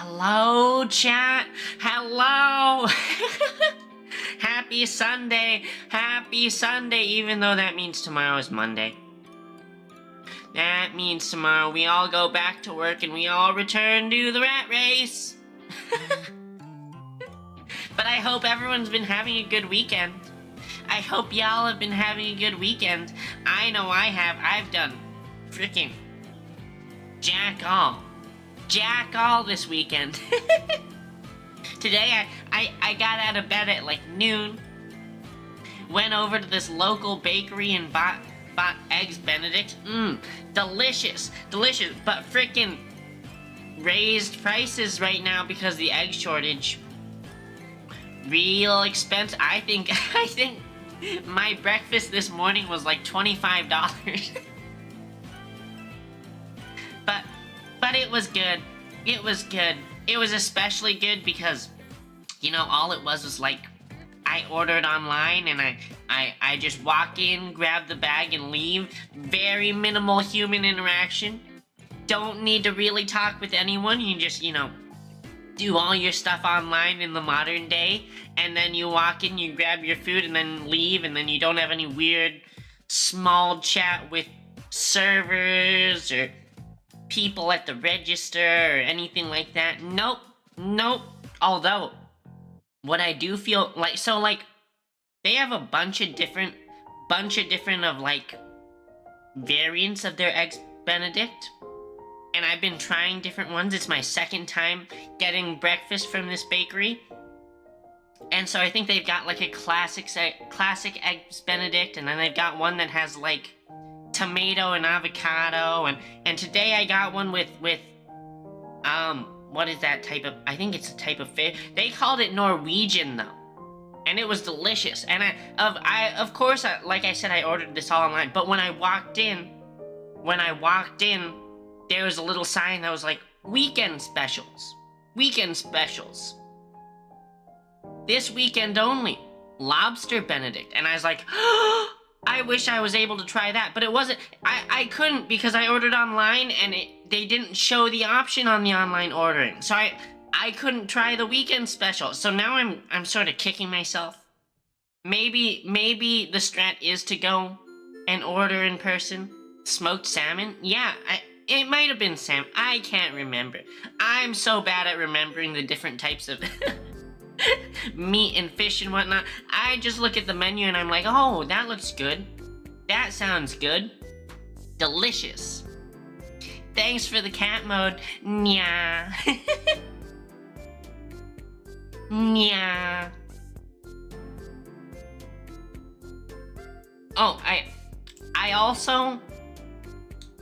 Hello, chat. Hello. Happy Sunday. Happy Sunday, even though that means tomorrow is Monday. That means tomorrow we all go back to work and we all return to the rat race. But I hope everyone's been having a good weekend. I hope y'all have been having a good weekend. I know I have. I've done freaking jack all this weekend. Today I got out of bed at like noon, went over to this local bakery and bought eggs Benedict. Delicious, but freaking raised prices right now because of the egg shortage. Real expensive. I think my breakfast this morning was like $25. But it was good. It was good. It was especially good because, you know, all it was like, I ordered online and I just walk in, grab the bag and leave. Very minimal human interaction. Don't need to really talk with anyone. You just, you know, do all your stuff online in the modern day, and then you walk in, you grab your food and then leave, and then you don't have any weird small chat with servers or people at the register or anything like that. Nope. Although, what I do feel like, so like, they have a bunch of different of like variants of their eggs Benedict, and I've been trying different ones. It's my second time getting breakfast from this bakery, and so I think they've got like a classic eggs Benedict, and then they've got one that has like tomato and avocado, and today I got one with what is that type of, I think it's a type of fish. They called it Norwegian though, and it was delicious. And of course, like I said, I ordered this all online, but when I walked in, there was a little sign that was like, weekend specials. This weekend only, lobster Benedict. And I was like, I wish I was able to try that, but it wasn't, I couldn't because I ordered online and they didn't show the option on the online ordering. So I couldn't try the weekend special. So now I'm sort of kicking myself. Maybe the strat is to go and order in person. Smoked salmon? Yeah, it might have been salmon. I can't remember. I'm so bad at remembering the different types of meat and fish and whatnot. I just look at the menu and I'm like, oh, that looks good. That sounds good. Delicious. Thanks for the cat mode. Nya. Nya. Oh, I also,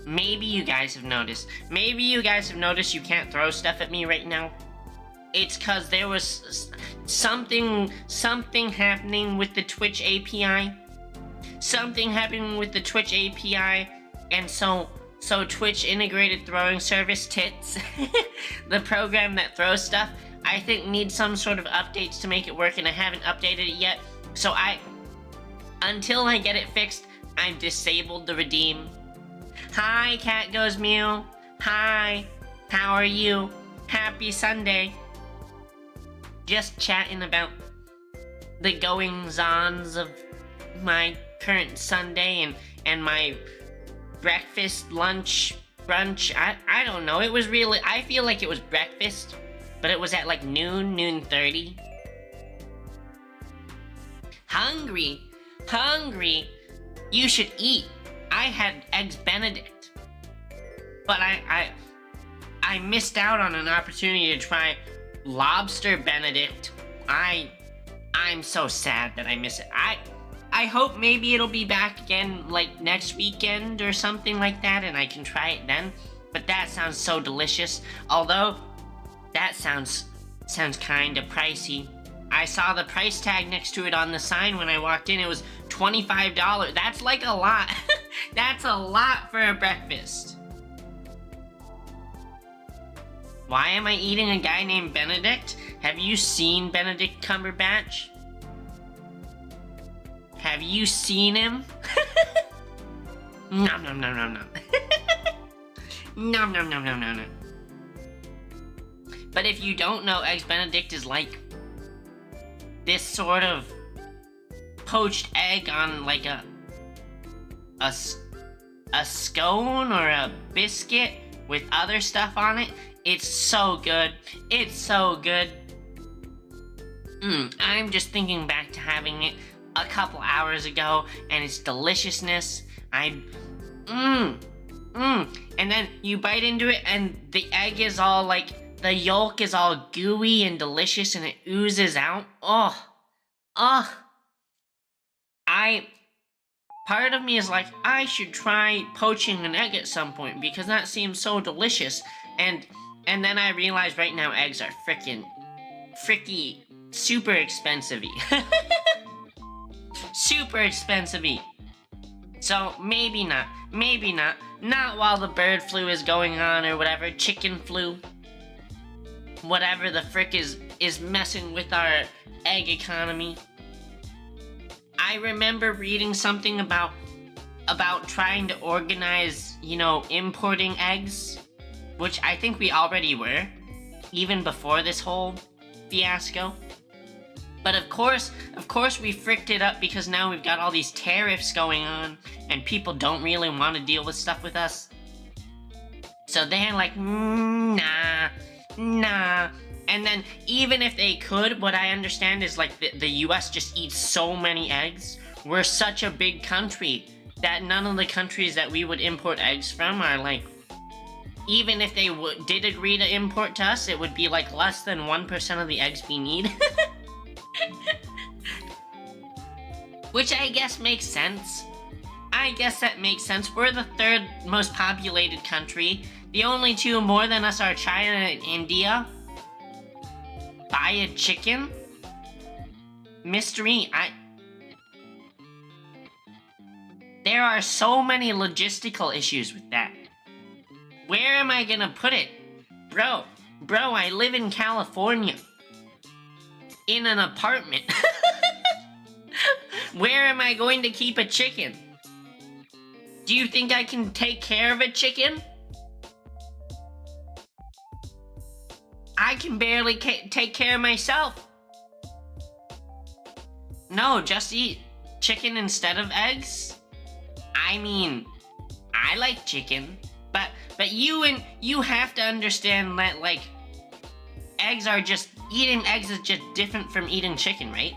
maybe you guys have noticed you can't throw stuff at me right now. It's cause there was something happening with the Twitch API. And so Twitch integrated throwing service tits, the program that throws stuff, I think needs some sort of updates to make it work, and I haven't updated it yet. So until I get it fixed, I've disabled the redeem. Hi, Cat Goes Mew. Hi, how are you? Happy Sunday. Just chatting about the goings-ons of my current Sunday and my breakfast, lunch, brunch. I don't know. It was really, I feel like it was breakfast, but it was at like noon 30. Hungry. You should eat. I had eggs Benedict, but I missed out on an opportunity to try lobster Benedict. I'm so sad that I miss it. I hope maybe it'll be back again like next weekend or something like that, and I can try it then. But that sounds so delicious. Although that sounds kind of pricey. I saw the price tag next to it on the sign when I walked in. It was $25. That's like a lot. That's a lot for a breakfast. Why am I eating a guy named Benedict? Have you seen Benedict Cumberbatch? Have you seen him? Nom nom nom nom nom. Nom nom nom nom nom nom. But if you don't know, Eggs Benedict is like this sort of poached egg on like a scone or a biscuit with other stuff on it. It's so good. It's so good. I'm just thinking back to having it a couple hours ago and its deliciousness. And then you bite into it and the egg is all like, the yolk is all gooey and delicious and it oozes out. Part of me is like, I should try poaching an egg at some point because that seems so delicious. And then I realize right now eggs are freaky, super expensive-y. Super expensive-y. So maybe not. Not while the bird flu is going on or whatever, chicken flu. Whatever the frick is messing with our egg economy. I remember reading something about trying to organize, importing eggs, which I think we already were, even before this whole fiasco. But of course we fricked it up because now we've got all these tariffs going on and people don't really want to deal with stuff with us. So they're like, nah. And then even if they could, what I understand is like the US just eats so many eggs. We're such a big country that none of the countries that we would import eggs from are like, even if they did agree to import to us, it would be like less than 1% of the eggs we need. Which I guess makes sense. I guess that makes sense. We're the third most populated country. The only two more than us are China and India. Buy a chicken? Mystery, there are so many logistical issues with that. Where am I gonna put it? Bro, I live in California. In an apartment. Where am I going to keep a chicken? Do you think I can take care of a chicken? I can barely take care of myself. No, just eat chicken instead of eggs? I mean, I like chicken, but you have to understand that, like, eating eggs is just different from eating chicken, right?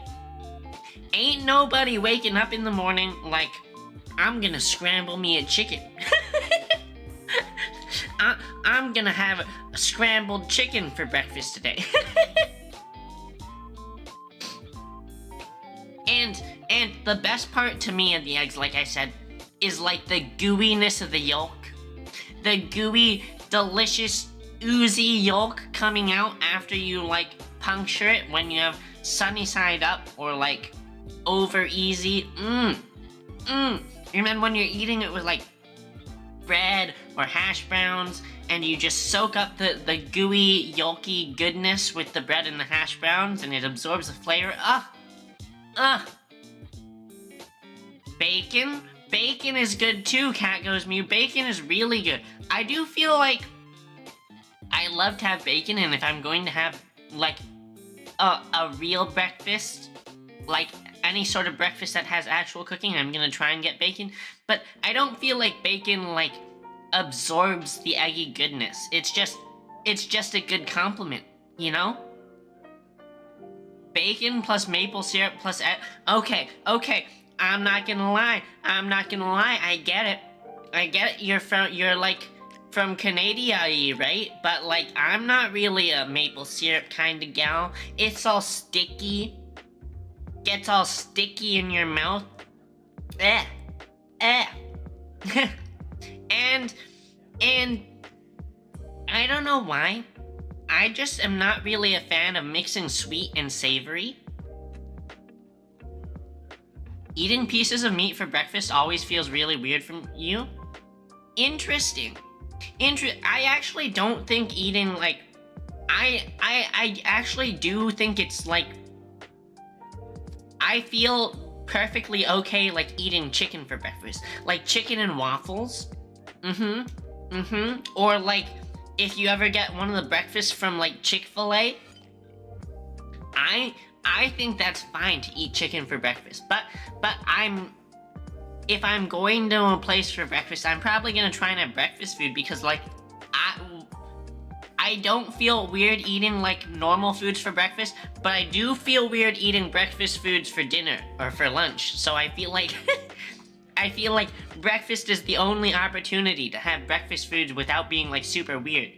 Ain't nobody waking up in the morning like, I'm gonna scramble me a chicken. I'm gonna have a scrambled chicken for breakfast today. And the best part to me of the eggs, like I said, is like the gooiness of the yolk. The gooey, delicious, oozy yolk coming out after you like puncture it when you have sunny side up or like over easy. And then when you're eating it with like bread or hash browns and you just soak up the gooey, yolky goodness with the bread and the hash browns and it absorbs the flavor. Bacon is good too, Cat Goes Mew. Bacon is really good. I do feel like I love to have bacon, and if I'm going to have like a real breakfast, like any sort of breakfast that has actual cooking, I'm gonna try and get bacon. But I don't feel like bacon like absorbs the eggy goodness. It's just a good compliment, you know? Bacon plus maple syrup plus okay. I'm not gonna lie. I get it. You're like from Canada, right? But like, I'm not really a maple syrup kind of gal. It's all sticky. Gets all sticky in your mouth. And I don't know why. I just am not really a fan of mixing sweet and savory. Eating pieces of meat for breakfast always feels really weird from you. Interesting. I actually don't think eating like, I actually do think it's like, I feel perfectly okay like eating chicken for breakfast. Like chicken and waffles. Or like if you ever get one of the breakfasts from like Chick-fil-A, I think that's fine to eat chicken for breakfast. But if I'm going to a place for breakfast, I'm probably gonna try and have breakfast food because like I don't feel weird eating like normal foods for breakfast, but I do feel weird eating breakfast foods for dinner or for lunch. So I feel like I feel like breakfast is the only opportunity to have breakfast foods without being like super weird.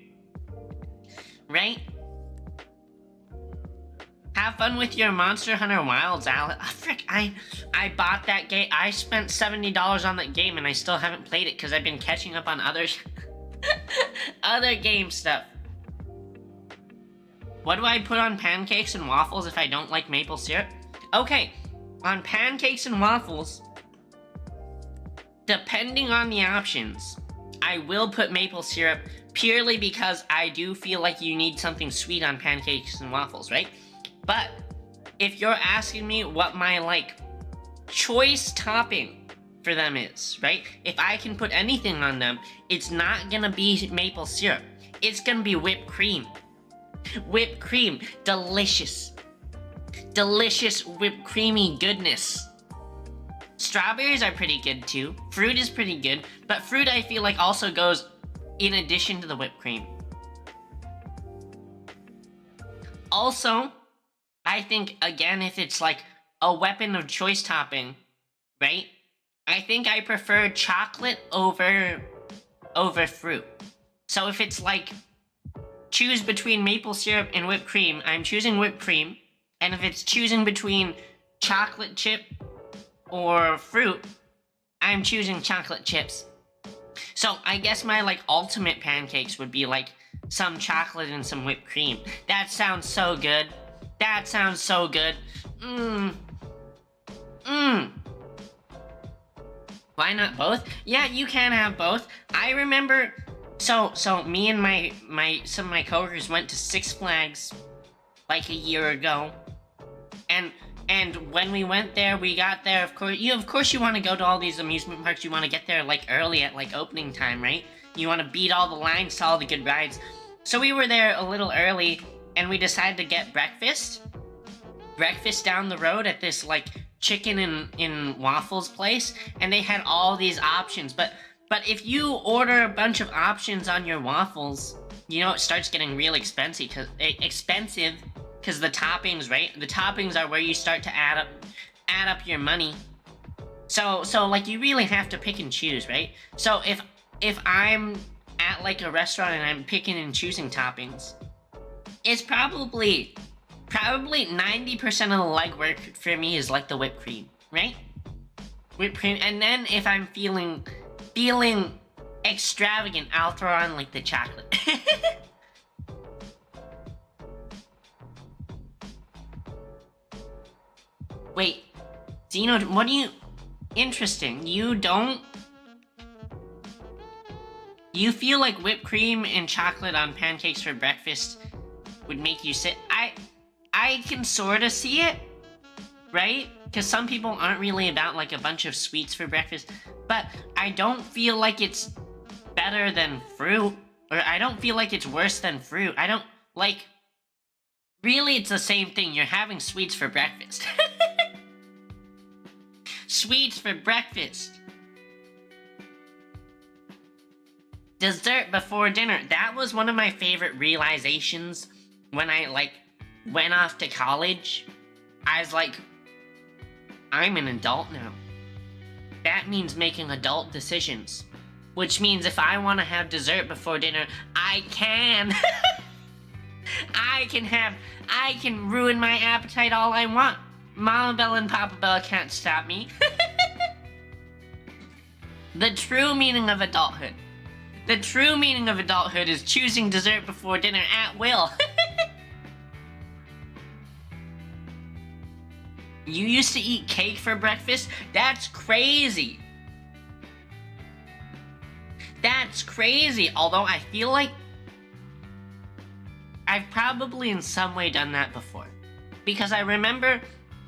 Right? Have fun with your Monster Hunter Wilds, Alex. Oh, frick, I bought that game. I spent $70 on that game and I still haven't played it because I've been catching up on other game stuff. What do I put on pancakes and waffles if I don't like maple syrup? Okay, on pancakes and waffles, depending on the options, I will put maple syrup purely because I do feel like you need something sweet on pancakes and waffles, right? But if you're asking me what my like choice topping for them is, right? If I can put anything on them, it's not gonna be maple syrup. It's gonna be whipped cream. Whipped cream, delicious. Delicious whipped creamy goodness. Strawberries are pretty good too. Fruit is pretty good, but fruit I feel like also goes in addition to the whipped cream. Also, I think, again, if it's like a weapon of choice topping, right? I think I prefer chocolate over fruit. So if it's like, choose between maple syrup and whipped cream, I'm choosing whipped cream. And if it's choosing between chocolate chip or fruit, I'm choosing chocolate chips. So I guess my like ultimate pancakes would be like some chocolate and some whipped cream. That sounds so good. That sounds so good. Why not both? Yeah, you can have both. I remember, so me and some of my coworkers went to Six Flags like a year ago, and when we went there, we got there. Of course, you want to go to all these amusement parks. You want to get there like early at like opening time, right? You want to beat all the lines to all the good rides. So we were there a little early, and we decided to get breakfast down the road at this like chicken and waffles place, and they had all these options. But if you order a bunch of options on your waffles, you know it starts getting real expensive because the toppings, right? The toppings are where you start to add up your money. So like you really have to pick and choose, right? So if I'm at like a restaurant and I'm picking and choosing toppings, it's probably 90% of the legwork for me is like the whipped cream, right? Whipped cream, and then if I'm feeling extravagant, I'll throw on like the chocolate. Wait, Zeno, what do you... Interesting, you feel like whipped cream and chocolate on pancakes for breakfast would make you sit... I can sort of see it, right? Because some people aren't really about like a bunch of sweets for breakfast, but I don't feel like it's better than fruit, or I don't feel like it's worse than fruit. I don't, like, really it's the same thing. You're having sweets for breakfast. Sweets for breakfast. Dessert before dinner. That was one of my favorite realizations when I, like, went off to college. I was like, I'm an adult now. That means making adult decisions. Which means if I want to have dessert before dinner, I can. I can ruin my appetite all I want. Mama Bella and Papa Bella can't stop me. The true meaning of adulthood. The true meaning of adulthood is choosing dessert before dinner at will. You used to eat cake for breakfast? That's crazy. That's crazy. Although I feel like I've probably in some way done that before. Because I remember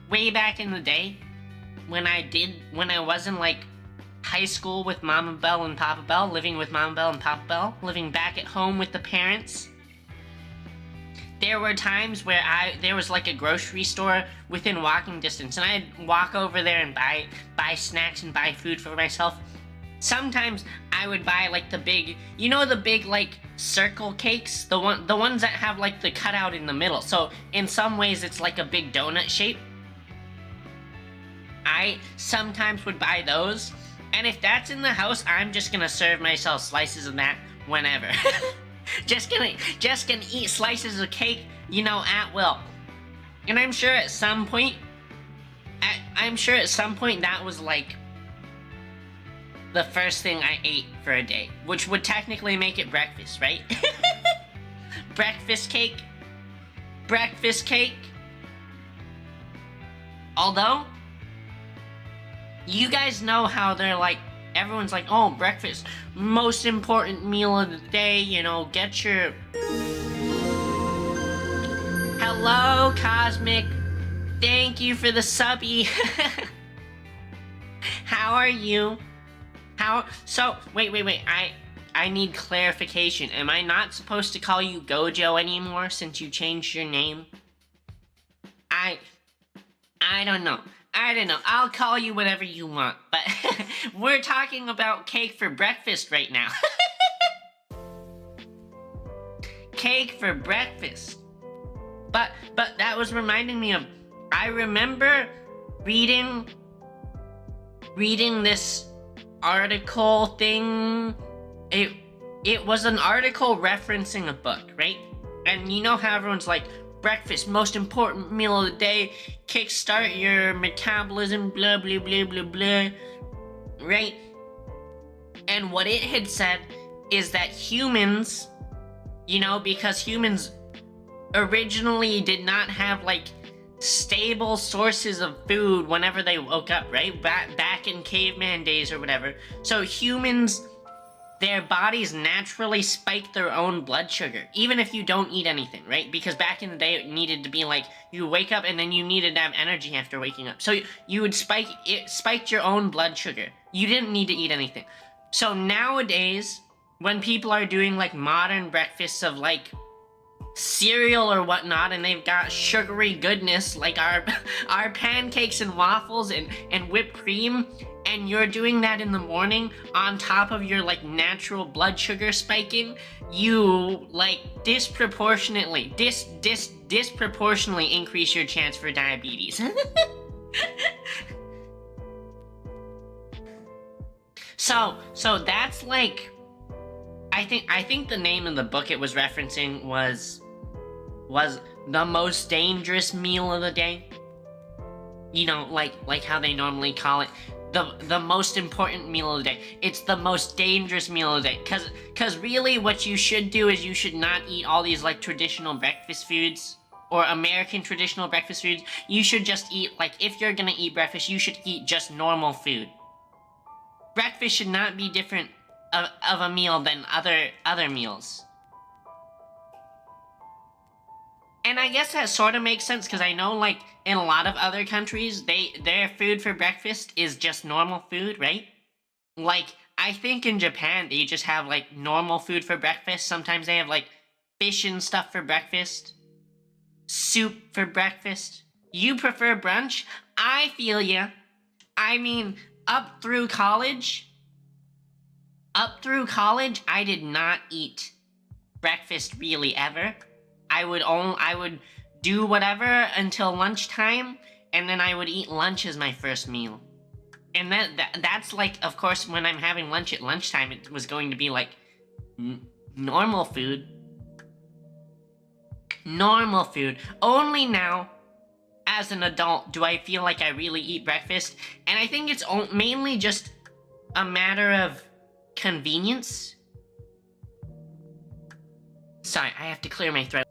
way back in the day when I wasn't like high school with Mama Bell and Papa Bell, living with Mama Bell and Papa Bell, living back at home with the parents. There were times where there was like a grocery store within walking distance, and I'd walk over there and buy snacks and buy food for myself. Sometimes I would buy like the big, the big like circle cakes, the ones that have like the cutout in the middle. So in some ways it's like a big donut shape. I sometimes would buy those, and if that's in the house, I'm just gonna serve myself slices of that whenever. just gonna eat slices of cake, at will. And I'm sure at some point that was like the first thing I ate for a day, which would technically make it breakfast, right? Breakfast cake. Although, you guys know how they're like, everyone's like, oh, breakfast, most important meal of the day, get your... Hello, Cosmic. Thank you for the subby. How are you? Wait. I need clarification. Am I not supposed to call you Gojo anymore since you changed your name? I don't know. I'll call you whatever you want, but we're talking about cake for breakfast right now. Cake for breakfast. But that was reminding me of, I remember reading this article thing. It was an article referencing a book, right? And you know how everyone's like, breakfast, most important meal of the day, kickstart your metabolism, blah, blah, blah, blah, blah, right? And what it had said is that humans, because humans originally did not have, like, stable sources of food whenever they woke up, right? Back in caveman days or whatever. So humans, their bodies naturally spike their own blood sugar, even if you don't eat anything, right? Because back in the day, it needed to be like, you wake up and then you needed to have energy after waking up. So you would spiked your own blood sugar. You didn't need to eat anything. So nowadays, when people are doing like modern breakfasts of like cereal or whatnot, and they've got sugary goodness like our pancakes and waffles and whipped cream, and you're doing that in the morning on top of your like natural blood sugar spiking, you like disproportionately increase your chance for diabetes. So that's like, I think the name of the book it was referencing was the most dangerous meal of the day. Like how they normally call it the most important meal of the day. It's the most dangerous meal of the day. Cause really what you should do is you should not eat all these like traditional breakfast foods or American traditional breakfast foods. You should just eat, like, if you're gonna eat breakfast, you should eat just normal food. Breakfast should not be different of a meal than other meals. And I guess that sort of makes sense, because I know, like, in a lot of other countries, their food for breakfast is just normal food, right? Like, I think in Japan, they just have, like, normal food for breakfast. Sometimes they have, like, fish and stuff for breakfast. Soup for breakfast. You prefer brunch? I feel ya. I mean, up through college, I did not eat breakfast really ever. I would do whatever until lunchtime, and then I would eat lunch as my first meal. And that's like, of course, when I'm having lunch at lunchtime, it was going to be like normal food. Normal food. Only now, as an adult, do I feel like I really eat breakfast. And I think it's mainly just a matter of convenience. Sorry, I have to clear my throat.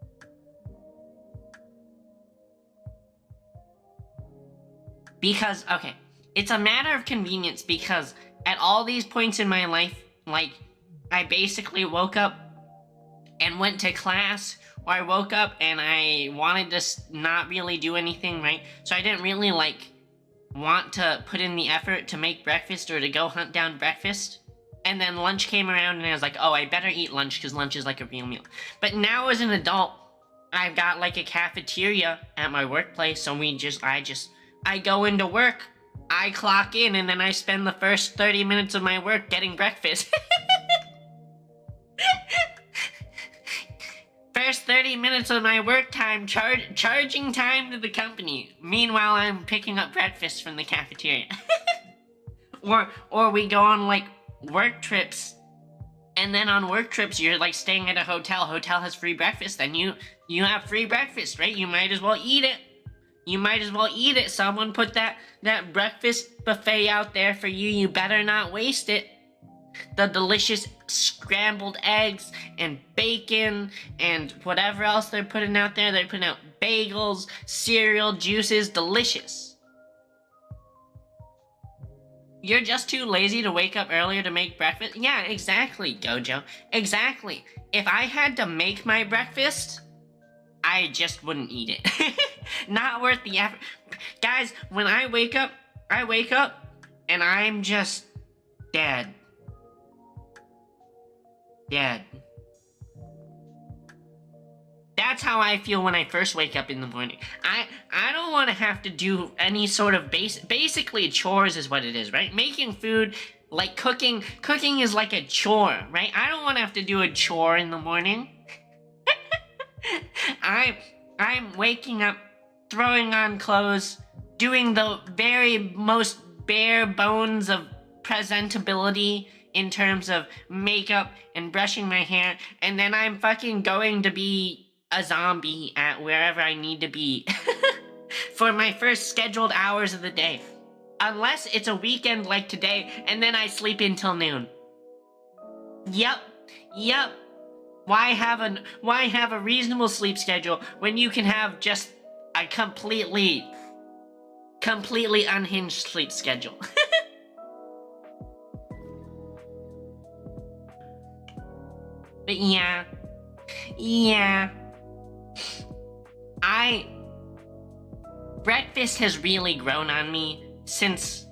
Because, okay, it's a matter of convenience because at all these points in my life, like, I basically woke up and went to class, or I woke up and I wanted to not really do anything, right? So I didn't really, like, want to put in the effort to make breakfast or to go hunt down breakfast. And then lunch came around and I was like, oh, I better eat lunch because lunch is like a real meal. But now as an adult, I've got like a cafeteria at my workplace. So I go into work, I clock in, and then I spend the first 30 minutes of my work getting breakfast. First 30 minutes of my work time charging time to the company. Meanwhile, I'm picking up breakfast from the cafeteria. or we go on like work trips, and then on work trips you're like staying at a hotel. Hotel has free breakfast, then you have free breakfast, right? You might as well eat it. Someone put that breakfast buffet out there for you. You better not waste it. The delicious scrambled eggs and bacon and whatever else they're putting out there. They're putting out bagels, cereal, juices, delicious. You're just too lazy to wake up earlier to make breakfast? Yeah, exactly, Gojo. Exactly. If I had to make my breakfast, I just wouldn't eat it. Not worth the effort. Guys, when I wake up and I'm just dead. Dead. That's how I feel when I first wake up in the morning. I don't want to have to do any sort of basically chores is what it is, right? Making food, like cooking is like a chore, right? I don't want to have to do a chore in the morning. I'm waking up, throwing on clothes, doing the very most bare bones of presentability in terms of makeup and brushing my hair, and then I'm fucking going to be a zombie at wherever I need to be for my first scheduled hours of the day. Unless it's a weekend like today, and then I sleep until noon. Yep. Why have a reasonable sleep schedule when you can have just a completely unhinged sleep schedule? But yeah. Breakfast has really grown on me since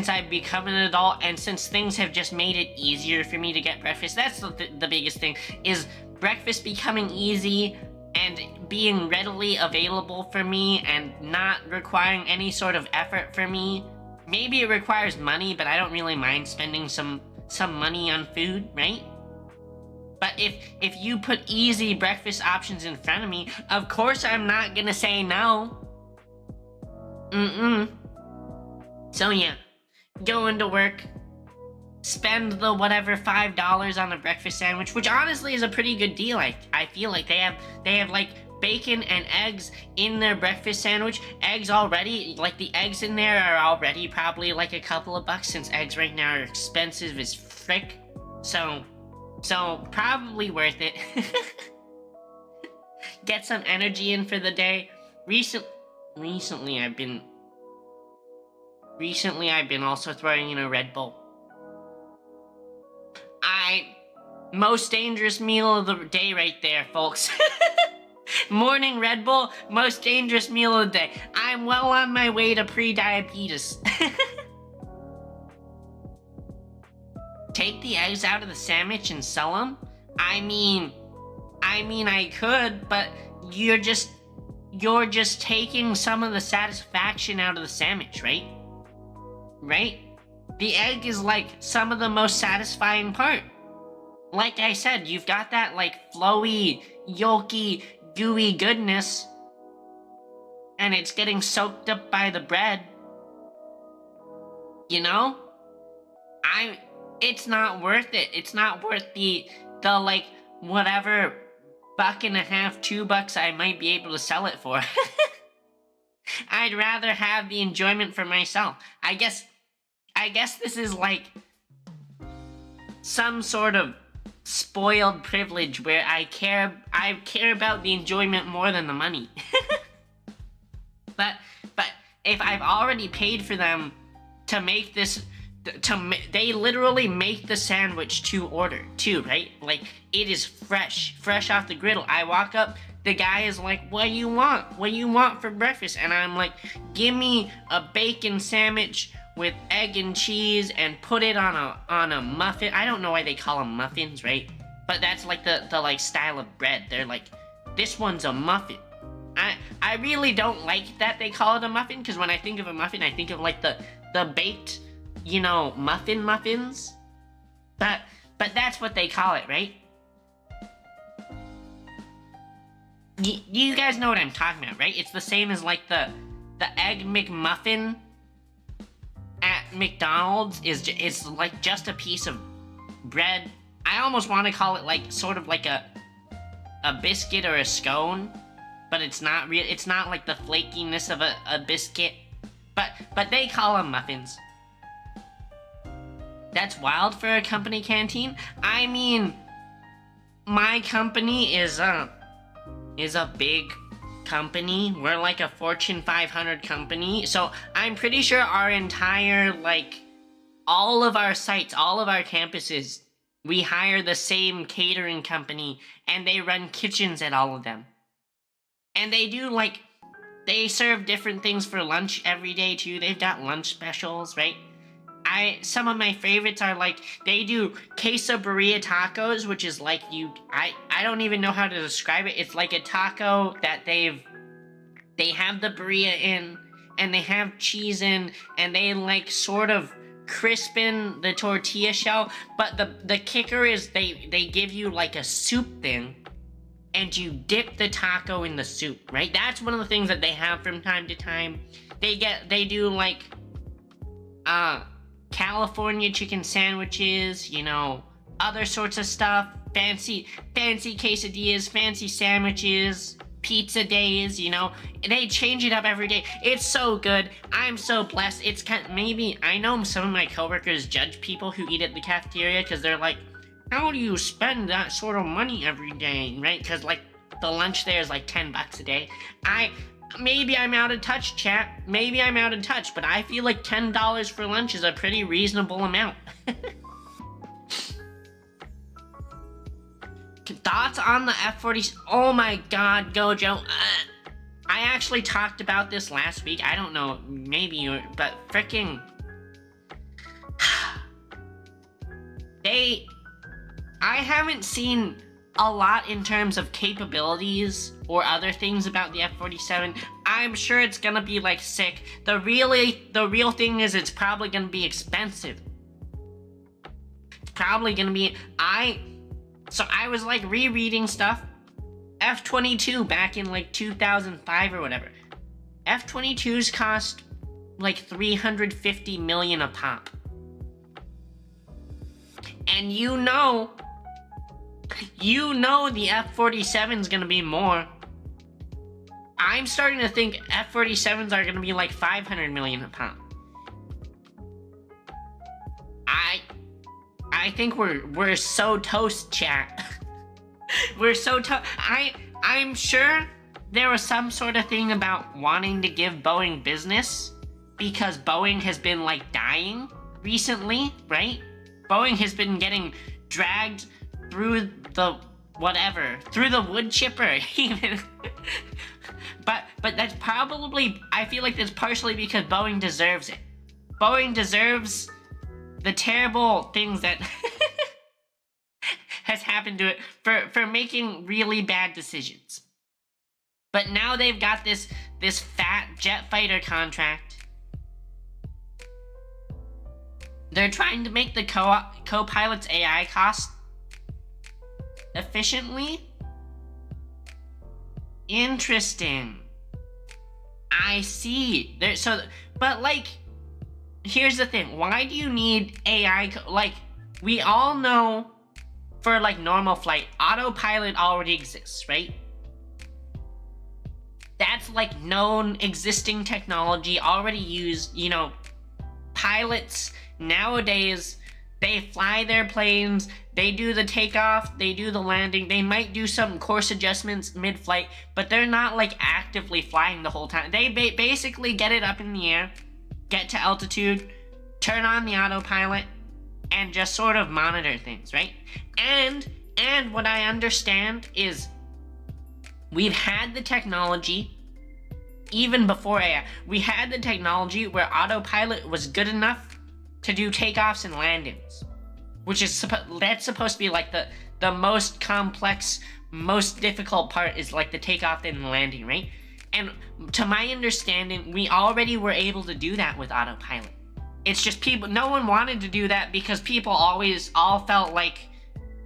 I've become an adult, and since things have just made it easier for me to get breakfast. That's the biggest thing, is breakfast becoming easy and being readily available for me and not requiring any sort of effort for me. Maybe it requires money, but I don't really mind spending some money on food, right? But if you put easy breakfast options in front of me, of course I'm not gonna say no. So yeah, go into work, spend the whatever $5 on a breakfast sandwich, which honestly is a pretty good deal. I feel like they have like bacon and eggs in their breakfast sandwich. Eggs already, like the eggs in there are already probably like a couple of bucks, since eggs right now are expensive as frick. So probably worth it. Get some energy in for the day. Recently I've been also throwing in a Red Bull. Most dangerous meal of the day right there, folks. Morning Red Bull, most dangerous meal of the day. I'm well on my way to pre-diabetes. Take the eggs out of the sandwich and sell them? I mean I could, but you're just taking some of the satisfaction out of the sandwich, right? Right? The egg is like some of the most satisfying part. Like I said, you've got that like flowy, yolky, gooey goodness, and it's getting soaked up by the bread. You know? It's not worth it. It's not worth the like whatever $1.50, $2 I might be able to sell it for. I'd rather have the enjoyment for myself. I guess this is like some sort of spoiled privilege where I care about the enjoyment more than the money. But if I've already paid for them to make this they literally make the sandwich to order too, right? Like, it is fresh off the griddle. I walk up, the guy is like, what do you want for breakfast? And I'm like, give me a bacon sandwich with egg and cheese and put it on a muffin. I don't know why they call them muffins, right? But that's like the like style of bread. They're like, this one's a muffin. I really don't like that they call it a muffin, because when I think of a muffin, I think of like the baked, muffins. But that's what they call it, right? You guys know what I'm talking about, right? It's the same as like the Egg McMuffin at McDonald's is like just a piece of bread. I almost want to call it like sort of like a biscuit or a scone, but it's not real. It's not like the flakiness of a biscuit, but they call them muffins. That's wild for a company canteen. I mean, my company is a big company. We're like a Fortune 500 company, so I'm pretty sure our entire, like, all of our sites, all of our campuses, we hire the same catering company, and they run kitchens at all of them. And they do, like, they serve different things for lunch every day too. They've got lunch specials, right? Some of my favorites are like, they do quesadilla tacos, which is like I don't even know how to describe it. It's like a taco that they have the burrilla in, and they have cheese in, and they like sort of crispen the tortilla shell. But the kicker is they give you like a soup thing, and you dip the taco in the soup, right? That's one of the things that they have from time to time. They do like California chicken sandwiches, other sorts of stuff, fancy quesadillas, fancy sandwiches, pizza days, they change it up every day. It's so good. I'm so blessed. It's maybe, I know some of my coworkers judge people who eat at the cafeteria because they're like, how do you spend that sort of money every day, right? Because like the lunch there is like $10 a day. Maybe I'm out of touch, chat. Maybe I'm out of touch, but I feel like $10 for lunch is a pretty reasonable amount. Thoughts on the F-40? Oh my god, Gojo. I actually talked about this last week. I don't know, maybe, but frickin'... I haven't seen a lot in terms of capabilities or other things about the F-47. I'm sure it's gonna be like sick. The real thing is it's probably gonna be expensive. It's probably gonna be, so I was like rereading stuff. F-22 back in like 2005 or whatever. F-22s cost like $350 million a pop. And you know the F-47's gonna be more. I'm starting to think F-47s are gonna be like $500 million a pop. I think we're so toast, chat. We're so toast. I'm sure there was some sort of thing about wanting to give Boeing business because Boeing has been like dying recently, right? Boeing has been getting dragged through the wood chipper even. but that's probably, I feel like that's partially because Boeing deserves it. Boeing deserves the terrible things that has happened to it for making really bad decisions. But now they've got this fat jet fighter contract. They're trying to make the co-pilot's AI cost efficiently. Interesting. I see. But like, here's the thing. Why do you need AI? Like, we all know for like normal flight, autopilot already exists, right? That's like known existing technology already used. Pilots nowadays, they fly their planes, they do the takeoff, they do the landing, they might do some course adjustments mid-flight, but they're not like actively flying the whole time. They basically get it up in the air, get to altitude, turn on the autopilot, and just sort of monitor things, right? And what I understand is we've had the technology, even before AI, we had the technology where autopilot was good enough to do takeoffs and landings, which is that's supposed to be like the most complex, most difficult part is like the takeoff and landing, right? And to my understanding, we already were able to do that with autopilot. It's just no one wanted to do that because people always all felt like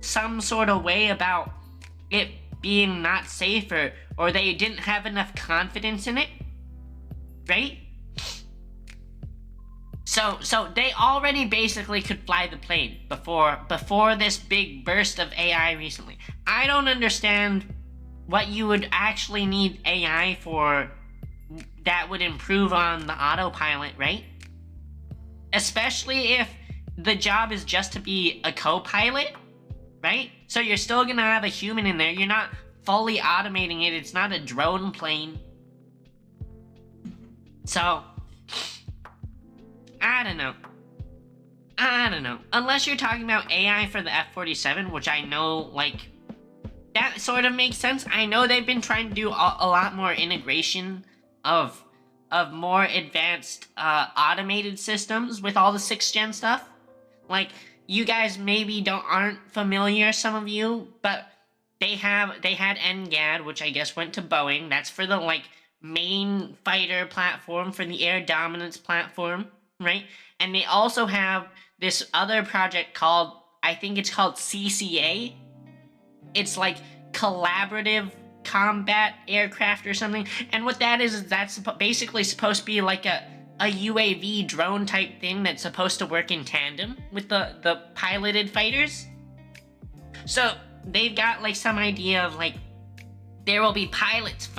some sort of way about it being not safe, or they didn't have enough confidence in it, right? So they already basically could fly the plane before this big burst of AI recently. I don't understand what you would actually need AI for that would improve on the autopilot, right? Especially if the job is just to be a co-pilot, right? So you're still gonna have a human in there. You're not fully automating it. It's not a drone plane. So, I don't know. Unless you're talking about AI for the F-47, which I know, like, that sort of makes sense. I know they've been trying to do a lot more integration of more advanced automated systems with all the 6th gen stuff. Like, you guys maybe aren't familiar, some of you, but they had NGAD, which I guess went to Boeing. That's for the like main fighter platform, for the air dominance platform, right? And they also have this other project called, I think it's called CCA. It's like collaborative combat aircraft or something. And what that is that's basically supposed to be like a UAV drone type thing that's supposed to work in tandem with the piloted fighters. So they've got like some idea of like there will be pilots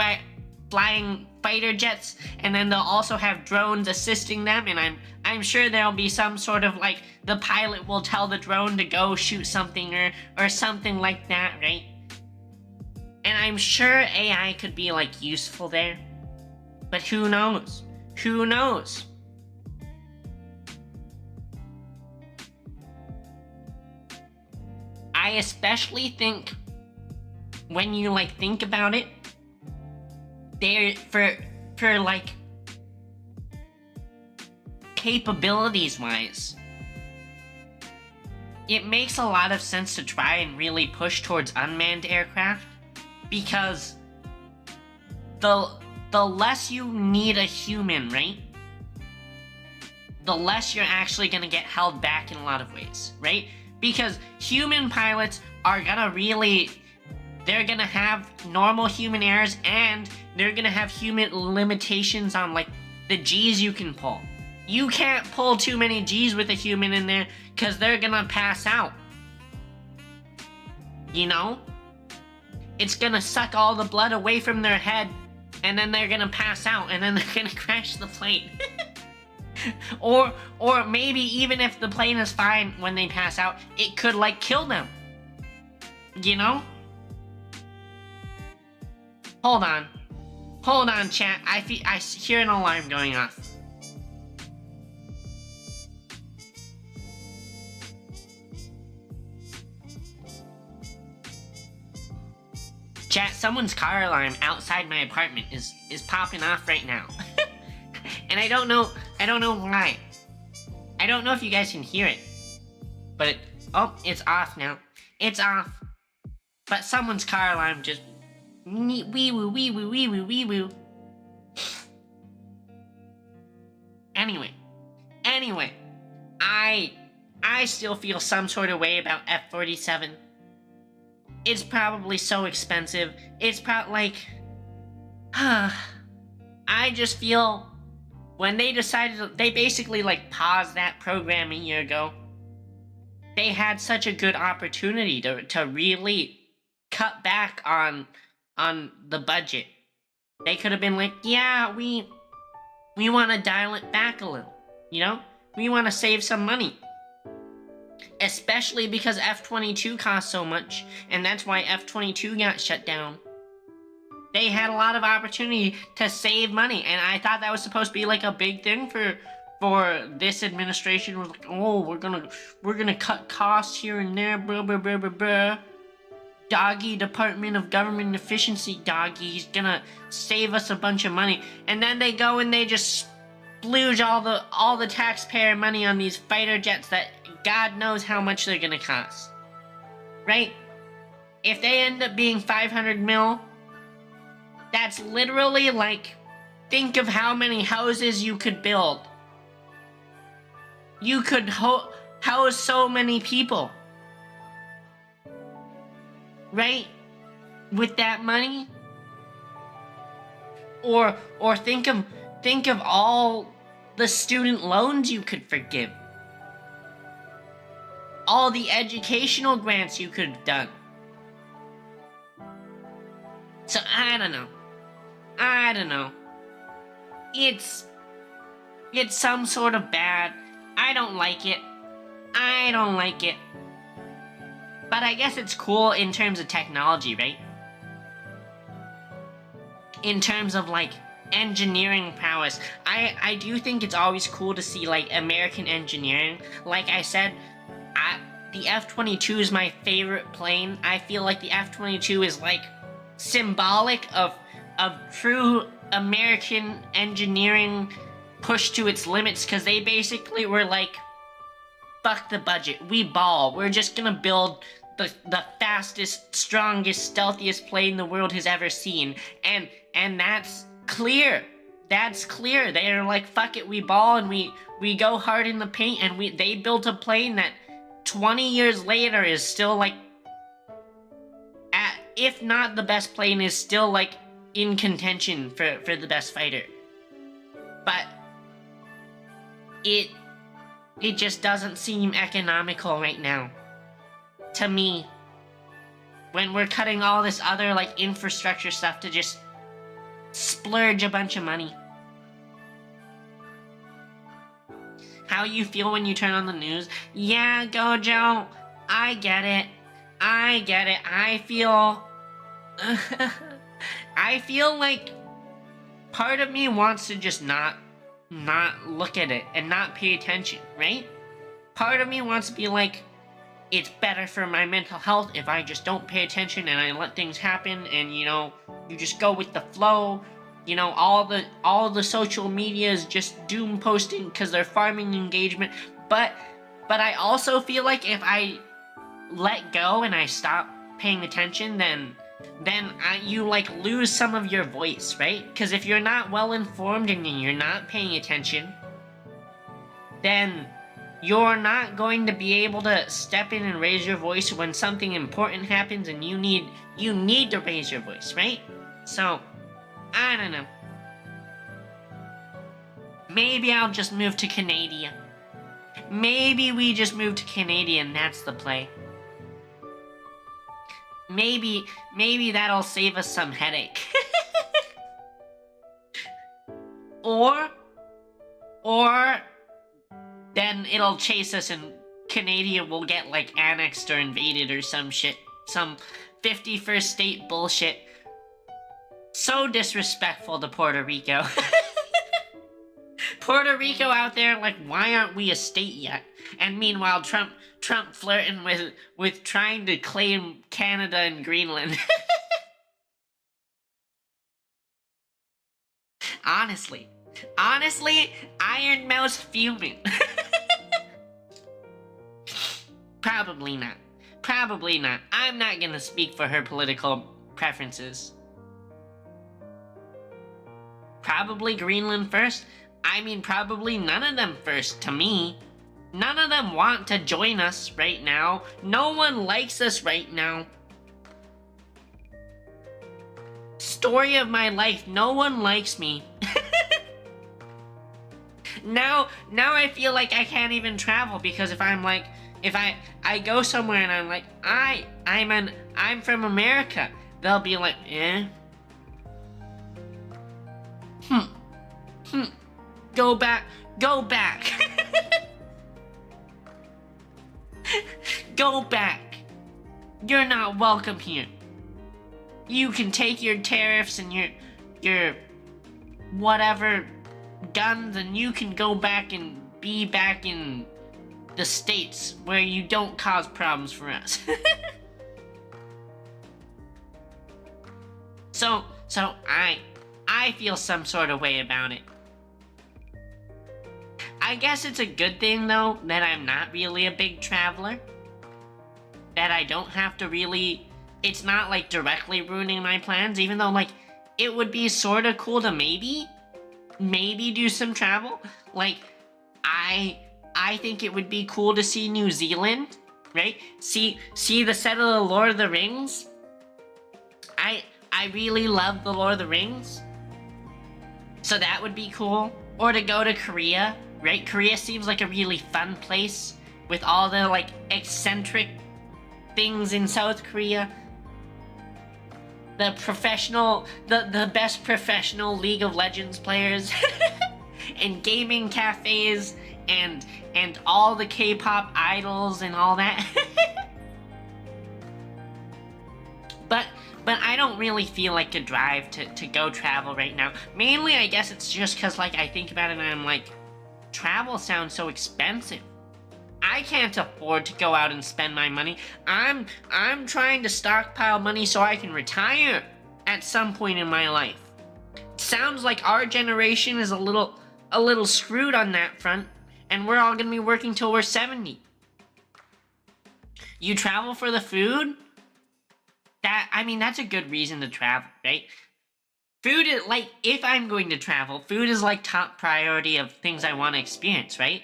flying fighter jets, and then they'll also have drones assisting them, and I'm sure there'll be some sort of like the pilot will tell the drone to go shoot something or something like that, right? And I'm sure AI could be like useful there, but who knows? Who knows? I especially think when you like think about it, they're for like capabilities wise, it makes a lot of sense to try and really push towards unmanned aircraft, because the less you need a human, right? The less you're actually gonna get held back in a lot of ways, right? Because human pilots are gonna they're gonna have normal human errors, and they're gonna have human limitations on like the G's you can pull. You can't pull too many G's with a human in there because they're gonna pass out. You know? It's gonna suck all the blood away from their head, and then they're gonna pass out, and then they're gonna crash the plane. or maybe even if the plane is fine when they pass out, it could like kill them. You know? Hold on, chat. I hear an alarm going off. Chat, someone's car alarm outside my apartment is popping off right now. And I don't know why. I don't know if you guys can hear it. But it's off now. It's off. But someone's car alarm just wee woo wee woo wee woo wee woo. Anyway, I still feel some sort of way about F-47. It's probably so expensive. It's like, I just feel when they decided, they basically like paused that program a year ago. They had such a good opportunity to really cut back on the budget. They could have been like, yeah, we want to dial it back a little, you know? We want to save some money. Especially because F-22 costs so much, and that's why F-22 got shut down. They had a lot of opportunity to save money, and I thought that was supposed to be like a big thing for for this administration was like, oh, we're gonna cut costs here and there, blah blah blah blah blah. Doggy Department of Government Efficiency, doggy, he's gonna save us a bunch of money. And then they go and they just splooge all the taxpayer money on these fighter jets that God knows how much they're gonna cost. Right? If they end up being 500 mil, that's literally like, think of how many houses you could build. You could house so many people. Right? With that money? Or think of all the student loans you could forgive. All the educational grants you could have done. So I don't know. It's some sort of bad. I don't like it. But I guess it's cool in terms of technology, right? In terms of like engineering prowess. I do think it's always cool to see like American engineering. Like I said, the F-22 is my favorite plane. I feel like the F-22 is like symbolic of true American engineering pushed to its limits, because they basically were like, fuck the budget, we ball, we're just gonna build the fastest, strongest, stealthiest plane the world has ever seen. And that's clear. They're like, fuck it, we ball, and we go hard in the paint, and they built a plane that 20 years later is still like, if not the best plane, is still like in contention for the best fighter. But it just doesn't seem economical right now to me, when we're cutting all this other like infrastructure stuff to just splurge a bunch of money. How you feel when you turn on the news? Yeah, Gojo, I get it. I feel like part of me wants to just not look at it and not pay attention, right? Part of me wants to be like, it's better for my mental health if I just don't pay attention and I let things happen, and you just go with the flow. All the social media is just doom posting because they're farming engagement. But I also feel like if I let go and I stop paying attention, then you like lose some of your voice, right? Because if you're not well informed and you're not paying attention, then you're not going to be able to step in and raise your voice when something important happens and you need to raise your voice, right? So, I don't know. Maybe I'll just move to Canada. Maybe we just move to Canada and that's the play. Maybe that'll save us some headache. Or then it'll chase us and Canada will get like annexed or invaded or some shit. Some 51st state bullshit. So disrespectful to Puerto Rico. Puerto Rico out there like, why aren't we a state yet? And meanwhile Trump flirting with trying to claim Canada and Greenland. Honestly, Iron Mouse fuming. Probably not. I'm not gonna speak for her political preferences. Probably Greenland first. I mean, probably none of them first to me. None of them want to join us right now. No one likes us right now. Story of my life, no one likes me. Now I feel like I can't even travel, because if I go somewhere and I'm like, I'm from America, they'll be like, eh? Go back. Go back. You're not welcome here. You can take your tariffs and your whatever guns and you can go back and be back in the States where you don't cause problems for us. So I feel some sort of way about it. I guess it's a good thing, though, that I'm not really a big traveler. That I don't have to really... It's not, like, directly ruining my plans, even though, like, it would be sort of cool to maybe do some travel. Like, I think it would be cool to see New Zealand, right? See the set of the Lord of the Rings. I really love the Lord of the Rings. So that would be cool. Or to go to Korea, right? Korea seems like a really fun place with all the, like, eccentric things in South Korea. The best professional League of Legends players. And gaming cafes and all the K-pop idols and all that. But I don't really feel like a drive to go travel right now. Mainly, I guess it's just because, like, I think about it and I'm like, travel sounds so expensive. I can't afford to go out and spend my money. I'm trying to stockpile money so I can retire at some point in my life. It sounds like our generation is a little screwed on that front, and we're all gonna be working till we're 70. You travel for the food? That's a good reason to travel, right? Food is, like, if I'm going to travel, food is, like, top priority of things I want to experience, right?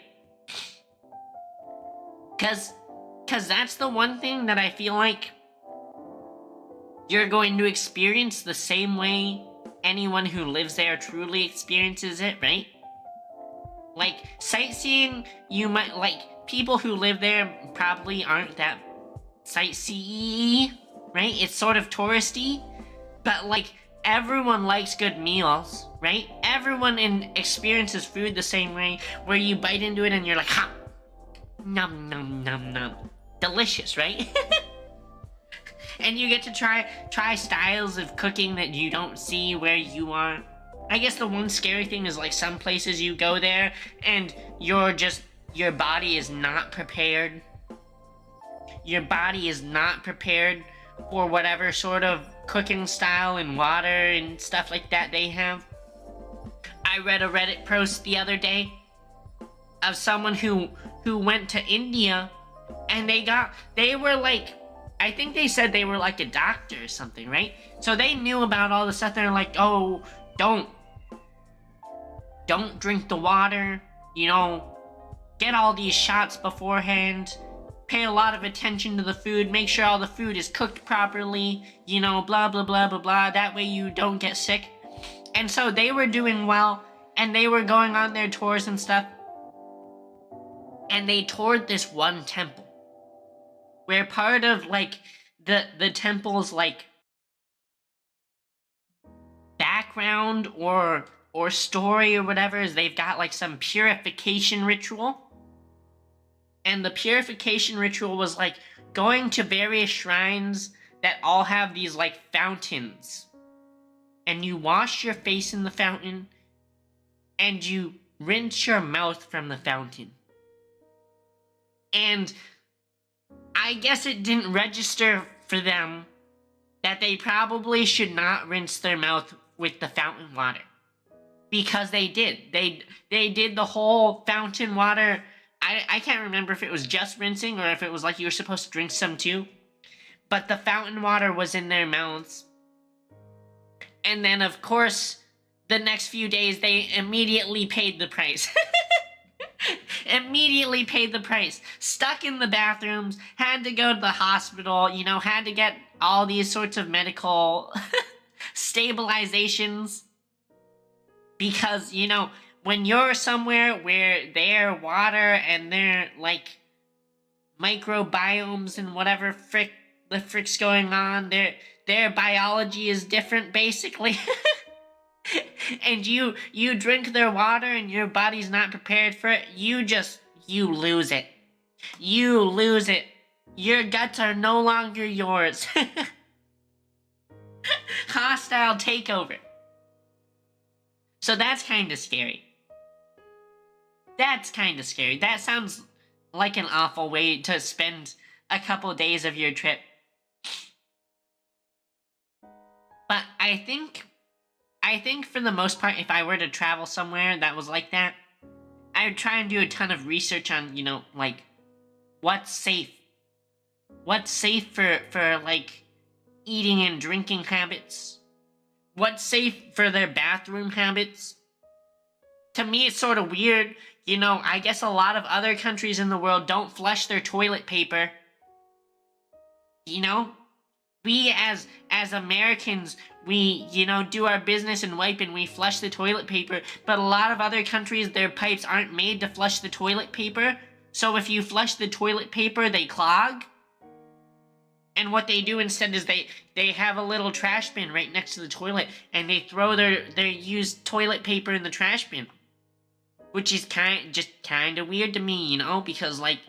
Cause that's the one thing that I feel like you're going to experience the same way anyone who lives there truly experiences it, right? Like, sightseeing, you might, like, people who live there probably aren't that sightsee-y, right? It's sort of touristy, but, like, everyone likes good meals, right? Everyone experiences food the same way, where you bite into it and you're like, ha! Nom nom nom nom. Delicious, right? And you get to try styles of cooking that you don't see where you are. I guess the one scary thing is, like, some places you go there and your body is not prepared. Your body is not prepared for whatever sort of cooking style and water and stuff like that they have. I read a Reddit post the other day of someone who went to India, and they were like, I think they said they were like a doctor or something, right? So they knew about all the stuff. They're like, oh, don't drink the water, you know, get all these shots beforehand, pay a lot of attention to the food, make sure all the food is cooked properly, you know, blah, blah, blah, blah, blah, that way you don't get sick. And so they were doing well, and they were going on their tours and stuff, and they toured this one temple, where part of, like, the temple's, like, background or story or whatever is they've got, like, some purification ritual. And the purification ritual was, like, going to various shrines that all have these, like, fountains. And you wash your face in the fountain, and you rinse your mouth from the fountain. And I guess it didn't register for them that they probably should not rinse their mouth with the fountain water. Because they did. They did the whole fountain water. I can't remember if it was just rinsing or if it was like you were supposed to drink some too. But the fountain water was in their mouths. And then, of course, the next few days, they immediately paid the price. Immediately paid the price. Stuck in the bathrooms, had to go to the hospital, you know, had to get all these sorts of medical stabilizations. Because, you know, when you're somewhere where their water and their, like, microbiomes and whatever the frick's going on, their biology is different, basically. And you drink their water and your body's not prepared for it, you lose it. You lose it. Your guts are no longer yours. Hostile takeover. So that's kind of scary. That's kind of scary. That sounds like an awful way to spend a couple days of your trip. But I think for the most part, if I were to travel somewhere that was like that, I would try and do a ton of research on, like, what's safe. What's safe for like, eating and drinking habits. What's safe for their bathroom habits. To me, it's sort of weird. I guess a lot of other countries in the world don't flush their toilet paper. We as Americans, we, do our business and wipe and we flush the toilet paper, but a lot of other countries, their pipes aren't made to flush the toilet paper, so if you flush the toilet paper, they clog. And what they do instead is they have a little trash bin right next to the toilet, and they throw their used toilet paper in the trash bin. Which is kind of weird to me, because, like,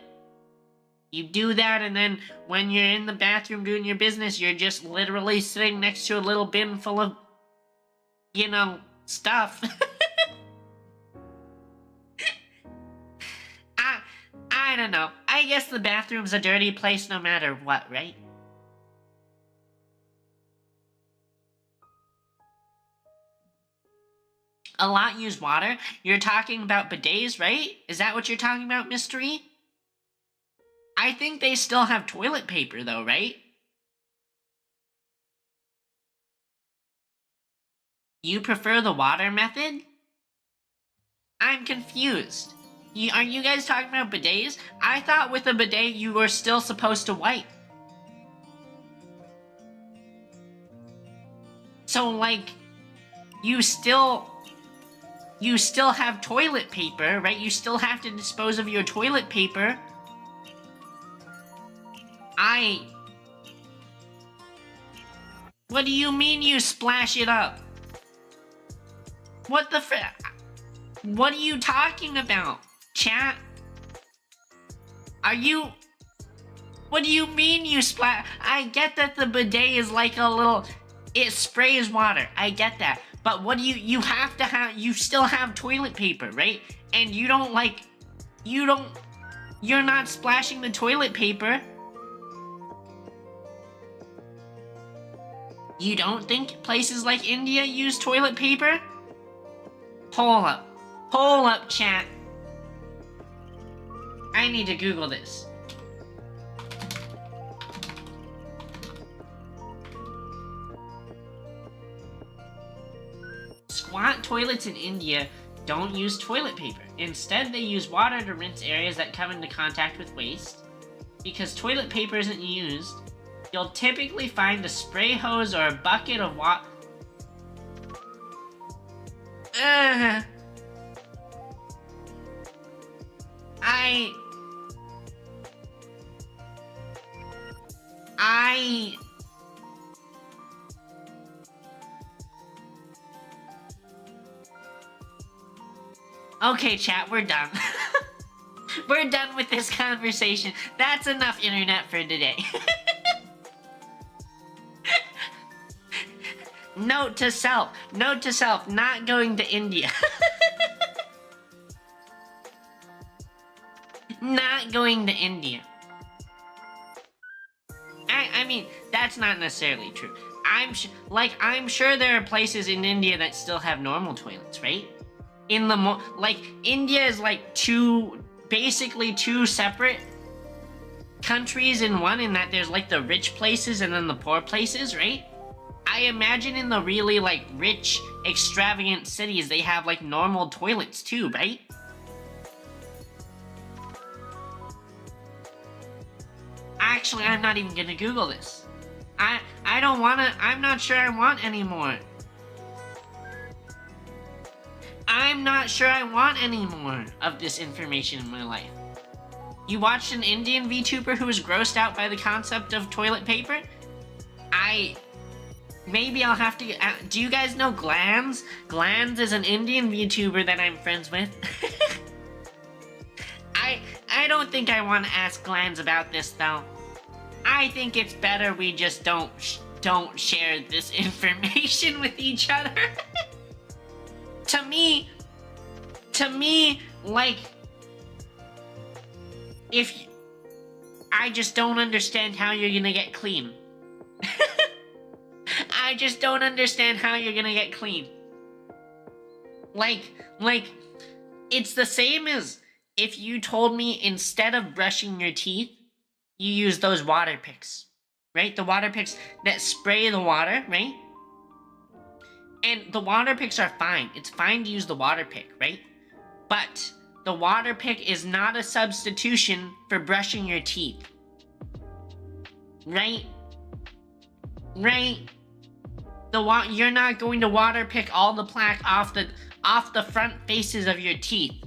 you do that, and then when you're in the bathroom doing your business, you're just literally sitting next to a little bin full of, stuff. I don't know. I guess the bathroom's a dirty place no matter what, right? A lot use water. You're talking about bidets, right? Is that what you're talking about, Mystery? I think they still have toilet paper, though, right? You prefer the water method? I'm confused. Are you guys talking about bidets? I thought with a bidet you were still supposed to wipe. So, like, you still have toilet paper, right? You still have to dispose of your toilet paper. What do you mean you splash it up? What are you talking about, chat? What do you mean you splash? I get that the bidet is like a little, it sprays water. I get that. But what do you still have toilet paper, right? And you're not splashing the toilet paper. You don't think places like India use toilet paper? Hold up, chat. I need to Google this. Squat toilets in India don't use toilet paper. Instead, they use water to rinse areas that come into contact with waste. Because toilet paper isn't used, you'll typically find a spray hose or a bucket of water. Okay, chat, we're done. We're done with this conversation. That's enough internet for today. Note to self, not going to India. Not going to India. I mean, that's not necessarily true. I'm sure there are places in India that still have normal toilets, right? India is like basically two separate countries in one, in that there's like the rich places and then the poor places, right? I imagine in the really like rich, extravagant cities, they have like normal toilets too, right? Actually, I'm not even gonna Google this. I'm not sure I want any more. I'm not sure I want any more of this information in my life. You watched an Indian VTuber who was grossed out by the concept of toilet paper? Maybe I'll have to do you guys know Glands? Glands is an Indian VTuber that I'm friends with. I don't think I want to ask Glands about this though. I think it's better we just don't share this information with each other. To me, like, if I just don't understand how you're gonna get clean. I just don't understand how you're gonna get clean. Like, it's the same as if you told me instead of brushing your teeth, you use those water picks, right? The water picks that spray the water, right? And the water picks are fine. It's fine to use the water pick, right? But the water pick is not a substitution for brushing your teeth. Right? Right? You're not going to water pick all the plaque off the front faces of your teeth.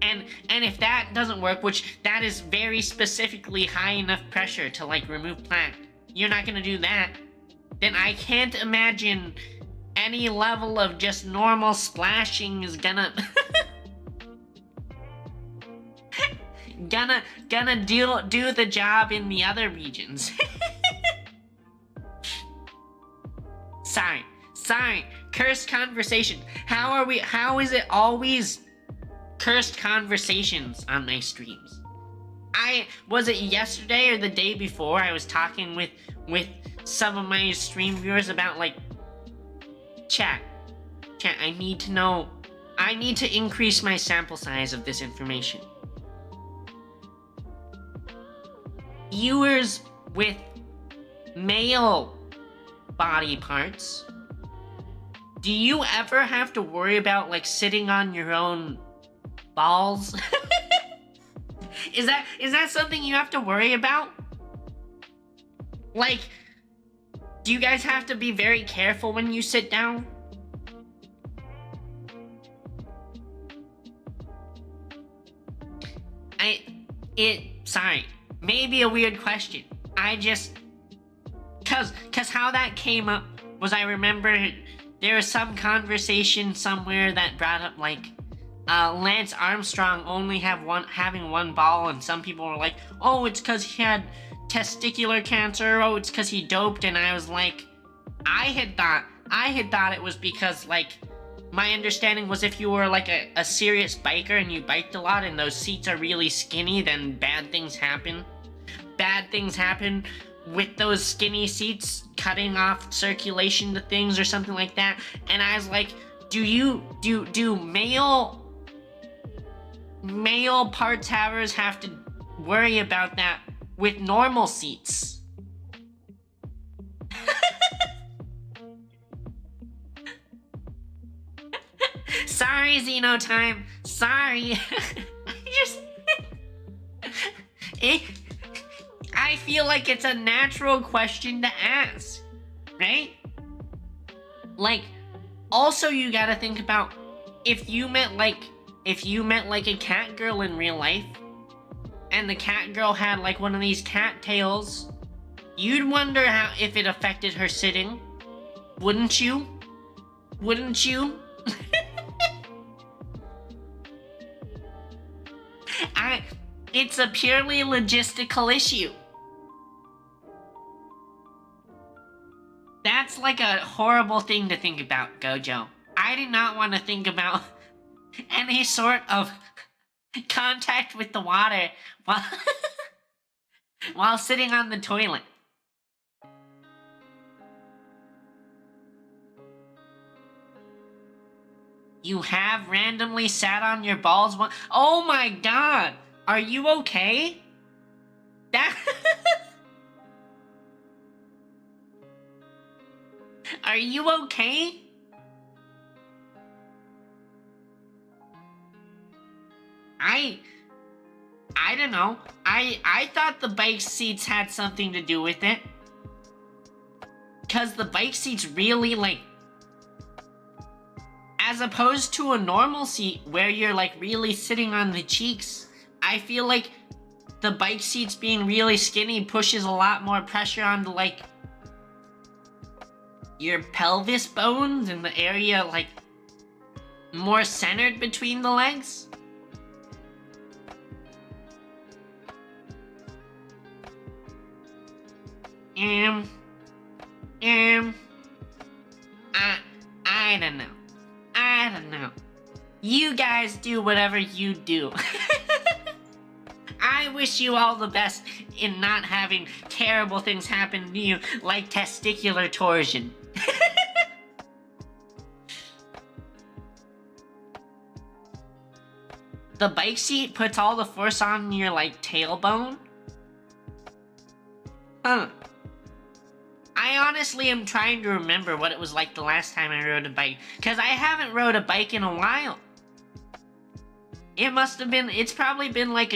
And if that doesn't work, which that is very specifically high enough pressure to like remove plaque, you're not gonna do that, then I can't imagine any level of just normal splashing is gonna do the job in the other regions. Sorry. Cursed conversation. How is it always cursed conversations on my streams? Was it yesterday or the day before I was talking with some of my stream viewers about like, chat, I need to know, I need to increase my sample size of this information. Viewers with male body parts, do you ever have to worry about like sitting on your own balls? Is that something you have to worry about? Like, do you guys have to be very careful when you sit down? Sorry, maybe a weird question. Cause how that came up was I remember there was some conversation somewhere that brought up like Lance Armstrong only having one ball, and some people were like, oh, it's cause he had testicular cancer, oh, it's cause he doped, and I was like, I had thought it was because like, my understanding was if you were like a serious biker and you biked a lot and those seats are really skinny, then bad things happen. Bad things happen with those skinny seats, cutting off circulation to things or something like that. And I was like, do male parts havers have to worry about that with normal seats? Sorry, Xenotime. Sorry. I feel like it's a natural question to ask, right? Like, also you gotta think about if you met like a cat girl in real life, and the cat girl had like one of these cat tails, you'd wonder if it affected her sitting, wouldn't you? Wouldn't you? It's a purely logistical issue. That's like a horrible thing to think about, Gojo. I did not want to think about any sort of contact with the water while sitting on the toilet. You have randomly sat on your balls once? Oh my god! Are you okay? Are you okay? I don't know. I thought the bike seats had something to do with it. 'Cause the bike seats really like, as opposed to a normal seat where you're like really sitting on the cheeks, I feel like the bike seats being really skinny pushes a lot more pressure onto like your pelvis bones and the area like more centered between the legs. I don't know. I don't know. You guys do whatever you do. I wish you all the best in not having terrible things happen to you, like testicular torsion. The bike seat puts all the force on your, like, tailbone? Huh. I honestly am trying to remember what it was like the last time I rode a bike, because I haven't rode a bike in a while. It's probably been like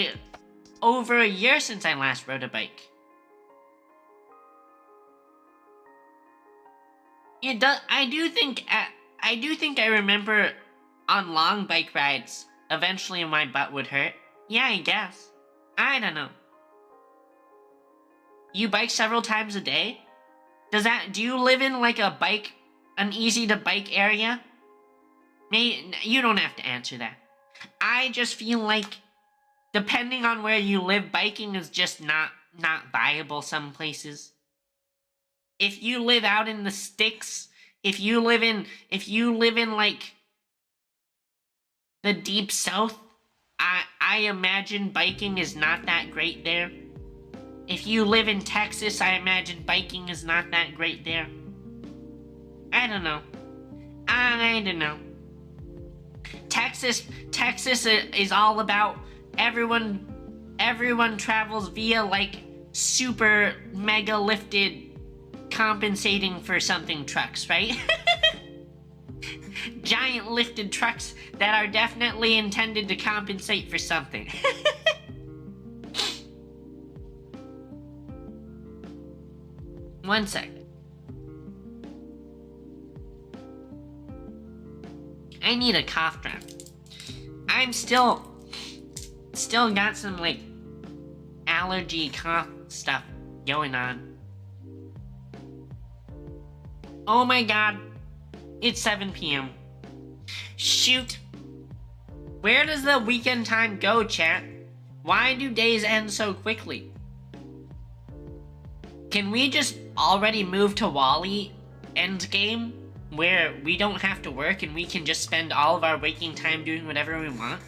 over a year since I last rode a bike. I do think I remember on long bike rides, eventually my butt would hurt. Yeah, I guess. I don't know. You bike several times a day? Do you live in like an easy to bike area? You don't have to answer that. I just feel like, depending on where you live, biking is just not viable some places. If you live out in the sticks, if you live in like the deep south, I imagine biking is not that great there. If you live in Texas, I imagine biking is not that great there. I don't know. Texas is all about everyone travels via like super mega lifted compensating for something trucks, right? Giant lifted trucks that are definitely intended to compensate for something. One sec. I need a cough drop. I'm still got some like allergy cough stuff going on. Oh my god. It's 7 p.m. Shoot. Where does the weekend time go, chat? Why do days end so quickly? Can we just already move to Wall-E endgame, where we don't have to work and we can just spend all of our waking time doing whatever we want?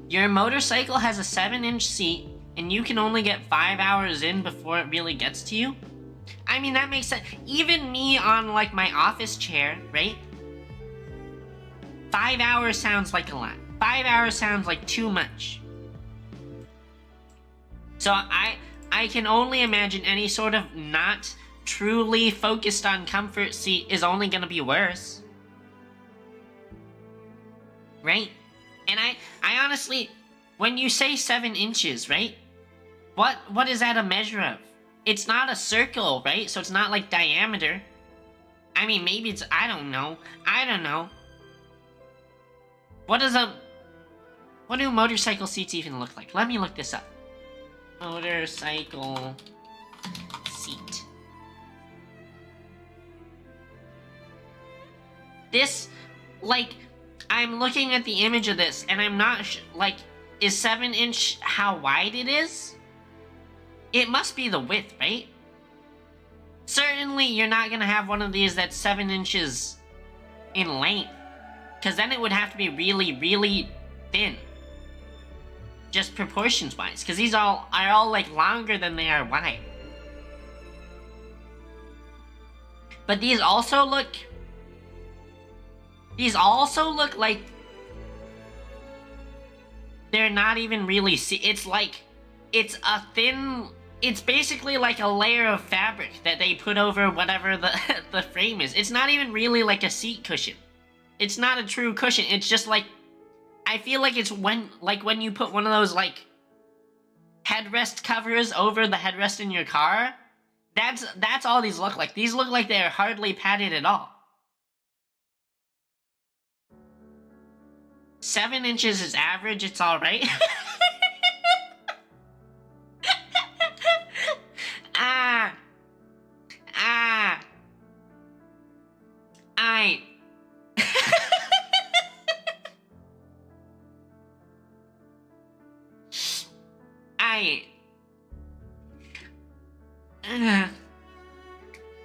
Your motorcycle has a 7-inch seat, and you can only get 5 hours in before it really gets to you? I mean, that makes sense. Even me on, like, my office chair, right? 5 hours sounds like a lot. 5 hours sounds like too much. So I can only imagine any sort of not truly focused on comfort seat is only gonna be worse. Right? And I honestly, when you say 7 inches, right? What is that a measure of? It's not a circle, right? So it's not like diameter. I mean, maybe it's, I don't know. What do motorcycle seats even look like? Let me look this up. Motorcycle seat. This, like, I'm looking at the image of this, and I'm not like, is 7-inch how wide it is? It must be the width, right? Certainly, you're not gonna have one of these that's 7 inches in length, because then it would have to be really, really thin. Just proportions-wise, because these are all like longer than they are wide. But these also look like they're not even really it's like it's a thin, it's basically like a layer of fabric that they put over whatever the frame is. It's not even really like a seat cushion. It's not a true cushion. It's just like, I feel like it's when you put one of those like headrest covers over the headrest in your car. That's all these look like. These look like they're hardly padded at all. 7 inches is average, it's alright.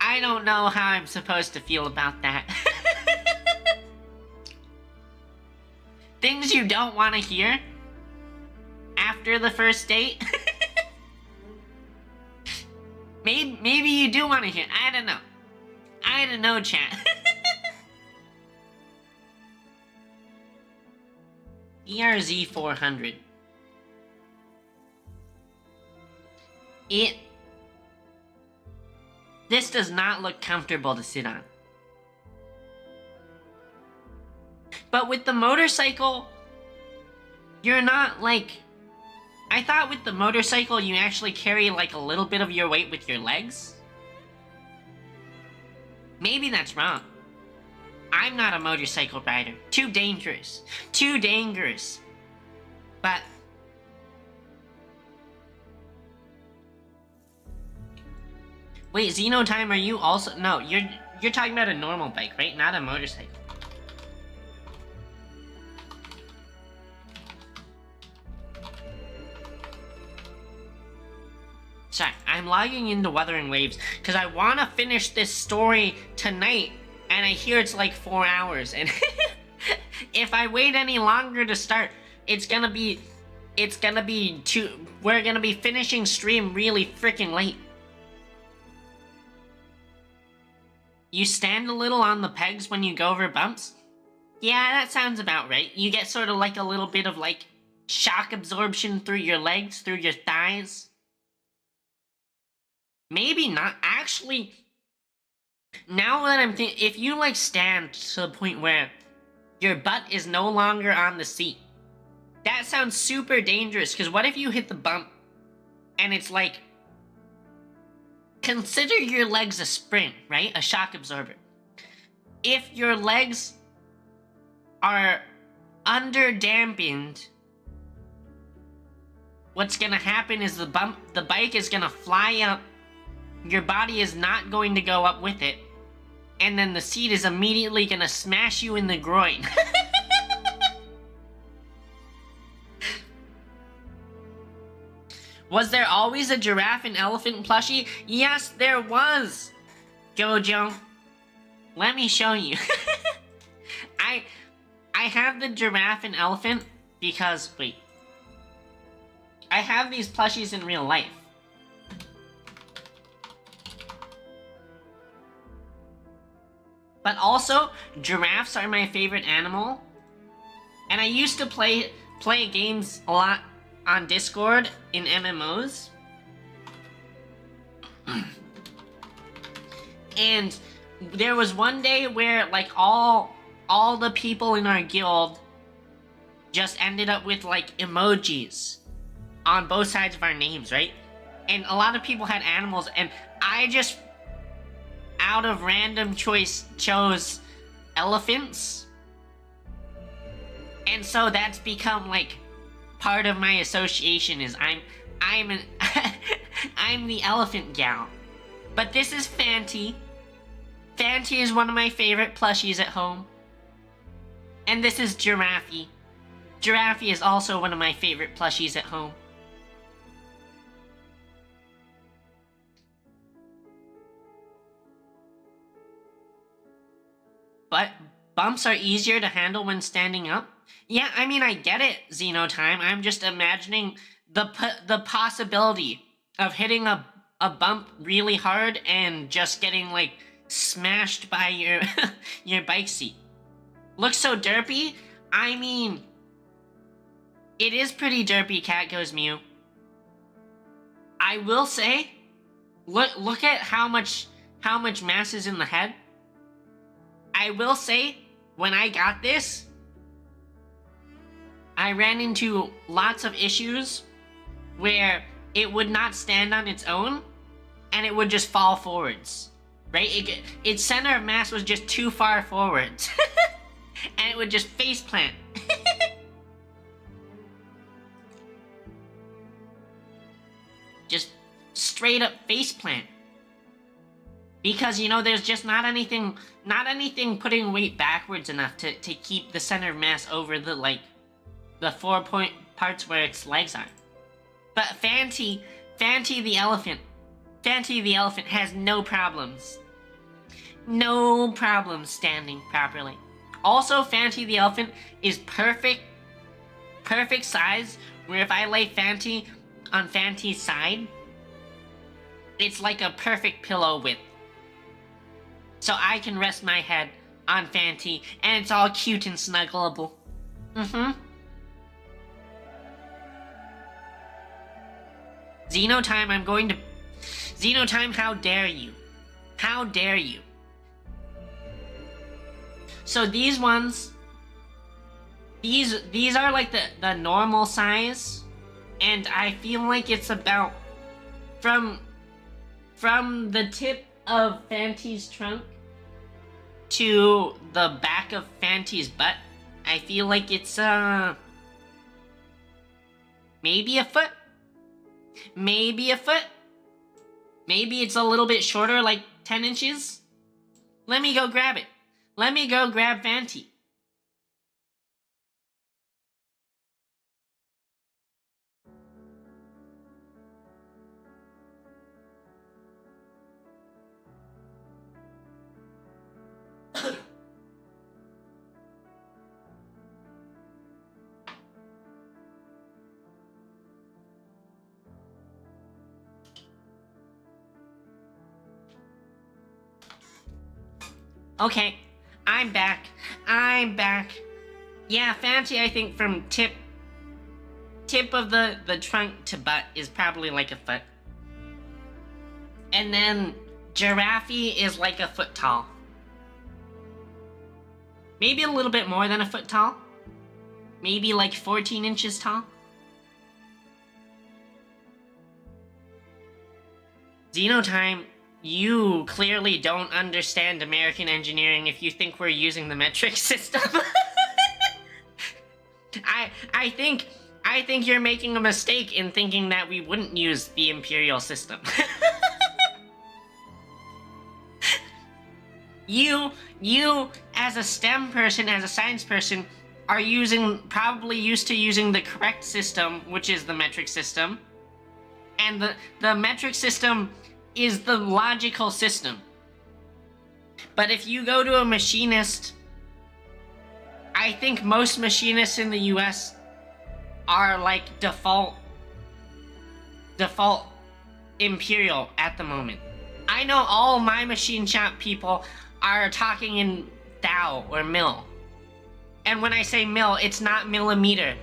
I don't know how I'm supposed to feel about that. Things you don't want to hear after the first date. Maybe you do want to hear. I don't know. I don't know, chat. ERZ 400. This does not look comfortable to sit on. But with the motorcycle, you're not like... I thought with the motorcycle you actually carry like a little bit of your weight with your legs. Maybe that's wrong. I'm not a motorcycle rider. Too dangerous. Too dangerous. But... Wait, Xenotime, are you also... No, you're talking about a normal bike, right? Not a motorcycle. Sorry, I'm logging into Wuthering Waves because I want to finish this story tonight, and I hear it's like 4 hours, and if I wait any longer to start, we're gonna be finishing stream really freaking late. You stand a little on the pegs when you go over bumps? Yeah, that sounds about right. You get sort of like a little bit of like shock absorption through your legs, through your thighs. Maybe not. Actually, now that I'm thinking, if you like stand to the point where your butt is no longer on the seat, that sounds super dangerous, because what if you hit the bump and it's like, consider your legs a spring, right? A shock absorber. If your legs are under dampened, what's gonna happen is the bike is gonna fly up, your body is not going to go up with it, and then the seat is immediately gonna smash you in the groin. Was there always a giraffe and elephant plushie? Yes, there was, Jojo. Let me show you. I have the giraffe and elephant because, wait. I have these plushies in real life. But also, giraffes are my favorite animal. And I used to play games a lot on Discord in MMOs. And there was one day where like all the people in our guild just ended up with like emojis on both sides of our names, right? And a lot of people had animals, and I just out of random choice chose elephants. And so that's become like part of my association is I'm the elephant gal. But this is Fanty. Fanty is one of my favorite plushies at home. And this is Giraffe. Giraffe is also one of my favorite plushies at home. But bumps are easier to handle when standing up? Yeah, I mean, I get it, Xenotime. I'm just imagining the possibility of hitting a bump really hard and just getting, like, smashed by your your bike seat. Looks so derpy? I mean, it is pretty derpy, Cat Goes Mew. I will say, look at how much mass is in the head. I will say, when I got this, I ran into lots of issues where it would not stand on its own, and it would just fall forwards, right? Its center of mass was just too far forwards, and it would just face plant. Just straight up face plant. Because, you know, there's just not anything putting weight backwards enough to keep the center of mass over the, like, the 4 parts where its legs are. But Fanty the elephant has no problems. No problems standing properly. Also, Fanty the elephant is perfect perfect size where if I lay Fanty on Fanty's side, it's like a perfect pillow width. So I can rest my head on Fanty, and it's all cute and snuggleable. Xenotime, Xenotime, how dare you? How dare you? So these ones, these are like the normal size, and I feel like it's about from the tip of Fanty's trunk to the back of Fanty's butt. I feel like it's maybe a foot. Maybe a foot. Maybe it's a little bit shorter, like 10 inches. Let me go grab it. Let me go grab Fanty. Okay, I'm back. Yeah, Fanty, I think from tip of the trunk to butt is probably like a foot. And then Giraffe is like a foot tall. Maybe a little bit more than a foot tall. Maybe like 14 inches tall. Xenotime, you clearly don't understand American engineering if you think we're using the metric system. I think you're making a mistake in thinking that we wouldn't use the imperial system. You as a STEM person, as a science person, are probably used to using the correct system, which is the metric system. And the metric system is the logical system. But if you go to a machinist, I think most machinists in the US are like default imperial at the moment. I know all my machine shop people are talking in thou or mil. And when I say mil, it's not millimeter.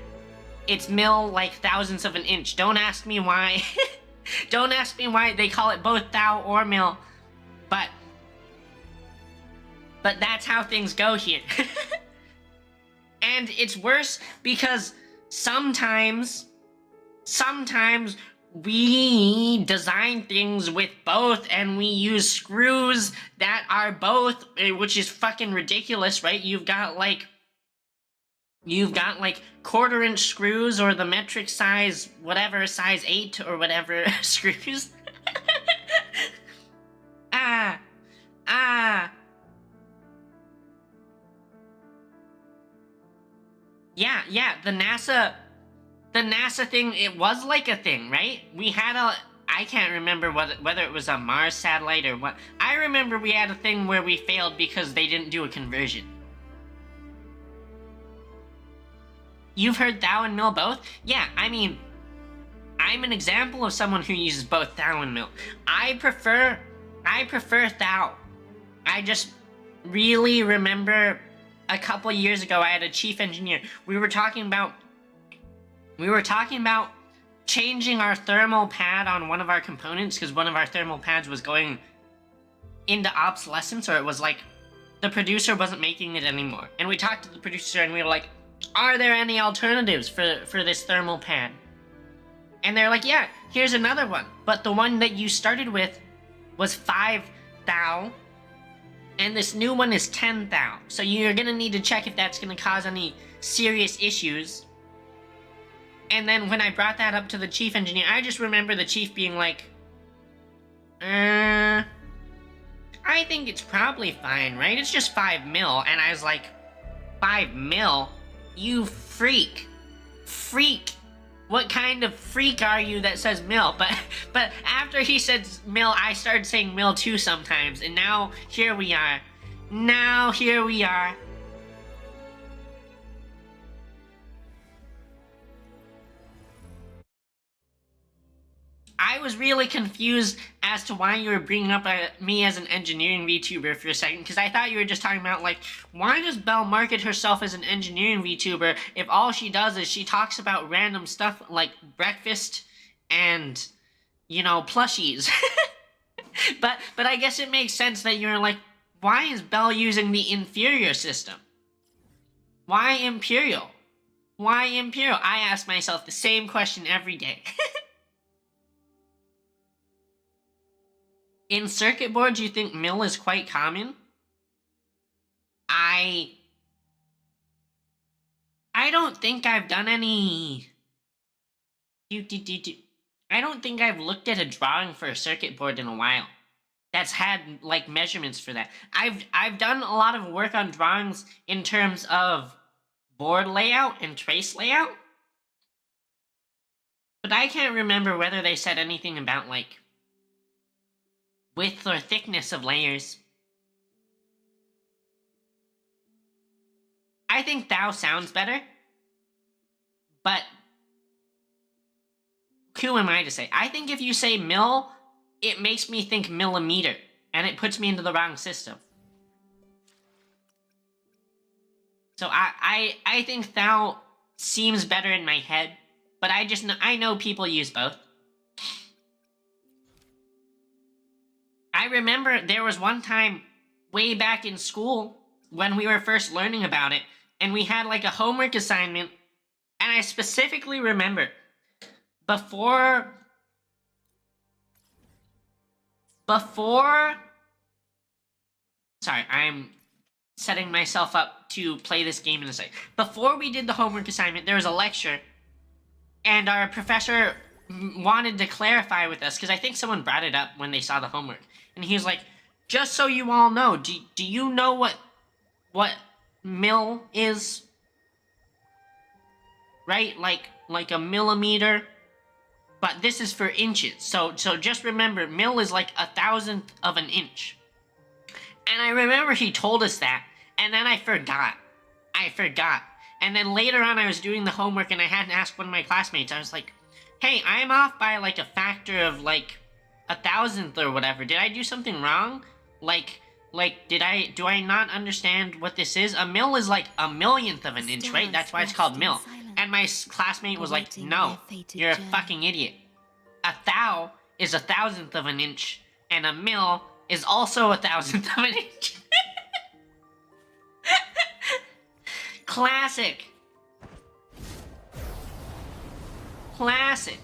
It's mil like thousandths of an inch. Don't ask me why. Don't ask me why they call it both thou or mil. But that's how things go here. And it's worse because sometimes we design things with both, and we use screws that are both, which is fucking ridiculous, right? You've got like 1/4-inch screws, or the metric size, whatever, size 8 or whatever screws. Yeah, the NASA thing, it was like a thing, right? We had I can't remember whether it was a Mars satellite or what. I remember we had a thing where we failed because they didn't do a conversion. You've heard thou and mil both? Yeah, I mean, I'm an example of someone who uses both thou and mil. I prefer thou. I just really remember a couple years ago I had a chief engineer. We were talking about changing our thermal pad on one of our components because one of our thermal pads was going into obsolescence, or it was like the producer wasn't making it anymore. And we talked to the producer and we were like, are there any alternatives for this thermal pad? And they're like, yeah, here's another one. But the one that you started with was 5 thou, and this new one is 10 thou. So you're gonna need to check if that's gonna cause any serious issues. And then when I brought that up to the chief engineer, I just remember the chief being like, I think it's probably fine, right? It's just 5 mil. And I was like, 5 mil? You freak. What kind of freak are you that says mil? But after he said mil, I started saying mil too sometimes. And now here we are. I was really confused as to why you were bringing up me as an engineering VTuber for a second, because I thought you were just talking about, like, why does Belle market herself as an engineering VTuber if all she does is she talks about random stuff like breakfast and, you know, plushies. But I guess it makes sense that you're like, why is Belle using the inferior system? Why Imperial? Why Imperial? I ask myself the same question every day. In circuit boards, you think mill is quite common? I don't think I've done any... I don't think I've looked at a drawing for a circuit board in a while that's had, like, measurements for that. I've done a lot of work on drawings in terms of board layout and trace layout, but I can't remember whether they said anything about, like, width or thickness of layers. I think thou sounds better, but who am I to say? I think if you say mill, it makes me think millimeter, and it puts me into the wrong system. So I think thou seems better in my head, but I know people use both. I remember there was one time way back in school when we were first learning about it, and we had like a homework assignment, and I specifically remember before sorry, I'm setting myself up to play this game in a second. Before we did the homework assignment, there was a lecture, and our professor wanted to clarify with us, because I think someone brought it up when they saw the homework. And he was like, just so you all know, do you know what mil is? Right? Like a millimeter? But this is for inches. So just remember, mil is like 1,000th of an inch. And I remember he told us that, and then I forgot. And then later on I was doing the homework and I had to ask one of my classmates. I was like, hey, I'm off by like a factor of like 1,000th or whatever. Did I do something wrong? Like, do I not understand what this is? A mil is like 1,000,000th of an inch, right? That's why it's called mil. And my classmate was like, no, you're a fucking idiot. A thou is 1,000th of an inch, and a mil is also 1,000th of an inch. Classic. Classic.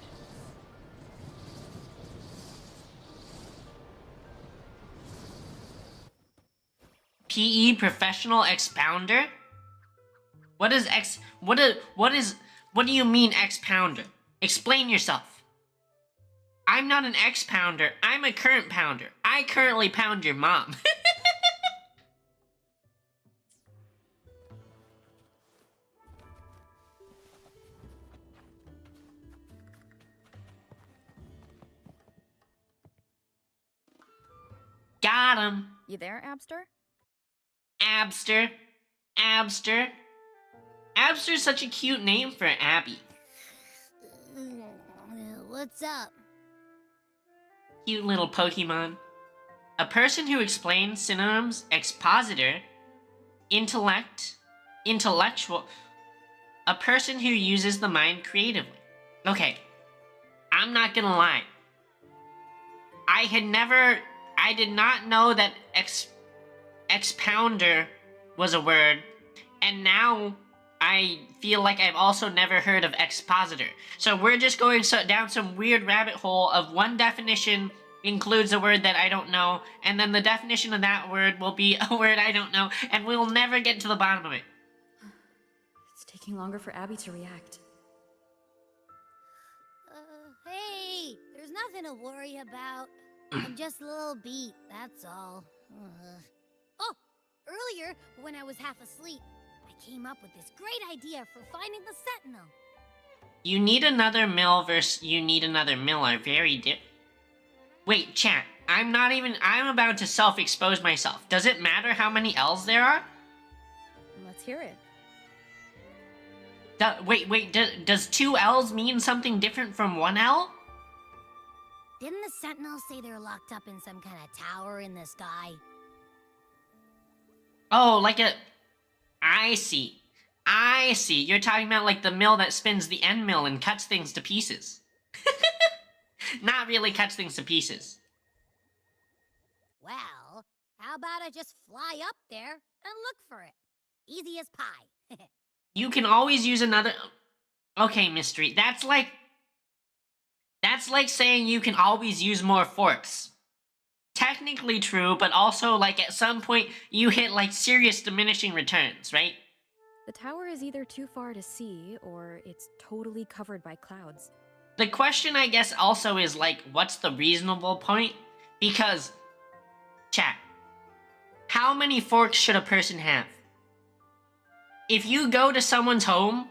PE professional expounder? What is what do you mean expounder? Explain yourself. I'm not an expounder, I'm a current pounder. I currently pound your mom. Got him. You there, Abster? Abster. Abster. Abster's such a cute name for Abby. What's up? Cute little Pokemon. A person who explains synonyms, expositor, intellectual. A person who uses the mind creatively. Okay, I'm not gonna lie. I did not know that expounder was a word, and now I feel like I've also never heard of expositor. So we're just going down some weird rabbit hole of one definition includes a word that I don't know, and then the definition of that word will be a word I don't know, and we'll never get to the bottom of it. It's taking longer for Abby to react. Hey, there's nothing to worry about. I'm just a little beat, that's all. Oh, earlier, when I was half asleep, I came up with this great idea for finding the Sentinel. You need another mill versus you need another mill are very different. Wait, chat. I'm about to self-expose myself. Does it matter how many L's there are? Let's hear it. Wait, does 2 L's mean something different from 1 L? Didn't the Sentinels say they're locked up in some kind of tower in the sky? Oh, like a... I see. I see. You're talking about like the mill that spins the end mill and cuts things to pieces. Not really cuts things to pieces. Well, how about I just fly up there and look for it? Easy as pie. You can always use another... Okay, Mystery. That's like saying you can always use more forks. Technically true, but also like at some point you hit like serious diminishing returns, right? The tower is either too far to see, or it's totally covered by clouds. The question, I guess, also is like, what's the reasonable point? Because, chat, how many forks should a person have? If you go to someone's home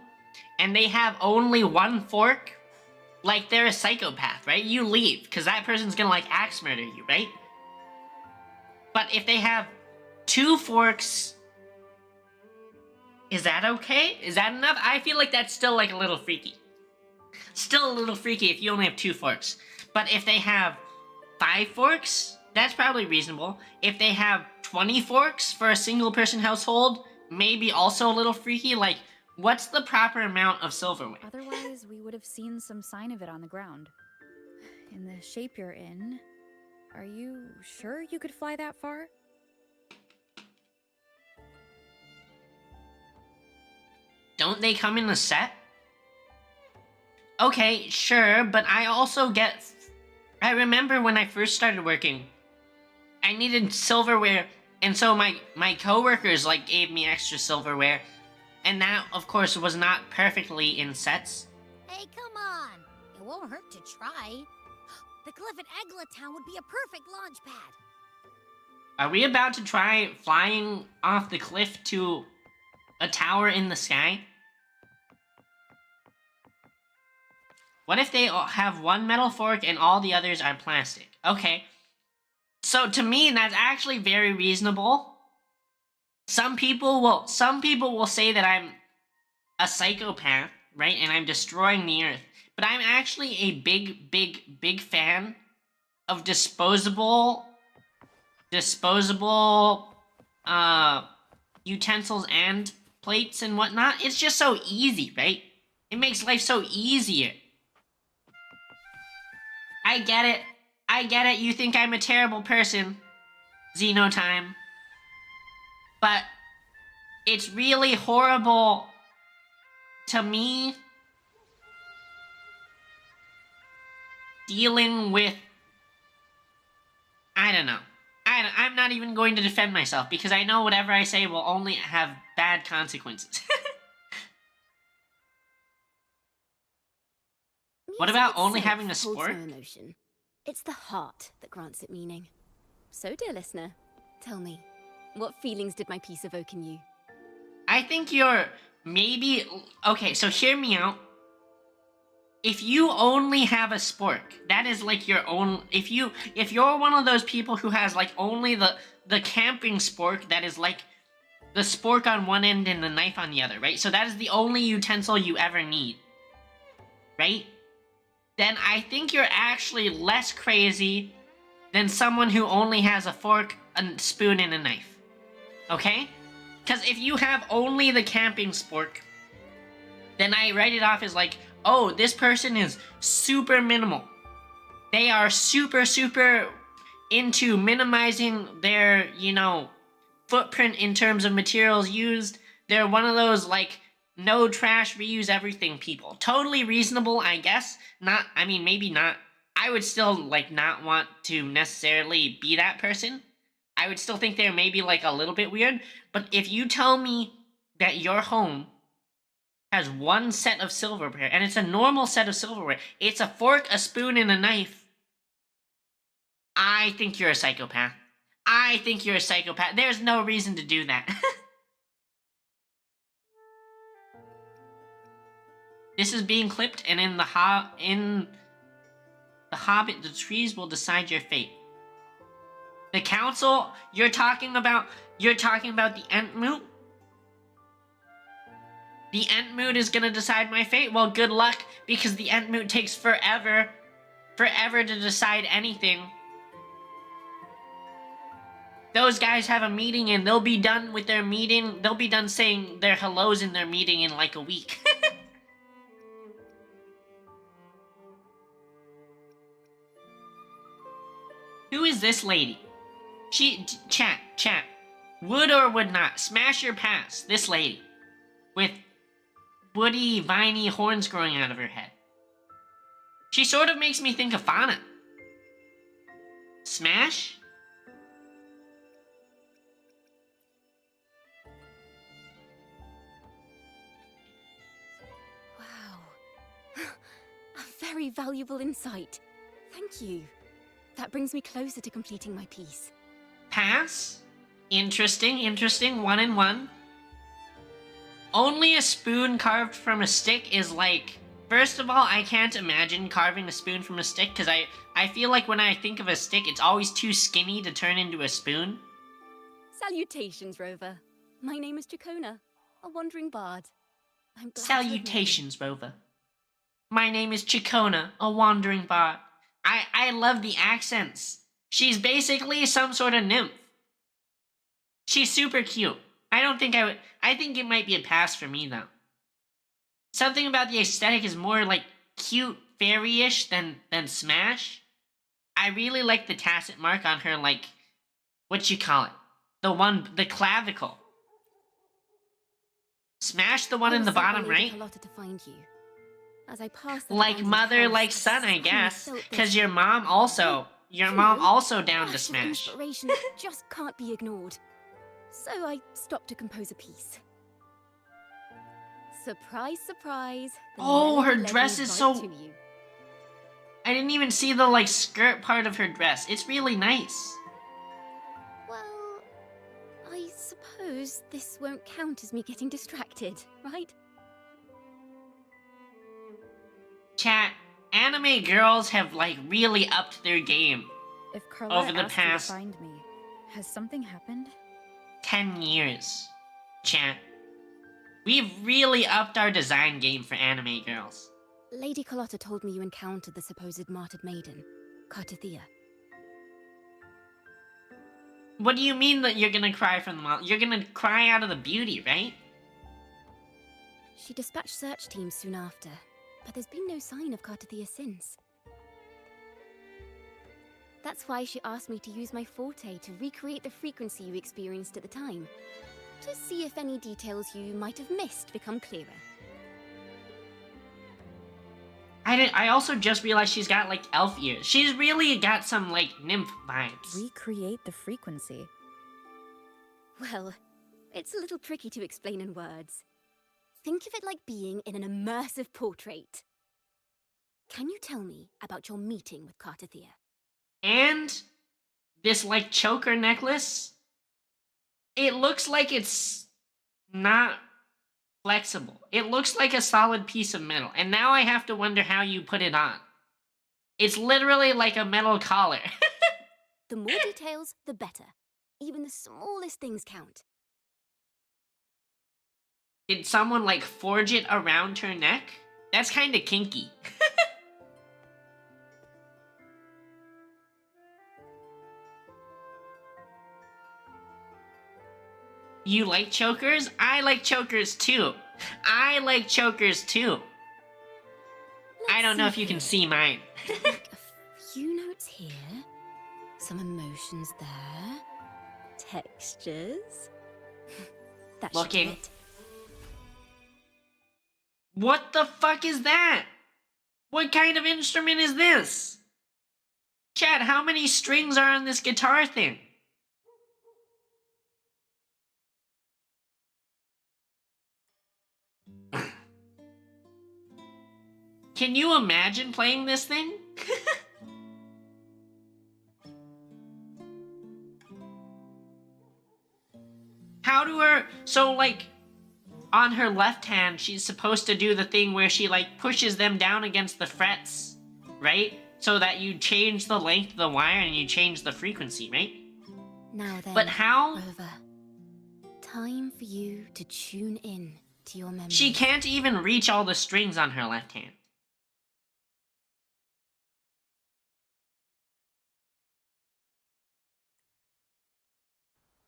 and they have only one fork, like they're a psychopath, right? You leave, because that person's gonna like axe murder you, right? But if they have 2 forks, is that okay? Is that enough? I feel like that's still like a little freaky. Still a little freaky if you only have 2 forks. But if they have 5 forks, that's probably reasonable. If they have 20 forks for a single person household, maybe also a little freaky. Like, what's the proper amount of silverware? Otherwise, we would have seen some sign of it on the ground. In the shape you're in, are you sure you could fly that far? Don't they come in a set? Okay, sure, but I also get... I remember when I first started working, I needed silverware, and so my coworkers like gave me extra silverware, and that, of course, was not perfectly in sets. Hey, come on. It won't hurt to try. The cliff at Eglet Town would be a perfect launch pad. Are we about to try flying off the cliff to a tower in the sky? What if they all have one metal fork and all the others are plastic? Okay. So to me, that's actually very reasonable. Some people will say that I'm a psychopath, right? And I'm destroying the earth. But I'm actually a big fan of disposable utensils and plates and whatnot. It's just so easy, right? It makes life so easier. I get it, you think I'm a terrible person, Xenotime. But it's really horrible to me dealing with... I don't know. I'm not even going to defend myself because I know whatever I say will only have bad consequences. What about only having a spork? No emotion. It's the heart that grants it meaning. So, dear listener, tell me, what feelings did my piece evoke in you? I think you're maybe... Okay, so hear me out. If you only have a spork, that is like your own... If you're one of those people who has like only the camping spork that is like the spork on one end and the knife on the other, right? So that is the only utensil you ever need, right? Then I think you're actually less crazy than someone who only has a fork, a spoon, and a knife. Okay? Because if you have only the camping spork, then I write it off as like, oh, this person is super minimal. They are super into minimizing their, footprint in terms of materials used. They're one of those, like, no trash, reuse everything people. Totally reasonable, I guess. Maybe not. I would still, like, not want to necessarily be that person. I would still think they're maybe, like, a little bit weird. But if you tell me that your home has one set of silverware, and it's a normal set of silverware, it's a fork, a spoon, and a knife, I think you're a psychopath. I think you're a psychopath. There's no reason to do that. This is being clipped, and in the Hobbit, the trees will decide your fate. The council, you're talking about the Entmoot? The Entmoot is gonna decide my fate? Well, good luck, because the Entmoot takes forever forever to decide anything. Those guys have a meeting and they'll be done with their meeting. They'll be done saying their hellos in their meeting in like a week. Who is this lady? Chat. Would or would not, smash or pass this lady with woody, viney horns growing out of her head. She sort of makes me think of Fauna. Smash? Wow. A very valuable insight. Thank you. That brings me closer to completing my piece. Pass? Interesting. 1 and 1. Only a spoon carved from a stick is like... First of all, I can't imagine carving a spoon from a stick, because I feel like when I think of a stick, it's always too skinny to turn into a spoon. Salutations, Rover. My name is Chacona, a wandering bard. I'm glad to have met you. Salutations, Rover. My name is Chacona, a wandering bard. I love the accents. She's basically some sort of nymph. She's super cute. I think it might be a pass for me, though. Something about the aesthetic is more, like, cute, fairy-ish than Smash. I really like the tacit mark on her, like, what you call it? The clavicle. Smash the one in the bottom right? To find you. As I passed Like mother, like son, I guess. Because your mom also down to Smash. Inspiration just can't be ignored. So I stopped to compose a piece. Surprise, surprise. Oh, her dress is so... I didn't even see the, like, skirt part of her dress. It's really nice. Well, I suppose this won't count as me getting distracted, right? Chat, anime girls have, like, really upped their game If Carla over the asked you past to find me, has something happened? 10 years. Chat. We've really upped our design game for anime girls. Lady Carlotta told me you encountered the supposed martyred maiden, Cartithea. What do you mean that you're gonna cry from the mouth? You're gonna cry out of the beauty, right? She dispatched search teams soon after, but there's been no sign of Cartithea since. That's why she asked me to use my forte to recreate the frequency you experienced at the time, to see if any details you might have missed become clearer. I also just realized she's got, like, elf ears. She's really got some, like, nymph vibes. Recreate the frequency. Well, it's a little tricky to explain in words. Think of it like being in an immersive portrait. Can you tell me about your meeting with Cartithea? And this, like, choker necklace, it looks like it's not flexible. It looks like a solid piece of metal. And now I have to wonder how you put it on. It's literally like a metal collar. The more details, the better. Even the smallest things count. Did someone, like, forge it around her neck? That's kind of kinky. You like chokers? I like chokers too. I don't know if you can see mine. A few notes here. Some emotions there. Textures. That should Looking. do it. What the fuck is that? What kind of instrument is this? Chat, how many strings are on this guitar thing? Can you imagine playing this thing? How do her... So, like, on her left hand, she's supposed to do the thing where she, like, pushes them down against the frets, right? So that you change the length of the wire and you change the frequency, right? Now then, But how? Rover. Time for you to tune in to your memory. She can't even reach all the strings on her left hand.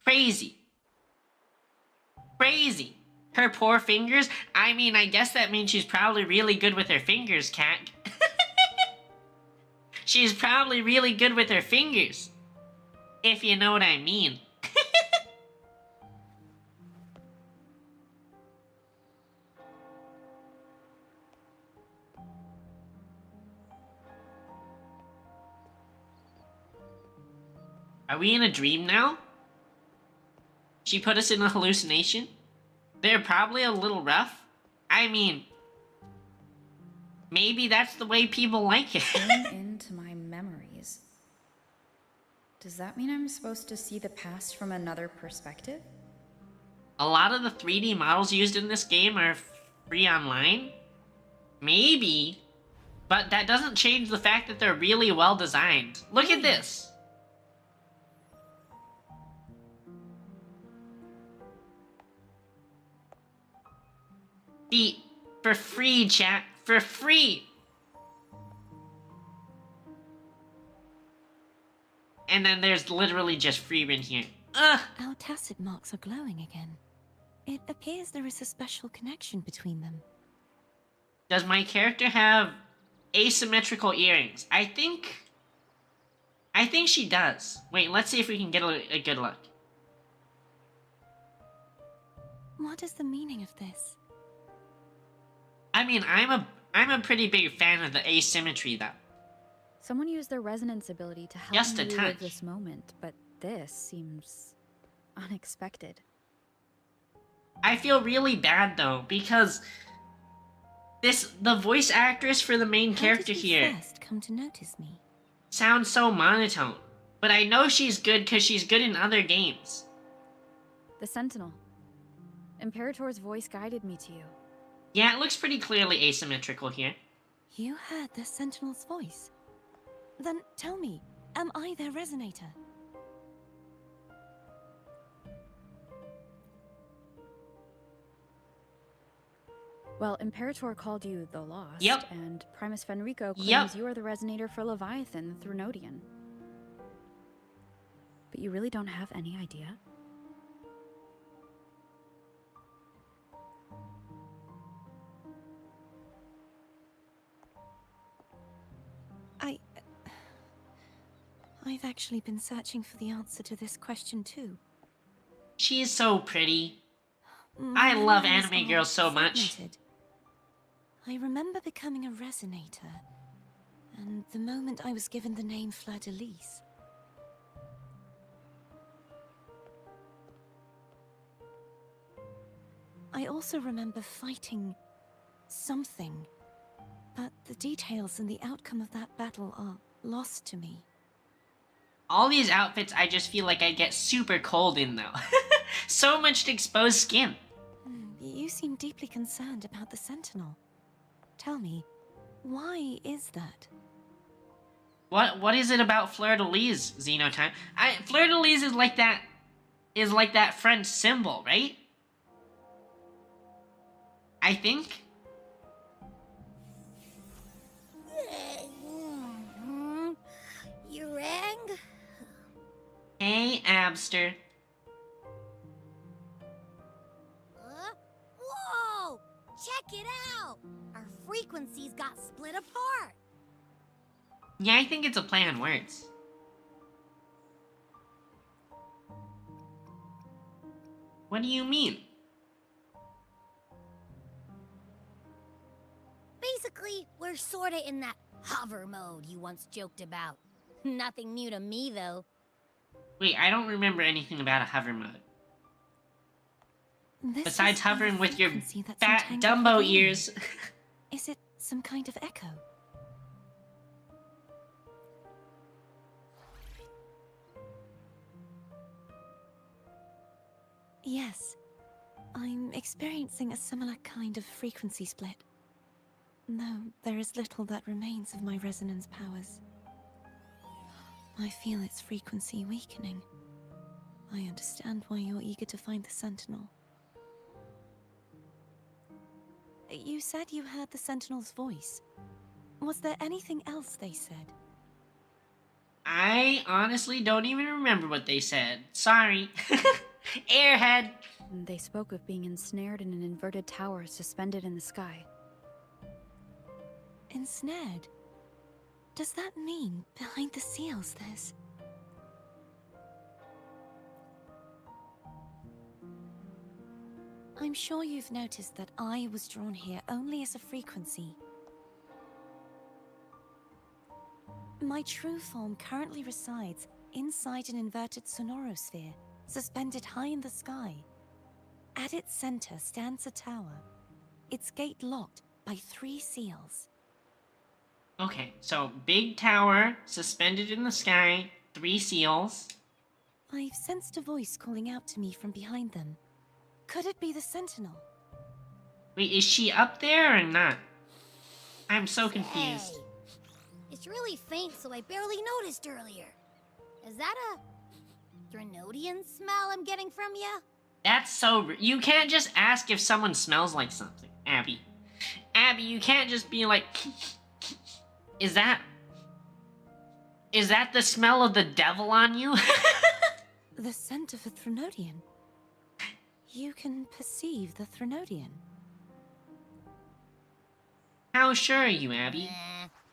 Crazy. Crazy. Her poor fingers? I mean, I guess that means she's probably really good with her fingers, cat. She's probably really good with her fingers. If you know what I mean. Are we in a dream now? She put us in a hallucination? They're probably a little rough. I mean, maybe that's the way people like it. Going into my memories. Does that mean I'm supposed to see the past from another perspective? A lot of the 3D models used in this game are free online? Maybe. But that doesn't change the fact that they're really well designed. Look at this. For free, chat. For free. And then there's literally just Freeman here. Ugh. Our tacit marks are glowing again. It appears there is a special connection between them. Does my character have asymmetrical earrings? I think she does. Wait, let's see if we can get a good look. What is the meaning of this? I mean, I'm a pretty big fan of the asymmetry, though. Someone used their resonance ability to help Just me a relive touch. this moment, but this seems unexpected. I feel really bad though because the voice actress for the main character How did you here first come to notice me? sounds so monotone. But I know she's good because she's good in other games. The Sentinel. Imperator's voice guided me to you. Yeah, it looks pretty clearly asymmetrical here. You heard the Sentinel's voice. Then tell me, am I their resonator? Well, Imperator called you the Lost, Yep. and Primus Fenrico claims Yep. you are the resonator for Leviathan through Nodian. But you really don't have any idea? I've actually been searching for the answer to this question too. She's so pretty. My I love memories anime are girls so much. fragmented. I remember becoming a resonator, and the moment I was given the name Fleur-de-Lis. I also remember fighting something, but the details and the outcome of that battle are lost to me. All these outfits, I just feel like I get super cold in though. So much exposed skin. You seem deeply concerned about the Sentinel. Tell me, why is that? What is it about Fleur-de-Lis, Xenotime? Fleur-de-Lis is like that French symbol, right? I think. You rang? Hey, Abster. Whoa! Check it out! Our frequencies got split apart. Yeah, I think it's a play on words. What do you mean? Basically, we're sorta in that hover mode you once joked about. Nothing new to me, though. Wait, I don't remember anything about a hover mode. This Besides must be the hovering with your frequency that's fat entangled Dumbo within you. ears. Is it some kind of echo? Yes, I'm experiencing a similar kind of frequency split. Though there is little that remains of my resonance powers. I feel its frequency weakening. I understand why you're eager to find the Sentinel. You said you heard the Sentinel's voice. Was there anything else they said? I honestly don't even remember what they said. Sorry. Airhead. They spoke of being ensnared in an inverted tower suspended in the sky. Ensnared? Does that mean behind the seals there's... I'm sure you've noticed that I was drawn here only as a frequency. My true form currently resides inside an inverted sonorosphere, suspended high in the sky. At its center stands a tower, its gate locked by 3 seals. Okay, so big tower, suspended in the sky, 3 seals. I've sensed a voice calling out to me from behind them. Could it be the Sentinel? Wait, is she up there or not? I'm so confused. Hey, it's really faint, so I barely noticed earlier. Is that a Drenodian smell I'm getting from you? That's so... You can't just ask if someone smells like something, Abby. Abby, you can't just be like... Is that the smell of the devil on you? The scent of a Threnodian. You can perceive the Threnodian. How sure are you, Abby?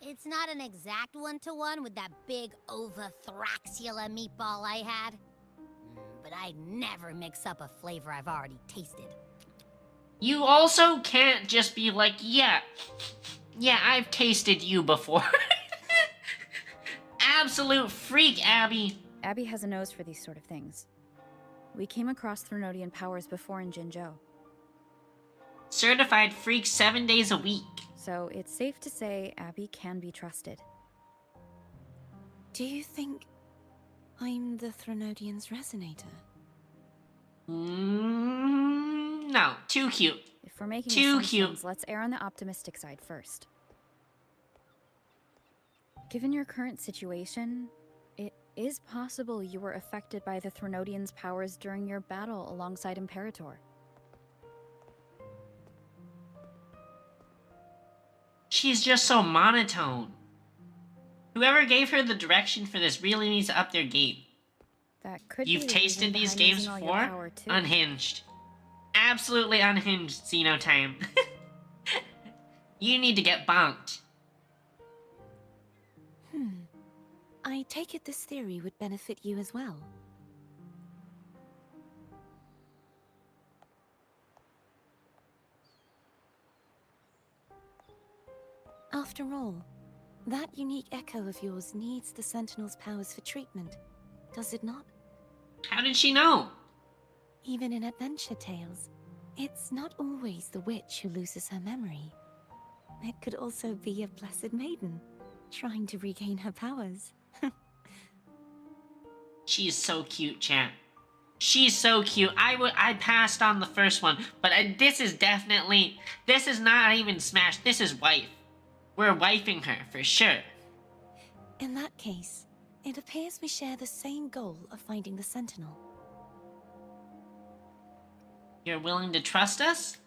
It's not an exact one-to-one with that big Ovathraxula meatball I had. But I'd never mix up a flavor I've already tasted. You also can't just be like, yeah, I've tasted you before. Absolute freak, Abby. Abby has a nose for these sort of things. We came across Threnodian powers before in Jinzhou, Certified freak 7 days a week. so it's safe to say Abby can be trusted. Do you think I'm the Threnodian's resonator? No, too cute. If we're making Too assumptions, cute. let's err on the optimistic side first. Given your current situation, it is possible you were affected by the Threnodian's powers during your battle alongside Imperator. She's just so monotone. Whoever gave her the direction for this really needs to up their game. That could You've be the tasted reason these behind games using all your before? power, too. Unhinged. Absolutely unhinged, Xenotime. You need to get bonked. I take it this theory would benefit you as well. After all, that unique echo of yours needs the Sentinel's powers for treatment, does it not? How did she know? Even in adventure tales, it's not always the witch who loses her memory. It could also be a blessed maiden, trying to regain her powers. She's so cute, chat. She's so cute. I passed on the first one, but this is not even Smash. This is wife. We're wifing her, for sure. In that case, it appears we share the same goal of finding the Sentinel. You're willing to trust us?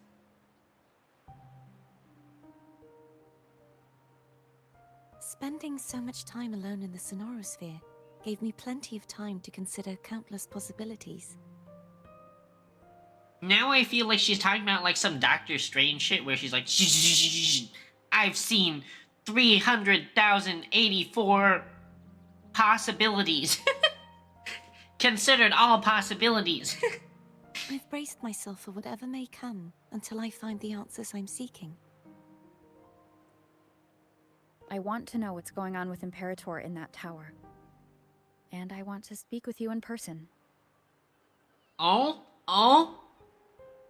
Spending so much time alone in the Sonorosphere gave me plenty of time to consider countless possibilities. Now I feel like she's talking about like some Doctor Strange shit where she's like, I've seen 300,084 possibilities. Considered all possibilities. I've braced myself for whatever may come until I find the answers I'm seeking. I want to know what's going on with Imperator in that tower. And I want to speak with you in person. Oh?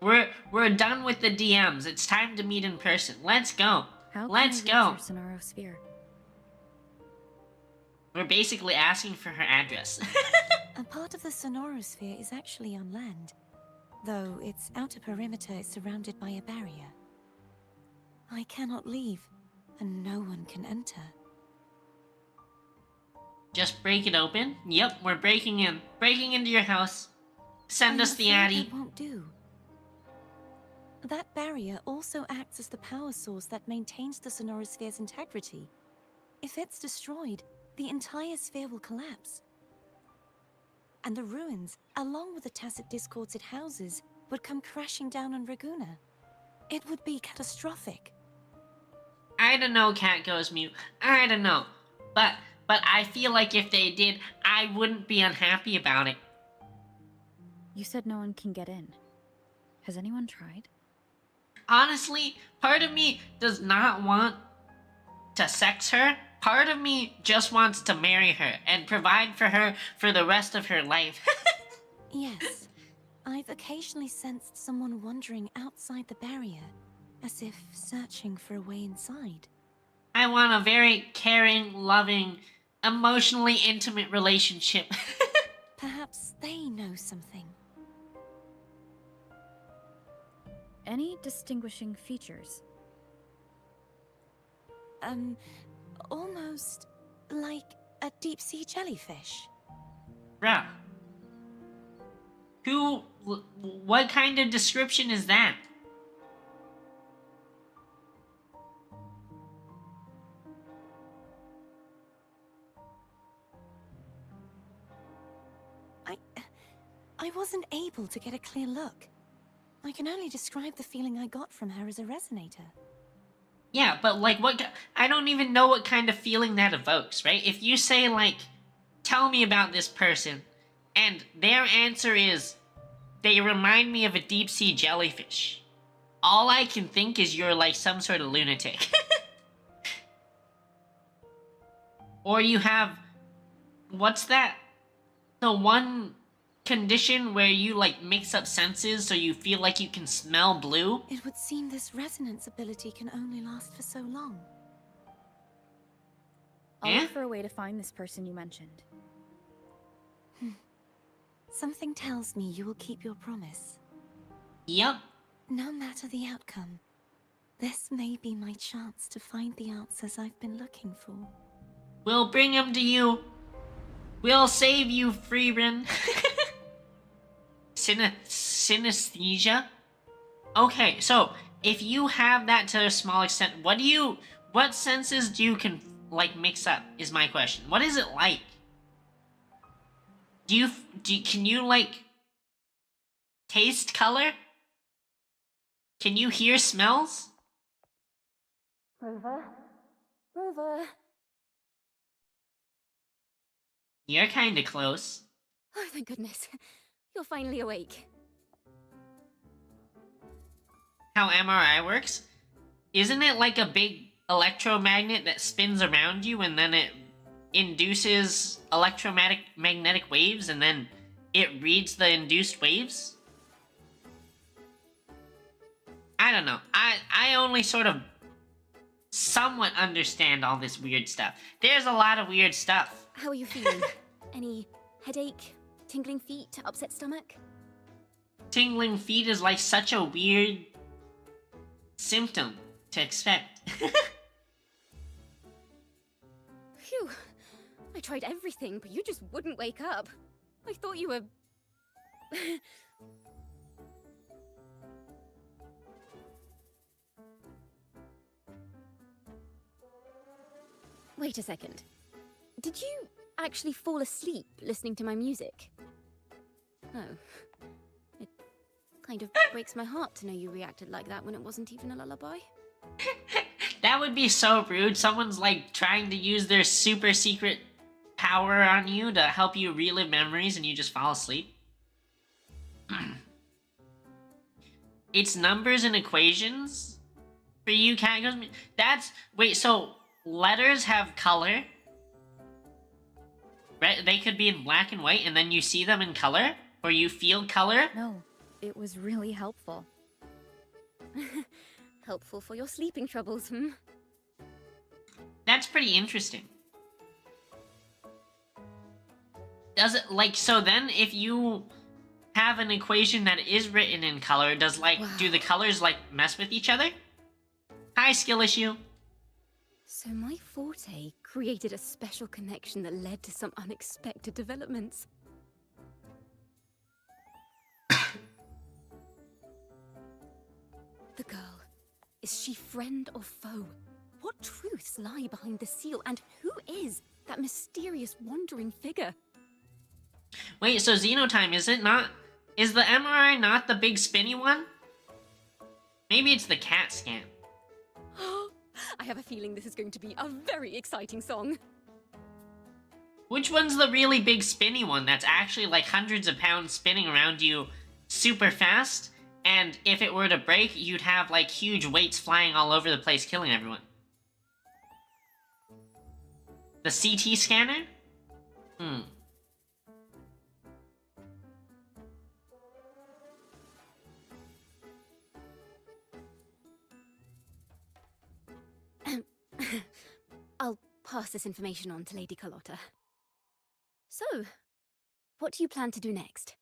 We're done with the DMs. It's time to meet in person. Let's go. How can Let's I reach go. your Sonorosphere? We're basically asking for her address. A part of the Sonorosphere is actually on land, though its outer perimeter is surrounded by a barrier. I cannot leave, and no one can enter. Just break it open. Yep, we're breaking in. Breaking into your house. Send us the I'm afraid addy. that won't do. That barrier also acts as the power source that maintains the Sonorosphere's integrity. If it's destroyed, the entire sphere will collapse. And the ruins, along with the tacit discords it houses, would come crashing down on Raguna. It would be catastrophic. I don't know, Cat Goes Mute. I don't know. But I feel like if they did, I wouldn't be unhappy about it. You said no one can get in. Has anyone tried? Honestly, part of me does not want to sex her. Part of me just wants to marry her and provide for her for the rest of her life. Yes, I've occasionally sensed someone wandering outside the barrier, as if searching for a way inside. I want a very caring, loving, emotionally intimate relationship. Perhaps they know something. Any distinguishing features? Almost like a deep-sea jellyfish. Bruh. What kind of description is that? I wasn't able to get a clear look. I can only describe the feeling I got from her as a resonator. Yeah, but like I don't even know what kind of feeling that evokes, right? If you say like, tell me about this person, and their answer is, they remind me of a deep sea jellyfish. All I can think is you're like some sort of lunatic. Or you have, what's that? The one condition where you like mix up senses so you feel like you can smell blue? It would seem this resonance ability can only last for so long. I'll Eh? look for a way to find this person you mentioned. Something tells me you will keep your promise. Yep. No matter the outcome, this may be my chance to find the answers I've been looking for. We'll bring him to you. We'll save you, Freerin. Synesthesia? Okay, so if you have that to a small extent, what senses do you like mix up is my question. What is it like? Can you like taste color? Can you hear smells? Rover? Rover? You're kinda close. Oh, thank goodness. You're finally awake. How MRI works? Isn't it like a big electromagnet that spins around you and then it induces electromagnetic waves and then it reads the induced waves? I don't know. I only sort of somewhat understand all this weird stuff. There's a lot of weird stuff. How are you feeling? Any headache? Tingling feet? Upset stomach? Tingling feet is like such a weird symptom to expect. Phew. I tried everything, but you just wouldn't wake up. I thought you were... Wait a second. Did you actually fall asleep listening to my music? Oh. It kind of breaks my heart to know you reacted like that when it wasn't even a lullaby. That would be so rude. Someone's like trying to use their super secret power on you to help you relive memories and you just fall asleep. It's numbers and equations for you, Cat Goes Mute. Wait, so letters have color? Right? They could be in black and white and then you see them in color? Or you feel color? No, it was really helpful. Helpful for your sleeping troubles, hmm? That's pretty interesting. Does it, like, so then if you have an equation that is written in color, do the colors, like, mess with each other? Hi, skill issue. So my forte created a special connection that led to some unexpected developments. The girl, is she friend or foe? What truths lie behind the seal, and who is That mysterious wandering figure. Wait, so Xenotime, is it not... Is the MRI not the big spinny one? Maybe it's the CAT scan. I have a feeling this is going to be a very exciting song. Which one's the really big spinny one that's actually like hundreds of pounds spinning around you super fast? And if it were to break, you'd have like huge weights flying all over the place killing everyone. The CT scanner? I'll pass this information on to Lady Carlotta. So, what do you plan to do next?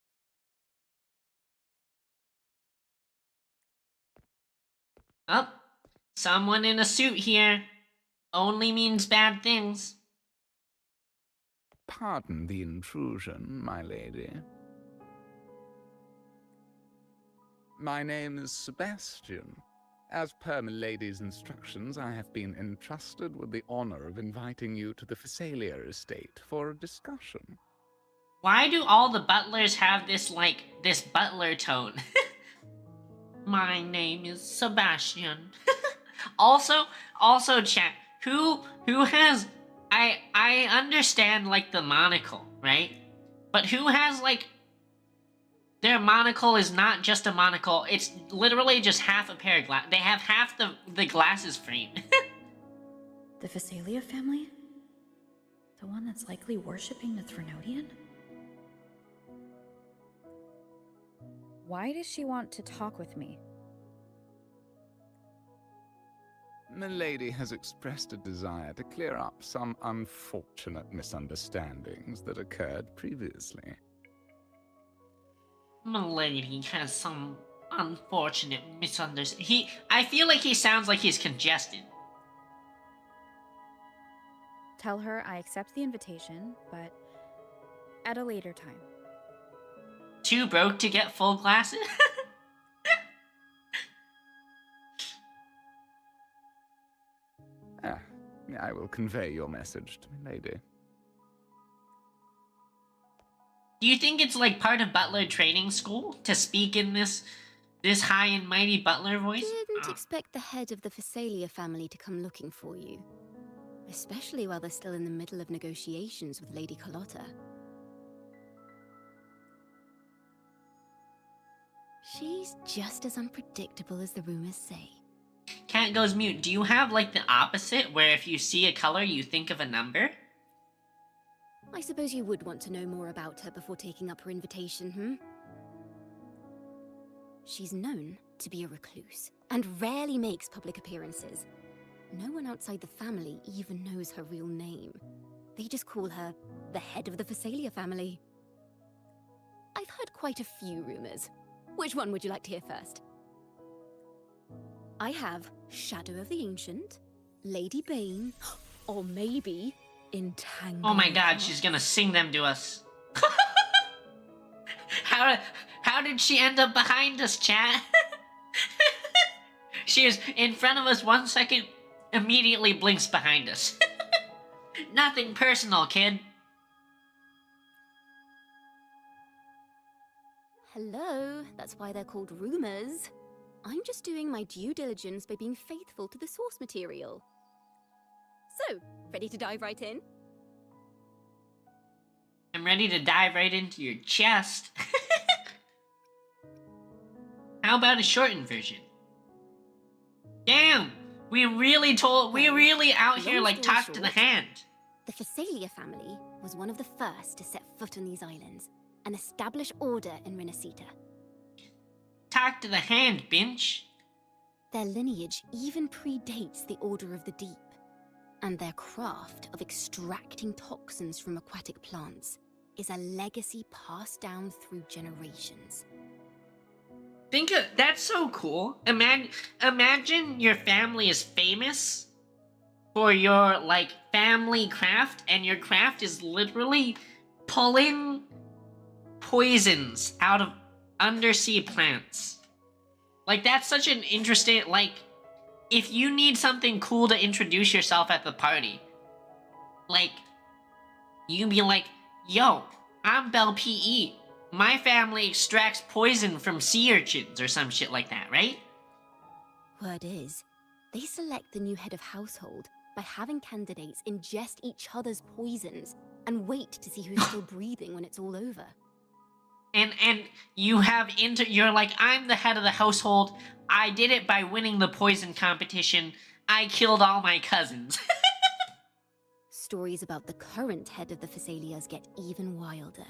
Oh, someone in a suit here. Only means bad things. Pardon the intrusion, my lady. My name is Sebastian. As per my lady's instructions, I have been entrusted with the honor of inviting you to the Phasalia estate for a discussion. Why do all the butlers have this, like, this butler tone? My name is Sebastian. Also, chat, who has... I understand, like, the monocle, right? But who has, like... Their monocle is not just a monocle, it's literally just half a pair of glasses. They have half the glasses frame. The Phasalia family? The one that's likely worshipping the Threnodian? Why does she want to talk with me? Milady has expressed a desire to clear up some unfortunate misunderstandings that occurred previously. Milady has some unfortunate misunderstanding. I feel like he sounds like he's congested. Tell her I accept the invitation, but at a later time. Too broke to get full glasses? I will convey your message to Milady. Do you think it's like part of butler training school to speak in this high and mighty butler voice? Didn't expect the head of the Phasalia family to come looking for you. Especially while they're still in the middle of negotiations with Lady Carlotta. She's just as unpredictable as the rumors say. Cat goes mute. Do you have like the opposite, where if you see a color, you think of a number? I suppose you would want to know more about her before taking up her invitation, She's known to be a recluse, and rarely makes public appearances. No one outside the family even knows her real name. They just call her the head of the Phasalia family. I've heard quite a few rumors. Which one would you like to hear first? I have Shadow of the Ancient, Lady Bane, or maybe Entangled. Oh my god, she's gonna sing them to us. How did she end up behind us, chat? She is in front of us 1 second, immediately blinks behind us. Nothing personal, kid. Hello, that's why they're called rumors. I'm just doing my due diligence by being faithful to the source material. So, ready to dive right in? I'm ready to dive right into your chest. How about a shortened version? Damn! We really out here like talk to the hand. The Phasalia family was one of the first to set foot on these islands and establish order in Renacita. Talk to the hand, binch. Their lineage even predates the Order of the Deep, and their craft of extracting toxins from aquatic plants is a legacy passed down through generations. That's so cool. Imagine your family is famous for your, like, family craft, and your craft is literally pulling poisons out of undersea plants. Like, that's such an interesting, like, if you need something cool to introduce yourself at the party, like, You can be like, yo, I'm Belle PE. My family extracts poison from sea urchins or some shit like that, right? Word is, they select the new head of household by having candidates ingest each other's poisons and wait to see who's still breathing when it's all over. And you have you're like, I'm the head of the household. I did it by winning the poison competition. I killed all my cousins. Stories about the current head of the Phasalias get even wilder.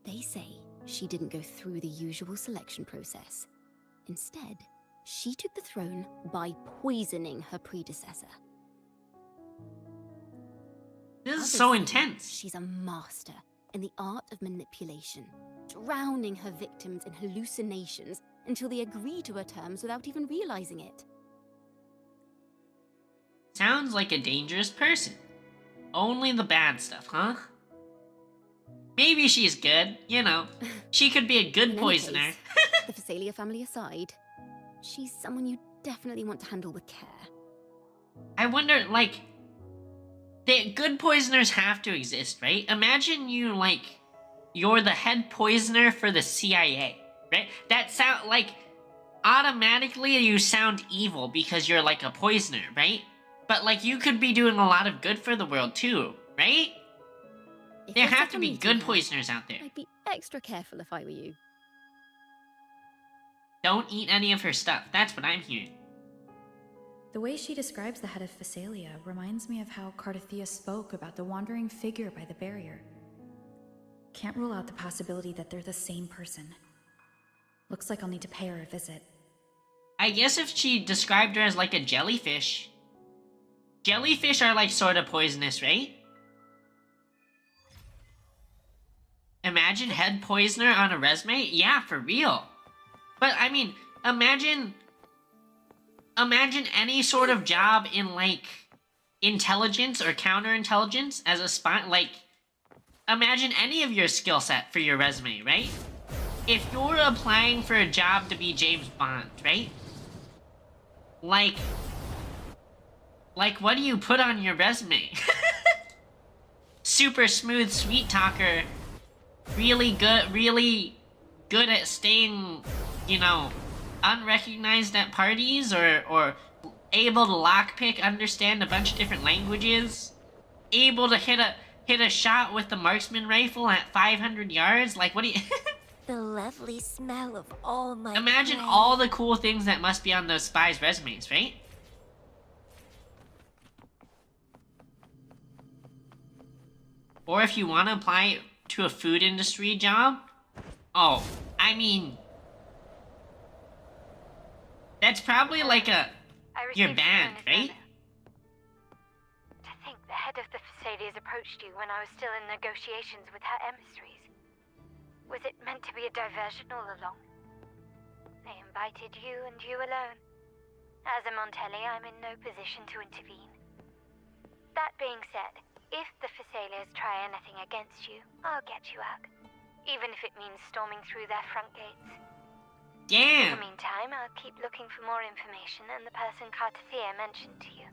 They say she didn't go through the usual selection process. Instead, she took the throne by poisoning her predecessor. This is Others so say intense. She's a master in the art of manipulation, drowning her victims in hallucinations until they agree to her terms without even realizing it. Sounds like a dangerous person. Only the bad stuff, huh? Maybe she's good, you know. She could be a In good any poisoner. case, the Phasalia family aside, she's someone you definitely want to handle with care. I wonder, like, good poisoners have to exist, right? Imagine you're the head poisoner for the CIA, right? That sound like, automatically you sound evil because you're like a poisoner, right? But like, you could be doing a lot of good for the world too, right? If There you're have set to on be meeting good her, poisoners out there. I'd be extra careful if I were you. Don't eat any of her stuff. That's what I'm hearing. The way she describes the head of Phasalia reminds me of how Cardathea spoke about the wandering figure by the barrier. Can't rule out the possibility that they're the same person. Looks like I'll need to pay her a visit. I guess if she described her as like a jellyfish. Jellyfish are like sort of poisonous, right? Imagine head poisoner on a resume? Yeah, for real. But I mean, imagine any sort of job in like intelligence or counterintelligence as a spy. Like, imagine any of your skill set for your resume, right? If you're applying for a job to be James Bond, right? Like what do you put on your resume? Super smooth sweet talker, really good at staying, you know, unrecognized at parties, or able to lockpick, understand a bunch of different languages, able to hit a shot with the marksman rifle at 500 yards. Like, what do you? The lovely smell of all my Imagine prey. all the cool things that must be on those spies' resumes, right? Or if you want to apply to a food industry job, oh, I mean, that's probably like your band, right? To think the head of the Phasalias approached you when I was still in negotiations with her emissaries. Was it meant to be a diversion all along? They invited you and you alone. As a Montelli, I'm in no position to intervene. That being said, if the Phasalias try anything against you, I'll get you out. Even if it means storming through their front gates. In Damn. the meantime, I'll keep looking for more information and the person Cardathea mentioned to you.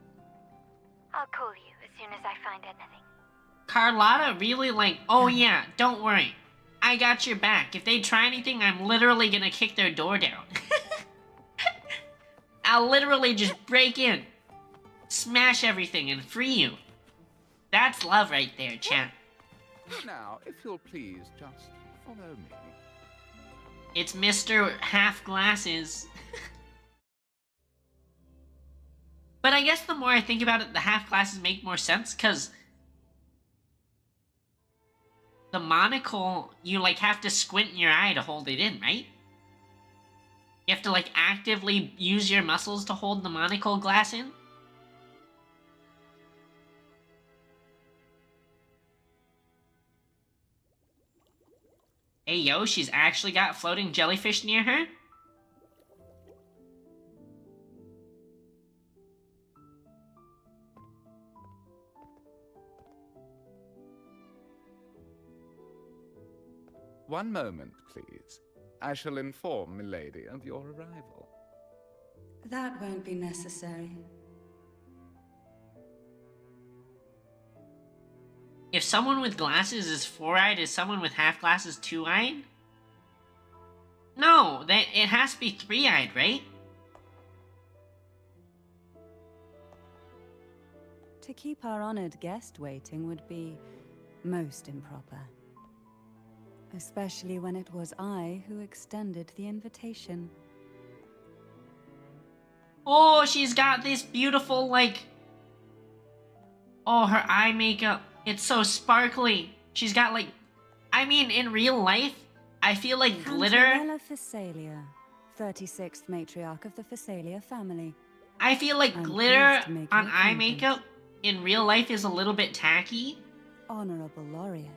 I'll call you as soon as I find anything. Carlotta really like, oh yeah, don't worry. I got your back. If they try anything, I'm literally gonna kick their door down. I'll literally just break in, smash everything, and free you. That's love right there, chat. Now, if you'll please just follow me. It's Mr. Half Glasses. But I guess the more I think about it, the half glasses make more sense, because the monocle, you like have to squint in your eye to hold it in, right? You have to like actively use your muscles to hold the monocle glass in. Hey yo, she's actually got floating jellyfish near her? One moment, please. I shall inform Milady of your arrival. That won't be necessary. If someone with glasses is 4-eyed, is someone with half glasses 2-eyed? No, it has to be 3-eyed, right? To keep our honored guest waiting would be most improper. Especially when it was I who extended the invitation. Oh, she's got this beautiful, like... Oh, her eye makeup. It's so sparkly. She's got, like... I mean, in real life, I feel like glitter... Cantarella Phasalia, 36th matriarch of the Phasalia family. I feel like I'm glitter pleased to make on your eye acquaintance. makeup in real life is a little bit tacky. Honorable Laureate,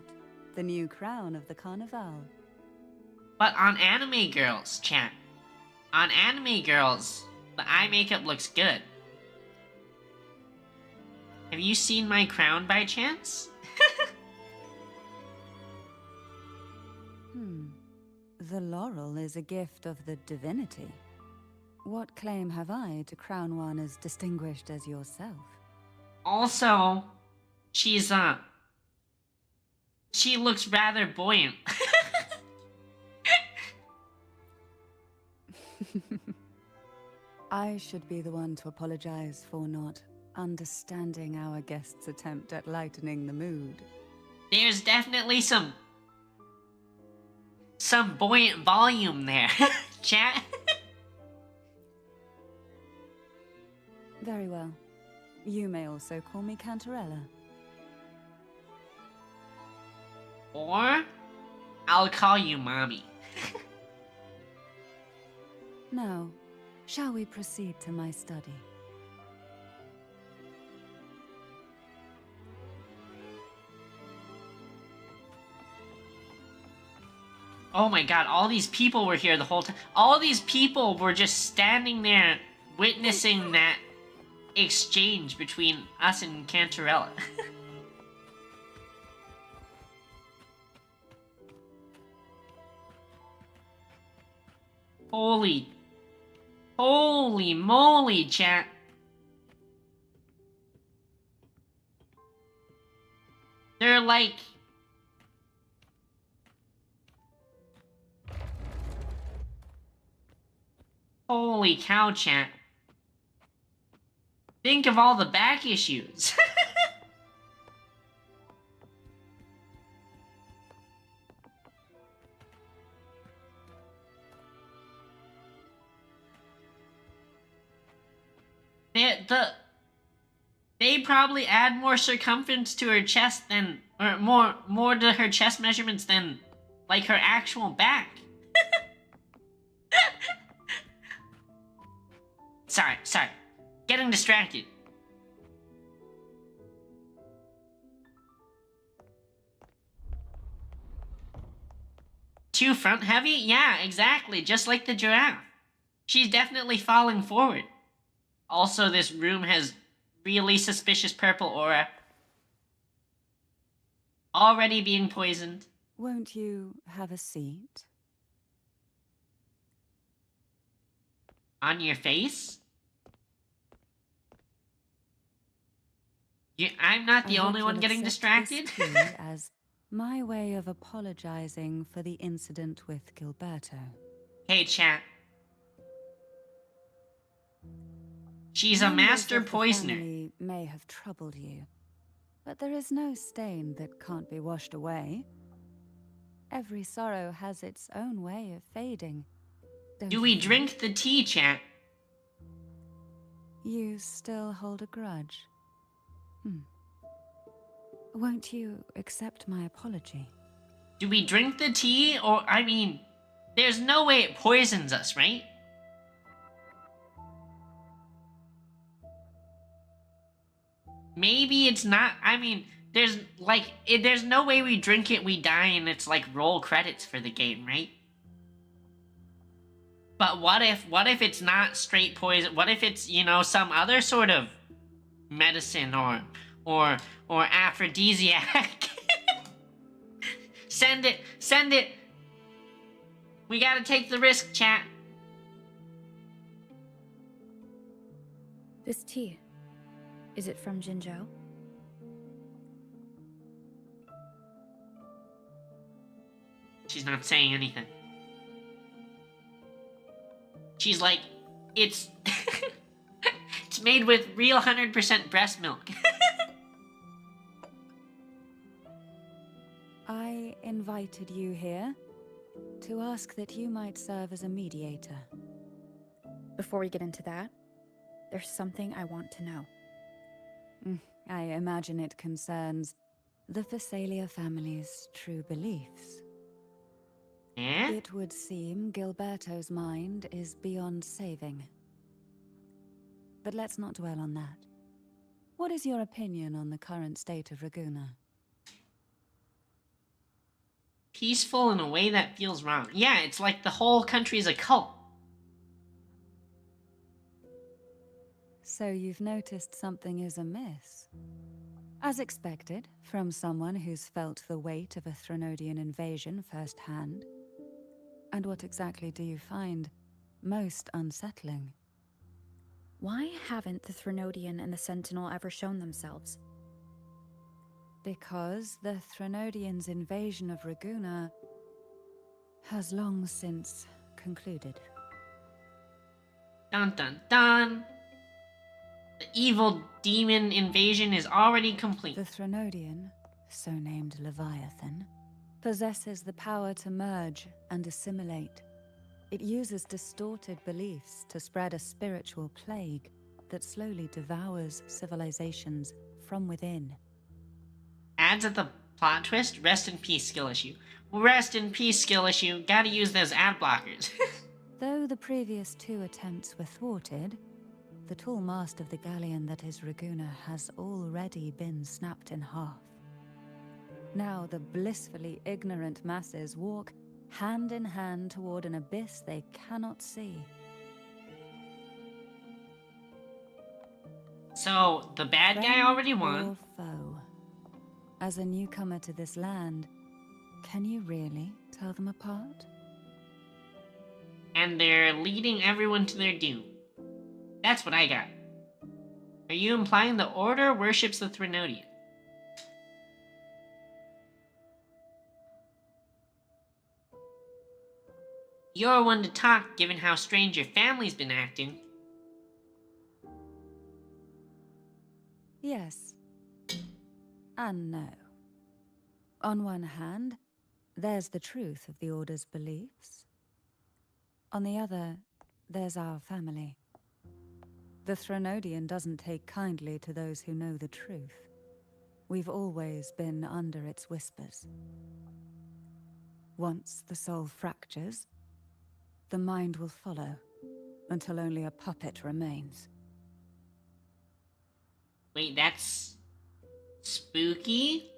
the new crown of the Carnival. But on anime girls, chat. On anime girls, the eye makeup looks good. Have you seen my crown by chance? The laurel is a gift of the divinity. What claim have I to crown one as distinguished as yourself? Also, she's, she looks rather buoyant. I should be the one to apologize for not understanding our guest's attempt at lightening the mood. There's definitely some buoyant volume there, chat. Very well. You may also call me Cantarella. Or, I'll call you Mommy. Now, shall we proceed to my study? Oh my god, all these people were here the whole time. All these people were just standing there witnessing that exchange between us and Cantarella. Holy moly, chat. They're like... Holy cow, chat. Think of all the back issues. They probably add more circumference to her chest than, or more to her chest measurements than, like, her actual back. Sorry. Getting distracted. Too front heavy? Yeah, exactly. Just like the giraffe. She's definitely falling forward. Also, this room has really suspicious purple aura. Already being poisoned. Won't you have a seat? On your face? I'm not the I hope only one you'll getting accept distracted. this tea as my way of apologizing for the incident with Gilberto. Hey, chat. She's a Members master of the poisoner. family may have troubled you, but there is no stain that can't be washed away. Every sorrow has its own way of fading. Do we drink the tea, chat? You still hold a grudge? Won't you accept my apology? Do we drink the tea? Or, I mean, there's no way it poisons us, right? Maybe it's not. I mean, there's there's no way we drink it, we die, and it's like roll credits for the game, right? But what if it's not straight poison? What if it's, you know, some other sort of medicine or aphrodisiac? Send it. We gotta take the risk, chat. This tea, is it from Jinzhou? She's not saying anything. She's like, it's... it's made with real 100% breast milk. I invited you here to ask that you might serve as a mediator. Before we get into that, there's something I want to know. I imagine it concerns the Phasalia family's true beliefs. Eh? It would seem Gilberto's mind is beyond saving. But let's not dwell on that. What is your opinion on the current state of Raguna? Peaceful in a way that feels wrong. Yeah, it's like the whole country is a cult. So you've noticed something is amiss. As expected, from someone who's felt the weight of a Threnodian invasion firsthand. And what exactly do you find most unsettling? Why haven't the Threnodian and the Sentinel ever shown themselves? Because the Threnodians' invasion of Raguna has long since concluded. Dun dun dun. The evil demon invasion is already complete. The Threnodian, so named Leviathan, possesses the power to merge and assimilate. It uses distorted beliefs to spread a spiritual plague that slowly devours civilizations from within. Adds at the plot twist, rest in peace skill issue. Rest in peace skill issue, gotta use those ad blockers. Though the previous two attempts were thwarted, the tall mast of the galleon that is Raguna has already been snapped in half. Now the blissfully ignorant masses walk hand in hand toward an abyss they cannot see. So, the bad guy Friend already won. or foe? As a newcomer to this land, can you really tell them apart? And they're leading everyone to their doom. That's what I got. Are you implying the Order worships the Threnodian? You're one to talk, given how strange your family's been acting. Yes. And no. On one hand, there's the truth of the Order's beliefs. On the other, there's our family. The Threnodian doesn't take kindly to those who know the truth. We've always been under its whispers. Once the soul fractures, the mind will follow, until only a puppet remains. Wait, that's... spooky?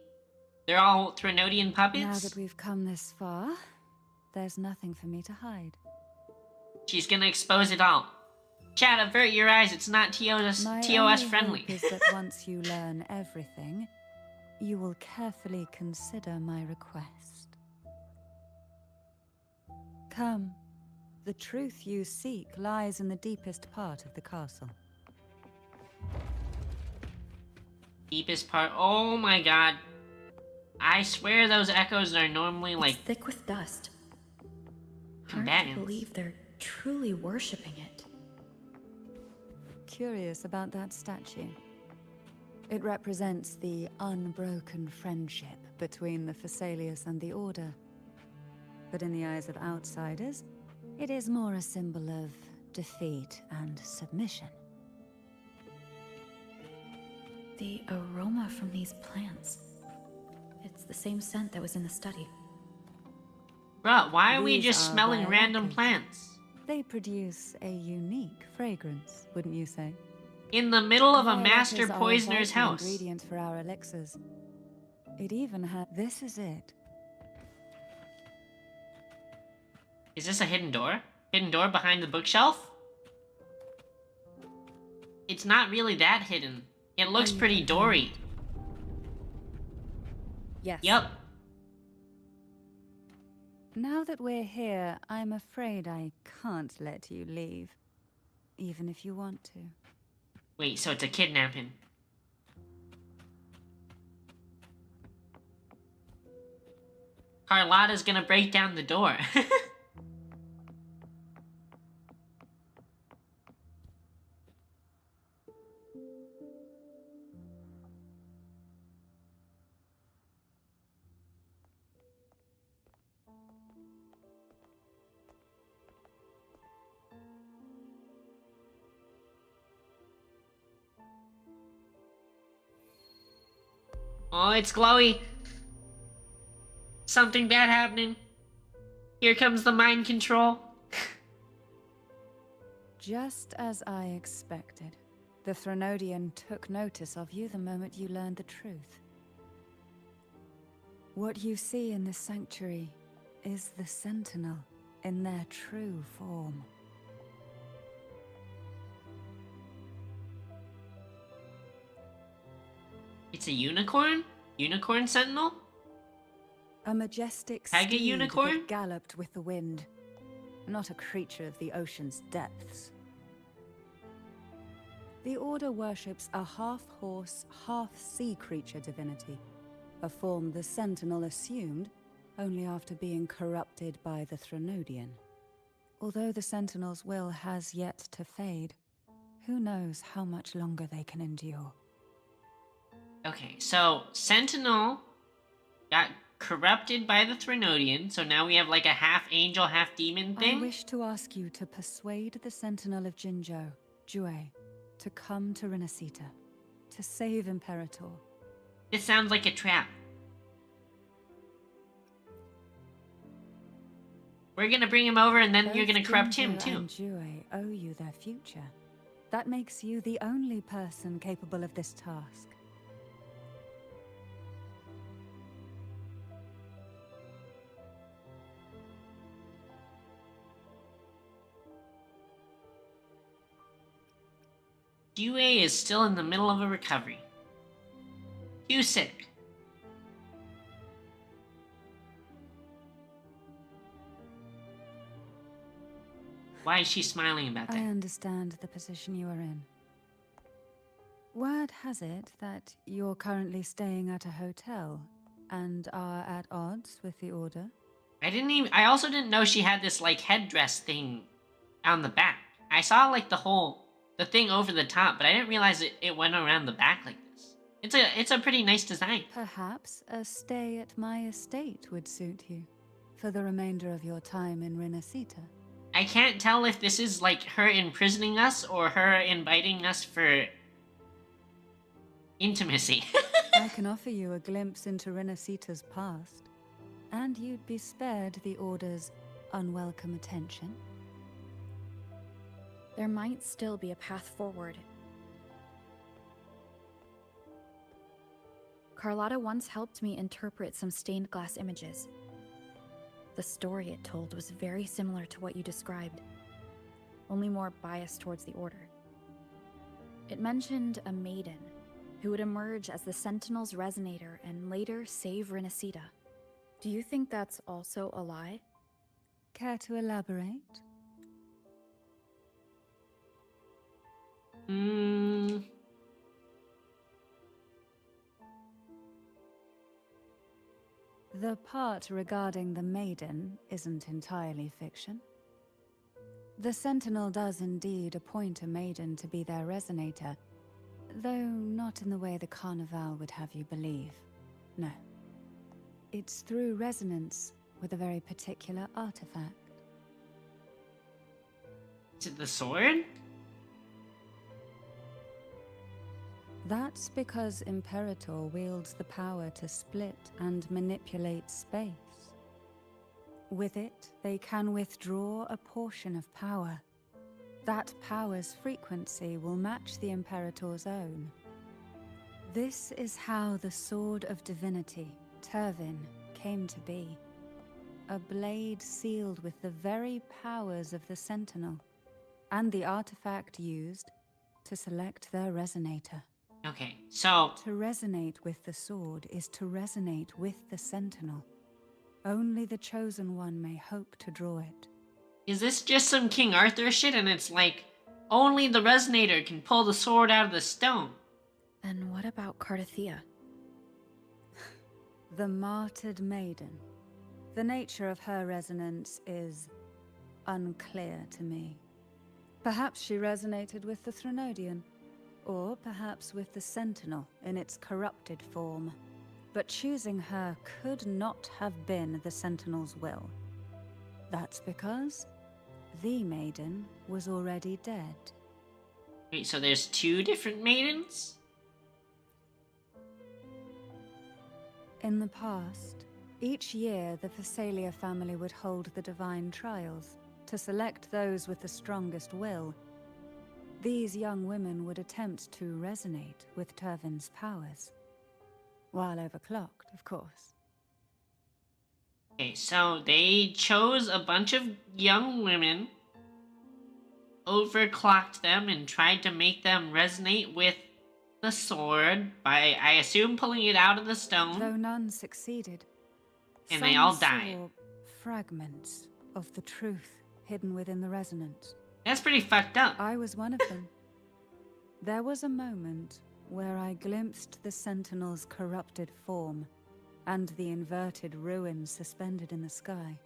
They're all Threnodian puppets? Now that we've come this far, there's nothing for me to hide. She's gonna expose it all. Chat, avert your eyes, it's not My TOS only friendly. hope is that once you learn everything, you will carefully consider my request. Come. The truth you seek lies in the deepest part of the castle. Deepest part, oh my god. I swear those echoes are normally like... It's thick with dust. Hard to combatants. believe they're truly worshipping it. Curious about that statue. It represents the unbroken friendship between the Phasaelius and the Order. But in the eyes of outsiders, it is more a symbol of defeat and submission. The aroma from these plants. It's the same scent that was in the study. Bruh, why are we These just are smelling random bioactive. plants? They produce a unique fragrance, wouldn't you say? In the middle of a Violet master is our poisoner's vital house. ingredient for our elixirs. It even had. This is it. Is this a hidden door? Hidden door behind the bookshelf? It's not really that hidden. It looks Are you pretty prepared? dory. Yes. Yep. Now that we're here, I'm afraid I can't let you leave, even if you want to. Wait, so it's a kidnapping. Carlotta's gonna break down the door. Oh, it's Glowy. Something bad happening. Here comes the mind control. Just as I expected, the Threnodian took notice of you the moment you learned the truth. What you see in this sanctuary is the Sentinel in their true form. It's a unicorn? Unicorn Sentinel? A majestic Tiger steed unicorn? that galloped with the wind, not a creature of the ocean's depths. The Order worships a half-horse, half-sea creature divinity, a form the Sentinel assumed only after being corrupted by the Threnodian. Although the Sentinel's will has yet to fade, who knows how much longer they can endure. Okay, so Sentinel got corrupted by the Threnodian, so now we have like a half angel, half demon thing? I wish to ask you to persuade the Sentinel of Jinzhou, Jue, to come to Renacita, to save Imperator. This sounds like a trap. We're gonna bring him over and then you're gonna Both corrupt him Jinzhou too. and Jue owe you their future. That makes you the only person capable of this task. Due is still in the middle of a recovery. Too sick. Why is she smiling about I that? understand the position you are in. Word has it that you're currently staying at a hotel and are at odds with the Order. I also didn't know she had this like headdress thing on the back. I saw like the thing over the top, but I didn't realize it went around the back like this. It's a pretty nice design. Perhaps a stay at my estate would suit you for the remainder of your time in Renacita. I can't tell if this is like her imprisoning us or her inviting us for intimacy. I can offer you a glimpse into Renacita's past, and you'd be spared the Order's unwelcome attention. There might still be a path forward. Carlotta once helped me interpret some stained glass images. The story it told was very similar to what you described, only more biased towards the Order. It mentioned a maiden who would emerge as the Sentinel's resonator and later save Renacita. Do you think that's also a lie? Care to elaborate? The part regarding the maiden isn't entirely fiction. The Sentinel does indeed appoint a maiden to be their resonator, though not in the way the Carnival would have you believe. No. It's through resonance with a very particular artifact. Is it the sword? That's because Imperator wields the power to split and manipulate space. With it, they can withdraw a portion of power. That power's frequency will match the Imperator's own. This is how the Sword of Divinity, Turvin, came to be. A blade sealed with the very powers of the Sentinel, and the artifact used to select their resonator. Okay, so To resonate with the sword is to resonate with the Sentinel. Only the Chosen One may hope to draw it. is this just some King Arthur shit and it's like only the resonator can pull the sword out of the stone? And what about Cardothea? The martyred maiden. The nature of her resonance is unclear to me. Perhaps she resonated with the Threnodian, or perhaps with the Sentinel in its corrupted form. But choosing her could not have been the Sentinel's will. That's because the maiden was already dead. Wait, so there's two different maidens? In the past, each year the Phasalia family would hold the Divine Trials to select those with the strongest will. These young women would attempt to resonate with Turvin's powers. While overclocked, of course. Okay, so they chose a bunch of young women, overclocked them, and tried to make them resonate with the sword by, I assume, pulling it out of the stone. Though none succeeded. And some they all died. saw fragments of the truth hidden within the resonance. That's pretty fucked up. I was one of them. There was a moment where I glimpsed the Sentinel's corrupted form and the inverted ruins suspended in the sky.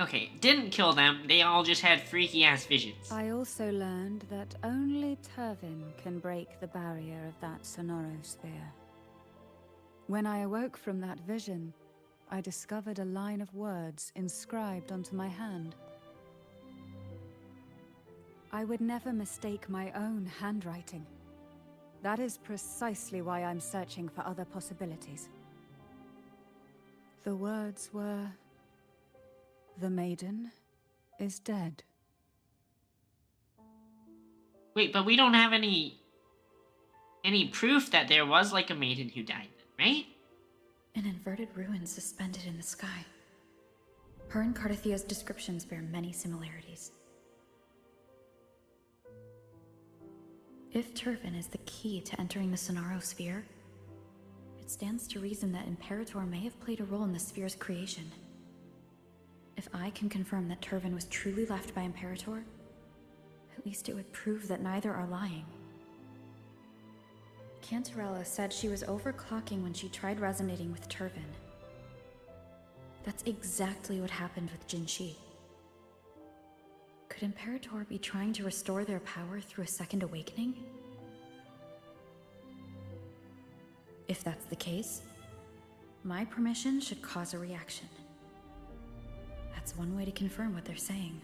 Okay, didn't kill them. They all just had freaky-ass visions. I also learned that only Turvin can break the barrier of that sonorosphere. When I awoke from that vision, I discovered a line of words inscribed onto my hand. I would never mistake my own handwriting. That is precisely why I'm searching for other possibilities. The words were, "The maiden is dead." Wait, but we don't have any proof that there was like a maiden who died, right? An inverted ruin suspended in the sky. Her and Cardathia's descriptions bear many similarities. If Turvin is the key to entering the Sonorosphere, it stands to reason that Imperator may have played a role in the sphere's creation. If I can confirm that Turvin was truly left by Imperator, at least it would prove that neither are lying. Cantarella said she was overclocking when she tried resonating with Turvin. That's exactly what happened with Jinshi. Could Imperator be trying to restore their power through a second awakening? If that's the case, my permission should cause a reaction. That's one way to confirm what they're saying.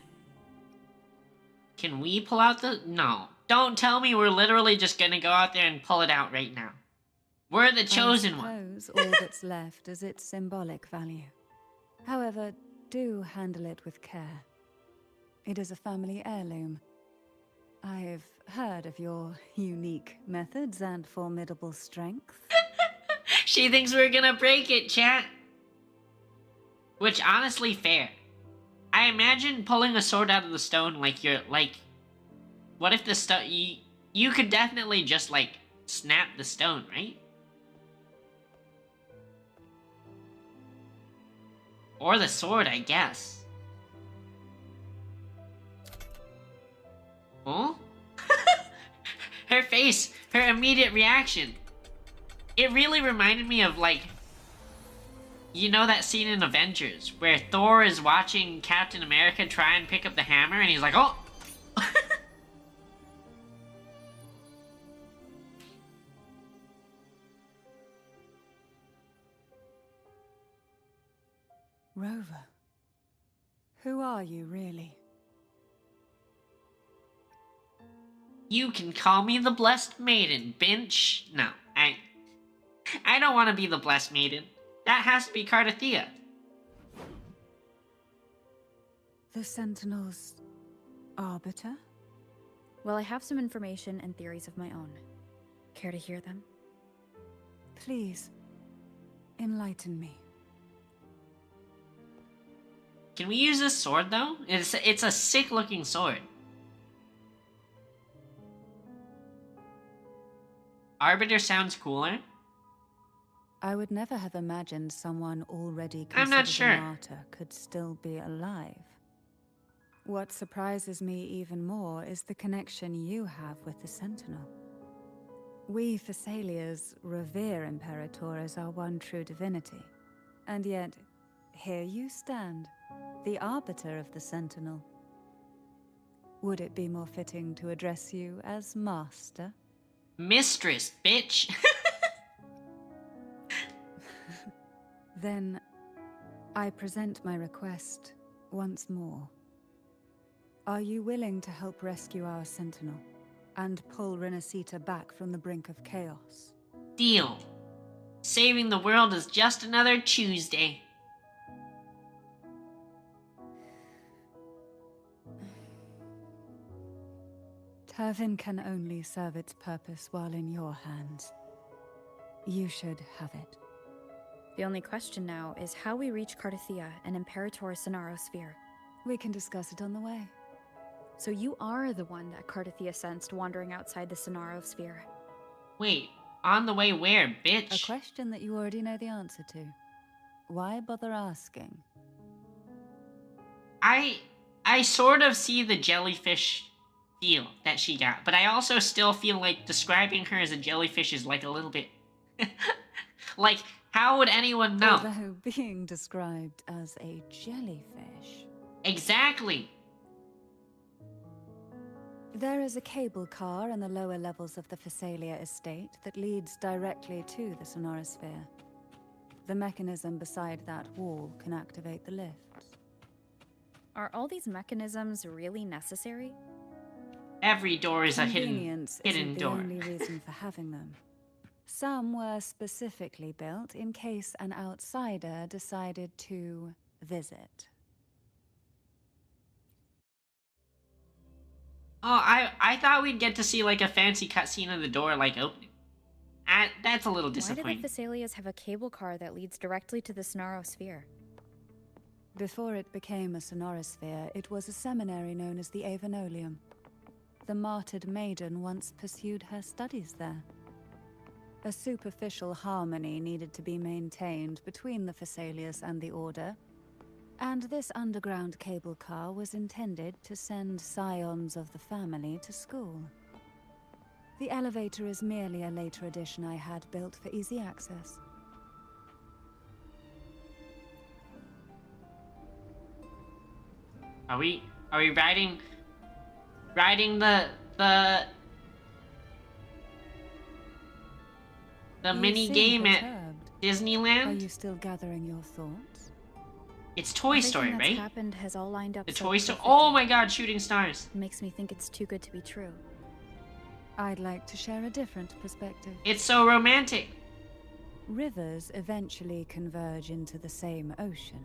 Can we pull out the... No. Don't tell me we're literally just gonna go out there and pull it out right now. We're the chosen one. I suppose all that's left is its symbolic value. However, do handle it with care. It is a family heirloom. I've heard of your unique methods and formidable strength. She thinks we're gonna break it, chat. Which, honestly, fair. I imagine pulling a sword out of the stone like you're, like... What if the stone... You could definitely just, like, snap the stone, right? Or the sword, I guess. Oh? Her face, her immediate reaction. It really reminded me of, like... You know that scene in Avengers where Thor is watching Captain America try and pick up the hammer and he's like, oh! Rover, who are you really? You can call me the Blessed Maiden, Binch. No, I don't want to be the Blessed Maiden. That has to be Cardathia. The Sentinel's arbiter? Well, I have some information and theories of my own. Care to hear them? Please, enlighten me. Can we use this sword, though? It's a sick-looking sword. Arbiter sounds cooler. I would never have imagined someone already I'm not considered sure. a martyr could still be alive. What surprises me even more is the connection you have with the Sentinel. We Thessalians revere Imperator as our one true divinity, and yet here you stand, the arbiter of the Sentinel. Would it be more fitting to address you as Master? Mistress, bitch. Then, I present my request once more. Are you willing to help rescue our Sentinel and pull Renacita back from the brink of chaos? Deal. Saving the world is just another Tuesday. Turvin can only serve its purpose while in your hands. You should have it. The only question now is how we reach Cardathia and Imperator Sonaro Sphere. We can discuss it on the way. So you are the one that Cardathia sensed wandering outside the Sonaro Sphere. Wait, on the way where, bitch? A question that you already know the answer to. Why bother asking? I sort of see the jellyfish feel that she got, but I also still feel like describing her as a jellyfish is like a little bit... like, how would anyone know? Although being described as a jellyfish. Exactly. There is a cable car in the lower levels of the Phasalia estate that leads directly to the Sonorosphere. The mechanism beside that wall can activate the lifts. Are all these mechanisms really necessary? Every door is a Convenience hidden isn't door. the only reason for having them. Some were specifically built in case an outsider decided to visit. Oh, I thought we'd get to see like a fancy cutscene of the door like opening. That's a little Why disappointing. do the Phasalias have a cable car that leads directly to the Sonaro Sphere? Before it became a Sonorosphere, it was a seminary known as the Avenolium. The martyred maiden once pursued her studies there. A superficial harmony needed to be maintained between the Phasalias and the Order, and this underground cable car was intended to send scions of the family to school. The elevator is merely a later addition I had built for easy access. Are we riding the You mini seem game at perturbed. Are Disneyland? you still gathering your thoughts? It's Toy Story, Everything that's right? happened has all lined up The so Toy Story. perfectly. Oh my God, shooting stars! It makes me think it's too good to be true. I'd like to share a different perspective. It's so romantic. Rivers eventually converge into the same ocean.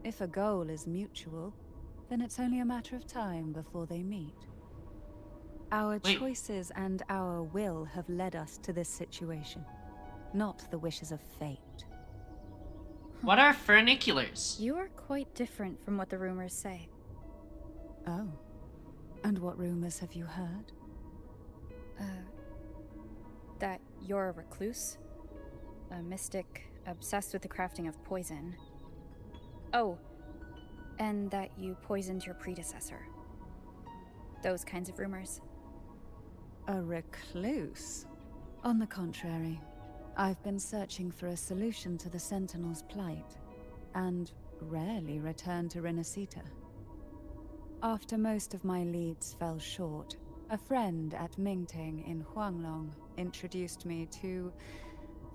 If a goal is mutual, then it's only a matter of time before they meet. Our Wait. choices and our will have led us to this situation, not the wishes of fate. What are funiculars? You are quite different from what the rumors say. Oh. And what rumors have you heard? That you're a recluse, a mystic obsessed with the crafting of poison. Oh, and that you poisoned your predecessor. Those kinds of rumors. A recluse? On the contrary, I've been searching for a solution to the Sentinel's plight, and rarely return to Renacita. After most of my leads fell short, a friend at Mingting in Huanglong introduced me to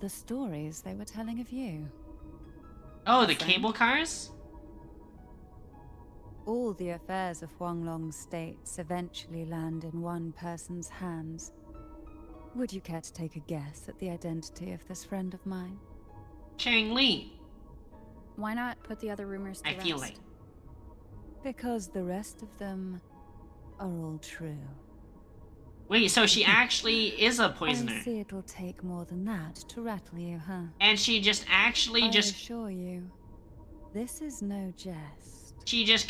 the stories they were telling of you. Oh, the friend? cable cars? All the affairs of Huanglong states eventually land in one person's hands. Would you care to take a guess at the identity of this friend of mine? Chang Li. Why not put the other rumors to I rest? feel like. Because the rest of them are all true. Wait, so she actually is a poisoner. I see it'll take more than that to rattle you, huh? And she just actually I just assure you, this is no jest. she just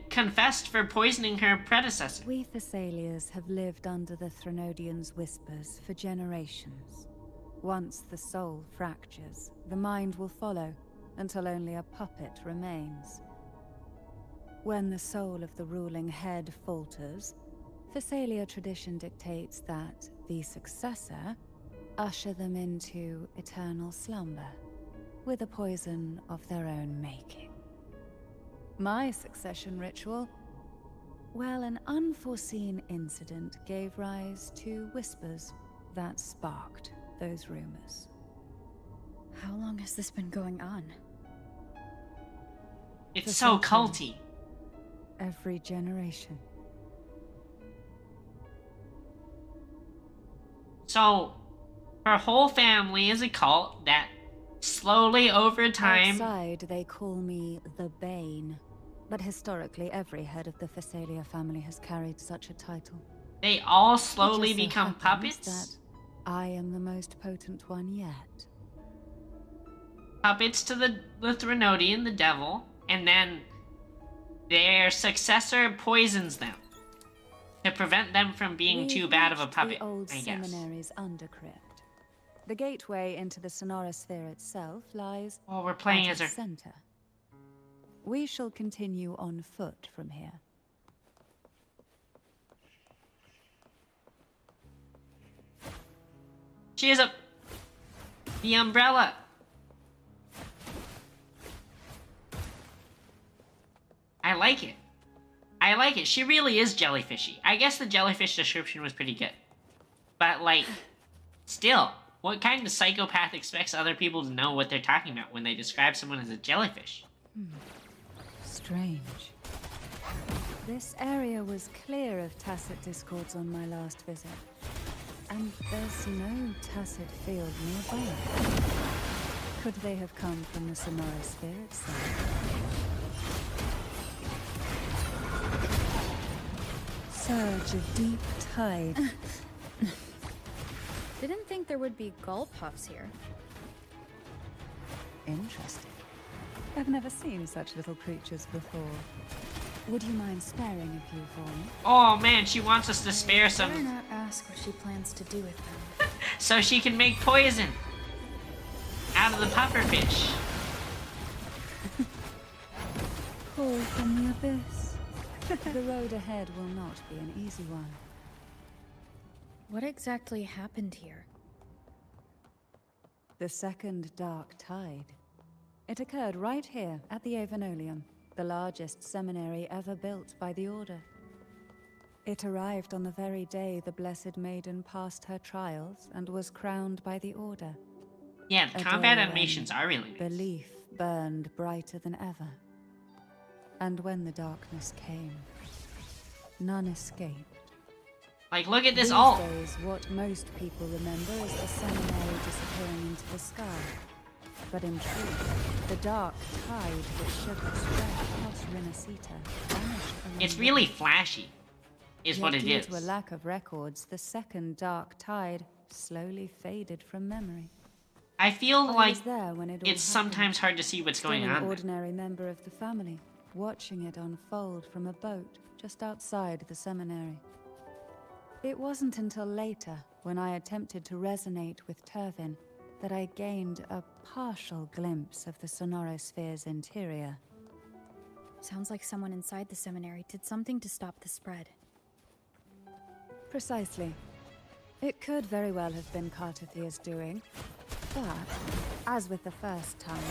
confessed for poisoning her predecessor. We Thessalians have lived under the Threnodians' whispers for generations. Once the soul fractures, the mind will follow, until only a puppet remains. When the soul of the ruling head falters, Thessalia tradition dictates that the successor usher them into eternal slumber, with a poison of their own making. My succession ritual? Well, an unforeseen incident gave rise to whispers that sparked those rumors. How long has this been going on? It's For so centuries. culty. Every generation. So, her whole family is a cult that slowly over time. Outside, they call me the Bane. But historically, every head of the Phasalia family has carried such a title. They all It slowly just so become happens puppets. that I am the most potent one yet. Puppets to the Threnodian, the devil, and then their successor poisons them to prevent them from being We've too bad of a reached puppet, the old I guess. seminary's undercrypt. The gateway into the Sonora Sphere itself lies Oh, we're playing at as its her. center. We shall continue on foot from here. She has the umbrella. I like it. I like it. She really is jellyfishy. I guess the jellyfish description was pretty good. But, like, still, what kind of psychopath expects other people to know what they're talking about when they describe someone as a jellyfish? Strange. This area was clear of tacit discords on my last visit. And there's no tacit field nearby. Could they have come from the Sonora Sphere itself? Surge of deep tide. Didn't think there would be gull puffs here. Interesting. I've never seen such little creatures before. Would you mind sparing a few for me? Oh man, she wants us to spare Better some not ask what she plans to do with them. so she can make poison out of the pufferfish. Call from the abyss. The road ahead will not be an easy one. What exactly happened here? The second dark tide. It occurred right here at the Avenolium, the largest seminary ever built by the Order. It arrived on the very day the Blessed Maiden passed her trials and was crowned by the Order. Yeah, the A combat day animations when are really nice. Belief burned brighter than ever. And when the darkness came, none escaped. Like, look at this These alt. days, what most people remember is the seminary disappearing into the sky. But in truth, the dark tide that shook its breath across Renacita vanished along It's with really it. flashy, is what Yet it due is. to a lack of records, the second dark tide slowly faded from memory. I feel I like was there when it all it's happened, sometimes hard to see what's still going an on there. ordinary member of the family, watching it unfold from a boat just outside the seminary. It wasn't until later, when I attempted to resonate with Turvin, that I gained a partial glimpse of the Sonorosphere's interior. Sounds like someone inside the seminary did something to stop the spread. Precisely. It could very well have been Cartathia's doing, but, as with the first time,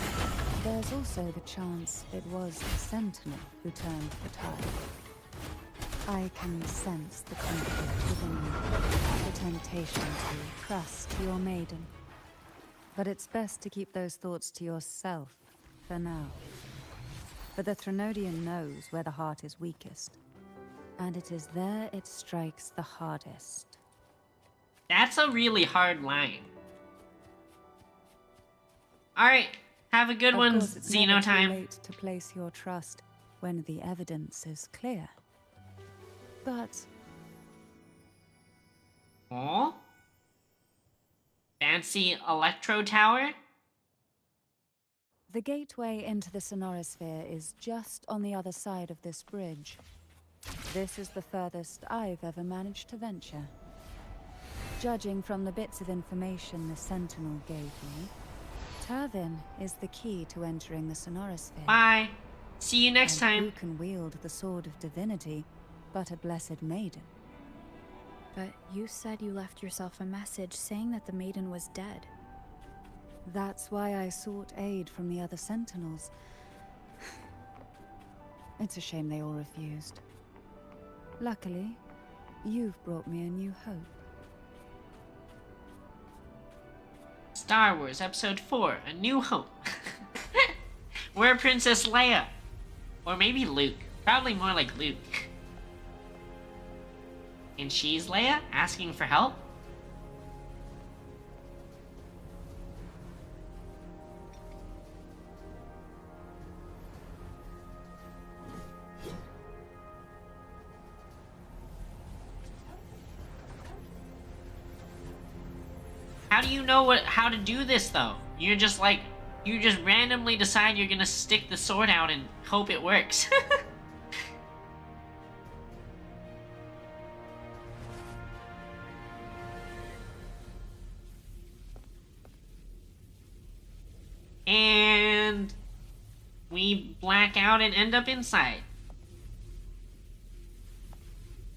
there's also the chance it was the Sentinel who turned the tide. I can sense the conflict within you, the temptation to trust your maiden. But it's best to keep those thoughts to yourself, for now. For the Threnodian knows where the heart is weakest, and it is there it strikes the hardest. That's a really hard line. Alright, have a good Of one, course, it's never too Xenotime. late to place your trust when the evidence is clear. But Oh? Fancy Electro Tower? the gateway into the Sonorosphere is just on the other side of this bridge. This is the furthest I've ever managed to venture. Judging from the bits of information the Sentinel gave me, Turvin is the key to entering the Sonorosphere. Bye. See you next And time. who can wield the Sword of Divinity but a Blessed Maiden? But you said you left yourself a message saying that the maiden was dead. That's why I sought aid from the other sentinels. It's a shame they all refused. Luckily, you've brought me a new hope. Star Wars Episode 4, A New Hope. We're Princess Leia. Or maybe Luke. Probably more like Luke. And she's Leia, asking for help? How do you know how to do this, though? You're just like, you just randomly decide you're gonna stick the sword out and hope it works. And we black out and end up inside.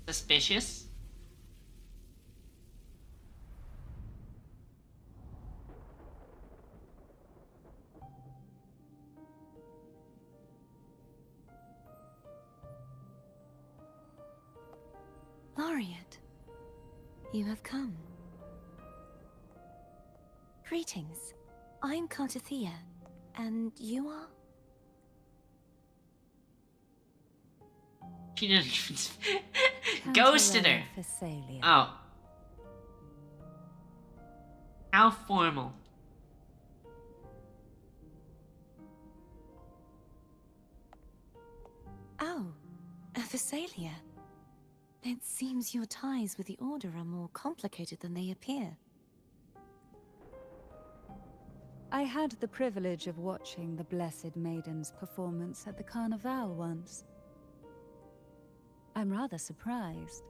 Suspicious. Laureate, you have come. Greetings. I'm Cartathea, and you are? She didn't even... Ghosted her. Phasalia. Oh. How formal. Oh, a Phasalia. It seems your ties with the Order are more complicated than they appear. I had the privilege of watching the Blessed Maiden's performance at the Carnival once. I'm rather surprised.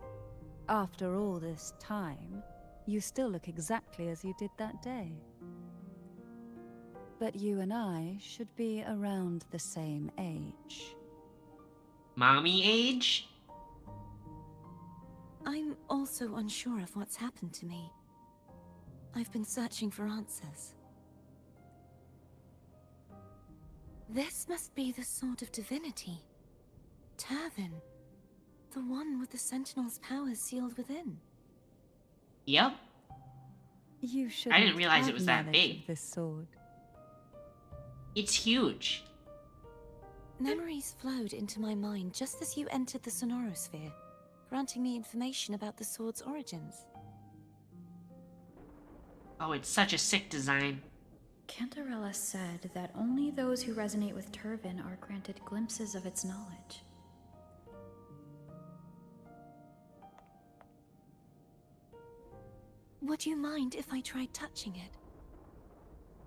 After all this time, you still look exactly as you did that day. But you and I should be around the same age. Mommy age? I'm also unsure of what's happened to me. I've been searching for answers. This must be the Sword of Divinity. Turvin. The one with the Sentinel's powers sealed within. Yep. You should. I didn't realize it was that big. This sword. It's huge. Memories flowed into my mind just as you entered the Sonorosphere, granting me information about the sword's origins. Oh, it's such a sick design. Cantarella said that only those who resonate with Turvin are granted glimpses of its knowledge. Would you mind if I tried touching it?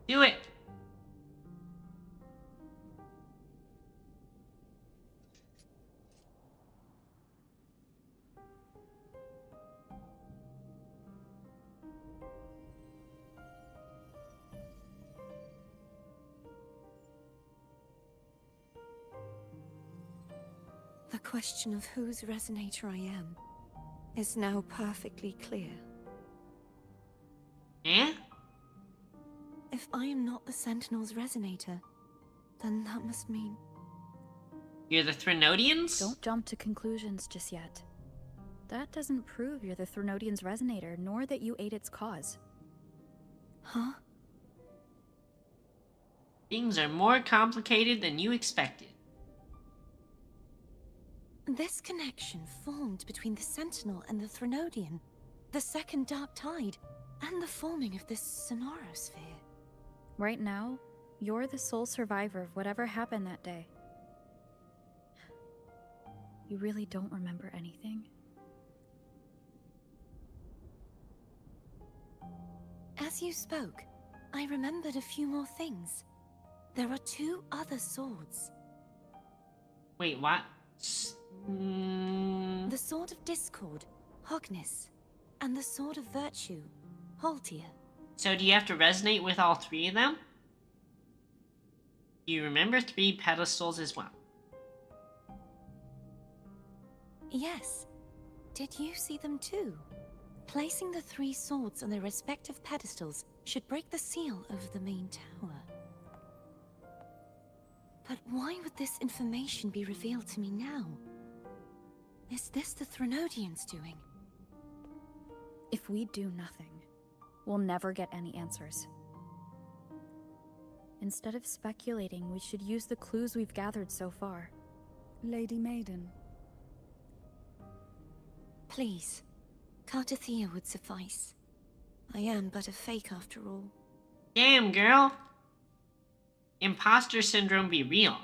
Do it. The question of whose resonator I am is now perfectly clear. Eh? If I am not the Sentinel's resonator, then that must mean... You're the Threnodians? Don't jump to conclusions just yet. That doesn't prove you're the Threnodian's resonator, nor that you aid its cause. Huh? Things are more complicated than you expected. This connection formed between the Sentinel and the Threnodian, the second Dark Tide, and the forming of this Sonorosphere. Right now, you're the sole survivor of whatever happened that day. You really don't remember anything? As you spoke, I remembered a few more things. There are 2 other swords. Wait, what? The Sword of Discord, Hognis, and the Sword of Virtue, Haltia. So do you have to resonate with all 3 of them? You remember 3 pedestals as well. Yes. Did you see them too? Placing the 3 swords on their respective pedestals should break the seal over the main tower. But why would this information be revealed to me now? Is this the Threnodians doing? If we do nothing, we'll never get any answers. Instead of speculating, we should use the clues we've gathered so far. Lady Maiden. Please, Cartathea would suffice. I am but a fake after all. Damn, girl. Imposter syndrome be real.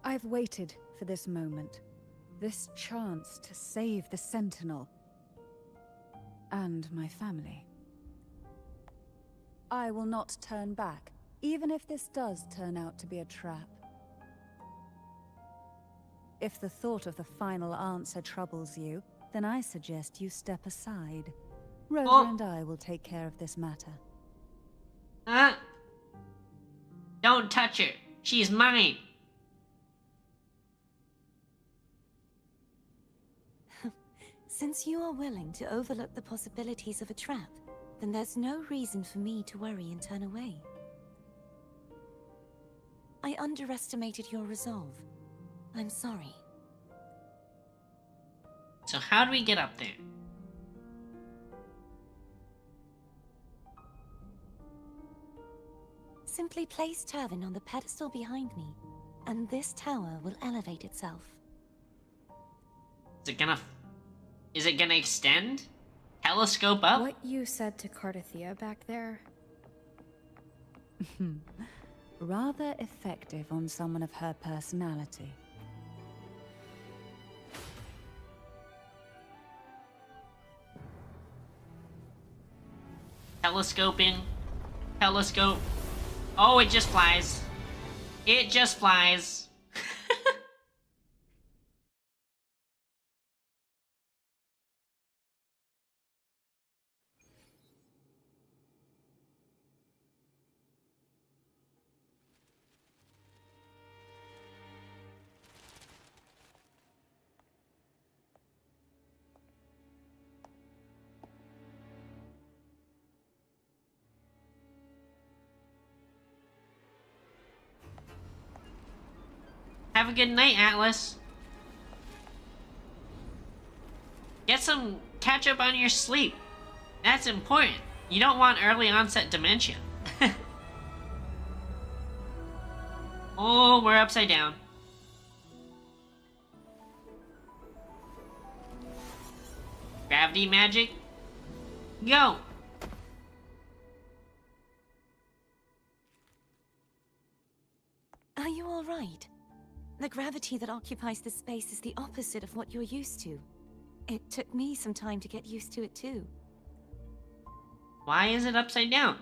I've waited for this moment. This chance to save the Sentinel. And my family. I will not turn back, even if this does turn out to be a trap. If the thought of the final answer troubles you, then I suggest you step aside. Rover and I will take care of this matter. Don't touch her. She's mine. Since you are willing to overlook the possibilities of a trap, then there's no reason for me to worry and turn away. I underestimated your resolve. I'm sorry. So how do we get up there? Simply place Turvin on the pedestal behind me, and this tower will elevate itself. Is it gonna extend? Telescope up? What you said to Cartathea back there? Rather effective on someone of her personality. Telescoping. Telescope. Oh, it just flies. It just flies. Have a good night, Atlas. Catch up on your sleep. That's important. You don't want early onset dementia. Oh, we're upside down. Gravity magic. Go. Are you all right? The gravity that occupies this space is the opposite of what you're used to. It took me some time to get used to it too. Why is it upside down?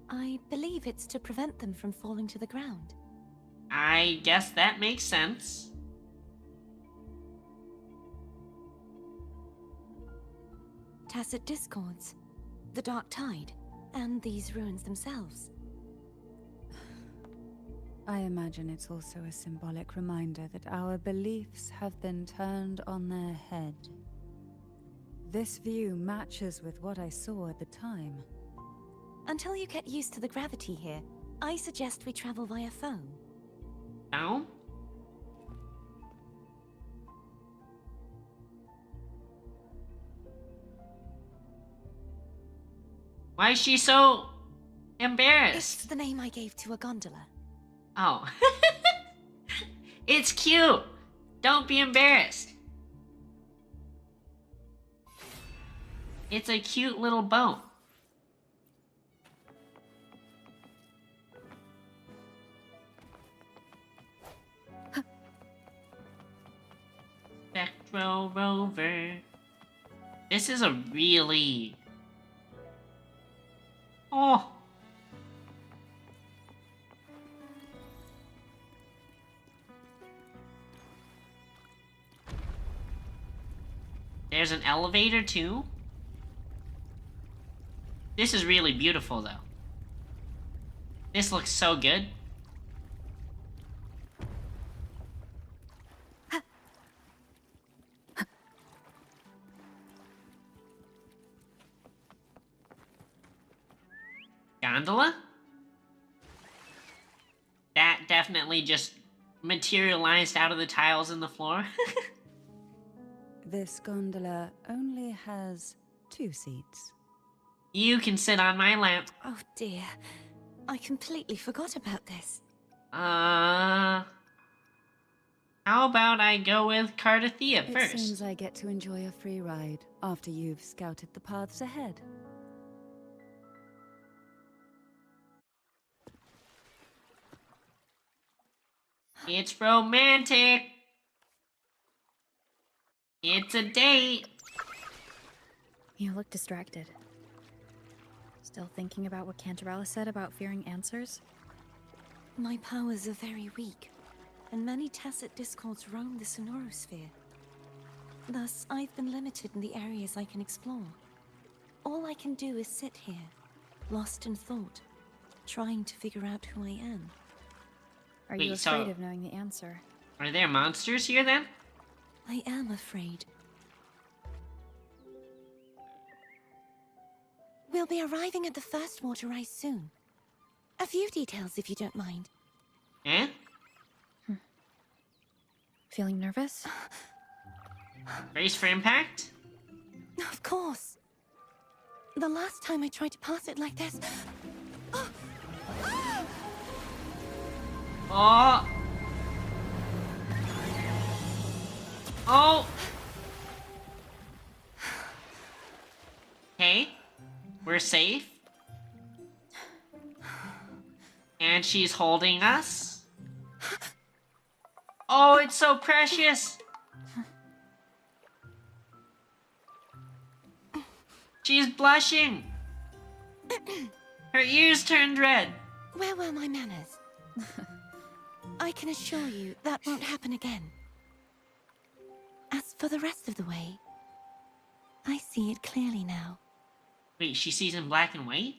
I believe it's to prevent them from falling to the ground. I guess that makes sense. Tacit discords, the dark tide, and these ruins themselves. I imagine it's also a symbolic reminder that our beliefs have been turned on their head. This view matches with what I saw at the time. Until you get used to the gravity here, I suggest we travel via phone. No? Why is she so embarrassed? It's the name I gave to a gondola. Oh. It's cute. Don't be embarrassed. It's a cute little boat. Spectral rover. This is a really... Oh. There's an elevator too? This is really beautiful though. This looks so good. Gondola? That definitely just materialized out of the tiles in the floor. This gondola only has 2 seats. You can sit on my lap. Oh dear. I completely forgot about this. How about I go with Cardathia It first? seems I get to enjoy a free ride after you've scouted the paths ahead. It's romantic. It's a date. You look distracted. Still thinking about what Cantarella said about fearing answers? My powers are very weak, and many tacit discords roam the Sonorosphere. Thus, I've been limited in the areas I can explore. All I can do is sit here, lost in thought, trying to figure out who I am. Are Wait, you so- afraid of knowing the answer? Are there monsters here then? I am afraid. We'll be arriving at the first water rise soon. A few details, if you don't mind. Eh? Feeling nervous? Brace for impact? Of course. The last time I tried to pass it like this... Oh! Oh! Hey, we're safe. And she's holding us. Oh, it's so precious. She's blushing. Her ears turned red. Where were my manners? I can assure you that won't happen again. As for the rest of the way, I see it clearly now. Wait, she sees in black and white?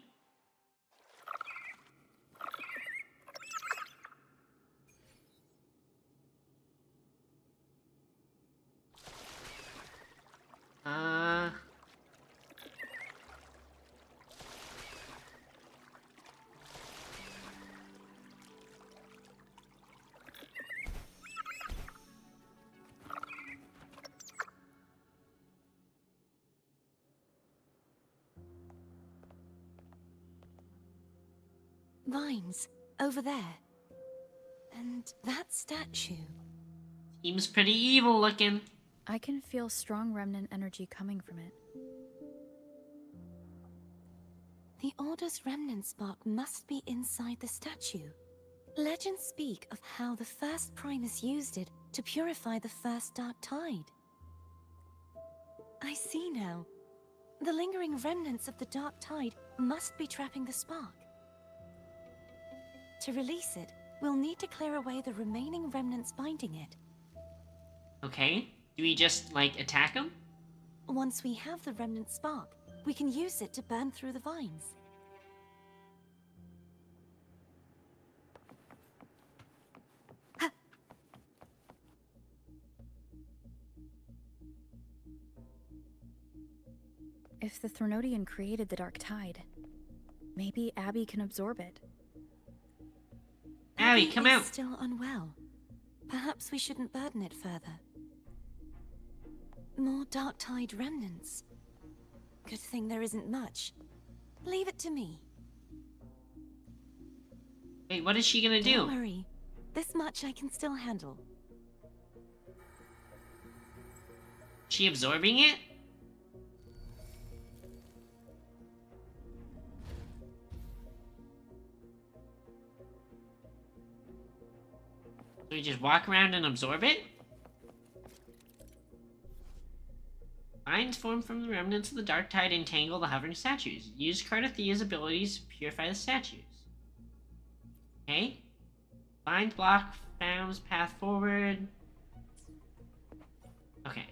Vines, over there. And that statue. Seems pretty evil looking. I can feel strong remnant energy coming from it. The Order's remnant spark must be inside the statue. Legends speak of how the first Primus used it to purify the first Dark Tide. I see now. The lingering remnants of the Dark Tide must be trapping the spark. To release it, we'll need to clear away the remaining remnants binding it. Okay, do we just, like, attack them? Once we have the remnant spark, we can use it to burn through the vines. If the Threnodian created the Dark Tide, maybe Abby can absorb it. Abby, come is out. Still unwell. Perhaps we shouldn't burden it further. More Dark Tide remnants. Good thing there isn't much. Leave it to me. Wait, what is she gonna do? Don't worry. This much I can still handle. She absorbing it? Do we just walk around and absorb it? Vines form from the remnants of the Dark Tide entangle the hovering statues. Use Cardathia's abilities to purify the statues. Okay. Vines block Fam's path forward. Okay.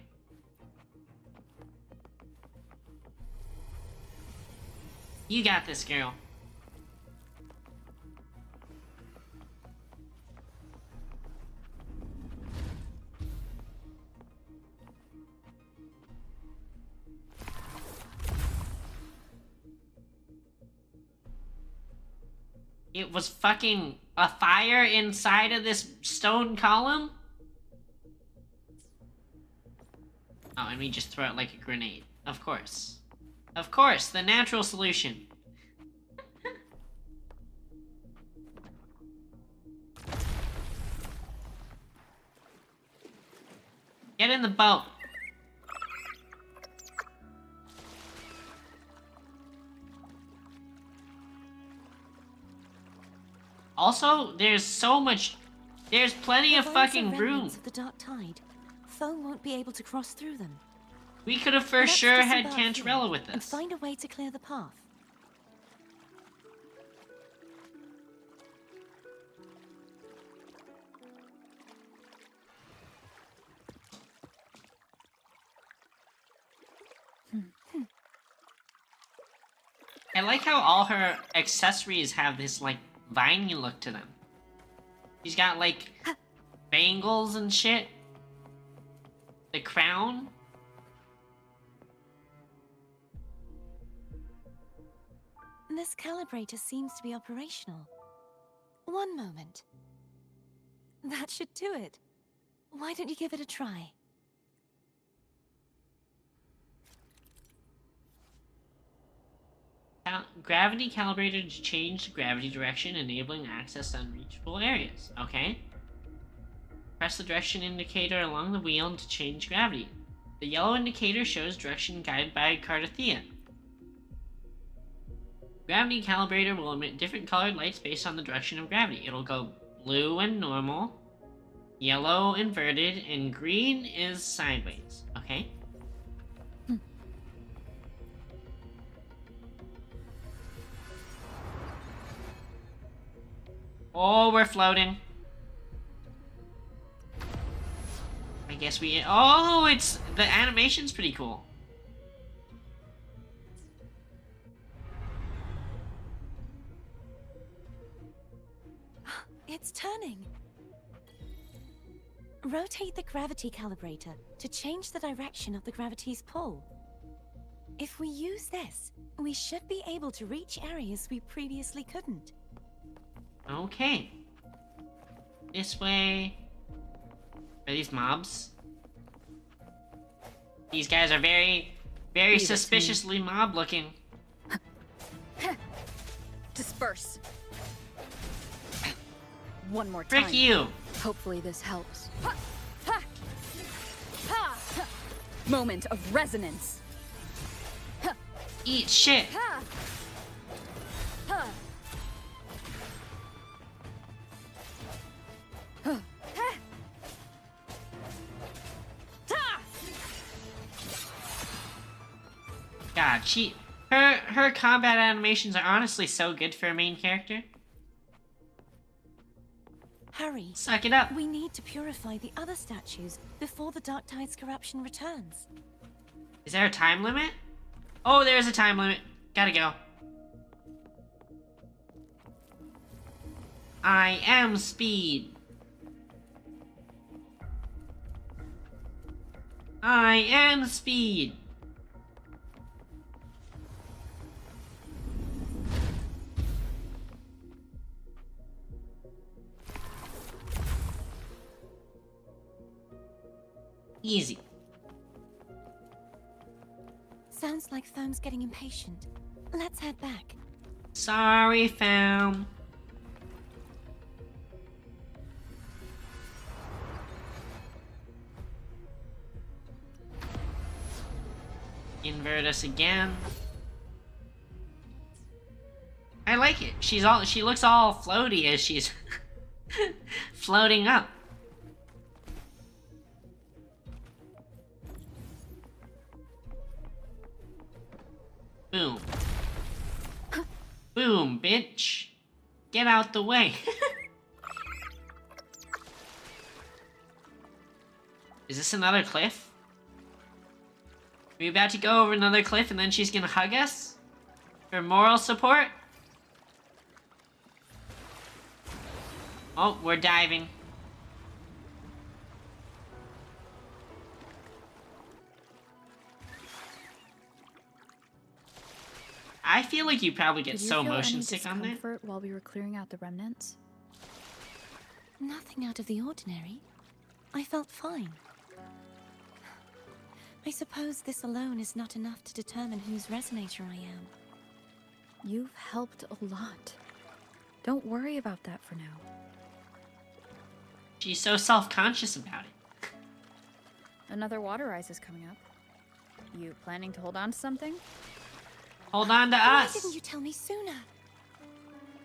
You got this, girl. it was fucking a fire inside of this stone column? Oh, and we just throw it like a grenade. Of course. Of course, the natural solution. Get in the boat. Also, there's plenty of The fucking remnants room. of the dark tide. Foe won't be able to cross through them. We could have for Let's sure had disembark here Cantarella with and us. find a way to clear the path. I like how all her accessories have this, like, viney look to them. She's got, like, bangles and shit. The crown. This calibrator seems to be operational. One moment. That should do it. Why don't you give it a try? Gravity calibrator to change gravity direction, enabling access to unreachable areas. Okay. Press the direction indicator along the wheel to change gravity. The yellow indicator shows direction guided by Cardathea. Gravity calibrator will emit different colored lights based on the direction of gravity. It'll go blue and normal, yellow inverted, and green is sideways. Okay. Oh, we're floating. I guess we... Oh, it's... The animation's pretty cool. It's turning. Rotate the gravity calibrator to change the direction of the gravity's pull. If we use this, we should be able to reach areas we previously couldn't. Okay. This way. Are these mobs? These guys are very suspiciously mob looking. Disperse. One more time. Frick you! Hopefully this helps. Moment of resonance. Eat shit! God, her combat animations are honestly so good for a main character. Hurry. Suck it up. We need to purify the other statues before the Dark Tide's corruption returns. Is there a time limit? Oh, there's a time limit. Gotta go. I am speed. I am speed. Easy. Sounds like Foam's getting impatient. Let's head back. Sorry, fam. Invert us again. I like it. She looks all floaty as she's floating up. Boom. Boom, bitch. Get out the way. Is this another cliff? Are we about to go over another cliff and then she's gonna hug us? For moral support? Oh, we're diving. I feel like you probably get Did you so feel motion any sick on that. discomfort while we were clearing out the remnants? Nothing out of the ordinary. I felt fine. I suppose this alone is not enough to determine whose resonator I am. You've helped a lot. Don't worry about that for now. She's so self-conscious about it. Another water rise is coming up. You planning to hold on to something? Hold on to Why us. didn't you tell me sooner?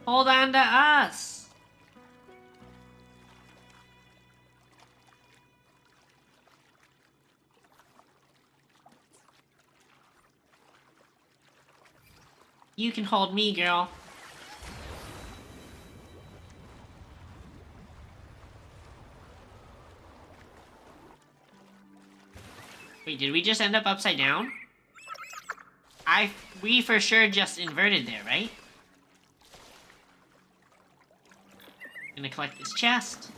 Hold on to us. You can hold me, girl. Wait, did we just end up upside down? We for sure just inverted there, right? Gonna collect this chest.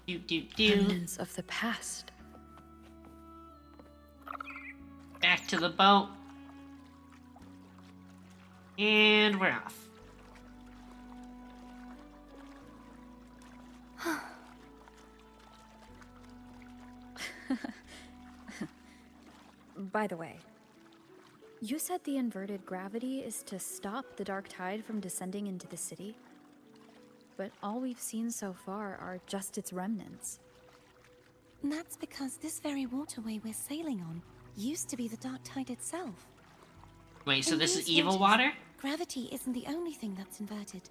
Do. Remnants of the past. Back to the boat. And we're off. By the way, you said the inverted gravity is to stop the dark tide from descending into the city? But all we've seen so far are just its remnants. And that's because this very waterway we're sailing on used to be the dark tide itself. Wait, so In this is these evil waters, water? Gravity isn't the only thing that's inverted.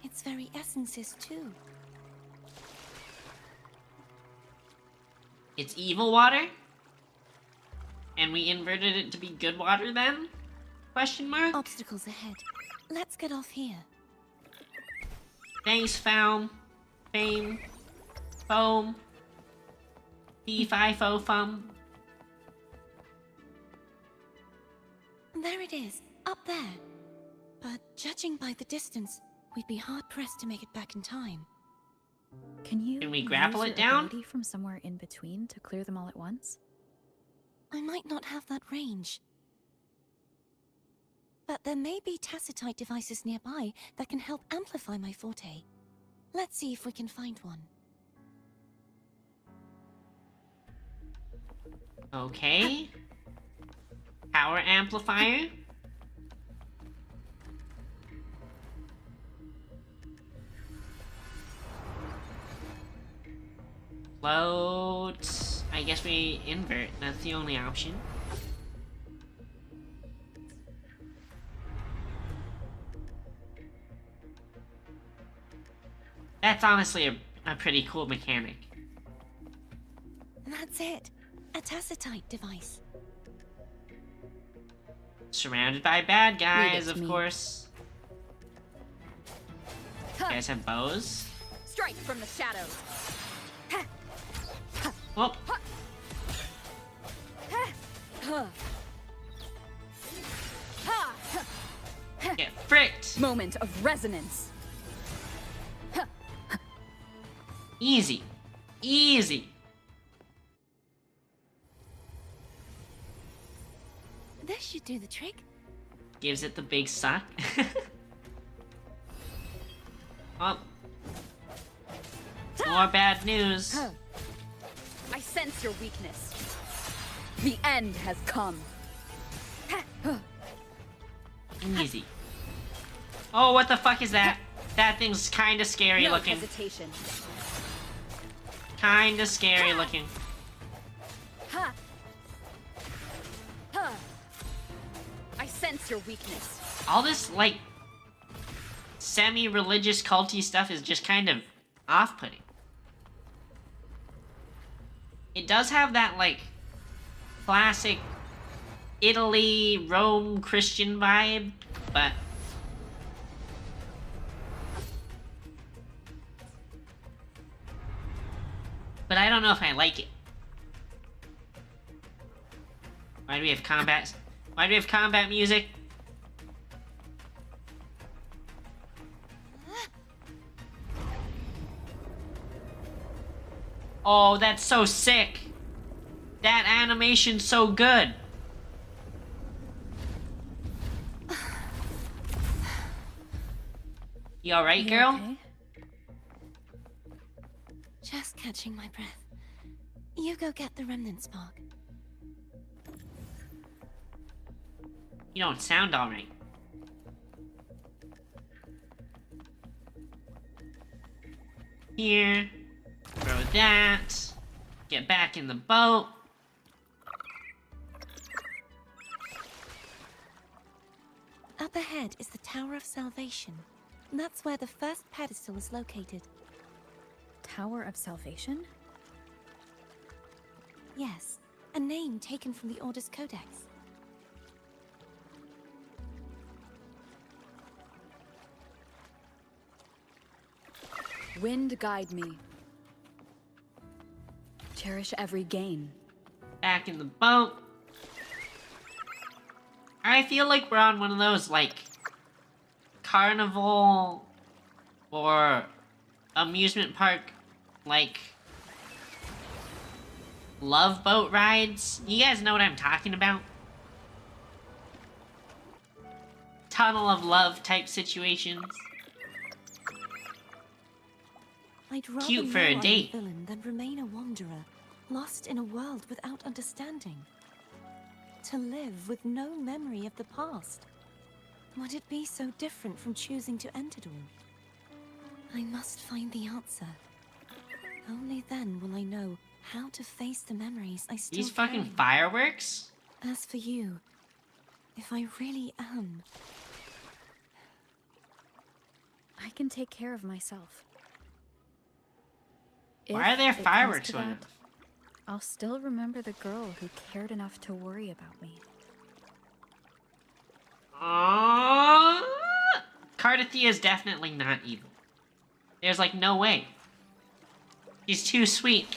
Its very essence is too. It's evil water? And we inverted it to be good water then? Question mark? Obstacles ahead. Let's get off here. Thanks, Foam. Fame. Foam. Fee-fi-fo-fum. There it is, up there. But judging by the distance, we'd be hard-pressed to make it back in time. Can we grapple use it your down? ability from somewhere in between to clear them all at once? I might not have that range. But there may be tacitite devices nearby that can help amplify my forte. Let's see if we can find one. Okay. Power amplifier. Float. I guess we invert. That's the only option. That's honestly a pretty cool mechanic. That's it. A tacitite device. Surrounded by bad guys, it, of me. course. You guys have bows? Strike from the shadows. Well, get fricked! Moment of resonance. Easy. Easy. This should do the trick. Gives it the big suck. Well, more bad news. I sense your weakness. The end has come. Easy. Oh, what the fuck is that? That thing's kinda scary No looking. hesitation. Kinda scary looking. Ha! Ha! I sense your weakness. All this, like, semi-religious culty stuff is just kind of off-putting. It does have that, like, classic Italy, Rome, Christian vibe, but... But I don't know if I like it. Why do we have combat? Why do we have combat music? Oh, that's so sick. That animation's so good. You alright, You girl? okay? Just catching my breath. You go get the remnant spark. You don't sound alright. Here. Throw that. Get back in the boat. Up ahead is the Tower of Salvation. That's where the first pedestal is located. Tower of Salvation? Yes, a name taken from the Order's Codex. Wind guide me. Cherish every gain. Back in the boat. I feel like we're on one of those, like, carnival or amusement park, like, love boat rides. You guys know what I'm talking about? Tunnel of love type situations. I'd rather Cute for know a I'm date. villain than remain a wanderer, lost in a world without understanding. To live with no memory of the past. Would it be so different from choosing to end it all? I must find the answer. Only then will I know how to face the memories I still These fucking carry. fireworks? As for you, if I really am, I can take care of myself. Why are there If it comes fireworks to going that, I'll still remember the girl who cared enough to worry about me. Aww. Cardathea is definitely not evil. There's like no way. She's too sweet.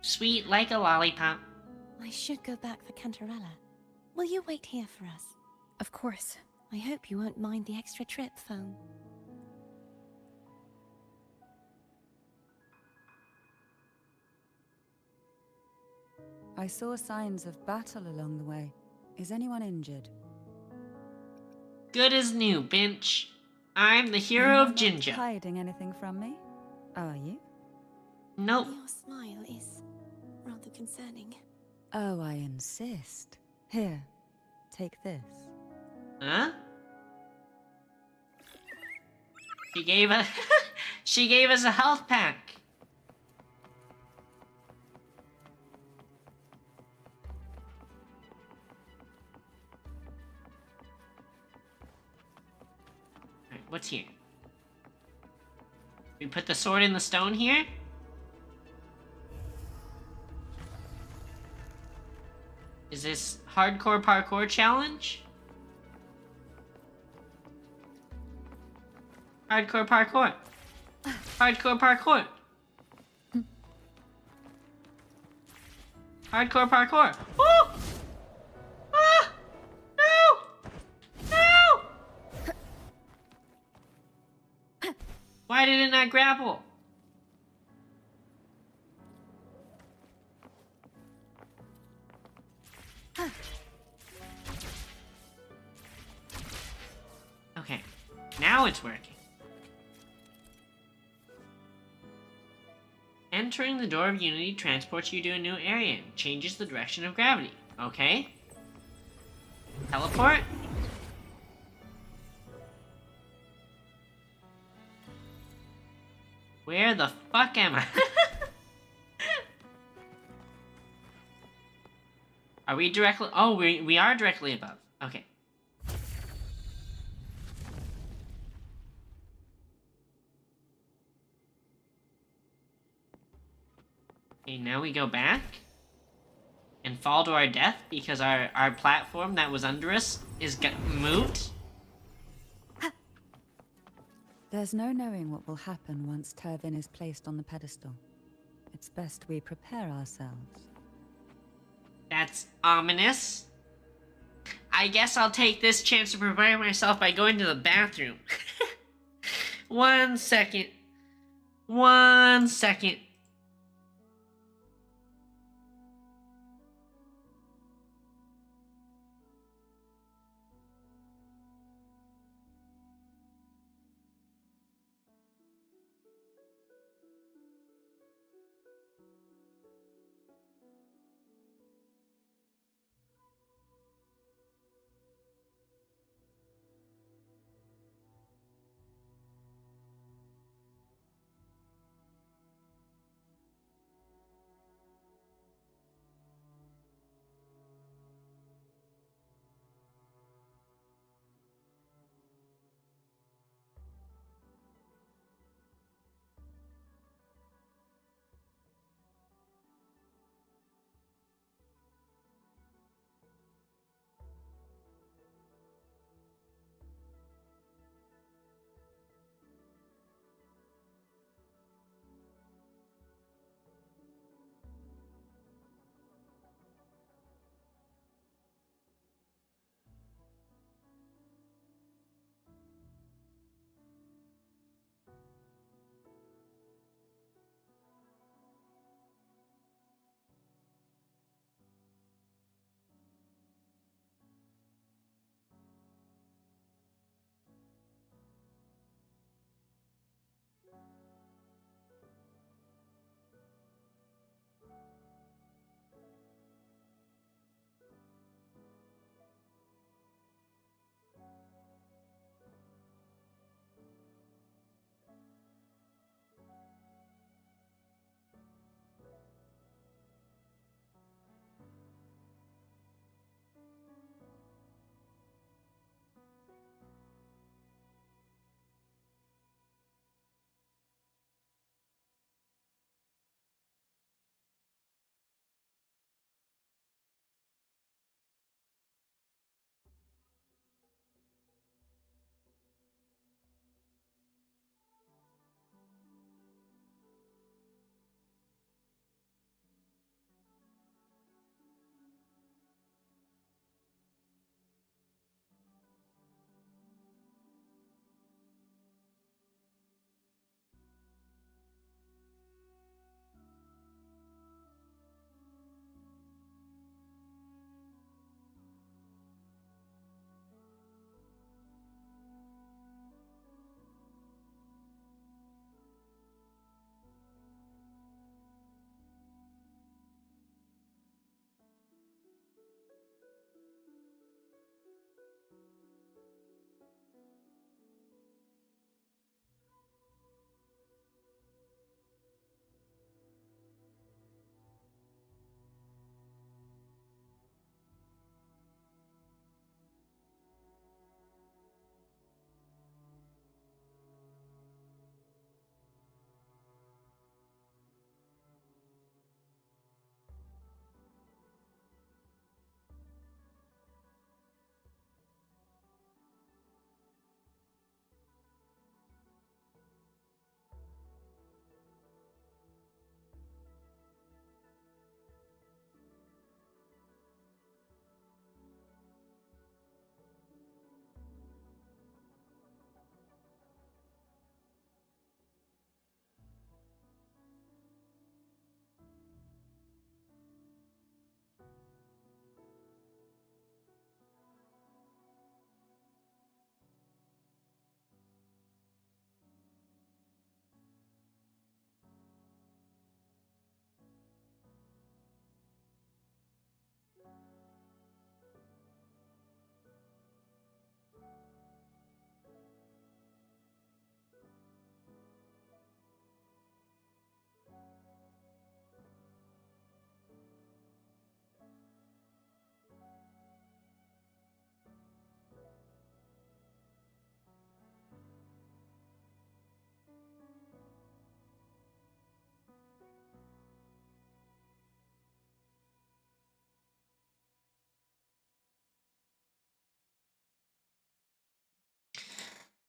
Sweet like a lollipop. I should go back for Cantarella. Will you wait here for us? Of course. I hope you won't mind the extra trip, phone. I saw signs of battle along the way. Is anyone injured? Good as new, bitch. I'm the hero You're of not Ginger. hiding anything from me? Are you? Nope. Your smile is rather concerning. Oh, I insist. Here, take this. Huh? She gave us she gave us a health pack. Alright, what's here? We put the sword in the stone here? Is this hardcore parkour challenge? Hardcore parkour. Hardcore parkour. Hardcore parkour. Oh! Ah! No! No! Why did it not grapple? Okay, now it's working. Entering the door of Unity transports you to a new area and changes the direction of gravity. Okay. Teleport. Where the fuck am I? Are we directly? Oh, we are directly above. Okay. Okay, now we go back and fall to our death because our platform that was under us is moved. There's no knowing what will happen once Turvin is placed on the pedestal. It's best we prepare ourselves. That's ominous. I guess I'll take this chance to prepare myself by going to the bathroom. 1 second. 1 second.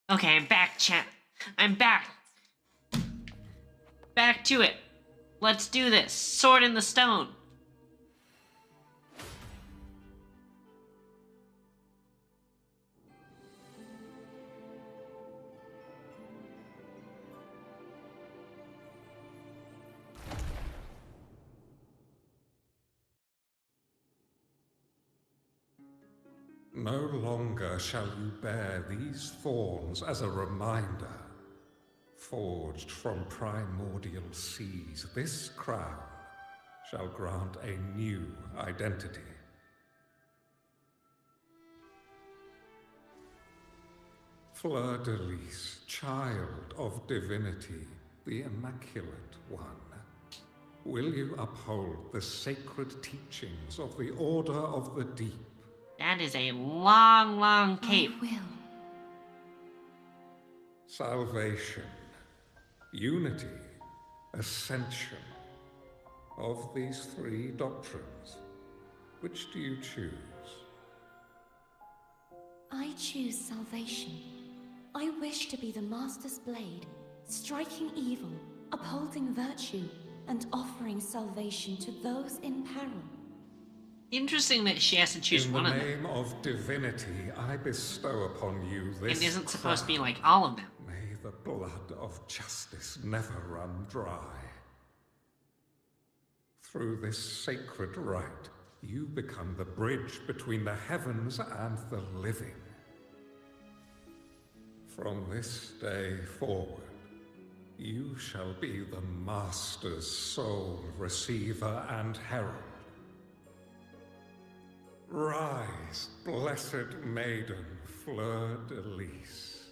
Okay, I'm back, chat. I'm back. Back to it. Let's do this. Sword in the stone. No longer shall you bear these thorns as a reminder. Forged from primordial seas, this crown shall grant a new identity. Fleur-de-Lis, child of divinity, the Immaculate One, will you uphold the sacred teachings of the Order of the Deep? That is a long, long cape. I will. Salvation, unity, ascension. Of these three doctrines, which do you choose? I choose salvation. I wish to be the Master's blade, striking evil, upholding virtue, and offering salvation to those in peril. Interesting that she has to choose one of them. In the name of divinity, I bestow upon you this It isn't supposed to be crown. like all of them. May the blood of justice never run dry. Through this sacred rite, you become the bridge between the heavens and the living. From this day forward, you shall be the Master's sole receiver and herald. Rise, blessed maiden Fleur-de-Lis.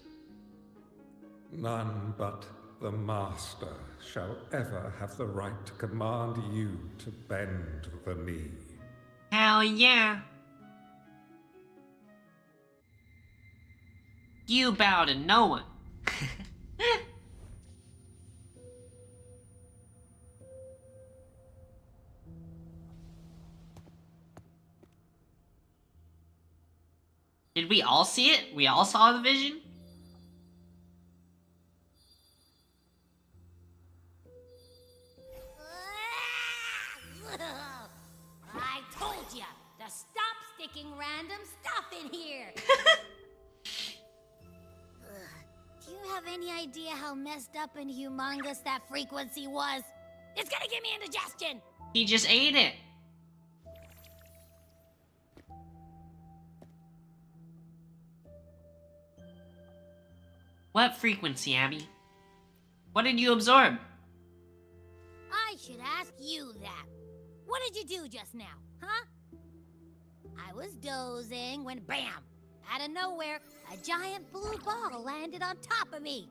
None but the Master shall ever have the right to command you to bend the knee. Hell yeah. You bow to no one. Did we all see it? We all saw the vision? I told ya to stop sticking random stuff in here. Do you have any idea how messed up and humongous that frequency was? It's gonna give me indigestion. He just ate it. What frequency, Abby? What did you absorb? I should ask you that. What did you do just now, huh? I was dozing when bam! Out of nowhere, a giant blue ball landed on top of me.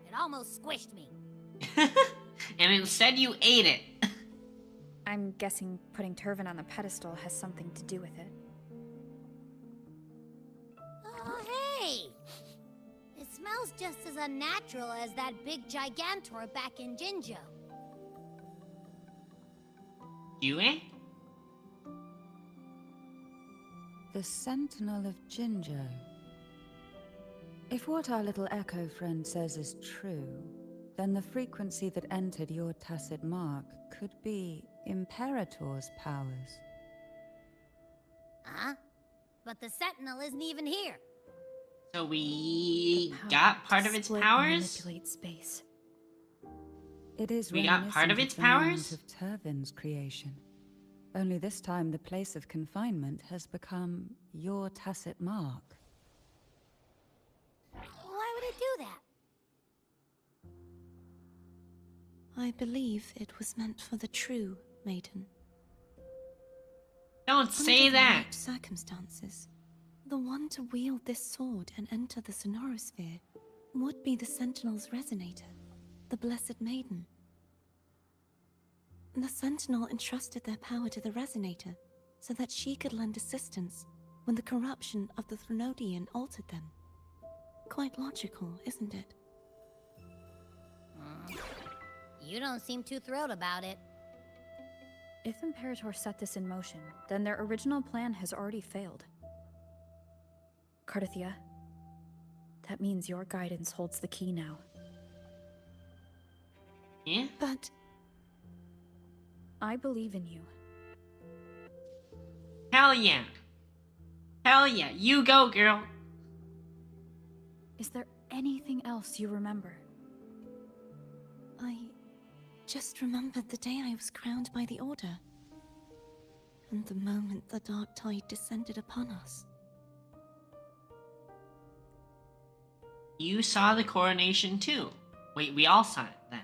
It almost squished me. And instead you ate it. I'm guessing putting Turvin on the pedestal has something to do with it. Oh, hey! It smells just as unnatural as that big gigantor back in Jinjo. Yue? The Sentinel of Jinjo. If what our little echo friend says is true, then the frequency that entered your tacit mark could be Imperator's powers. Huh? But the Sentinel isn't even here. So we The power got part to of its split and powers? manipulate space. It is We got part of reminiscent its the moment powers? of Turvin's creation. Only this time the place of confinement has become your tacit mark. Why would it do that? I believe it was meant for the true maiden. Don't say Under the that. right circumstances, the one to wield this sword and enter the Sonorosphere would be the Sentinel's resonator, the Blessed Maiden. The Sentinel entrusted their power to the resonator so that she could lend assistance when the corruption of the Threnodian altered them. Quite logical, isn't it? You don't seem too thrilled about it. If Imperator set this in motion, then their original plan has already failed. Cardathia, That means your guidance holds the key now. Yeah? But I believe in you. Hell yeah. Hell yeah. You go, girl. Is there anything else you remember? I just remembered the day I was crowned by the Order. And the moment the dark tide descended upon us. You saw the coronation too. Wait, we all saw it then.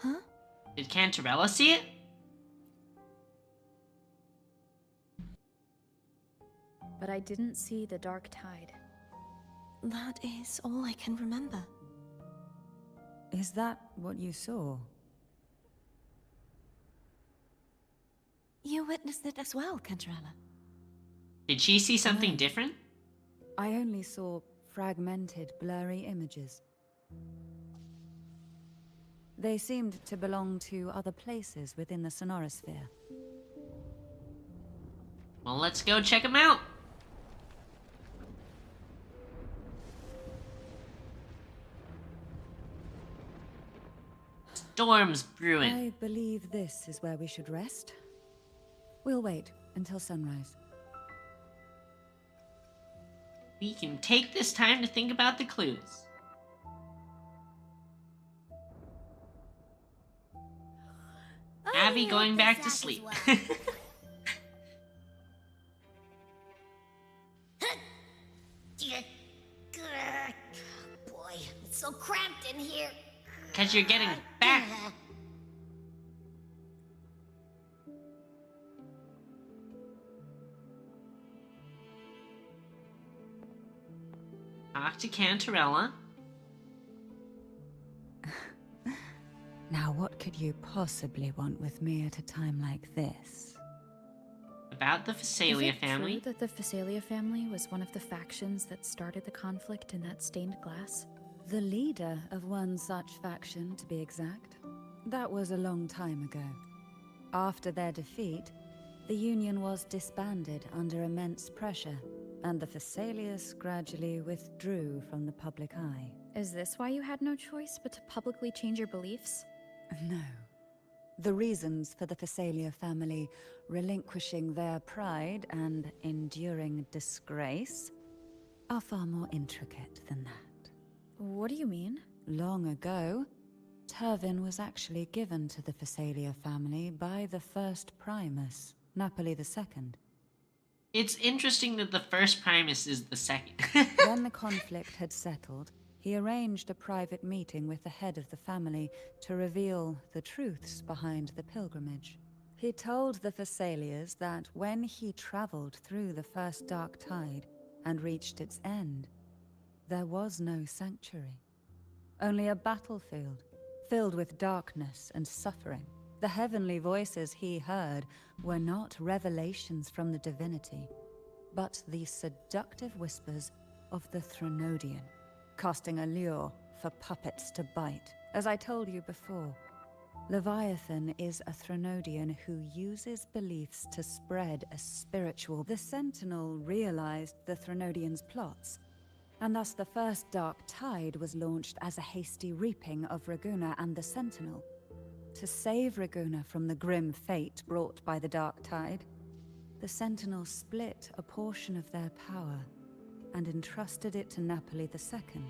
Huh? Did Cantarella see it? But I didn't see the dark tide. That is all I can remember. Is that what you saw? You witnessed it as well, Cantarella. Did she see something No. different? I only saw fragmented, blurry images. They seemed to belong to other places within the sonorosphere. Well, let's go check them out. Storm's brewing. I believe this is where we should rest. We'll wait until sunrise. We can take this time to think about the clues. Abby I going hope back the to sack is sleep. well. Boy, it's so cramped in here. Because you're getting back. Talk to Cantarella. Now, what could you possibly want with me at a time like this? About the Is Phasalia it family. true that the Phasalia family was one of the factions that started the conflict in that stained glass? The leader of one such faction, to be exact. That was a long time ago. After their defeat, the Union was disbanded under immense pressure, and the Phasalias gradually withdrew from the public eye. Is this why you had no choice but to publicly change your beliefs? No. The reasons for the Phasalia family relinquishing their pride and enduring disgrace are far more intricate than that. What do you mean? Long ago, Turvin was actually given to the Phasalia family by the first Primus, Napoli II. It's interesting that the first Primus is the second. When the conflict had settled, he arranged a private meeting with the head of the family to reveal the truths behind the pilgrimage. He told the Phasalias that when he traveled through the first dark tide and reached its end, there was no sanctuary, only a battlefield filled with darkness and suffering. The heavenly voices he heard were not revelations from the divinity, but the seductive whispers of the Threnodian, casting a lure for puppets to bite. As I told you before, Leviathan is a Threnodian who uses beliefs to spread a spiritual. The Sentinel realized the Threnodian's plots, and thus the first dark tide was launched as a hasty reaping of Raguna and the Sentinel. To save Raguna from the grim fate brought by the dark tide, the Sentinel split a portion of their power and entrusted it to Napoli II.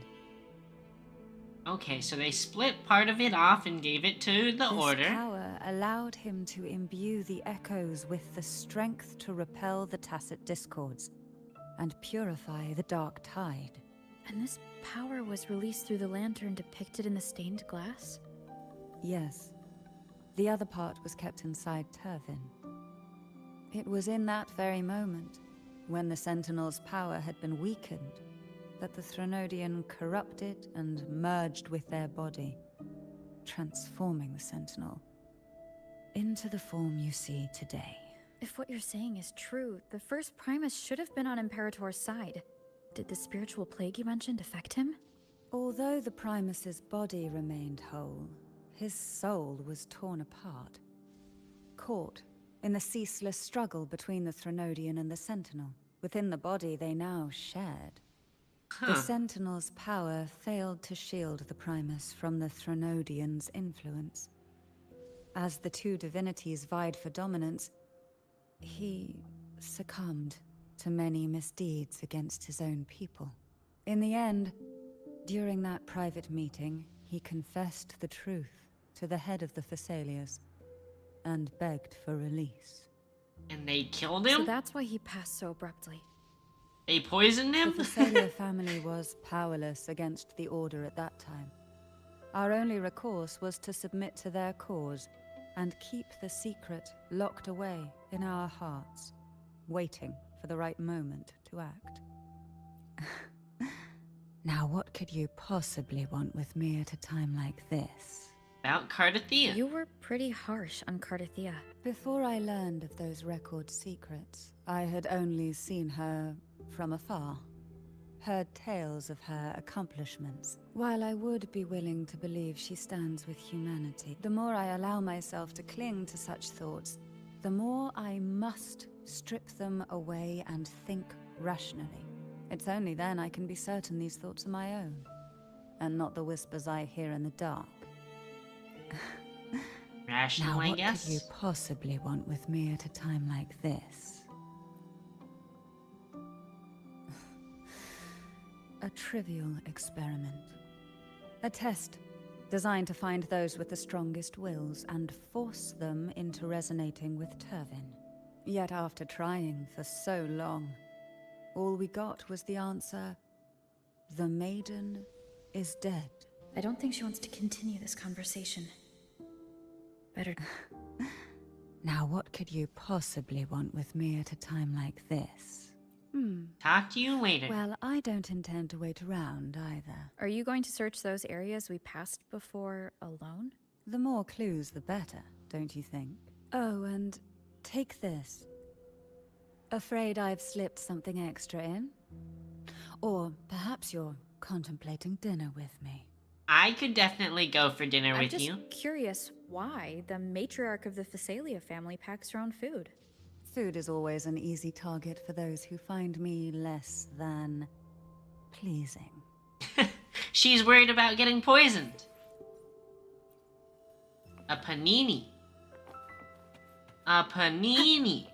Okay, so they split part of it off and gave it to the This Order. power allowed him to imbue the echoes with the strength to repel the tacit discords and purify the dark tide. And this power was released through the lantern depicted in the stained glass? Yes. The other part was kept inside Turvin. It was in that very moment, when the Sentinel's power had been weakened, that the Threnodian corrupted and merged with their body, transforming the Sentinel into the form you see today. If what you're saying is true, the first Primus should have been on Imperator's side. Did the spiritual plague you mentioned affect him? Although the Primus's body remained whole, his soul was torn apart, caught in the ceaseless struggle between the Threnodian and the Sentinel. Within the body they now shared. The Sentinel's power failed to shield the Primus from the Threnodians' influence. As the two divinities vied for dominance, he succumbed to many misdeeds against his own people. In the end, during that private meeting, he confessed the truth to the head of the Thessalias and begged for release. And they killed him? So that's why he passed so abruptly. They poisoned him? The Thessalia family was powerless against the Order at that time. Our only recourse was to submit to their cause and keep the secret locked away in our hearts, waiting for the right moment to act. Now what could you possibly want with me at a time like this? About Cardathia. You were pretty harsh on Cardathia. Before I learned of those record secrets, I had only seen her from afar, heard tales of her accomplishments. While I would be willing to believe she stands with humanity, the more I allow myself to cling to such thoughts, the more I must strip them away and think rationally. It's only then I can be certain these thoughts are my own, and not the whispers I hear in the dark. Rational, now, I what guess. could you possibly want with me at a time like this? A trivial experiment. A test designed to find those with the strongest wills and force them into resonating with Turvin. Yet after trying for so long, all we got was the answer, the maiden is dead. I don't think she wants to continue this conversation. Better. Now what could you possibly want with me at a time like this? Talk to you later. Well, I don't intend to wait around either. Are you going to search those areas we passed before alone? The more clues, the better, don't you think? Oh, and take this. Afraid I've slipped something extra in? Or perhaps you're contemplating dinner with me. I could definitely go for dinner I'm with just you. curious why the matriarch of the Thessalia family packs her own food. Food is always an easy target for those who find me less than pleasing. She's worried about getting poisoned. A panini. A panini.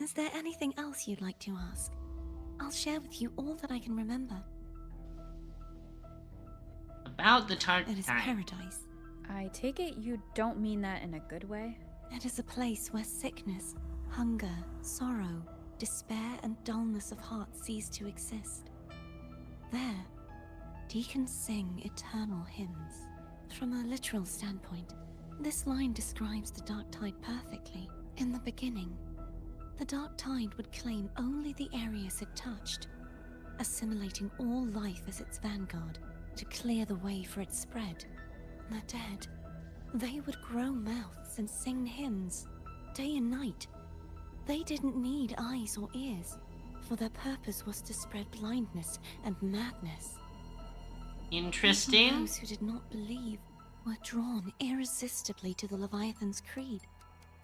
Is there anything else you'd like to ask? I'll share with you all that I can remember. About the tart It is time. paradise. I take it you don't mean that in a good way? It is a place where sickness, hunger, sorrow, despair, and dullness of heart cease to exist. There, deacons sing eternal hymns. From a literal standpoint, this line describes the Dark Tide perfectly. In the beginning, the Dark Tide would claim only the areas it touched, assimilating all life as its vanguard to clear the way for its spread. The dead, they would grow mouths and sing hymns, day and night. They didn't need eyes or ears, for their purpose was to spread blindness and madness. Interesting. Even those who did not believe were drawn irresistibly to the Leviathan's creed,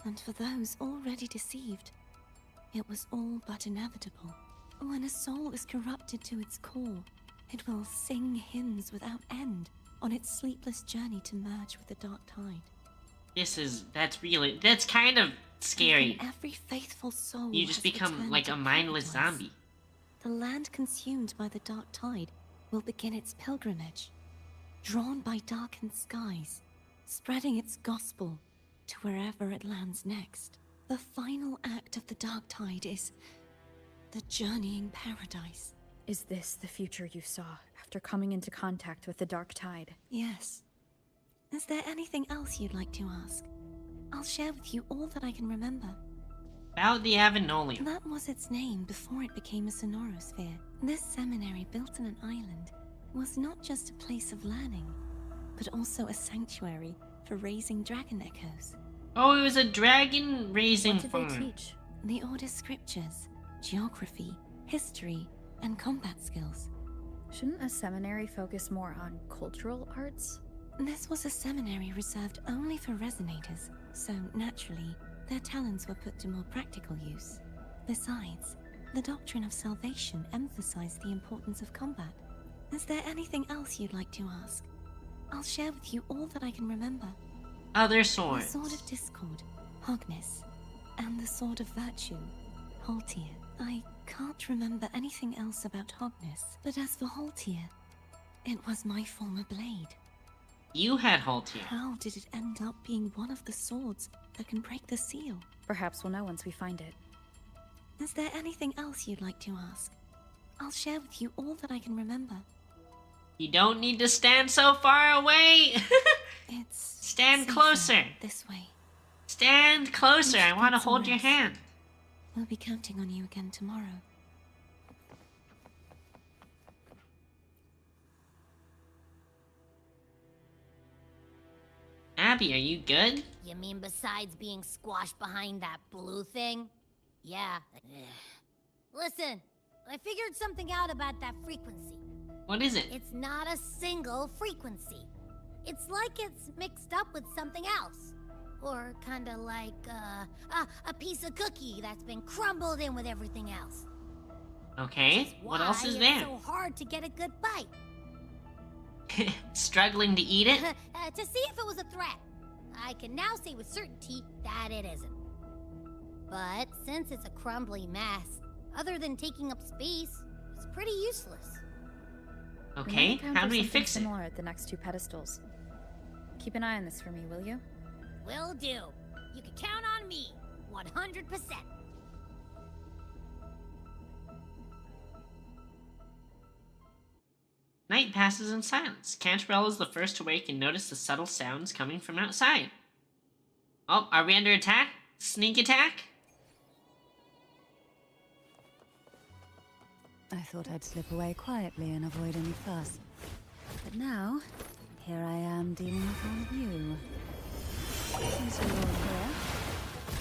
and for those already deceived, it was all but inevitable. When a soul is corrupted to its core, it will sing hymns without end on its sleepless journey to merge with the Dark Tide. That's kind of scary. And every faithful soul You just has become returned like to a mindless paradise. zombie. The land consumed by the Dark Tide will begin its pilgrimage, drawn by darkened skies, spreading its gospel to wherever it lands next. The final act of the Dark Tide is the journeying paradise. Is this the future you saw after coming into contact with the Dark Tide? Yes. Is there anything else you'd like to ask? I'll share with you all that I can remember. About the Avenolium. That was its name before it became a sonorosphere. This seminary, built on an island, was not just a place of learning, but also a sanctuary for raising dragon echoes. Oh, it was a dragon raising What did they farm. teach? The Order's scriptures, geography, history, and combat skills. Shouldn't a seminary focus more on cultural arts? This was a seminary reserved only for resonators, so naturally, their talents were put to more practical use. Besides, the doctrine of salvation emphasized the importance of combat. Is there anything else you'd like to ask? I'll share with you all that I can remember. Other The swords. Sword of Discord, Hogness, and the Sword of Virtue, Haltier. I can't remember anything else about Hogness, but as for Haltier, it was my former blade. You had Haltier. How did it end up being one of the swords that can break the seal? Perhaps we'll know once we find it. Is there anything else you'd like to ask? I'll share with you all that I can remember. You don't need to stand so far away. It's Stand safer closer. this way. Stand closer. I want to Get some hold your rest. hand. We'll be counting on you again tomorrow. Abby, are you good? You mean besides being squashed behind that blue thing? Yeah. Listen, I figured something out about that frequency. What is it? It's not a single frequency. It's like it's mixed up with something else. Or kinda like, a piece of cookie that's been crumbled in with everything else. Okay, what else is Why there? It's so hard to get a good bite. Struggling to eat it? To see if it was a threat. I can now say with certainty that it isn't. But since it's a crumbly mess, other than taking up space, it's pretty useless. Okay, how do we fix it? Similar at the next two pedestals. Keep an eye on this for me, will you? Will do. You can count on me, 100%. Night passes in silence. Canterell is the first to wake and notice the subtle sounds coming from outside. Oh, are we under attack? Sneak attack? I thought I'd slip away quietly and avoid any fuss. But now, here I am dealing with all of you. Since you're all here,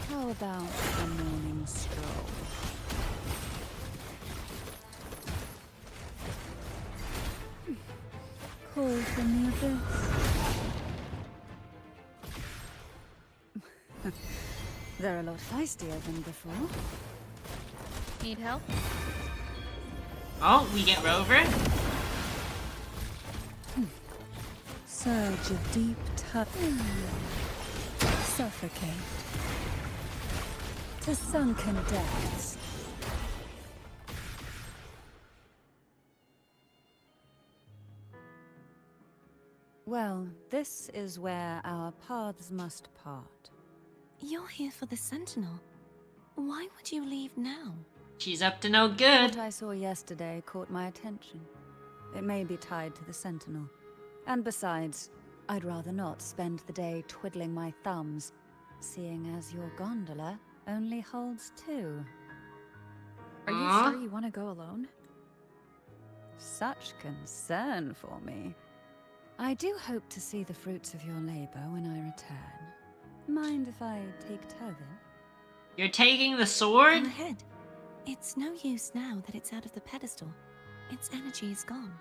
how about a morning stroll? Call from the abyss. They're a lot feistier than before. Need help? Oh, we get Rover? Surge of deep touch. Suffocate. To sunken depths. Well, this is where our paths must part. You're here for the Sentinel. Why would you leave now? She's up to no good. What I saw yesterday caught my attention. It may be tied to the Sentinel. And besides, I'd rather not spend the day twiddling my thumbs, seeing as your gondola only holds two. Are you sure you want to go alone? Such concern for me. I do hope to see the fruits of your labor when I return. Mind if I take Turvin? You're taking the Go sword? ahead. It's no use now that it's out of the pedestal. Its energy is gone.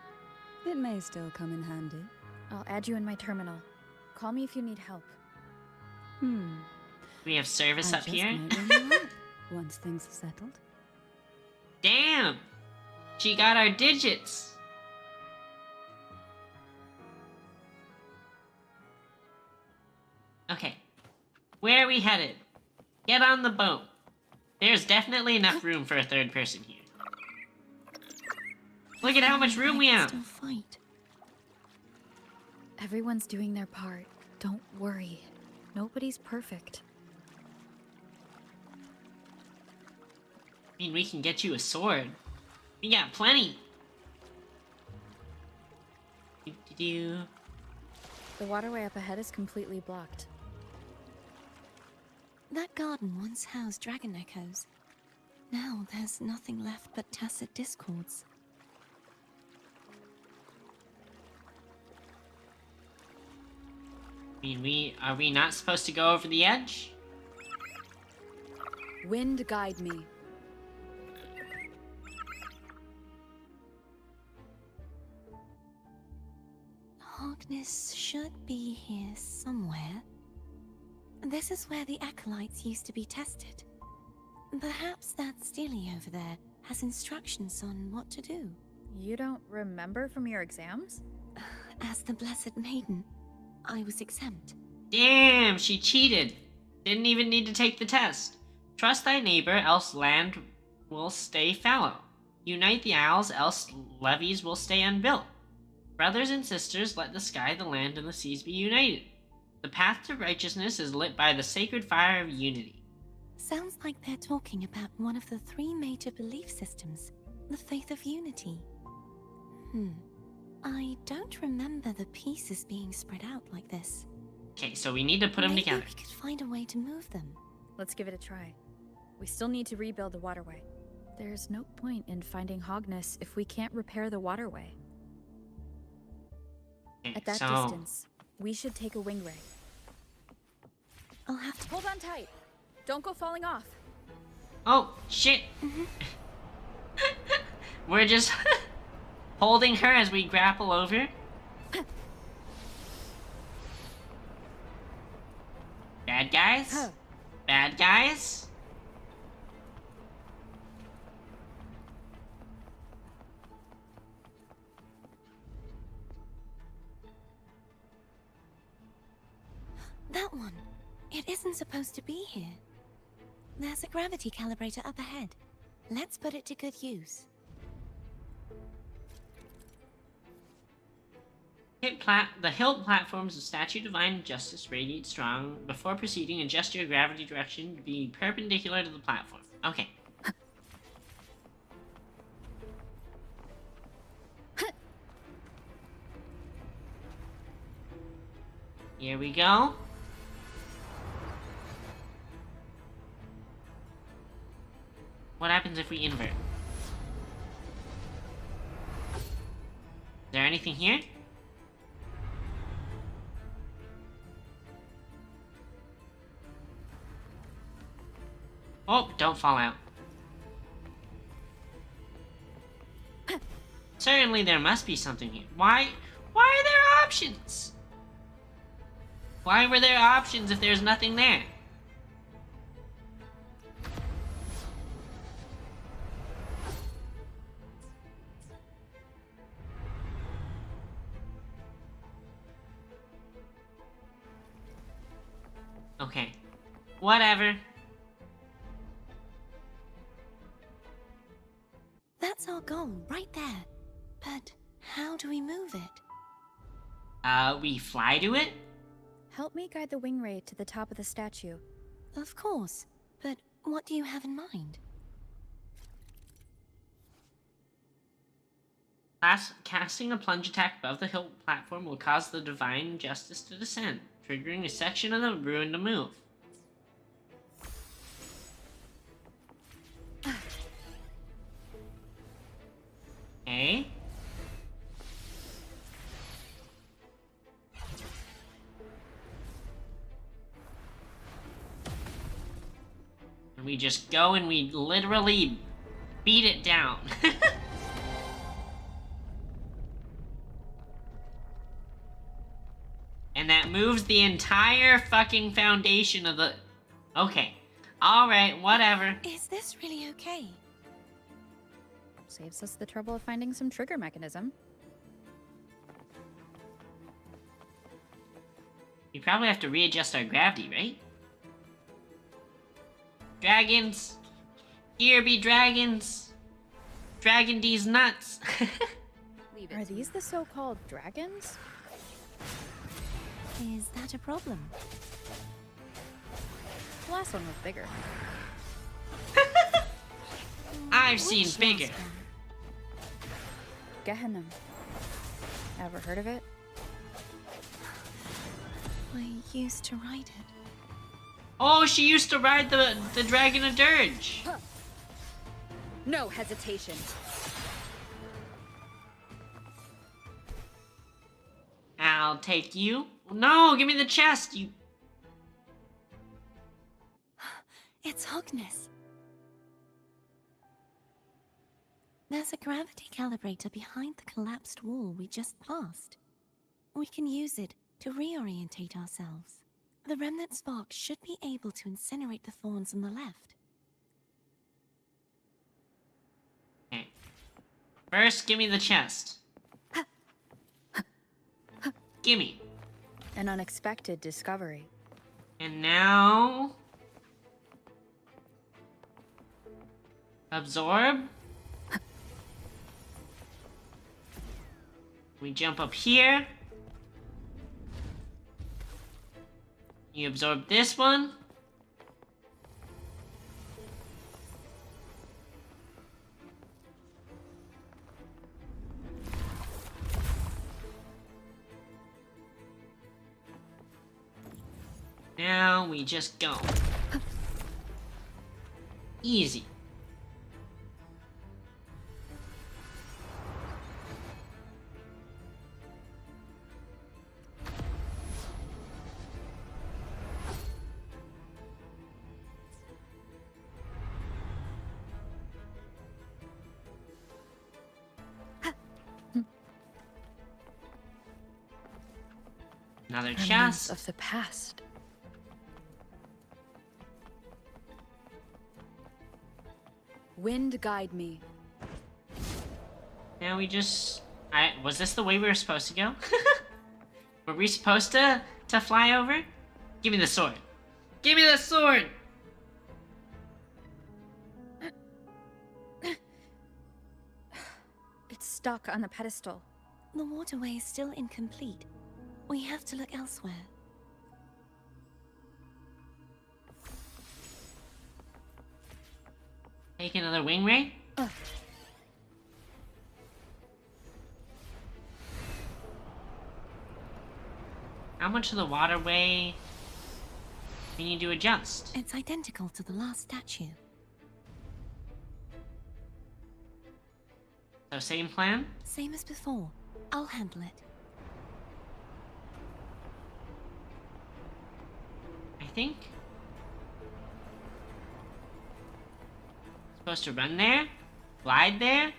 It may still come in handy. I'll add you in my terminal. Call me if you need help. We have service I up just here? might ring you up once things are settled. Damn! She got our digits! Okay. Where are we headed? Get on the boat. There's definitely enough room for a third person here. Look at how much room we have! Still fight. Everyone's doing their part. Don't worry. Nobody's perfect. I mean, we can get you a sword. We got plenty. Do-do-do. The waterway up ahead is completely blocked. That garden once housed dragon echoes. Now there's nothing left but tacit discords. I mean, are we not supposed to go over the edge? Wind guide me. Hogness should be here somewhere. This is where the acolytes used to be tested. Perhaps that Steely over there has instructions on what to do. You don't remember from your exams? As the Blessed Maiden, I was exempt. Damn, she cheated. Didn't even need to take the test. Trust thy neighbor, else land will stay fallow. Unite the isles, else levees will stay unbuilt. Brothers and sisters, let the sky, the land, and the seas be united. The path to righteousness is lit by the sacred fire of unity. Sounds like they're talking about one of the 3 major belief systems, the faith of unity. I don't remember the pieces being spread out like this. Okay, so we need to put them together. Maybe we could find a way to move them. Let's give it a try. We still need to rebuild the waterway. There's no point in finding Hogness if we can't repair the waterway. Okay, At that so distance, we should take a wing ray. I'll have to... Hold on tight. Don't go falling off. oh shit. We're just holding her as we grapple over. Bad guys? Huh. Bad guys? That one. It isn't supposed to be here. There's a gravity calibrator up ahead. Let's put it to good use. The hilt platforms of Statue Divine Justice radiate strong. Before proceeding, adjust your gravity direction to be perpendicular to the platform. Okay. Here we go. What happens if we invert? Is there anything here? Oh, don't fall out. Certainly there must be something here. Why are there options? Why were there options if there's nothing there? Okay. Whatever. That's our goal, right there. But how do we move it? We fly to it? Help me guide the wing ray to the top of the statue. Of course. But what do you have in mind? Casting a plunge attack above the hilt platform will cause the Divine Justice to descend, triggering a section of the ruin to move. Okay. And we just go and we literally beat it down. And that moves the entire fucking foundation of the... Okay. Alright, whatever. Is this really okay? Saves us the trouble of finding some trigger mechanism. We probably have to readjust our gravity, right? Dragons! Here be dragons! Dragon D's nuts! Are these the so-called dragons? Is that a problem? The last one was bigger. I've seen Which bigger. last one? Gehenna. Ever heard of it? I used to ride it. Oh, she used to ride the Dragon of Dirge! No hesitation. I'll take you. No, give me the chest, you... It's Hogness. There's a gravity calibrator behind the collapsed wall we just passed. We can use it to reorientate ourselves. The remnant spark should be able to incinerate the thorns on the left. First, give me the chest. Gimme. An unexpected discovery. And now... absorb. We jump up here. You absorb this one. Now we just go. Easy. Another Remnants chest. of the past. Wind guide me. Now we just... was this the way we were supposed to go? Were we supposed to fly over? Give me the sword. Give me the sword! It's stuck on the pedestal. The waterway is still incomplete. We have to look elsewhere. Take another wing ray? How much of the waterway we need to adjust? It's identical to the last statue. So same plan? Same as before. I'll handle it. I think. Supposed to run there? Glide there?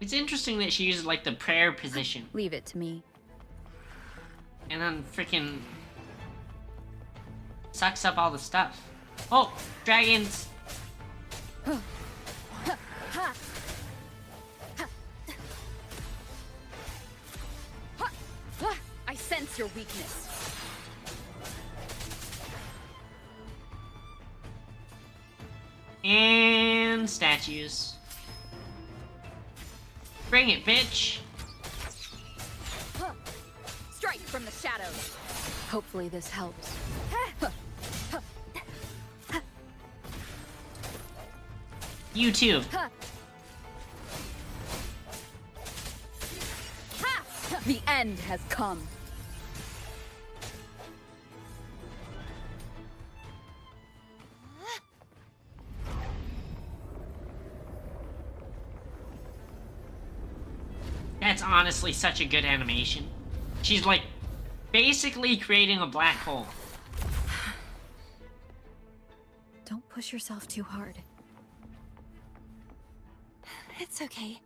It's interesting that she uses like the prayer position Leave it to me. and then freaking sucks up all the stuff. Oh, dragons! I sense your weakness. And statues. Bring it, bitch! Strike from the shadows. Hopefully this helps. You too. The end has come. That's honestly such a good animation. She's like basically creating a black hole. Don't push yourself too hard. It's okay.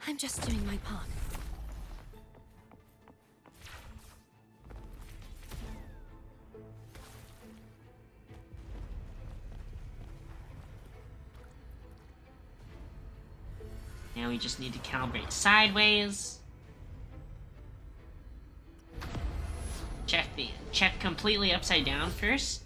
I'm just doing my part. Now we just need to calibrate sideways. Check completely upside down first.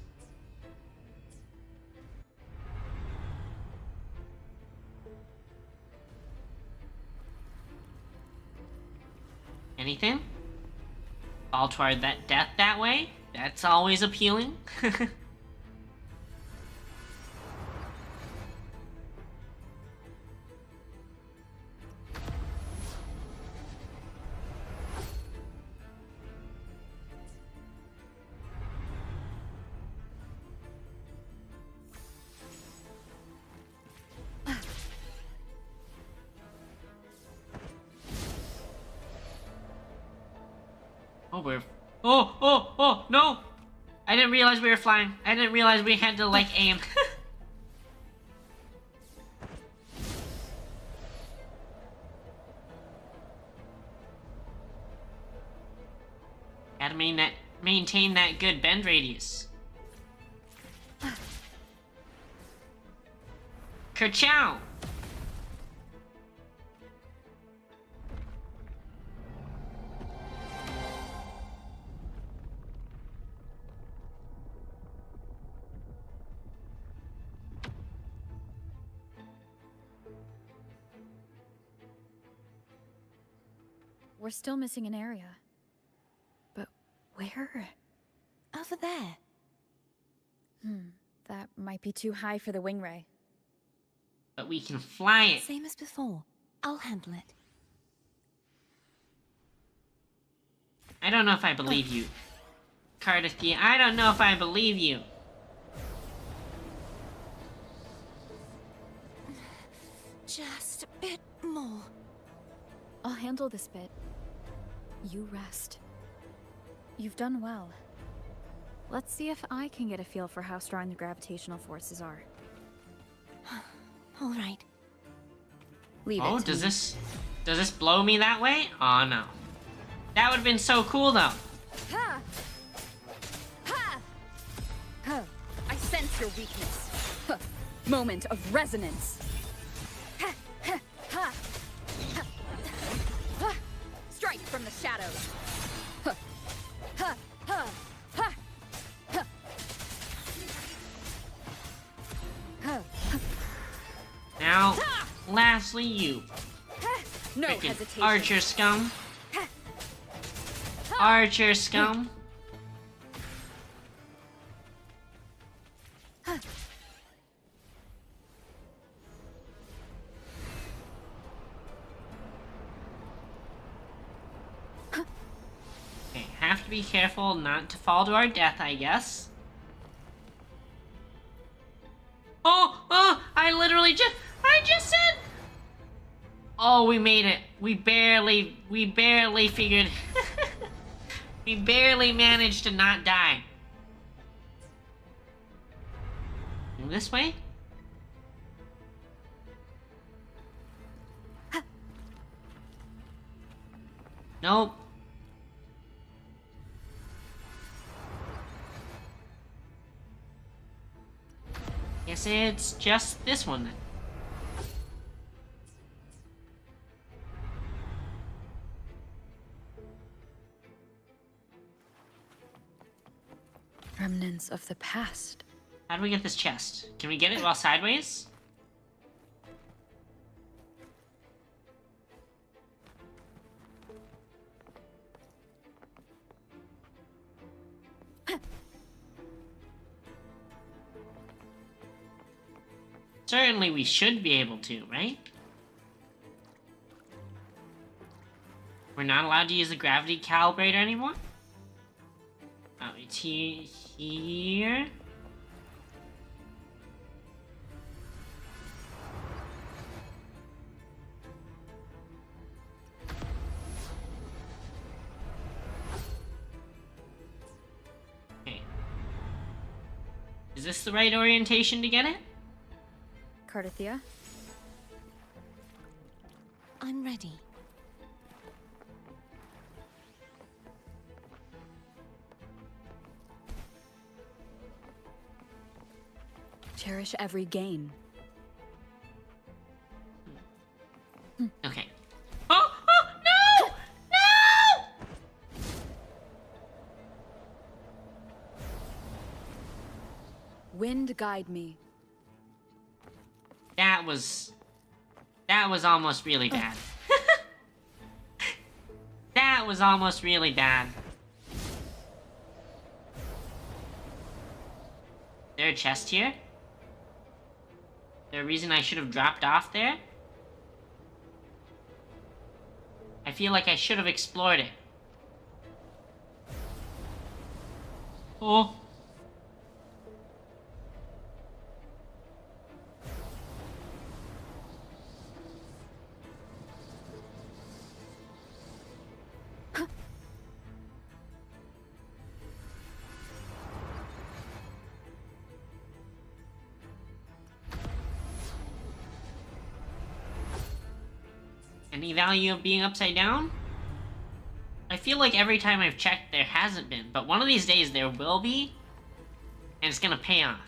Anything? Fall toward that death that way? That's always appealing. Oh, oh, no! I didn't realize we were flying. I didn't realize we had to, like, aim. Gotta maintain that good bend radius. Kerchow! We're still missing an area. But where? Over there. That might be too high for the wing ray. But we can fly it. Same as before. I'll handle it. I don't know if I believe you. Cardathia, I don't know if I believe you. Just a bit more. I'll handle this bit. You rest. You've done well. Let's see if I can get a feel for how strong the gravitational forces are. All right. Leave it Oh, to does me. this blow me that way? Oh no. That would have been so cool though. Ha! Ha! Huh. I sense your weakness. Huh. Moment of resonance. Ha! Ha! Ha! Ha! Ha! Strike from the shadows. Huh. Ha! Ha! Ha! Ha! Huh. Now, lastly you. No Frickin' hesitation. archer scum. Archer scum. Okay, have to be careful not to fall to our death, I guess. Oh, I just said. Oh, we made it. We barely figured. We barely managed to not die. This way? Nope. Guess it's just this one then. Remnants of the past. How do we get this chest? Can we get it while sideways? Certainly we should be able to, right? We're not allowed to use the gravity calibrator anymore? Oh, it's here. Okay. Is this the right orientation to get it? Cardathia? I'm ready. Cherish every gain. Okay. Oh, no! No! Wind guide me. That was almost really bad. That was almost really bad. Is there a chest here? Is there a reason I should have dropped off there? I feel like I should have explored it. Oh. Any value of being upside down? I feel like every time I've checked there hasn't been, but one of these days there will be, and it's gonna pay off.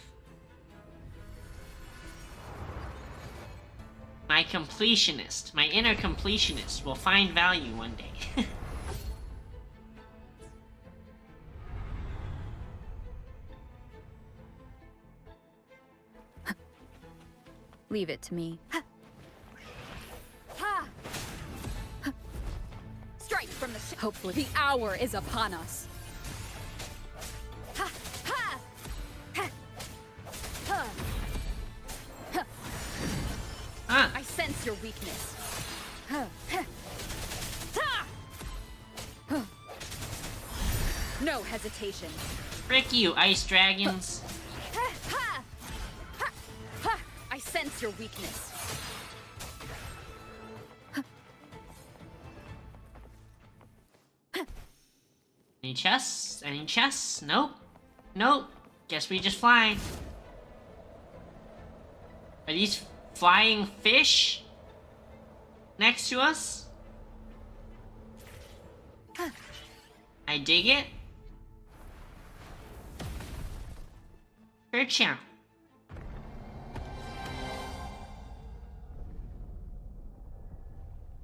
My completionist, my inner completionist will find value one day. Leave it to me. Strike from the hopefully the hour is upon us. I sense your weakness. No hesitation. Frick you, ice dragons. I sense your weakness. Any chests? Any chests? Nope. Nope. Guess we just fly. Are these flying fish next to us? I dig it. Kerchow.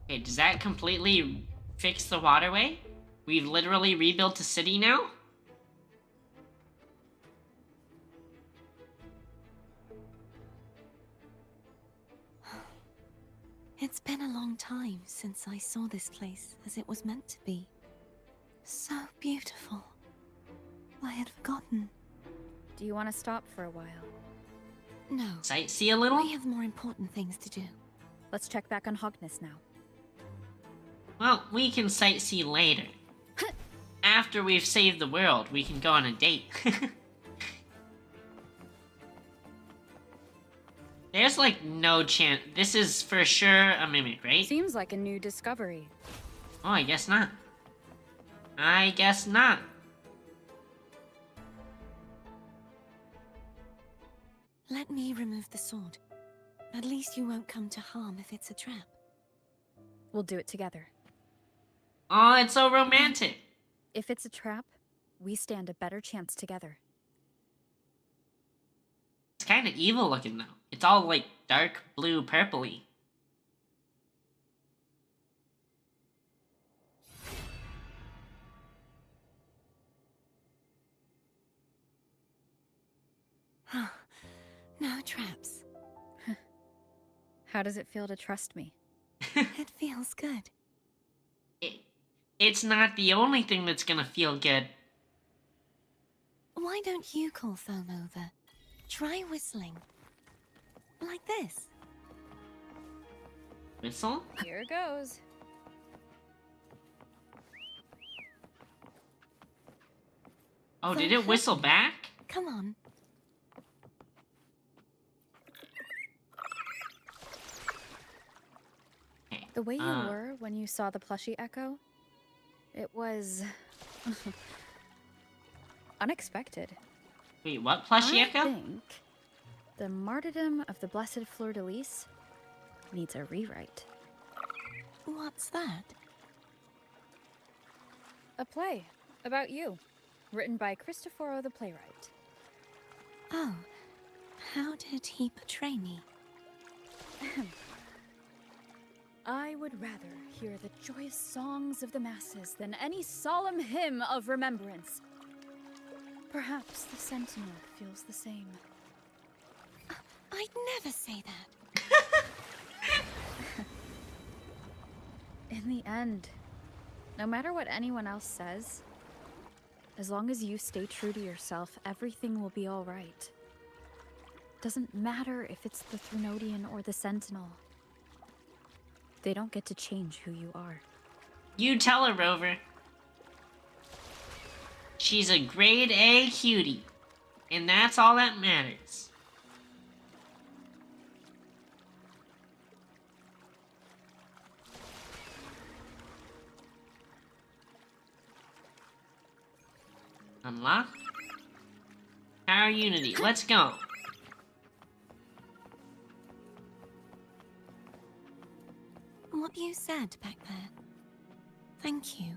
Okay, does that completely fix the waterway? We've literally rebuilt a city now? It's been a long time since I saw this place as it was meant to be. So beautiful. I had forgotten. Do you want to stop for a while? No. Sightsee a little? We have more important things to do. Let's check back on Hogness now. Well, we can sightsee later. After we've saved the world, we can go on a date. There's like no chance. This is for sure a mimic, right? Seems like a new discovery. Oh, I guess not. I guess not. Let me remove the sword. At least you won't come to harm if it's a trap. We'll do it together. Oh, it's so romantic. If it's a trap, we stand a better chance together. It's kind of evil looking though. It's all like dark blue purpley. No traps. How does it feel to trust me? It feels good. It's not the only thing that's gonna feel good. Why don't you call Foam over? Try whistling. Like this. Whistle? Here goes. Oh, did it whistle back? Come on. The way you were when you saw the plushie Echo, it was unexpected. Wait, what plushie I Echo? think the martyrdom of the Blessed Fleur-de-Lis needs a rewrite. What's that? A play about you, written by Cristoforo the playwright. Oh, how did he portray me? I would rather hear the joyous songs of the masses than any solemn hymn of remembrance. Perhaps the Sentinel feels the same. I'd never say that. In the end, no matter what anyone else says, as long as you stay true to yourself, everything will be all right. Doesn't matter if it's the Threnodian or the Sentinel. They don't get to change who you are. You tell her, Rover. She's a grade A cutie. And that's all that matters. Unlock. Power Unity. Let's go. What what you said back there. Thank you.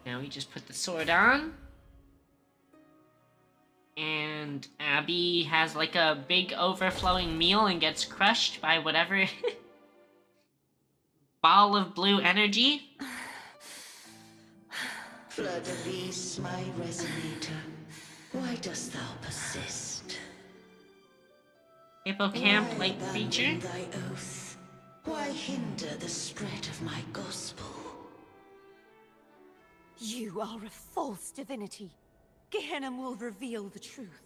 Now we just put the sword on. And Abby has like a big overflowing meal and gets crushed by whatever ball of blue energy. Flood of beasts, my resonator. Why dost thou persist? Hippocamp-like Why creature. abandon thy oath? Why hinder the spread of my gospel? You are a false divinity. Gehenna will reveal the truth.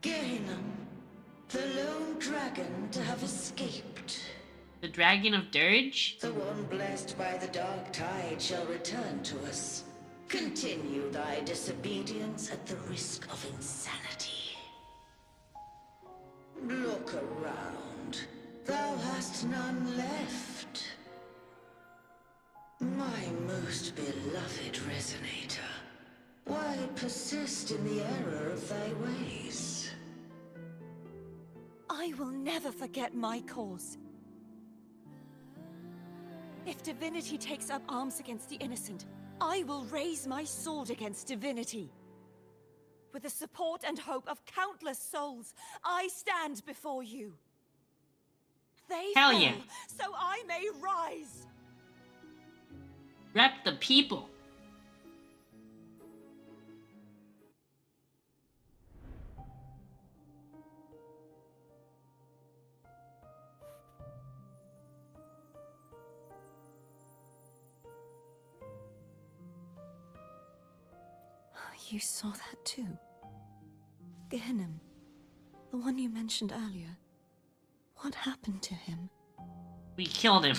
Gehenna, the lone dragon to have escaped. The Dragon of Dirge? The one blessed by the dark tide shall return to us. Continue thy disobedience at the risk of insanity. Look around. Thou hast none left. My most beloved resonator, why persist in the error of thy ways? I will never forget my cause. If divinity takes up arms against the innocent, I will raise my sword against divinity. With the support and hope of countless souls, I stand before you. They Hell fell, yeah. so I may rise. Rep the people. You saw that too? Gehenna, the one you mentioned earlier. What happened to him? We killed him.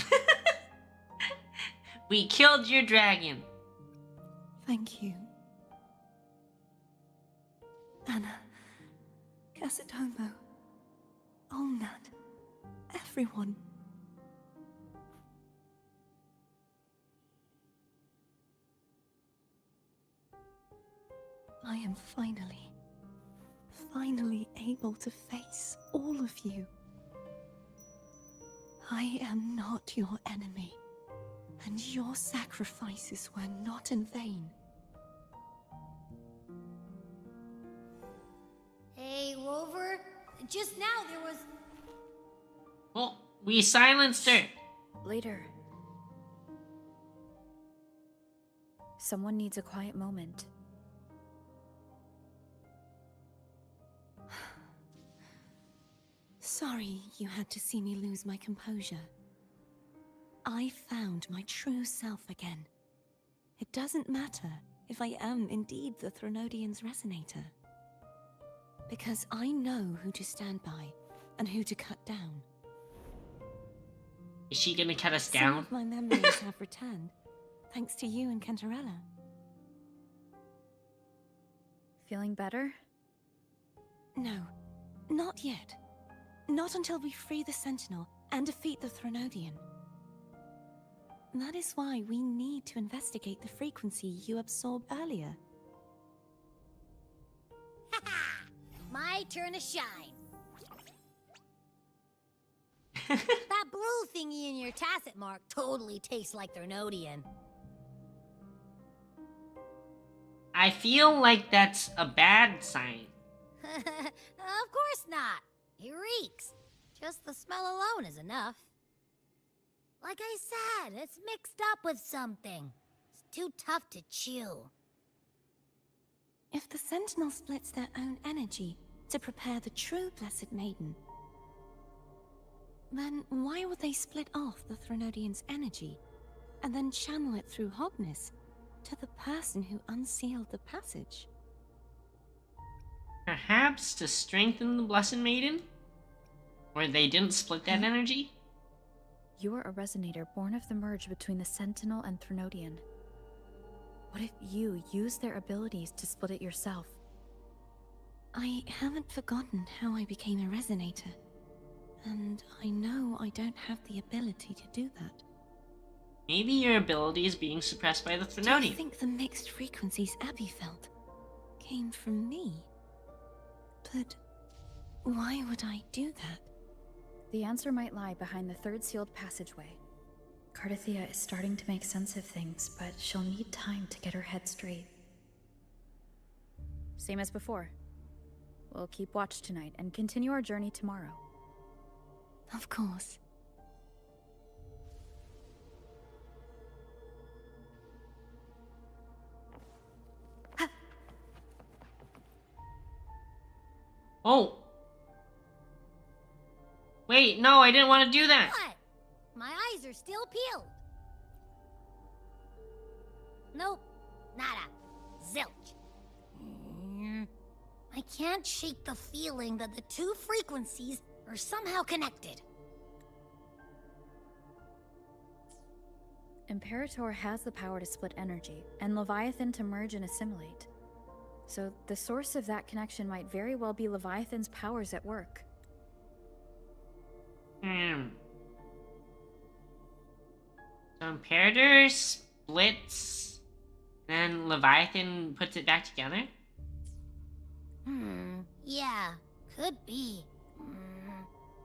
We killed your dragon. Thank you. Anna, Casitomo, Olnat, everyone. I am finally able to face all of you. I am not your enemy, and your sacrifices were not in vain. Hey, Rover. Just now there was... Well, we silenced her. Later. Someone needs a quiet moment. Sorry you had to see me lose my composure. I found my true self again. It doesn't matter if I am indeed the Threnodian's resonator. Because I know who to stand by and who to cut down. Is she gonna cut us Some down? of my memories have returned, thanks to you and Cantarella. Feeling better? No, not yet. Not until we free the Sentinel and defeat the Threnodian. That is why we need to investigate the frequency you absorbed earlier. My turn to shine. That blue thingy in your tacit mark totally tastes like Threnodian. I feel like that's a bad sign. Of course not. It reeks. Just the smell alone is enough. Like I said, it's mixed up with something. It's too tough to chew. If the Sentinel splits their own energy to prepare the true Blessed Maiden, then why would they split off the Threnodian's energy and then channel it through Hognis to the person who unsealed the passage? Perhaps to strengthen the Blessed Maiden? Or they didn't split that energy? You are a resonator born of the merge between the Sentinel and Threnodian. What if you use their abilities to split it yourself? I haven't forgotten how I became a resonator, and I know I don't have the ability to do that. Maybe your ability is being suppressed by the Do you Throne. think the mixed frequencies Abby felt came from me? But why would I do that? The answer might lie behind the third sealed passageway. Cardathia is starting to make sense of things, but she'll need time to get her head straight. Same as before. We'll keep watch tonight and continue our journey tomorrow. Of course. Oh! Wait, no, I didn't want to do that! What? My eyes are still peeled. Nope. Nada. Zilch. I can't shake the feeling that the two frequencies are somehow connected. Imperator has the power to split energy, and Leviathan to merge and assimilate. So the source of that connection might very well be Leviathan's powers at work. So Imperator splits, then Leviathan puts it back together? Yeah, could be.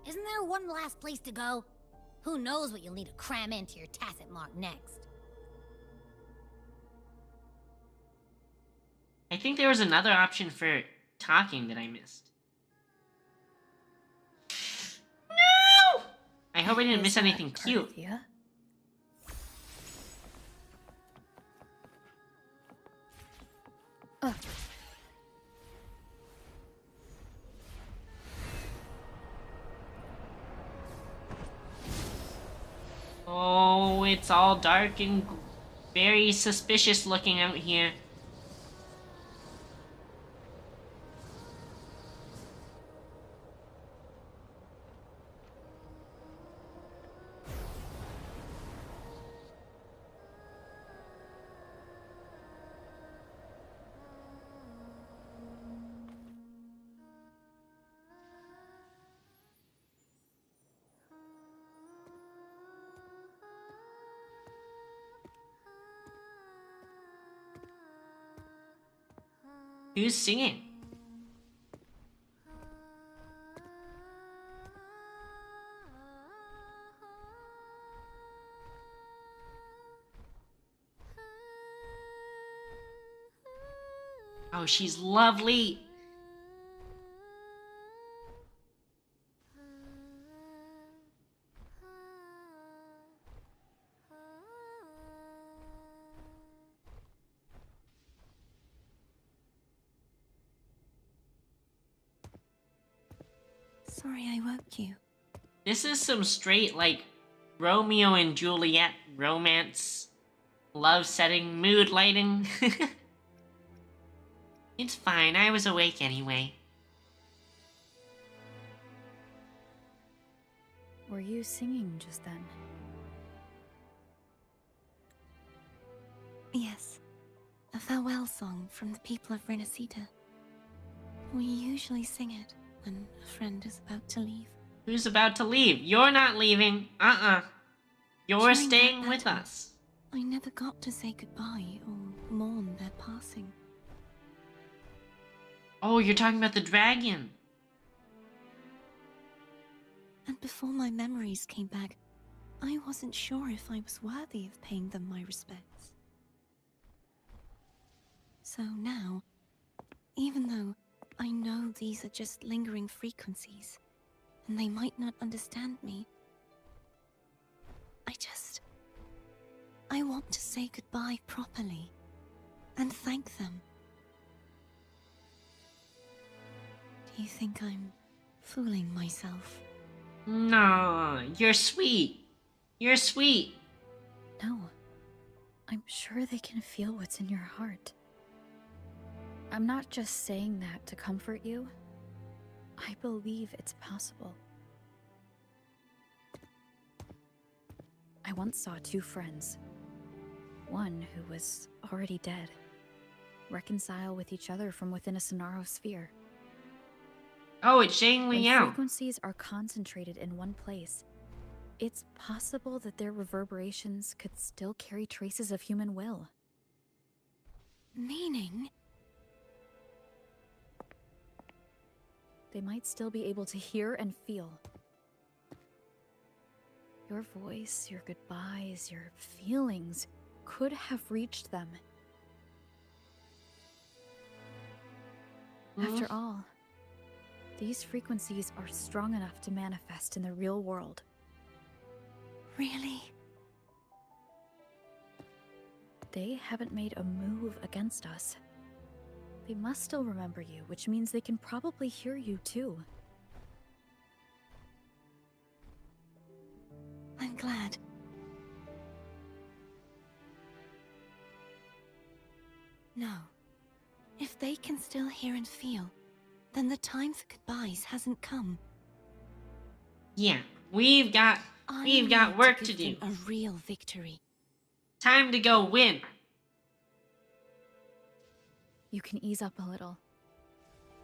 Isn't there one last place to go? Who knows what you'll need to cram into your tacit mark next? I think there was another option for talking that I missed. No! I hope I didn't miss anything cute. Cardathia? Oh, it's all dark and very suspicious looking out here. Who's singing? Oh, she's lovely. Sorry I woke you. This is some straight, like, Romeo and Juliet romance, love setting, mood lighting. It's fine, I was awake anyway. Were you singing just then? Yes. A farewell song from the people of Renacita. We usually sing it when a friend is about to leave. Who's about to leave? You're not leaving. You're During staying that with battle, us. I never got to say goodbye or mourn their passing. Oh, you're talking about the dragon. And before my memories came back, I wasn't sure if I was worthy of paying them my respects. So now, even though I know these are just lingering frequencies, and they might not understand me, I want to say goodbye properly, and thank them. Do you think I'm fooling myself? No, you're sweet. You're sweet. No. I'm sure they can feel what's in your heart. I'm not just saying that to comfort you. I believe it's possible. I once saw two friends. One who was already dead. Reconcile with each other from within a Sonaro sphere. Oh, it's Zhang When Liao. frequencies are concentrated in one place, It's possible that their reverberations could still carry traces of human will. Meaning? They might still be able to hear and feel. Your voice, your goodbyes, your feelings could have reached them. After all, these frequencies are strong enough to manifest in the real world. Really? They haven't made a move against us. They must still remember you, which means they can probably hear you too. I'm glad. No. If they can still hear and feel, then the time for goodbyes hasn't come. Yeah, we've got work to do. A real victory. Time to go win. You can ease up a little.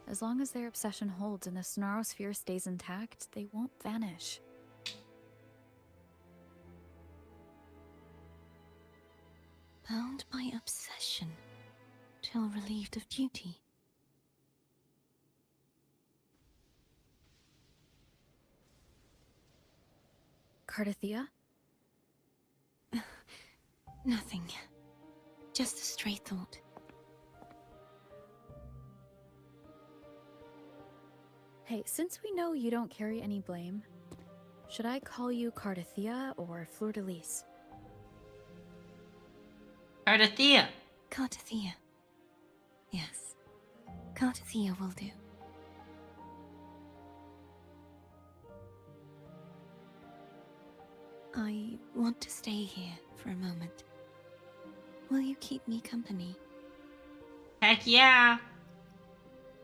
As long as their obsession holds and the Sonarosphere stays intact, they won't vanish. Bound by obsession, till relieved of duty. Cardathia? Nothing. Just a stray thought. Hey, since we know you don't carry any blame, should I call you Cardathia or Fleur-de-Lis? Cardathia. Cardathia. Yes. Cardathia will do. I want to stay here for a moment. Will you keep me company? Heck yeah.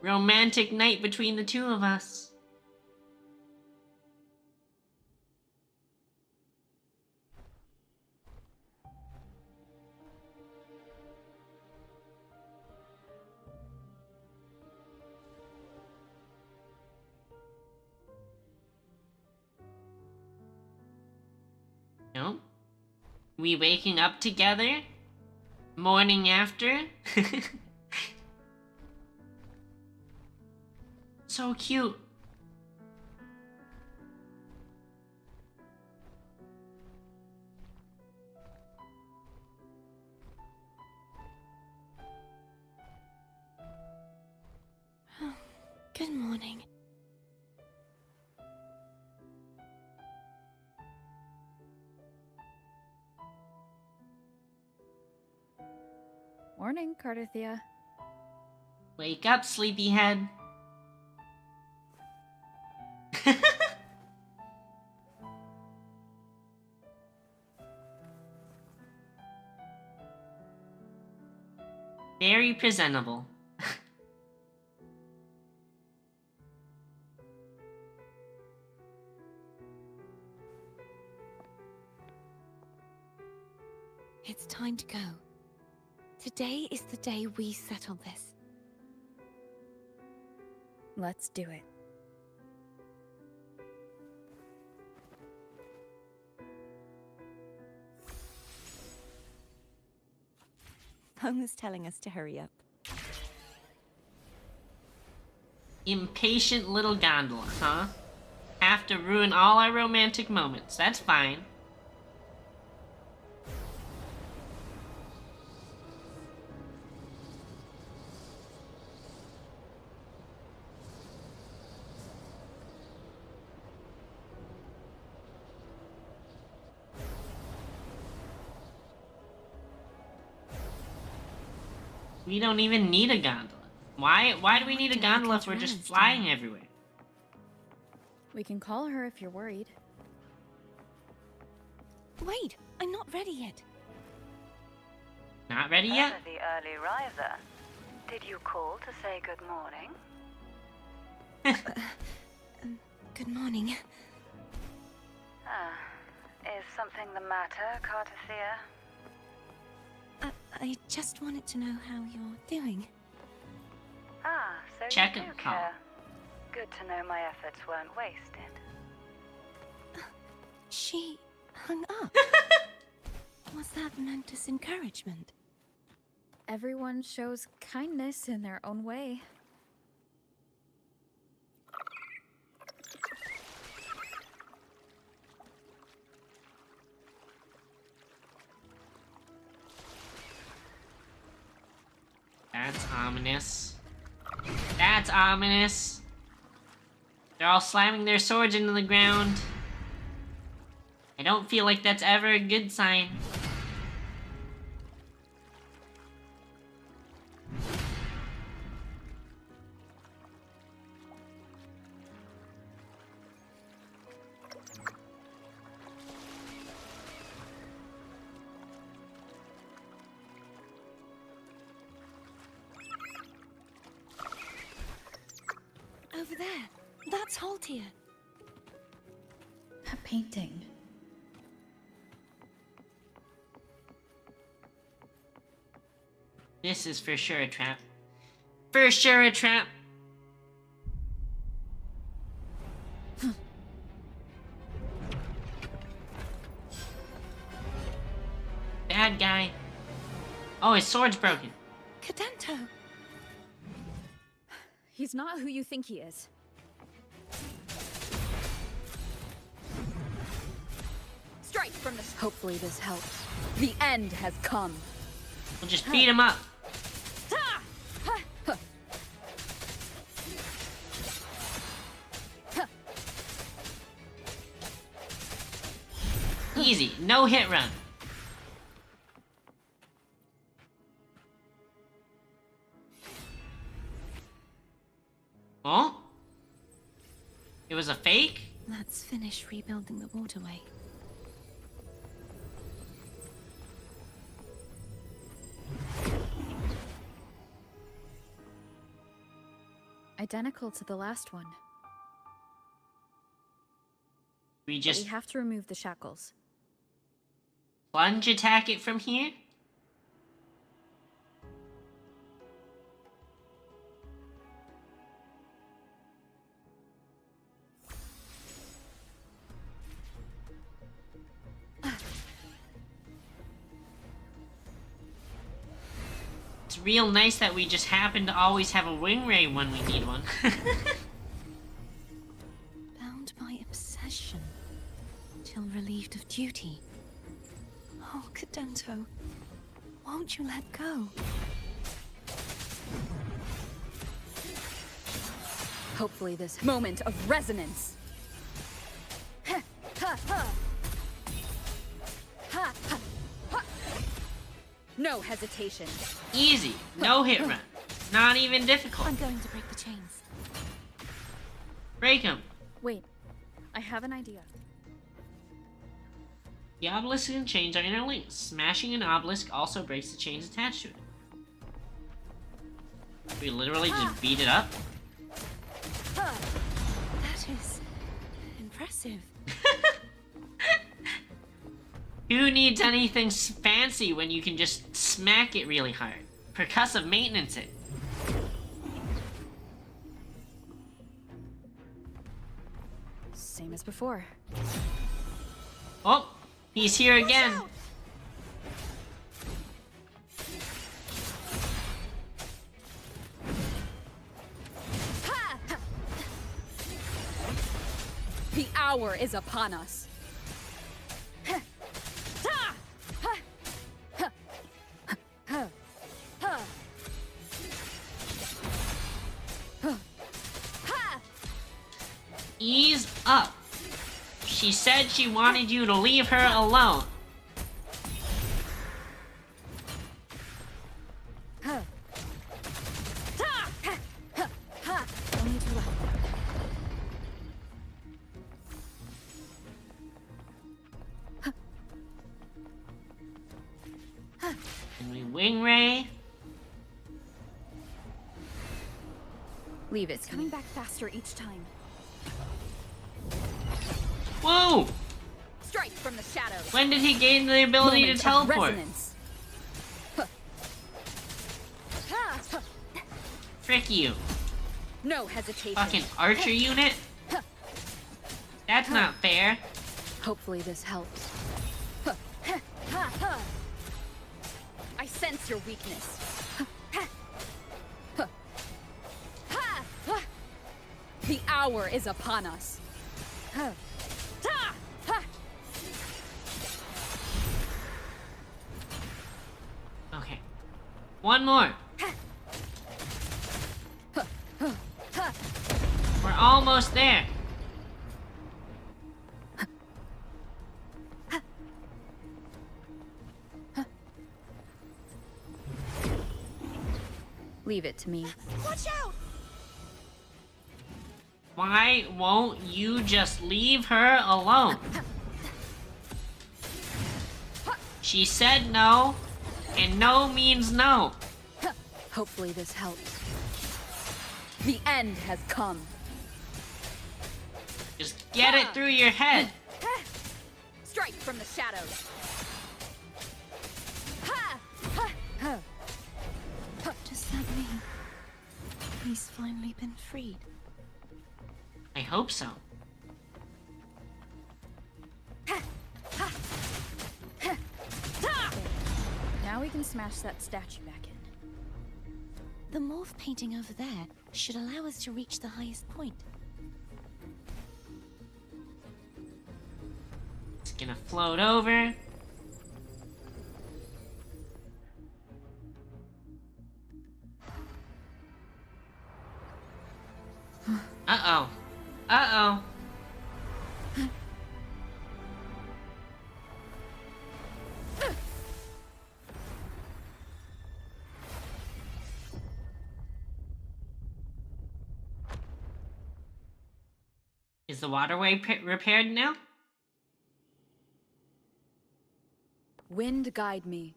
Romantic night between the two of us. No? We waking up together? Morning after? So cute. Good morning. Morning, Cardathia. Wake up, sleepyhead. Very presentable. It's time to go. Today is the day we settle this. Let's do it. Home is telling us to hurry up. Impatient little gondola, huh? Have to ruin all our romantic moments. That's fine. We don't even need a gondola. Why do we need a gondola if we're just flying everywhere? We can call her if you're worried. Wait, I'm not ready yet. Not ready yet? The early riser. Did you call to say good morning? Good morning. Is something the matter, Cardathia? I just wanted to know how you're doing. So Check you and do call. care. Good to know my efforts weren't wasted. She hung up. Was that meant as encouragement? Everyone shows kindness in their own way. That's ominous. That's ominous. They're all slamming their swords into the ground. I don't feel like that's ever a good sign. Over there. That's Haltia. A painting. This is for sure a trap. For sure a trap. Bad guy. Oh, his sword's broken. Cadento. He's not who you think he is. Strike from the... Hopefully this helps. The end has come. We'll just beat him up. Easy, no hit run. Oh? It was a fake? Let's finish rebuilding the waterway. Identical to the last one. We But just we have to remove the shackles. plunge attack it from here? It's real nice that we just happen to always have a wing ray when we need one. Bound by obsession. Till relieved of duty. Oh, Cadento. Won't you let go? Hopefully this moment of resonance. Ha, ha, ha. Ha, ha, ha. No hesitation. Easy, no hit run. Not even difficult. I'm going to break the chains. Break him. Wait, I have an idea. The obelisk and chains are interlinked. Smashing an obelisk also breaks the chains attached to it. We literally just beat it up? That is impressive. Who needs anything fancy when you can just smack it really hard? Percussive maintenance it. Same as before. Oh, he's here again. The hour is upon us. Ease up. She said she wanted you to leave her alone. Only two left. And we wing ray. Leave it. It's coming back faster each time. Whoa! Strike from the shadows. When did he gain the ability Moment to of teleport? resonance. Trick you. No hesitation. Fucking archer unit? That's not fair. Hopefully this helps. I sense your weakness. The hour is upon us. Okay. One more. We're almost there. Leave it to me. Watch out! Why won't you just leave her alone? She said no, and no means no. Hopefully this helps. The end has come. Just get it through your head. Strike from the shadows. Does that mean he's finally been freed? I hope so. Now we can smash that statue back in. The morph painting over there should allow us to reach the highest point. It's gonna float over. Uh-oh. Uh-oh. Is the waterway repaired now? Wind guide me.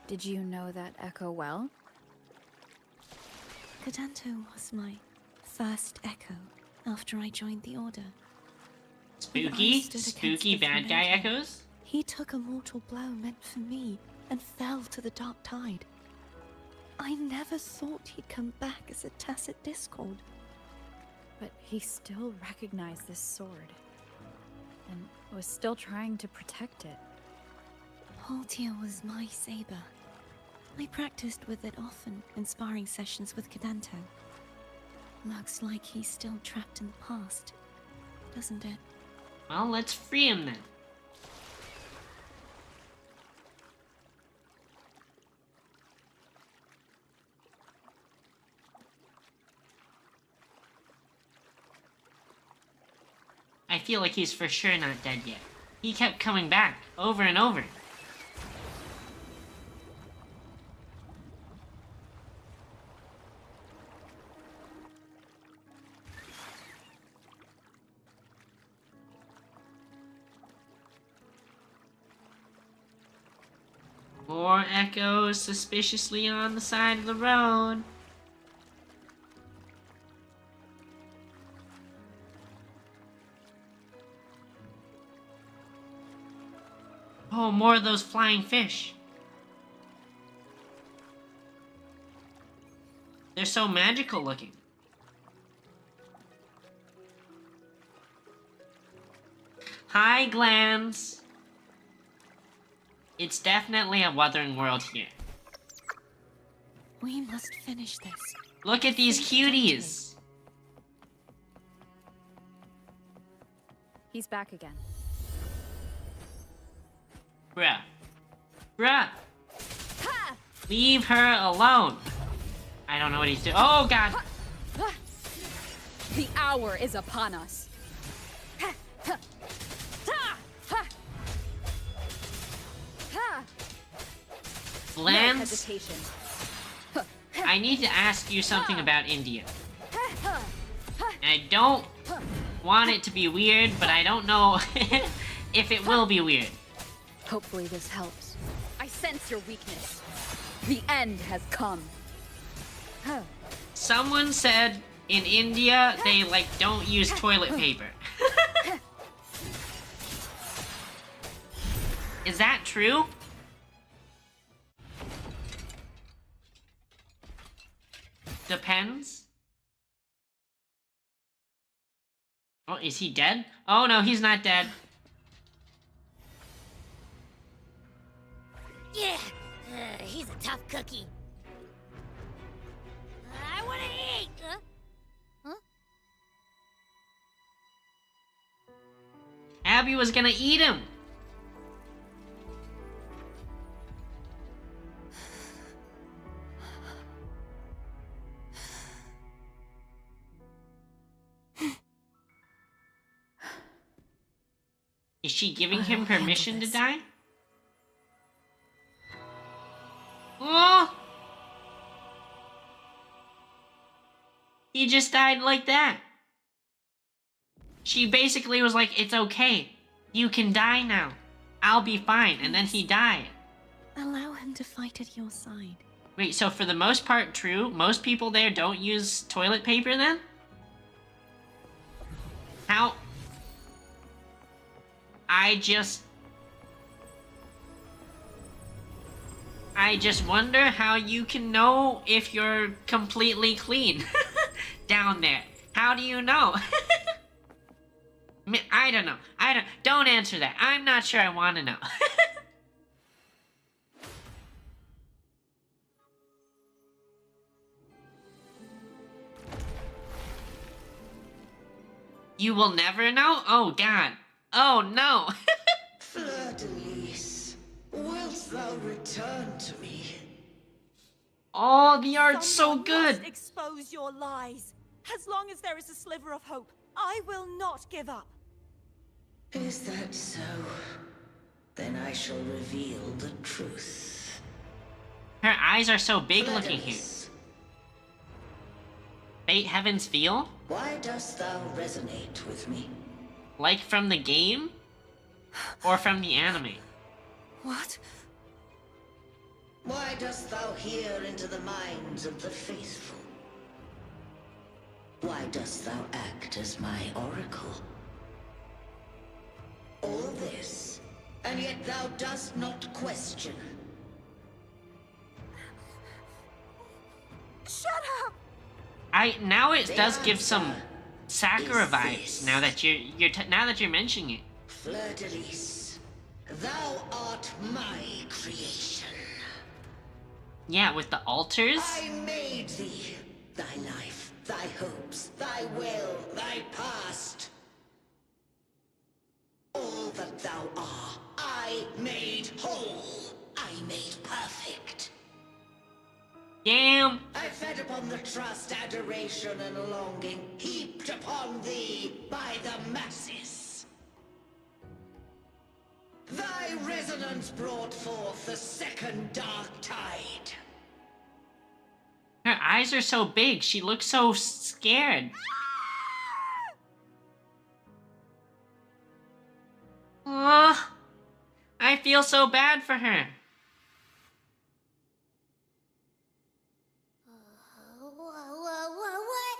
Did you know that echo well? Cadanto was my first echo after I joined the Order. Spooky? Spooky bad guy echoes? He took a mortal blow meant for me and fell to the dark tide. I never thought he'd come back as a tacit discord. But he still recognized this sword, and was still trying to protect it. Haltia was my saber. I practiced with it often in sparring sessions with Cadanto. Looks like he's still trapped in the past, doesn't it? Well, let's free him then. I feel like he's for sure not dead yet. He kept coming back, over and over. More echoes suspiciously on the side of the road. Oh, more of those flying fish. They're so magical looking. Hi, Glands. It's definitely a wuthering world here. We must finish this. Look at these cuties. He's back again. Bruh. Bruh. Leave her alone. I don't know what he's doing. Oh, God. The hour is upon us. Lance, No hesitation. I need to ask you something about India. I don't want it to be weird, but I don't know if it will be weird. Hopefully this helps. I sense your weakness. The end has come. Someone said in India they don't use toilet paper. Is that true? Depends. Oh, is he dead? Oh no, he's not dead. Yeah, he's a tough cookie. I want to eat. Huh? Abby was gonna eat him. Is she giving him permission to die? Oh! He just died like that. She basically was like, it's okay. You can die now. I'll be fine. And then he died. Allow him to fight at your side. Wait, so for the most part, true? Most people there don't use toilet paper then? How? I just wonder how you can know if you're completely clean down there. How do you know? I don't know. Don't answer that. I'm not sure I want to know. You will never know? Oh god. Oh no. Fleur-de-lis, wilt thou return to me? Oh, the art's so good. Must expose your lies. As long as there is a sliver of hope, I will not give up. Is that so? Then I shall reveal the truth. Her eyes are so big looking here. Fleur-de-lis, Fate Heaven's Feel? why dost thou resonate with me? Like from the game? Or from the anime? What? Why dost thou hear into the minds of the faithful? Why dost thou act as my oracle? All this, and yet thou dost not question. Shut up! Now it The does give some answer Sakura is vibes. this. Now that you're mentioning it. Fleur-de-lis, thou art my creation. Yeah, with the altars. I made thee, thy life, thy hopes, thy will, thy past. All that thou art, I made whole. I made perfect. Damn. I fed upon the trust, adoration, and longing heaped upon thee by the masses. Thy resonance brought forth the second dark tide. Her eyes are so big. She looks so scared. I feel so bad for her. What?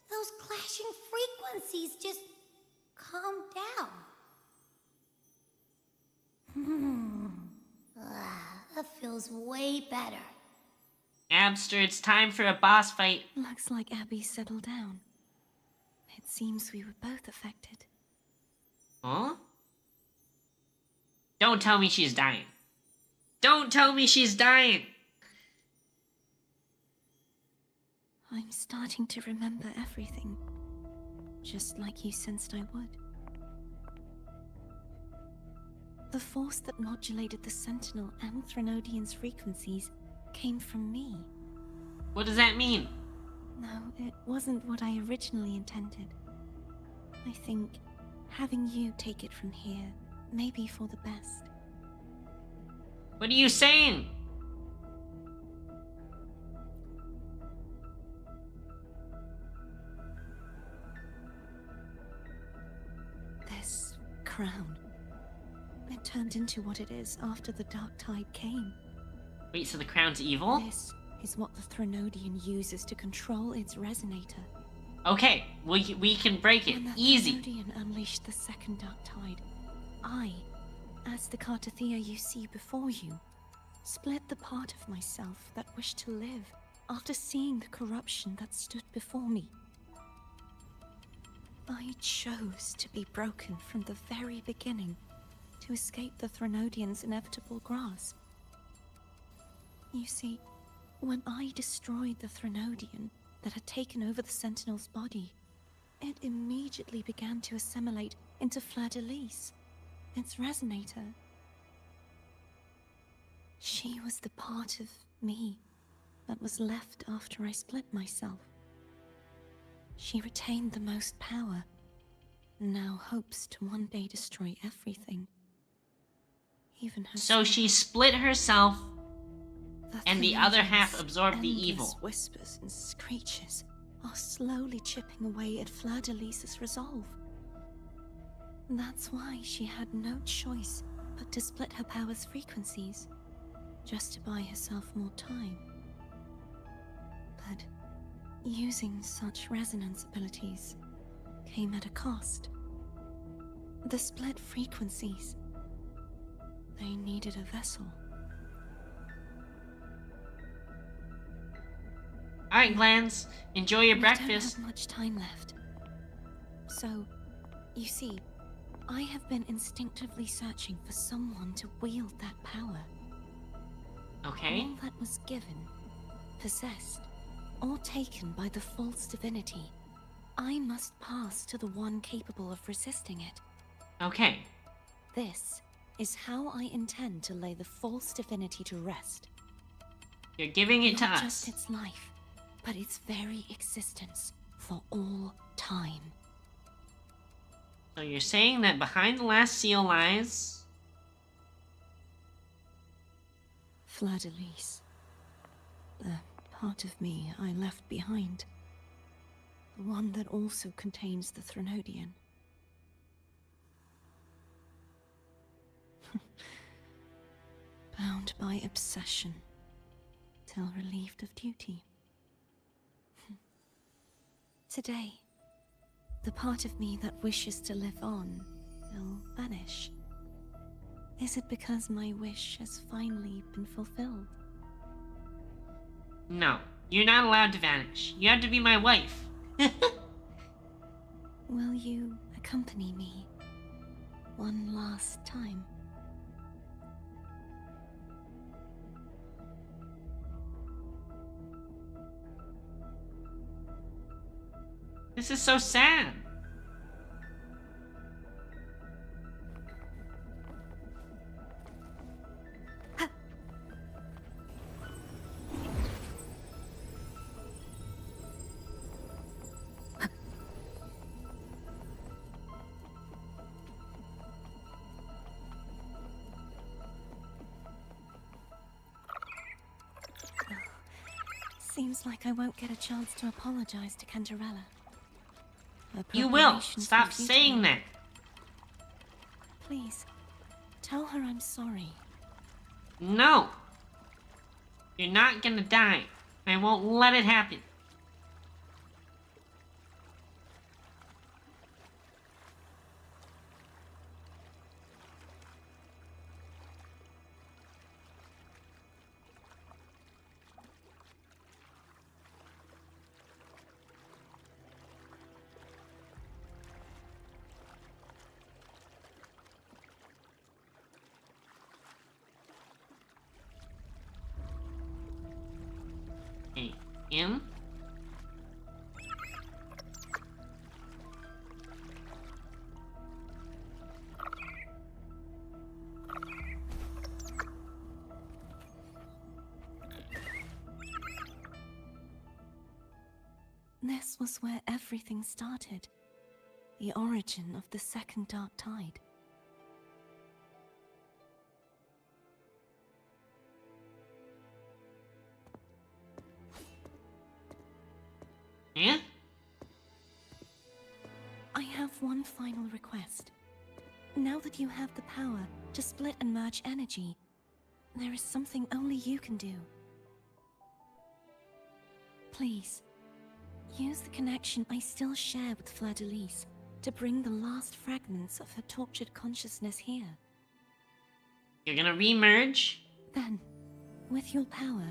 Those clashing frequencies just calm down. That feels way better. Abster, it's time for a boss fight. Looks like Abby settled down. It seems we were both affected. Huh? Don't tell me she's dying. Don't tell me she's dying. I'm starting to remember everything. Just like you sensed I would. The force that modulated the Sentinel and Threnodian's frequencies came from me. What does that mean? No, it wasn't what I originally intended. I think having you take it from here may be for the best. What are you saying? This crown. It turned into what it is after the Dark Tide came. Wait, so the crown's evil? This is what the Threnodian uses to control its resonator. Okay, we can break it. When the Easy. Threnodian unleashed the second Dark Tide, I, as the Cartathea you see before you, split the part of myself that wished to live after seeing the corruption that stood before me. I chose to be broken from the very beginning to escape the Threnodians' inevitable grasp. You see, when I destroyed the Threnodian that had taken over the Sentinel's body, it immediately began to assimilate into Fleur-de-Lis, its resonator. She was the part of me that was left after I split myself. She retained the most power, and now hopes to one day destroy everything. Even herself. So she split herself, and the other half Threnodians' absorbed the endless evil. whispers and screeches are slowly chipping away at Fleur-de-Lis's resolve. That's why she had no choice but to split her power's frequencies, just to buy herself more time. But using such resonance abilities came at a cost. The split frequencies. They needed a vessel. Alright, Glans, enjoy your We breakfast. don't have much time left. So, you see, I have been instinctively searching for someone to wield that power. Okay. All that was given, possessed, or taken by the false divinity, I must pass to the one capable of resisting it. Okay. This is how I intend to lay the false divinity to rest. You're giving it to Not us. just its life, but its very existence for all time. So you're saying that behind the last seal lies... Fleur-de-Lis. The part of me I left behind. The one that also contains the Threnodian. Bound by obsession, till relieved of duty. Today, the part of me that wishes to live on will vanish. Is it because my wish has finally been fulfilled? No, you're not allowed to vanish. You have to be my wife. Will you accompany me one last time? This is so sad. Seems like I won't get a chance to apologize to Cantarella. Her You will. proclamations Stop were futile. saying that. Please, tell her I'm sorry. No. You're not gonna die. I won't let it happen. In? This was where everything started. The origin of the second Dark Tide. Yeah? I have one final request. Now that you have the power to split and merge energy, there is something only you can do. Please, use the connection I still share with Fleur-de-Lis to bring the last fragments of her tortured consciousness here. You're gonna remerge? Then, with your power,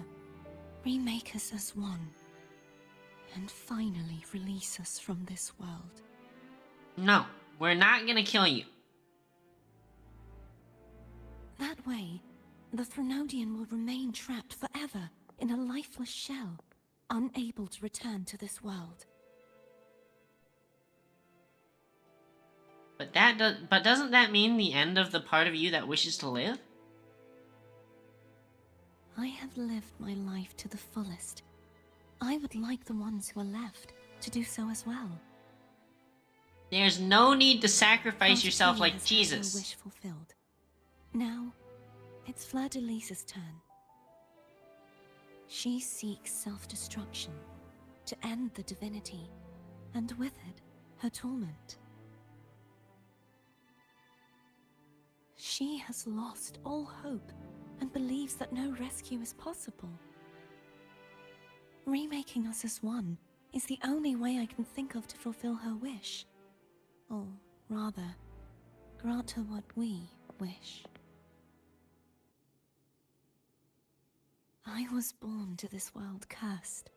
remake us as one, and finally release us from this world. No, we're not gonna kill you. That way, the Threnodian will remain trapped forever in a lifeless shell, unable to return to this world. But doesn't that mean the end of the part of you that wishes to live? I have lived my life to the fullest. I would like the ones who are left to do so as well. There's no need to sacrifice Aunt yourself Thea like has had Jesus. her wish fulfilled. Now, it's Fleur-de-Lis's turn. She seeks self-destruction to end the divinity, and with it, her torment. She has lost all hope and believes that no rescue is possible. Remaking us as one is the only way I can think of to fulfill her wish. Or rather, grant her what we wish. I was born to this world cursed.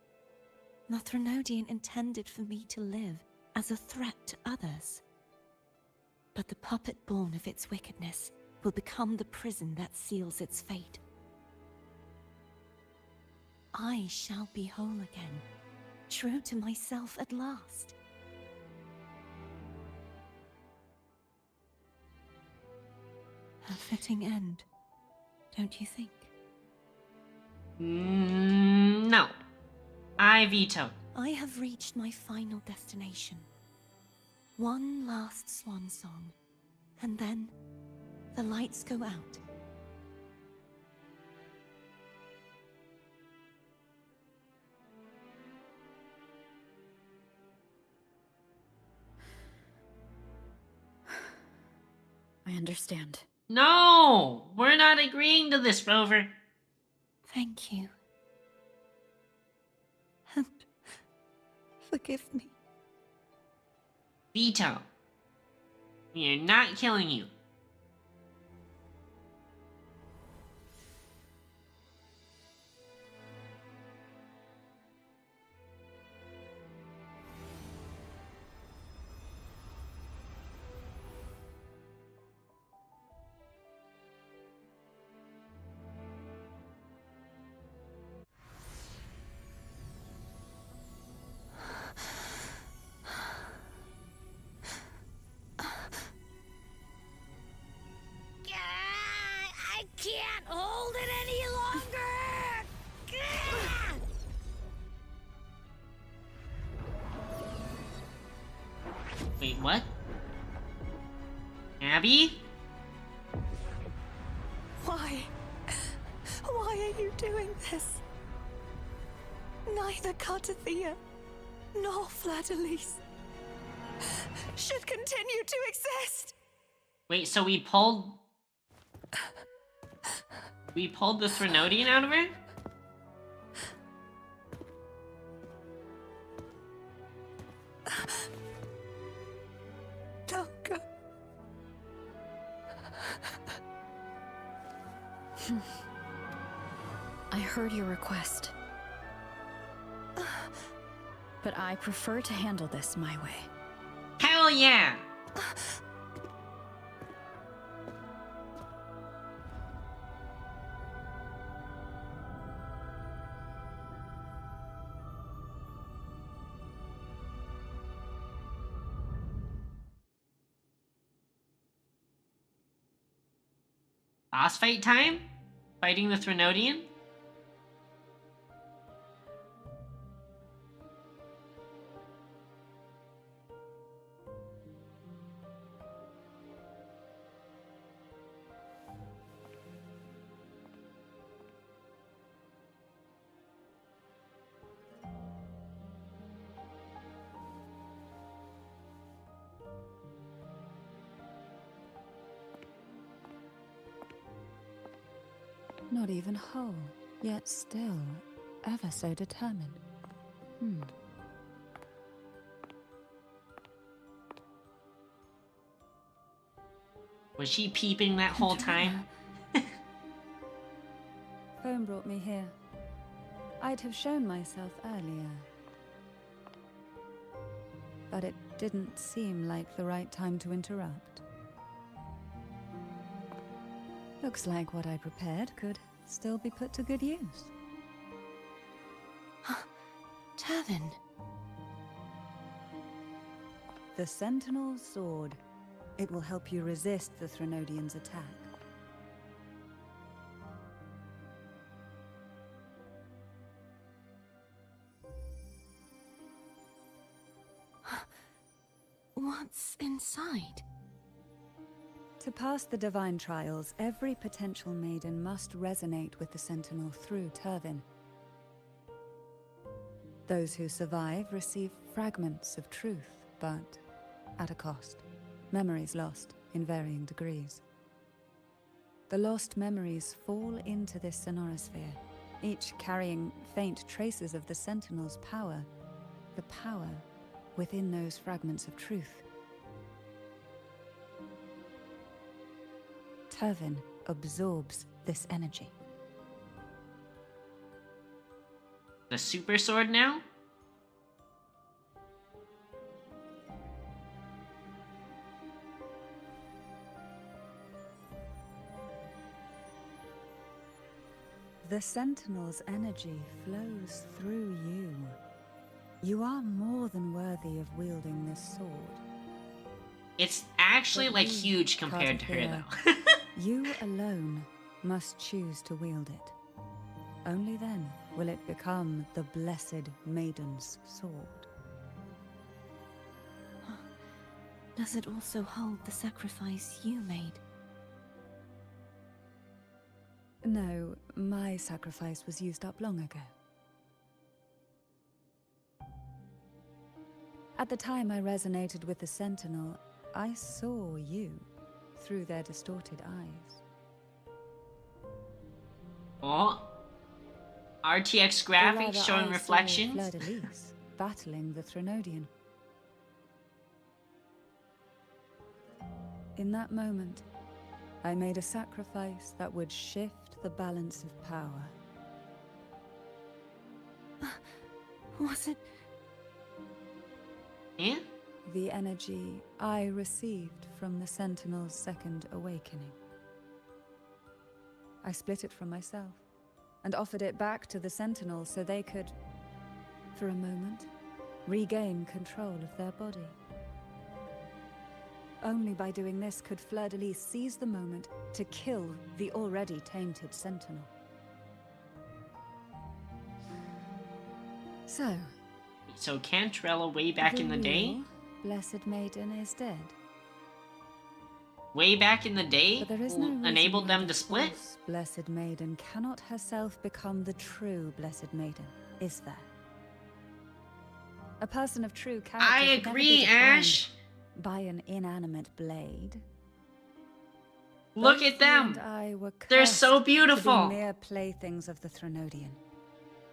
The Threnodian intended for me to live as a threat to others. But the puppet born of its wickedness will become the prison that seals its fate. I shall be whole again, true to myself at last. A fitting end, don't you think? No. I veto. I have reached my final destination. One last swan song, and then the lights go out. I understand. No! We're not agreeing to this, Rover. Thank you. And forgive me. Veto. We are not killing you. I can't hold it any longer! Wait, what? Abby? Why? Why are you doing this? Neither Cartathea nor Fleur-de-Lis should continue to exist. Wait, so we pulled the Threnodian out of her? Don't go. I heard your request. But I prefer to handle this my way. Hell yeah! Boss fight time? Fighting the Threnodian? Not even whole, yet still ever so determined. Was she peeping that whole time? Phone brought me here. I'd have shown myself earlier. But it didn't seem like the right time to interrupt. Looks like what I prepared could still be put to good use. Turvin. The Sentinel's Sword. It will help you resist the Threnodian's attack. What's inside? To pass the divine trials, every potential maiden must resonate with the Sentinel through Turvin. Those who survive receive fragments of truth, but at a cost. Memories lost in varying degrees. The lost memories fall into this sonorosphere, each carrying faint traces of the Sentinel's power, the power within those fragments of truth. Turvin absorbs this energy. The super sword now? The Sentinel's energy flows through you. You are more than worthy of wielding this sword. It's actually But like you, huge compared to her Cartafia, though. You alone must choose to wield it. Only then will it become the Blessed Maiden's sword. Does it also hold the sacrifice you made? No, my sacrifice was used up long ago. At the time I resonated with the Sentinel, I saw you through their distorted eyes. Oh. RTX Or graphics rather, showing I reflections. saw Fleur-de-Lis battling the Threnodian. In that moment, I made a sacrifice that would shift the balance of power. Was it? Yeah? The energy I received from the Sentinel's second awakening. I split it from myself and offered it back to the Sentinel so they could, for a moment, regain control of their body. Only by doing this could Fleur-de-Lis seize the moment to kill the already tainted Sentinel. So Cantrella way back in the day? real Blessed Maiden is dead. Way back in the day? But there is who no reason enabled why them the to split? false Blessed Maiden cannot herself become the true Blessed Maiden, is there? A person of true character I should never be agree, defined Ash! by an inanimate blade. Look Both at them! you and I were They're cursed so to beautiful! be mere playthings of the Threnodian.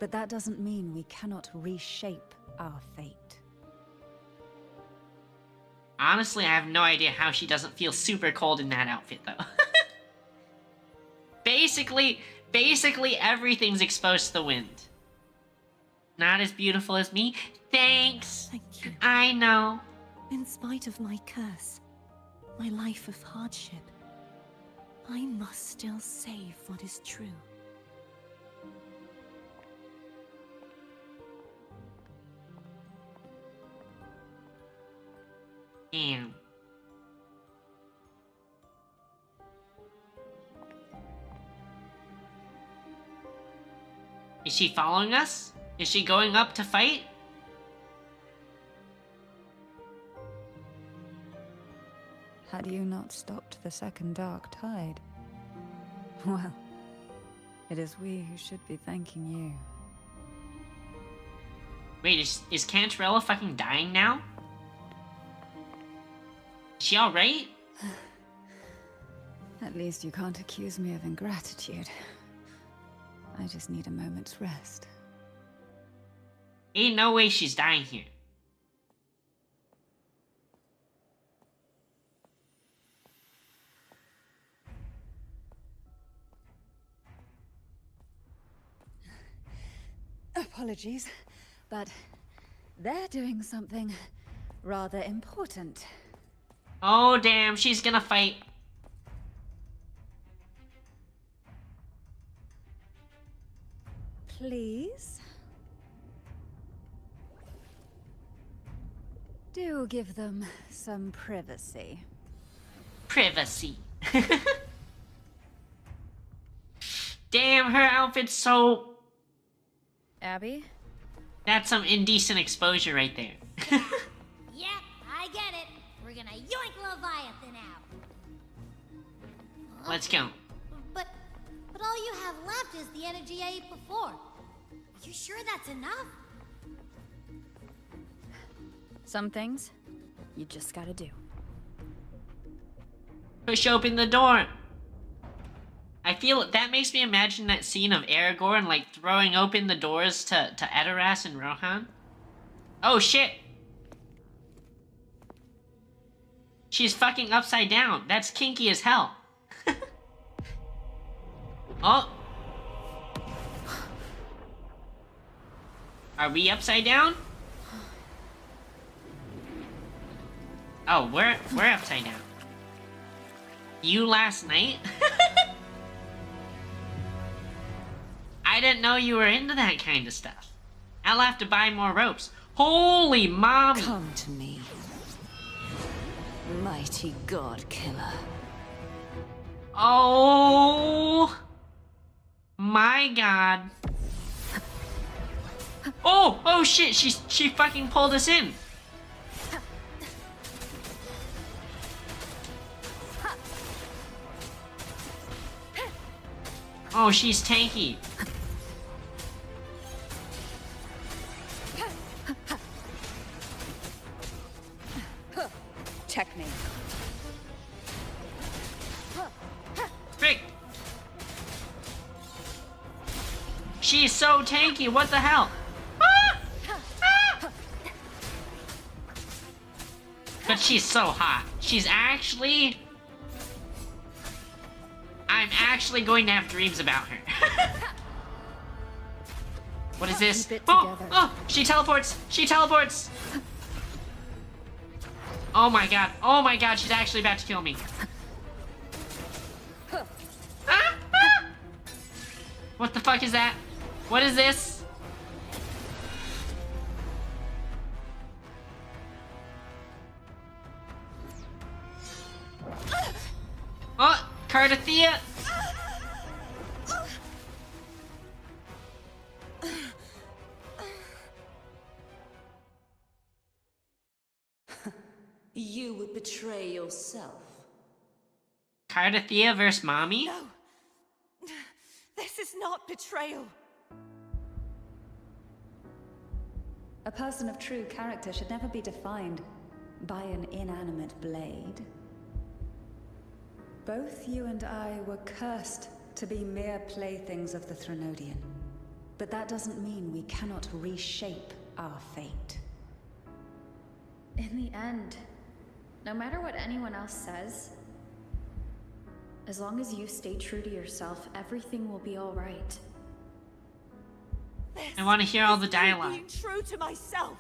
But that doesn't mean we cannot reshape our fate. Honestly, I have no idea how she doesn't feel super cold in that outfit, though. basically everything's exposed to the wind. Not as beautiful as me. Thanks! Thank you. I know. In spite of my curse, my life of hardship, I must still save what is true. Damn. Is she following us? Is she going up to fight? Had you not stopped the second dark tide? Well, it is we who should be thanking you. Wait, is Cantrella fucking dying now? Is she alright? At least you can't accuse me of ingratitude. I just need a moment's rest. Ain't no way she's dying here. apologies, but they're doing something rather important. Oh, damn, she's gonna fight. Please? Do give them some privacy. Privacy. Damn, her outfit's so... Abby? That's some indecent exposure right there. Yep, I get it. We're gonna yoink Leviathan out. Let's go. But all you have left is the energy I ate before. Are you sure that's enough? Some things you just gotta do. Push open the door. I feel that makes me imagine that scene of Aragorn like throwing open the doors to Edoras and Rohan. Oh shit! She's fucking upside down. That's kinky as hell. Oh. Are we upside down? Oh, we're upside down. You last night? I didn't know you were into that kind of stuff. I'll have to buy more ropes. Holy mommy! Come to me, mighty god killer. Oh my god. Oh shit, she fucking pulled us in. Oh, she's tanky. Checkmate. Frick. She's so tanky, what the hell? Ah! Ah! But she's so hot. She's actually... I'm actually going to have dreams about her. What is this? Oh, she teleports. She teleports. Oh my god. Oh my god, she's actually about to kill me. Ah, ah! What the fuck is that? What is this? Oh, Cardathea! You would betray yourself. Cardathea versus Mommy? No! This is not betrayal! A person of true character should never be defined by an inanimate blade. Both you and I were cursed to be mere playthings of the Threnodian. But that doesn't mean we cannot reshape our fate. In the end, no matter what anyone else says, as long as you stay true to yourself, everything will be all right. I want to hear all the dialogue. Being true to myself.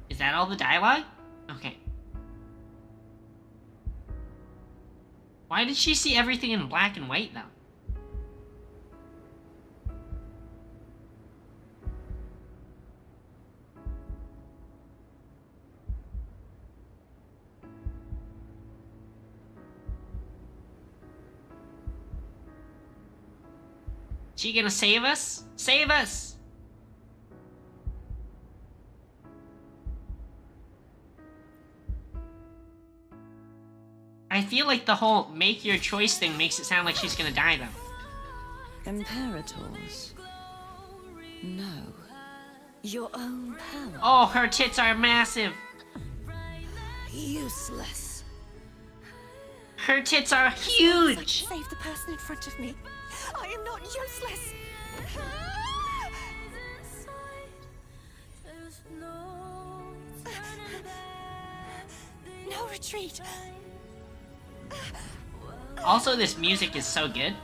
Is that all the dialogue? Okay. Why did she see everything in black and white, though? She gonna save us? Save us! I feel like the whole make your choice thing makes it sound like she's gonna die, though. Imperators? No. Your own power. Oh, her tits are massive! Useless. Her tits are huge! Save the person in front of me. I am not useless. No retreat. Also, this music is so good.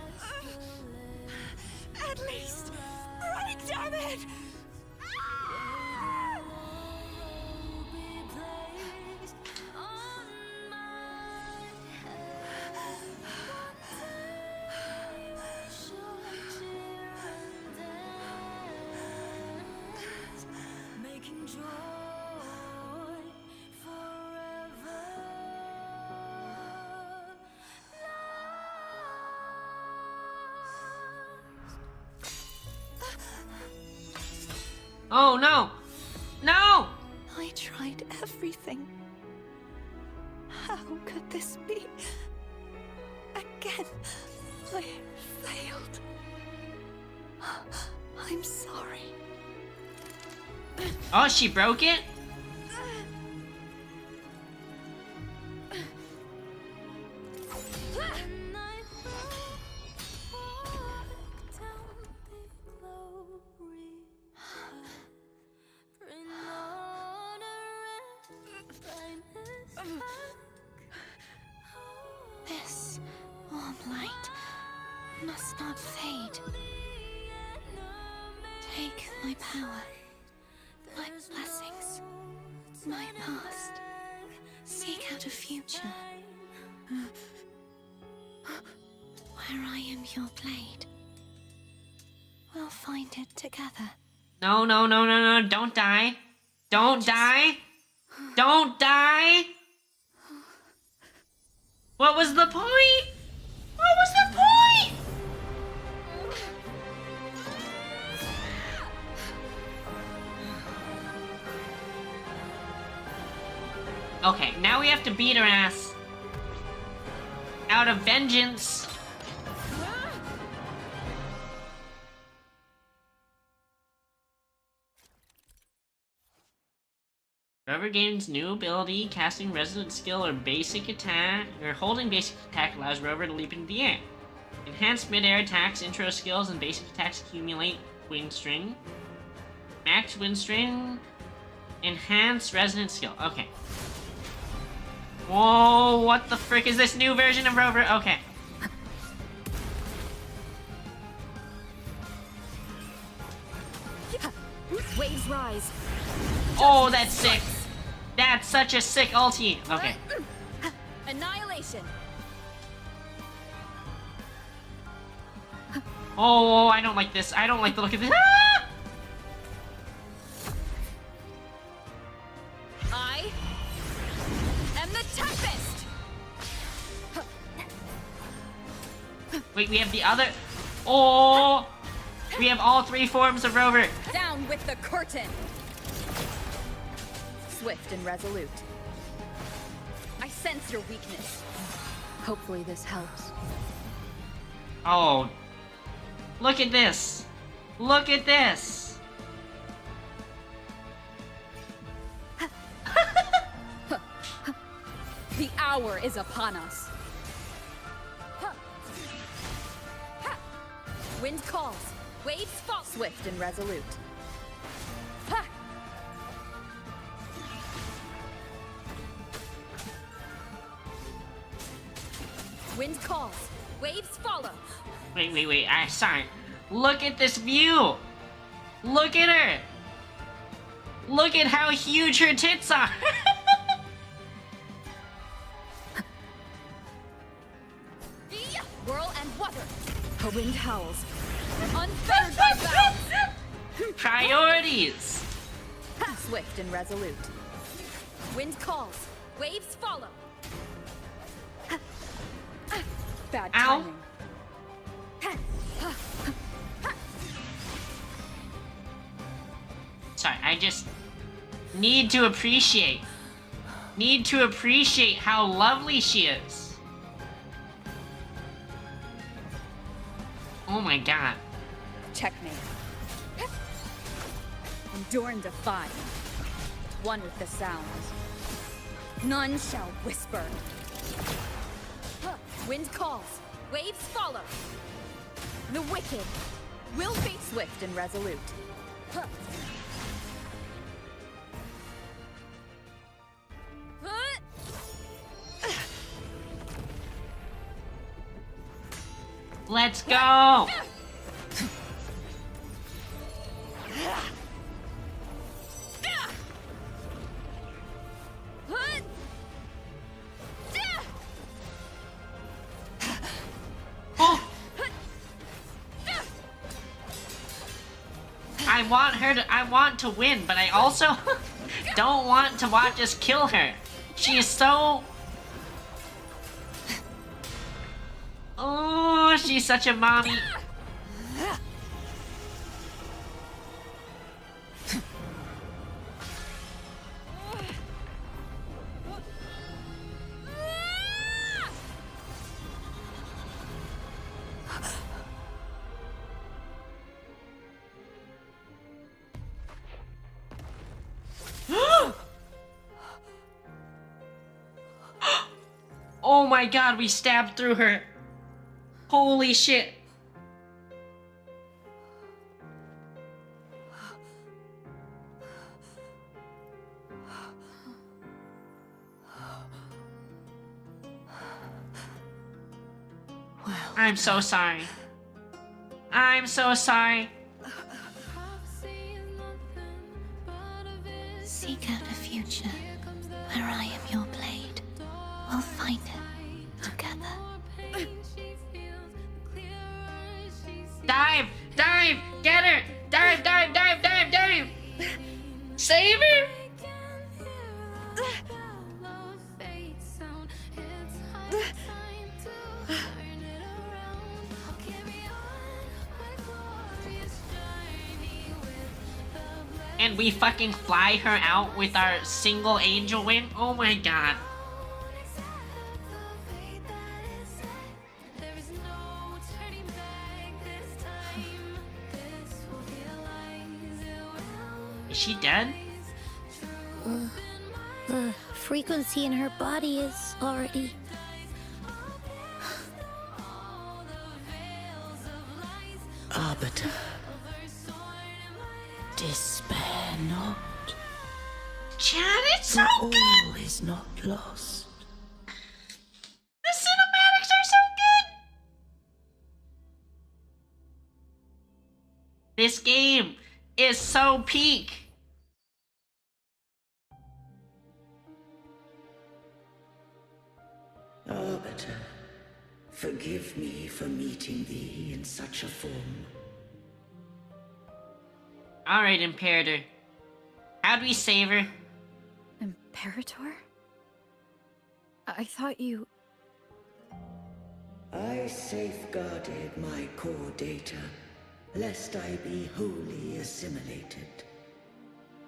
At least dead! Oh no! No! I tried everything. How could this be? Again, I failed. I'm sorry. Oh, she broke it? This warm light must not fade. Take my power, my blessings, my past. Seek out a future where I am your blade. We'll find it together. No, no, no, no, no, don't die. Don't die. Don't die. What was the point? What was the point? Okay, now we have to beat her ass. Out of vengeance. Whoever gains new ability, casting resonant skill, or basic attack, or holding basic attack allows Rover to leap into the air. Enhanced mid-air attacks, intro skills, and basic attacks accumulate wind string. Max wind string. Enhanced resonant skill. Okay. Whoa, what the frick is this new version of Rover? Okay. Waves rise. Oh, that's sick. That's such a sick ulti. Okay. Annihilation. Oh, I don't like this. I don't like the look of this. Ah! I am the Tempest. Wait, we have the other. Oh, we have all three forms of Rover. Down with the curtain. Swift and resolute. I sense your weakness. Hopefully this helps. Oh, look at this. Look at this. The hour is upon us. Wind calls. Waves fall. Swift and resolute. Wind calls. Waves follow. Wait. Sorry. Look at this view. Look at her. Look at how huge her tits are. Whirl and water. The wind howls. Unfettered by bounds. Priorities. Swift and resolute. Wind calls. Waves follow. Bad Ow. timing. Sorry, I just need to appreciate how lovely she is. Oh my god. Checkmate. Endure and defy. One with the sound. None shall whisper. Wind calls. Waves follow. The wicked will be swift and resolute. Let's go. I want to win, but I also don't want to watch us kill her. She is so... Oh, she's such a mommy. Oh my god, we stabbed through her. Holy shit. Well, I'm so sorry. I'm so sorry. seek out a future where I am your blade. We'll find it together. Dive! Dive! Get her! Dive, dive, dive, dive, dive! Save her! And we fucking fly her out with our single angel wing? Oh my god. Is she dead? The frequency in her body is already... Arbiter, despair not. Chad, it's so all good! is not lost. The cinematics are so good! This game is so peak. Arbiter, forgive me for meeting thee in such a form. Alright, Imperator. How'd we save her? Imperator? I thought you... I safeguarded my core data, lest I be wholly assimilated.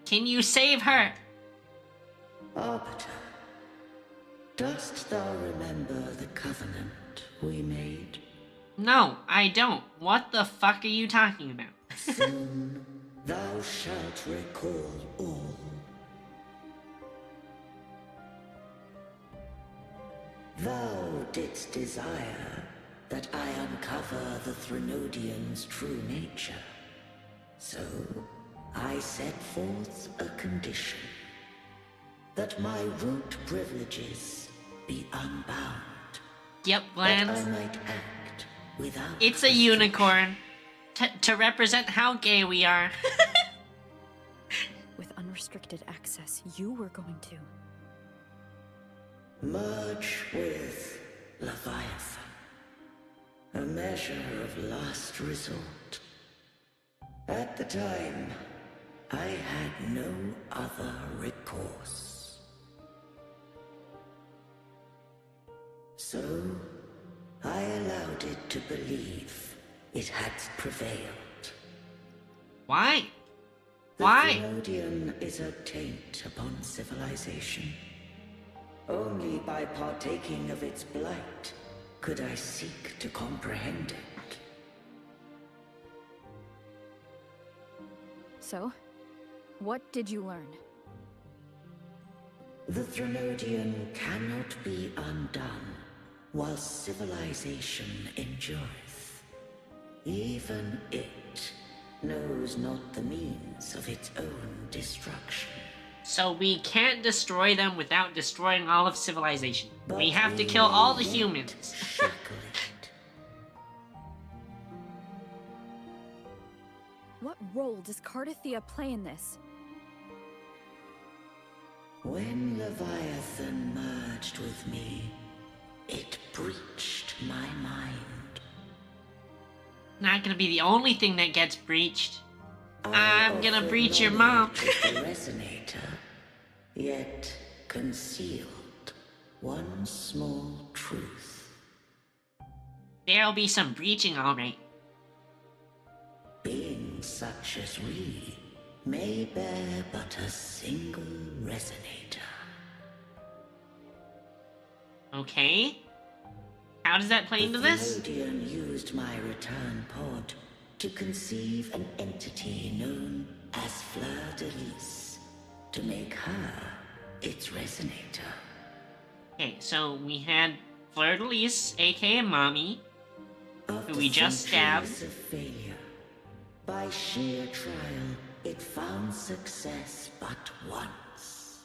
Can you save her? Arbiter, dost thou remember the covenant we made? No, I don't. What the fuck are you talking about? Soon thou shalt recall all. Thou didst desire that I uncover the Threnodian's true nature. So, I set forth a condition. That my root privileges be unbound. Yep, That Glance. I might act without It's a unicorn. To represent how gay we are. With unrestricted access, you were going to... Merge with Leviathan. A measure of last resort. At the time, I had no other recourse. So, I allowed it to believe it had prevailed. Why? The Why? Thenodian is a taint upon civilization. Only by partaking of its blight could I seek to comprehend it. So, what did you learn? The Threnodian cannot be undone while civilization endureth. Even it knows not the means of its own destruction. So we can't destroy them without destroying all of civilization. But We have to we kill all the won't humans. shackle it. What role does Cardathia play in this? When Leviathan merged with me, it breached my mind. Not gonna be the only thing that gets breached. I'm gonna breach your mom. The resonator, yet concealed one small truth. There'll be some breaching, alright. Beings such as we may bear but a single resonator. Okay. How does that play into this? The Thenodian used my return pod to conceive an entity known as Fleur de Lis, to make her its resonator. Okay, so we had Fleur de Lis, aka Mommy, who we just stabbed. Centuries of failure, by sheer trial, it found success but once.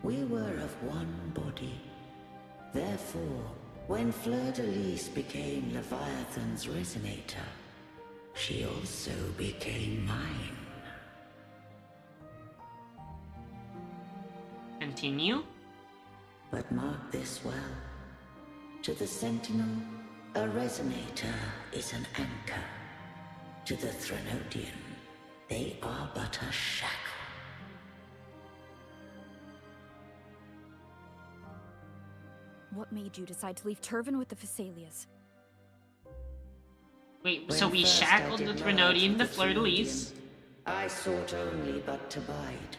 We were of one body. Therefore, when Fleur de Lis became Leviathan's resonator, she also became mine. Continue. But mark this well. To the Sentinel, a resonator is an anchor. To the Threnodian, they are but a shackle. What made you decide to leave Turvin with the Phassalias? Wait, When so we first I shackled the did Threnodian merge to with the Fleur de Lis. Threnodian, I sought only but to bide,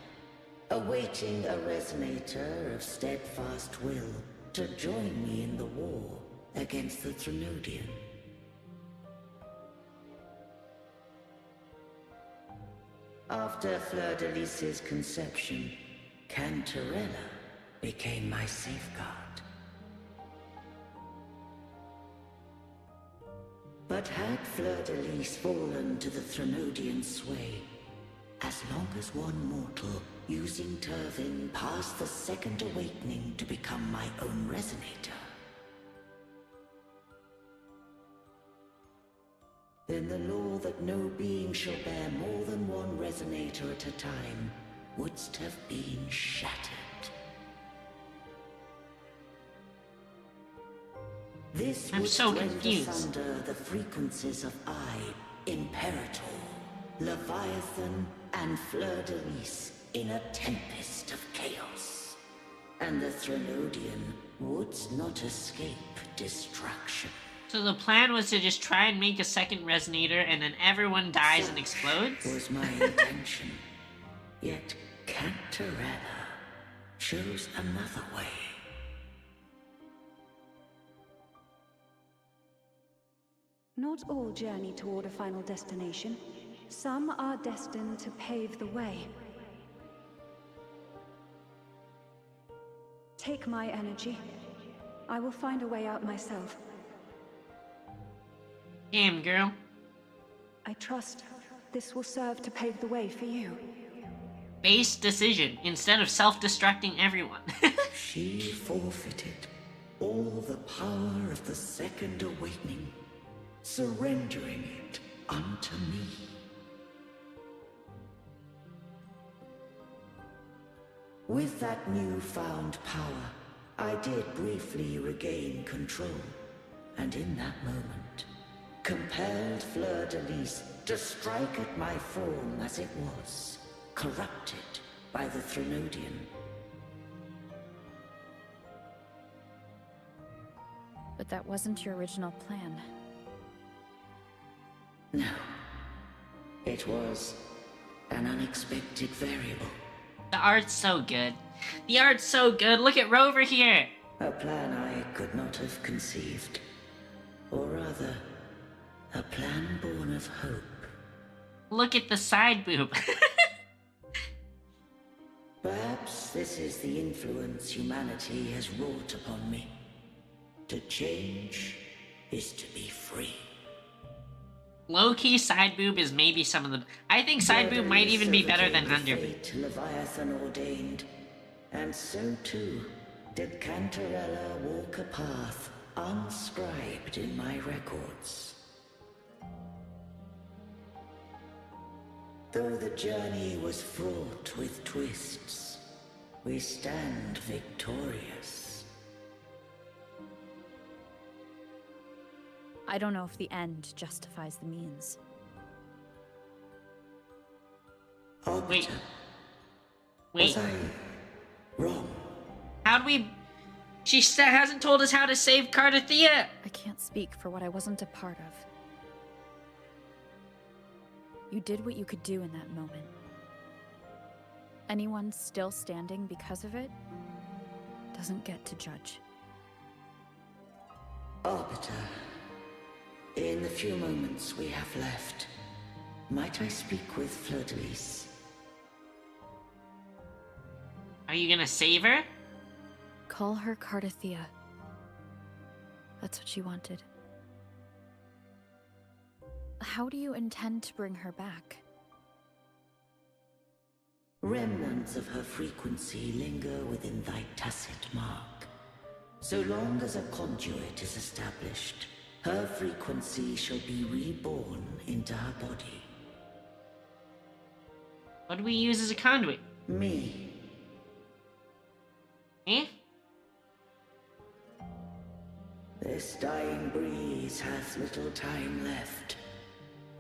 awaiting a resonator of steadfast will to join me in the war against the Threnodian. After Fleur de Lis's conception, Cantarella became my safeguard. But had Fleur de Lis fallen to the Threnodian sway, as long as one mortal using Turvin passed the second awakening to become my own resonator, then the law that no being shall bear more than one resonator at a time wouldst have been shattered. This I'm would so rend confused. asunder the frequencies of I, Imperator, Leviathan, and Fleur de Lis in a tempest of chaos. And the Threnodian would not escape destruction. So the plan was to just try and make a second resonator and then everyone dies and explodes? Was my intention. Yet Cantarella chose another way. Not all journey toward a final destination. Some are destined to pave the way. Take my energy. I will find a way out myself. Damn, girl. I trust this will serve to pave the way for you. Base decision, instead of self-destructing everyone. She forfeited all the power of the second awakening, surrendering it unto me. With that newfound power, I did briefly regain control, and in that moment, compelled Fleur de Lis to strike at my form as it was, corrupted by the Threnodian. But that wasn't your original plan. No. It was an unexpected variable. The art's so good. The art's so good. Look at Rover here. A plan I could not have conceived. Or rather, a plan born of hope. Look at the side boob. Perhaps this is the influence humanity has wrought upon me. To change is to be free. Low-key side boob is maybe some of the... I think side boob might even be better than under boob. Leviathan ordained, and so too did Cantarella walk a path unscribed in my records. Though the journey was fraught with twists, we stand victorious. I don't know if the end justifies the means. Arbiter, Wait. was I wrong? How do we... She hasn't told us how to save Cardathia! I can't speak for what I wasn't a part of. You did what you could do in that moment. Anyone still standing because of it doesn't get to judge. Arbiter, in the few moments we have left, might I speak with Fleur-de-Lis? Are you gonna save her? Call her Cardathia. That's what she wanted. How do you intend to bring her back? Remnants of her frequency linger within thy tacit mark. So long as a conduit is established, her frequency shall be reborn into her body. What do we use as a conduit? Me. Eh? This dying breeze hath little time left.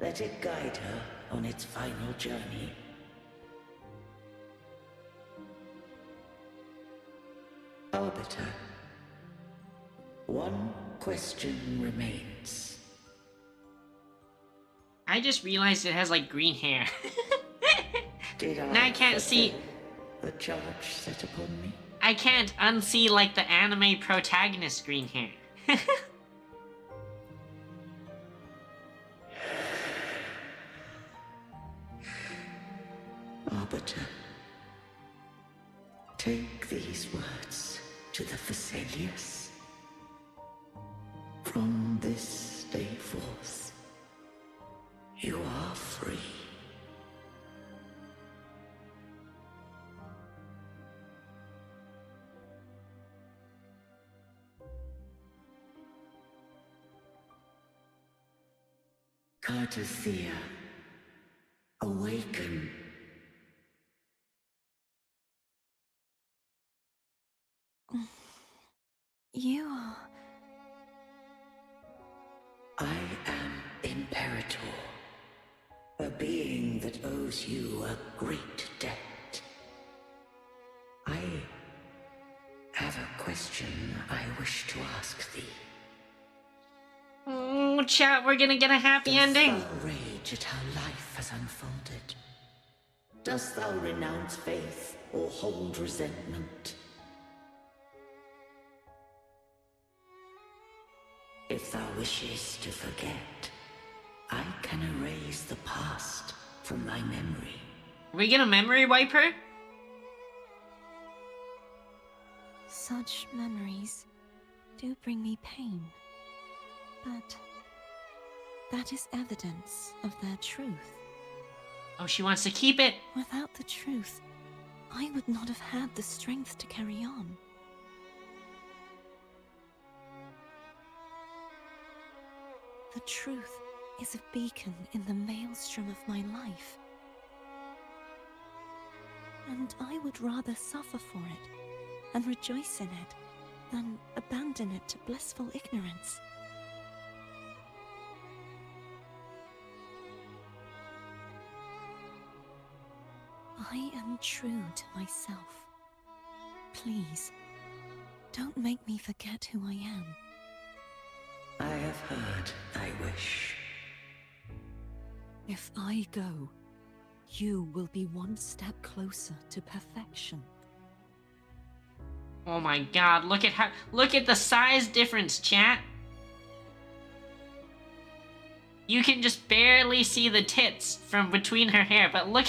Let it guide her on its final journey. Arbiter, one question remains. I just realized it has like green hair. Did Now I can't see. the charge set upon me? I can't unsee like the anime protagonist green hair. Arbiter, take these words to the Vesalius. From this day forth, you are free. Cardathia, awaken. You are... I am Imperator, a being that owes you a great debt. I have a question I wish to ask thee. Oh, chat, we're gonna get a happy ending. Dost thou rage at how life has unfolded? Dost thou renounce faith or hold resentment? If thou wishes to forget, I can erase the past from thy memory. Are we gonna memory wipe her? Such memories do bring me pain. But that is evidence of their truth. Oh, she wants to keep it. Without the truth, I would not have had the strength to carry on. The truth is a beacon in the maelstrom of my life. And I would rather suffer for it and rejoice in it than abandon it to blissful ignorance. I am true to myself. Please, don't make me forget who I am. I have heard thy wish. If I go, you will be one step closer to perfection. Oh my god, look at the size difference, chat. You can just barely see the tits from between her hair, but look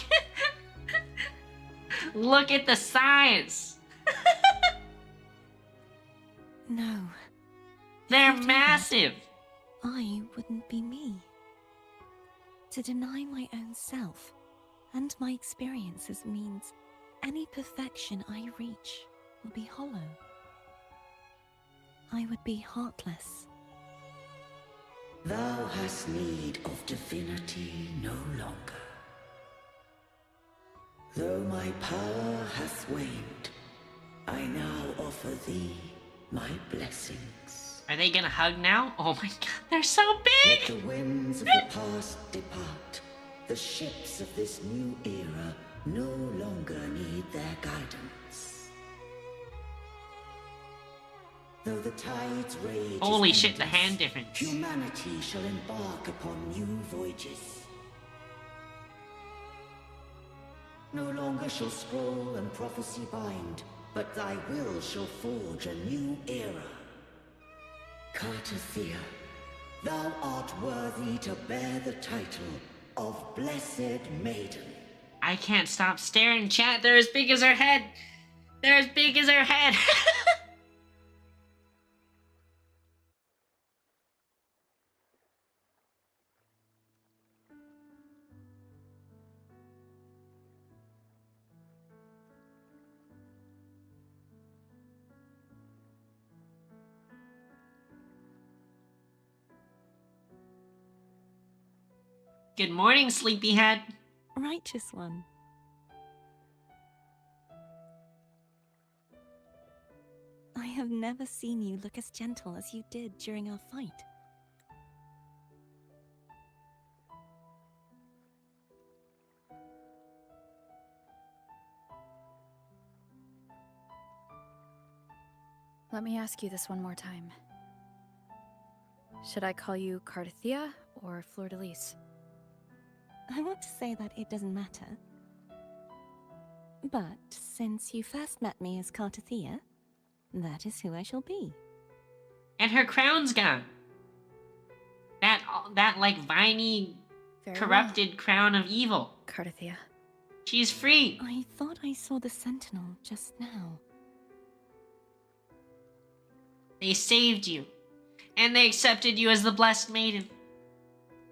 look at the size. No. They're massive. I wouldn't be me. To deny my own self and my experiences means any perfection I reach will be hollow. I would be heartless. Thou hast need of divinity no longer. Though my power hath waned, I now offer thee my blessings. Are they gonna hug now? Oh my god, they're so Let big! the winds of the past depart. The ships of this new era no longer need their guidance. Though the tides rage, Holy shit, the hand difference. humanity shall embark upon new voyages. No longer shall scroll and prophecy bind, but thy will shall forge a new era. Cartothea, thou art worthy to bear the title of Blessed Maiden. I can't stop staring, chat. They're as big as her head. They're as big as her head. Good morning, sleepyhead. Righteous one. I have never seen you look as gentle as you did during our fight. Let me ask you this one more time. Should I call you Cartothea or Fleur-de-Lis? I want to say that it doesn't matter. But since you first met me as Cartothea, that is who I shall be. And her crown's gone. That like viney, Very corrupted crown of evil. Cartothea. She's free. I thought I saw the Sentinel just now. They saved you. And they accepted you as the Blessed Maiden.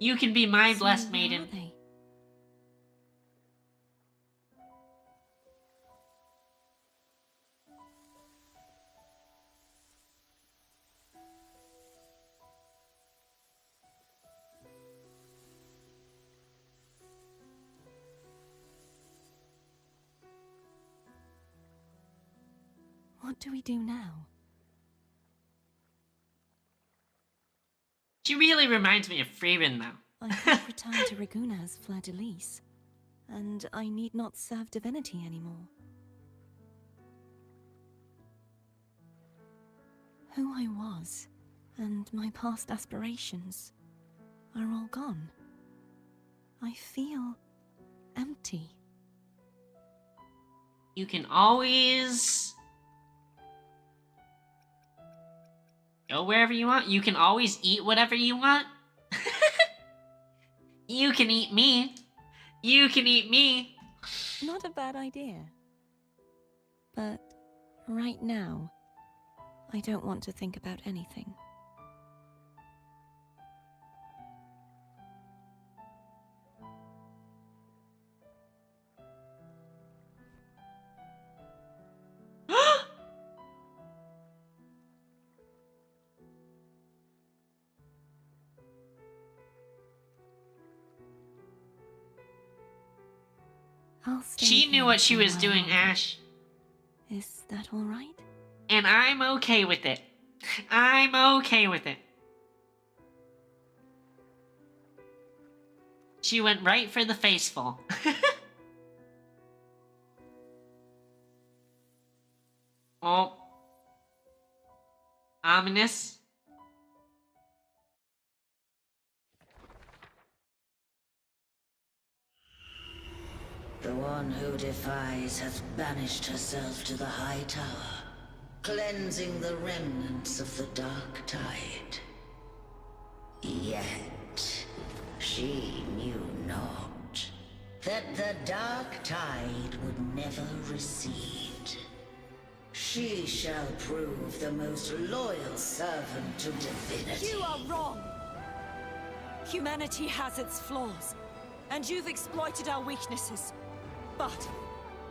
You can be my Blessed where Maiden. are they? What do we do now? She really reminds me of Freeman, though. I have returned to Raguna as Fleur-de-Lis, and I need not serve divinity anymore. Who I was, and my past aspirations, are all gone. I feel empty. You can always go wherever you want. You can always eat whatever you want. You can eat me. You can eat me. Not a bad idea. But right now, I don't want to think about anything. I'll stay She knew here what she for a was while doing, longer. Ash. Is that all right? And I'm okay with it. I'm okay with it. She went right for the faceful. Oh. Ominous. The one who defies hath banished herself to the high tower, cleansing the remnants of the dark tide. Yet, she knew not that the dark tide would never recede. She shall prove the most loyal servant to divinity. You are wrong! Humanity has its flaws, and you've exploited our weaknesses. But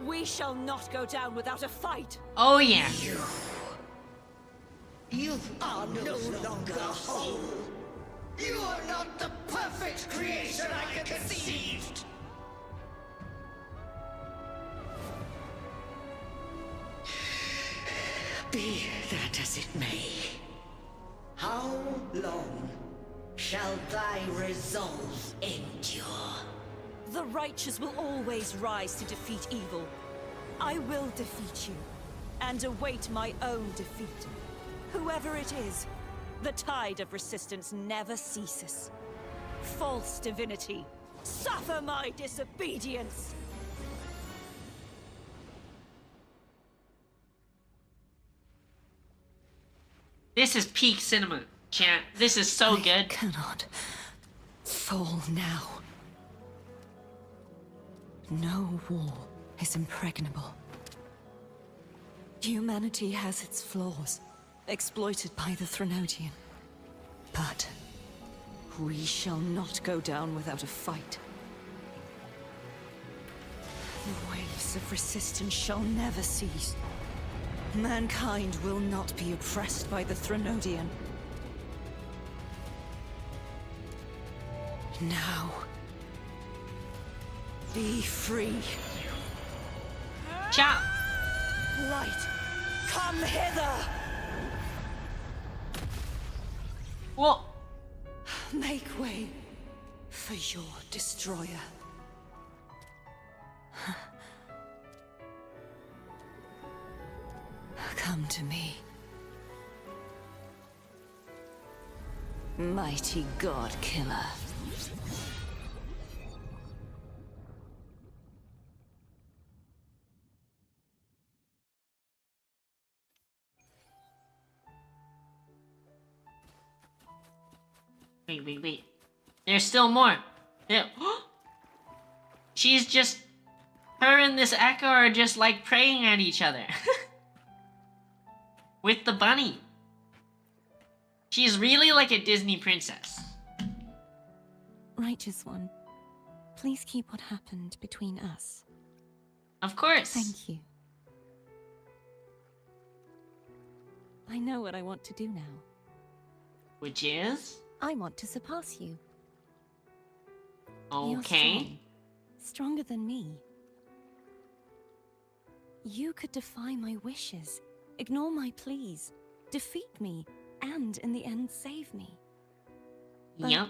we shall not go down without a fight. Oh yeah. You are no longer whole. You are not the perfect creation I conceived. Be that as it may, thy resolve endure. The righteous will always rise to defeat evil. I will defeat you, and await my own defeat. Whoever it is, the tide of resistance never ceases. False divinity, suffer my disobedience! This is peak cinema, chat. This is so good. I cannot fall now. No wall is impregnable. Humanity has its flaws, exploited by the Threnodian. But we shall not go down without a fight. The waves of resistance shall never cease. Mankind will not be oppressed by the Threnodian. Now, be free. Ciao. Light, come hither! What? Make way for your destroyer. Come to me. Mighty God Killer. Wait. There's still more. There. She's just... Her and this Echo are just like praying at each other. With the bunny. She's really like a Disney princess. Righteous One, please keep what happened between us. Of course. Thank you. I know what I want to do now. Which is? I want to surpass you. You're Okay. strong, stronger than me. You could defy my wishes, ignore my pleas, defeat me, and in the end save me. But Yep.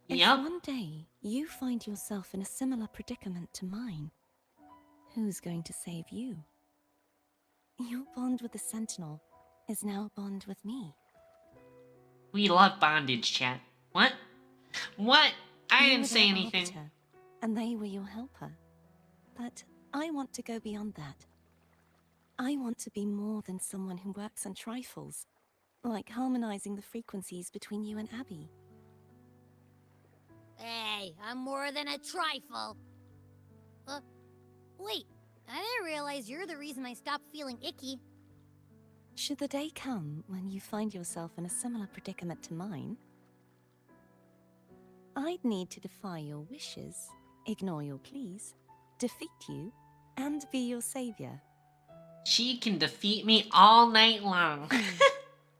if one day you find yourself in a similar predicament to mine, who's going to save you? Your bond with the Sentinel is now a bond with me. We love bondage, chat. What? What? I You didn't were say their anything. arbiter, and they were your helper. But I want to go beyond that. I want to be more than someone who works on trifles, like harmonizing the frequencies between you and Abby. Hey, I'm more than a trifle. Wait, I didn't realize you're the reason I stopped feeling icky. Should the day come when you find yourself in a similar predicament to mine, I'd need to defy your wishes, ignore your pleas, defeat you, and be your savior. She can defeat me all night long.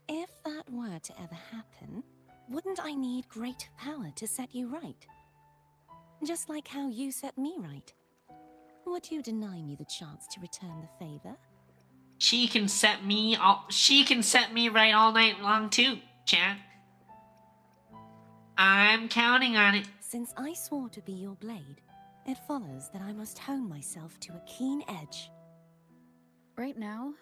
If that were to ever happen, wouldn't I need great power to set you right? Just like how you set me right. Would you deny me the chance to return the favor? She can set me right all night long too, chat. I'm counting on it. Since I swore to be your blade, it follows that I must hone myself to a keen edge. Right now,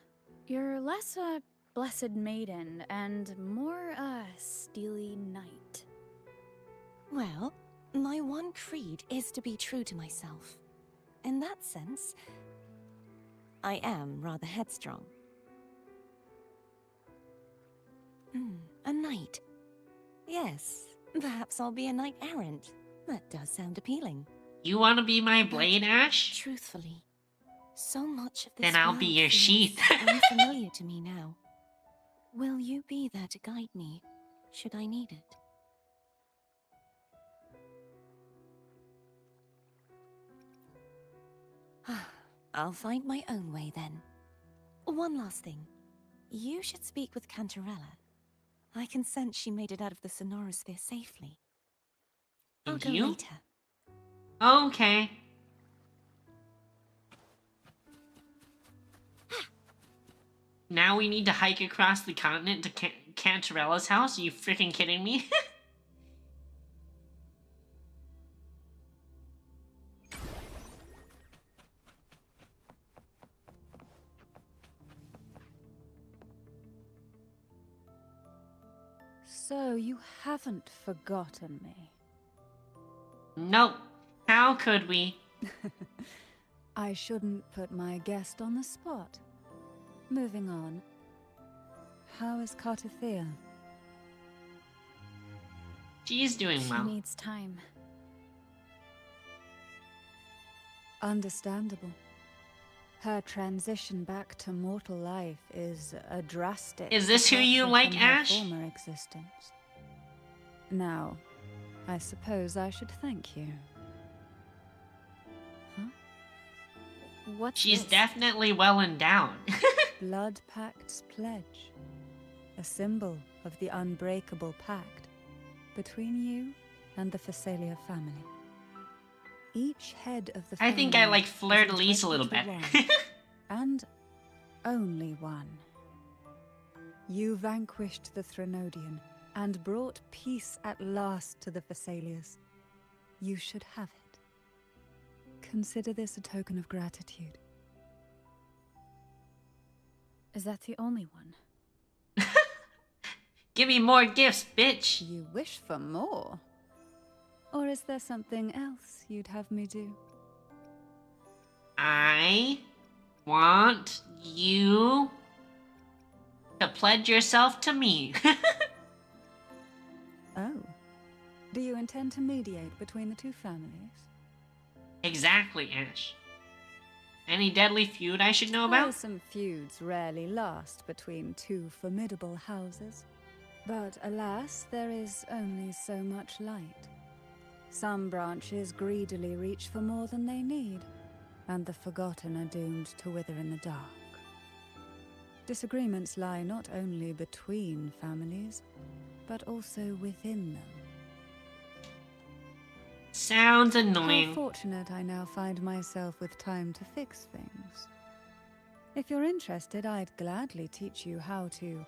you're less a blessed maiden and more a steely knight. Well, my one creed is to be true to myself. In that sense, I am rather headstrong. A knight. Yes, perhaps I'll be a knight errant. That does sound appealing. You want to be my blade, Ash? Truthfully, so much of this Then I'll be world your feels sheath. unfamiliar to me now. Will you be there to guide me, should I need it? I'll find my own way then. One last thing. You should speak with Cantarella. I can sense she made it out of the Sonorosphere safely. I'll go You? later. Okay. Now we need to hike across the continent to Cantarella's house? Are you freaking kidding me? So you haven't forgotten me. Nope. How could we? I shouldn't put my guest on the spot. Moving on. How is Cartathea? She's doing well. She needs time. Understandable. Her transition back to mortal life is a drastic. Is this who you departure like, from her Ash? former existence. Now, I suppose I should thank you. Huh? What's She's this? definitely well endowed. Blood Pact's pledge. A symbol of the unbreakable pact between you and the Phasalia family. Each head of the I family think I like is Fleur-de-Lis a little entitled better. to one, and only one. You vanquished the Threnodian and brought peace at last to the Phasalias. You should have it. Consider this a token of gratitude. Is that the only one? Give me more gifts, bitch. You wish for more? Or is there something else you'd have me do? I want you to pledge yourself to me. Oh. Do you intend to mediate between the two families? Exactly, Ash. Any deadly feud I should know about? Some feuds rarely last between two formidable houses. But alas, there is only so much light. Some branches greedily reach for more than they need, and the forgotten are doomed to wither in the dark. Disagreements lie not only between families, but also within them. Sounds How annoying. fortunate I now find myself with time to fix things. If you're interested, I'd gladly teach you how to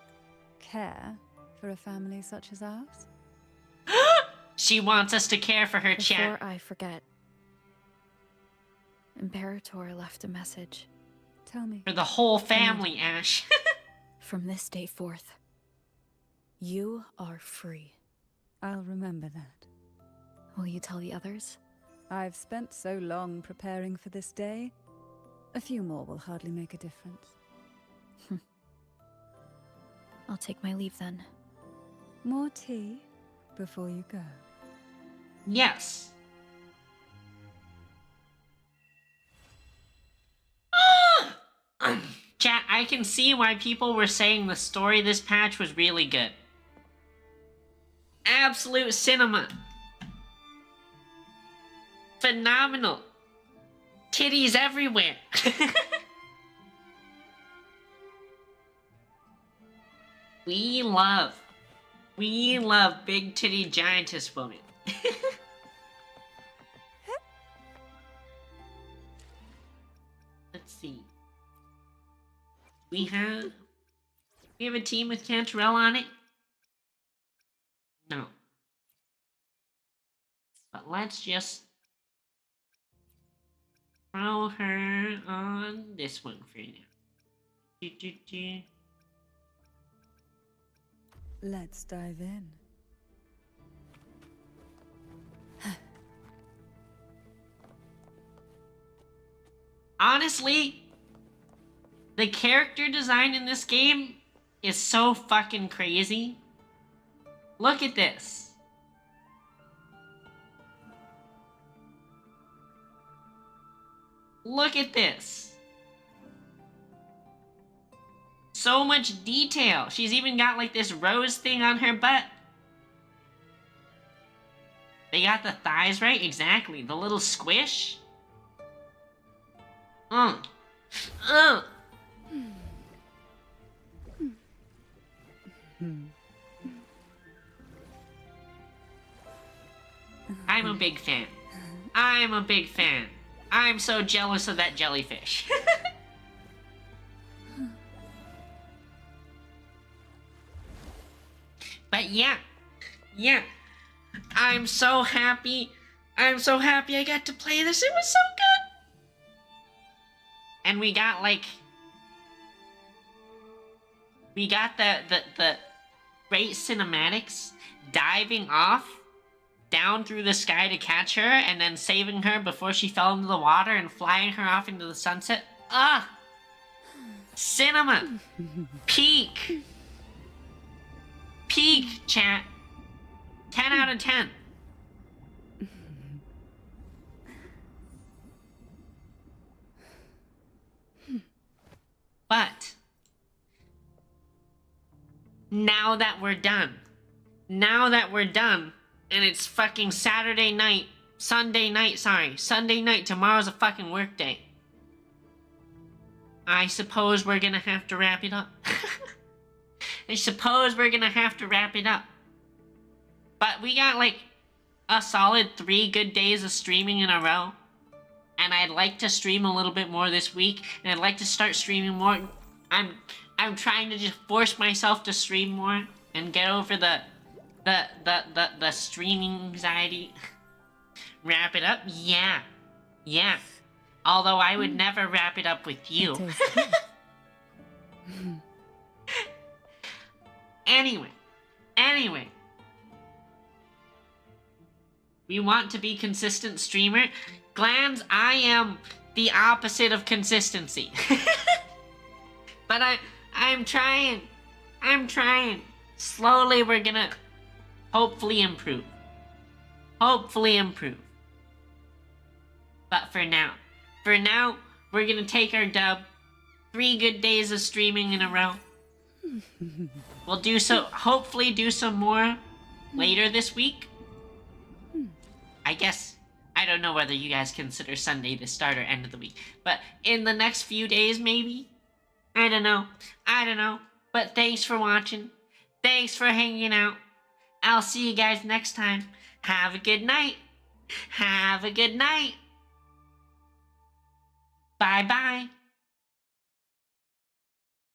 care for a family such as ours. She wants us to care for her, chat. Before I forget, Imperator left a message. Tell me. For the whole family, Ash. From this day forth, you are free. I'll remember that. Will you tell the others? I've spent so long preparing for this day. A few more will hardly make a difference. I'll take my leave then. More tea before you go. Yes. Chat, I can see why people were saying the story this patch was really good. Absolute cinema. Phenomenal. Titties everywhere. We love big titty giantess women. Let's see. We have a team with Cantarell on it? No. But let's just throw her on this one for now. Let's dive in. Honestly, the character design in this game is so fucking crazy. Look at this. Look at this. So much detail. She's even got like this rose thing on her butt. They got the thighs right? Exactly. The little squish. I'm a big fan. I'm a big fan. I'm so jealous of that jellyfish. But yeah. I'm so happy. I got to play this. It was so good. And we got like... We got great cinematics, diving off down through the sky to catch her, and then saving her before she fell into the water and flying her off into the sunset. Ah! Cinema! Peak! Peak, chat! 10 out of 10. But now that we're done, and it's fucking Sunday night, tomorrow's a fucking work day. I suppose we're gonna have to wrap it up. But we got like a solid 3 good days of streaming in a row. And I'd like to stream a little bit more this week, and I'd like to start streaming more. I'm trying to just force myself to stream more and get over the streaming anxiety. Wrap it up? Yeah. Although I would never wrap it up with you. Anyway. We want to be consistent streamer. Glands, I am the opposite of consistency. But I'm trying. Slowly we're gonna hopefully improve. But for now, we're gonna take our dub. 3 good days of streaming in a row. We'll hopefully do some more later this week. I guess, I don't know whether you guys consider Sunday the start or end of the week, but in the next few days, maybe? I don't know. But thanks for watching. Thanks for hanging out. I'll see you guys next time. Have a good night. Bye-bye.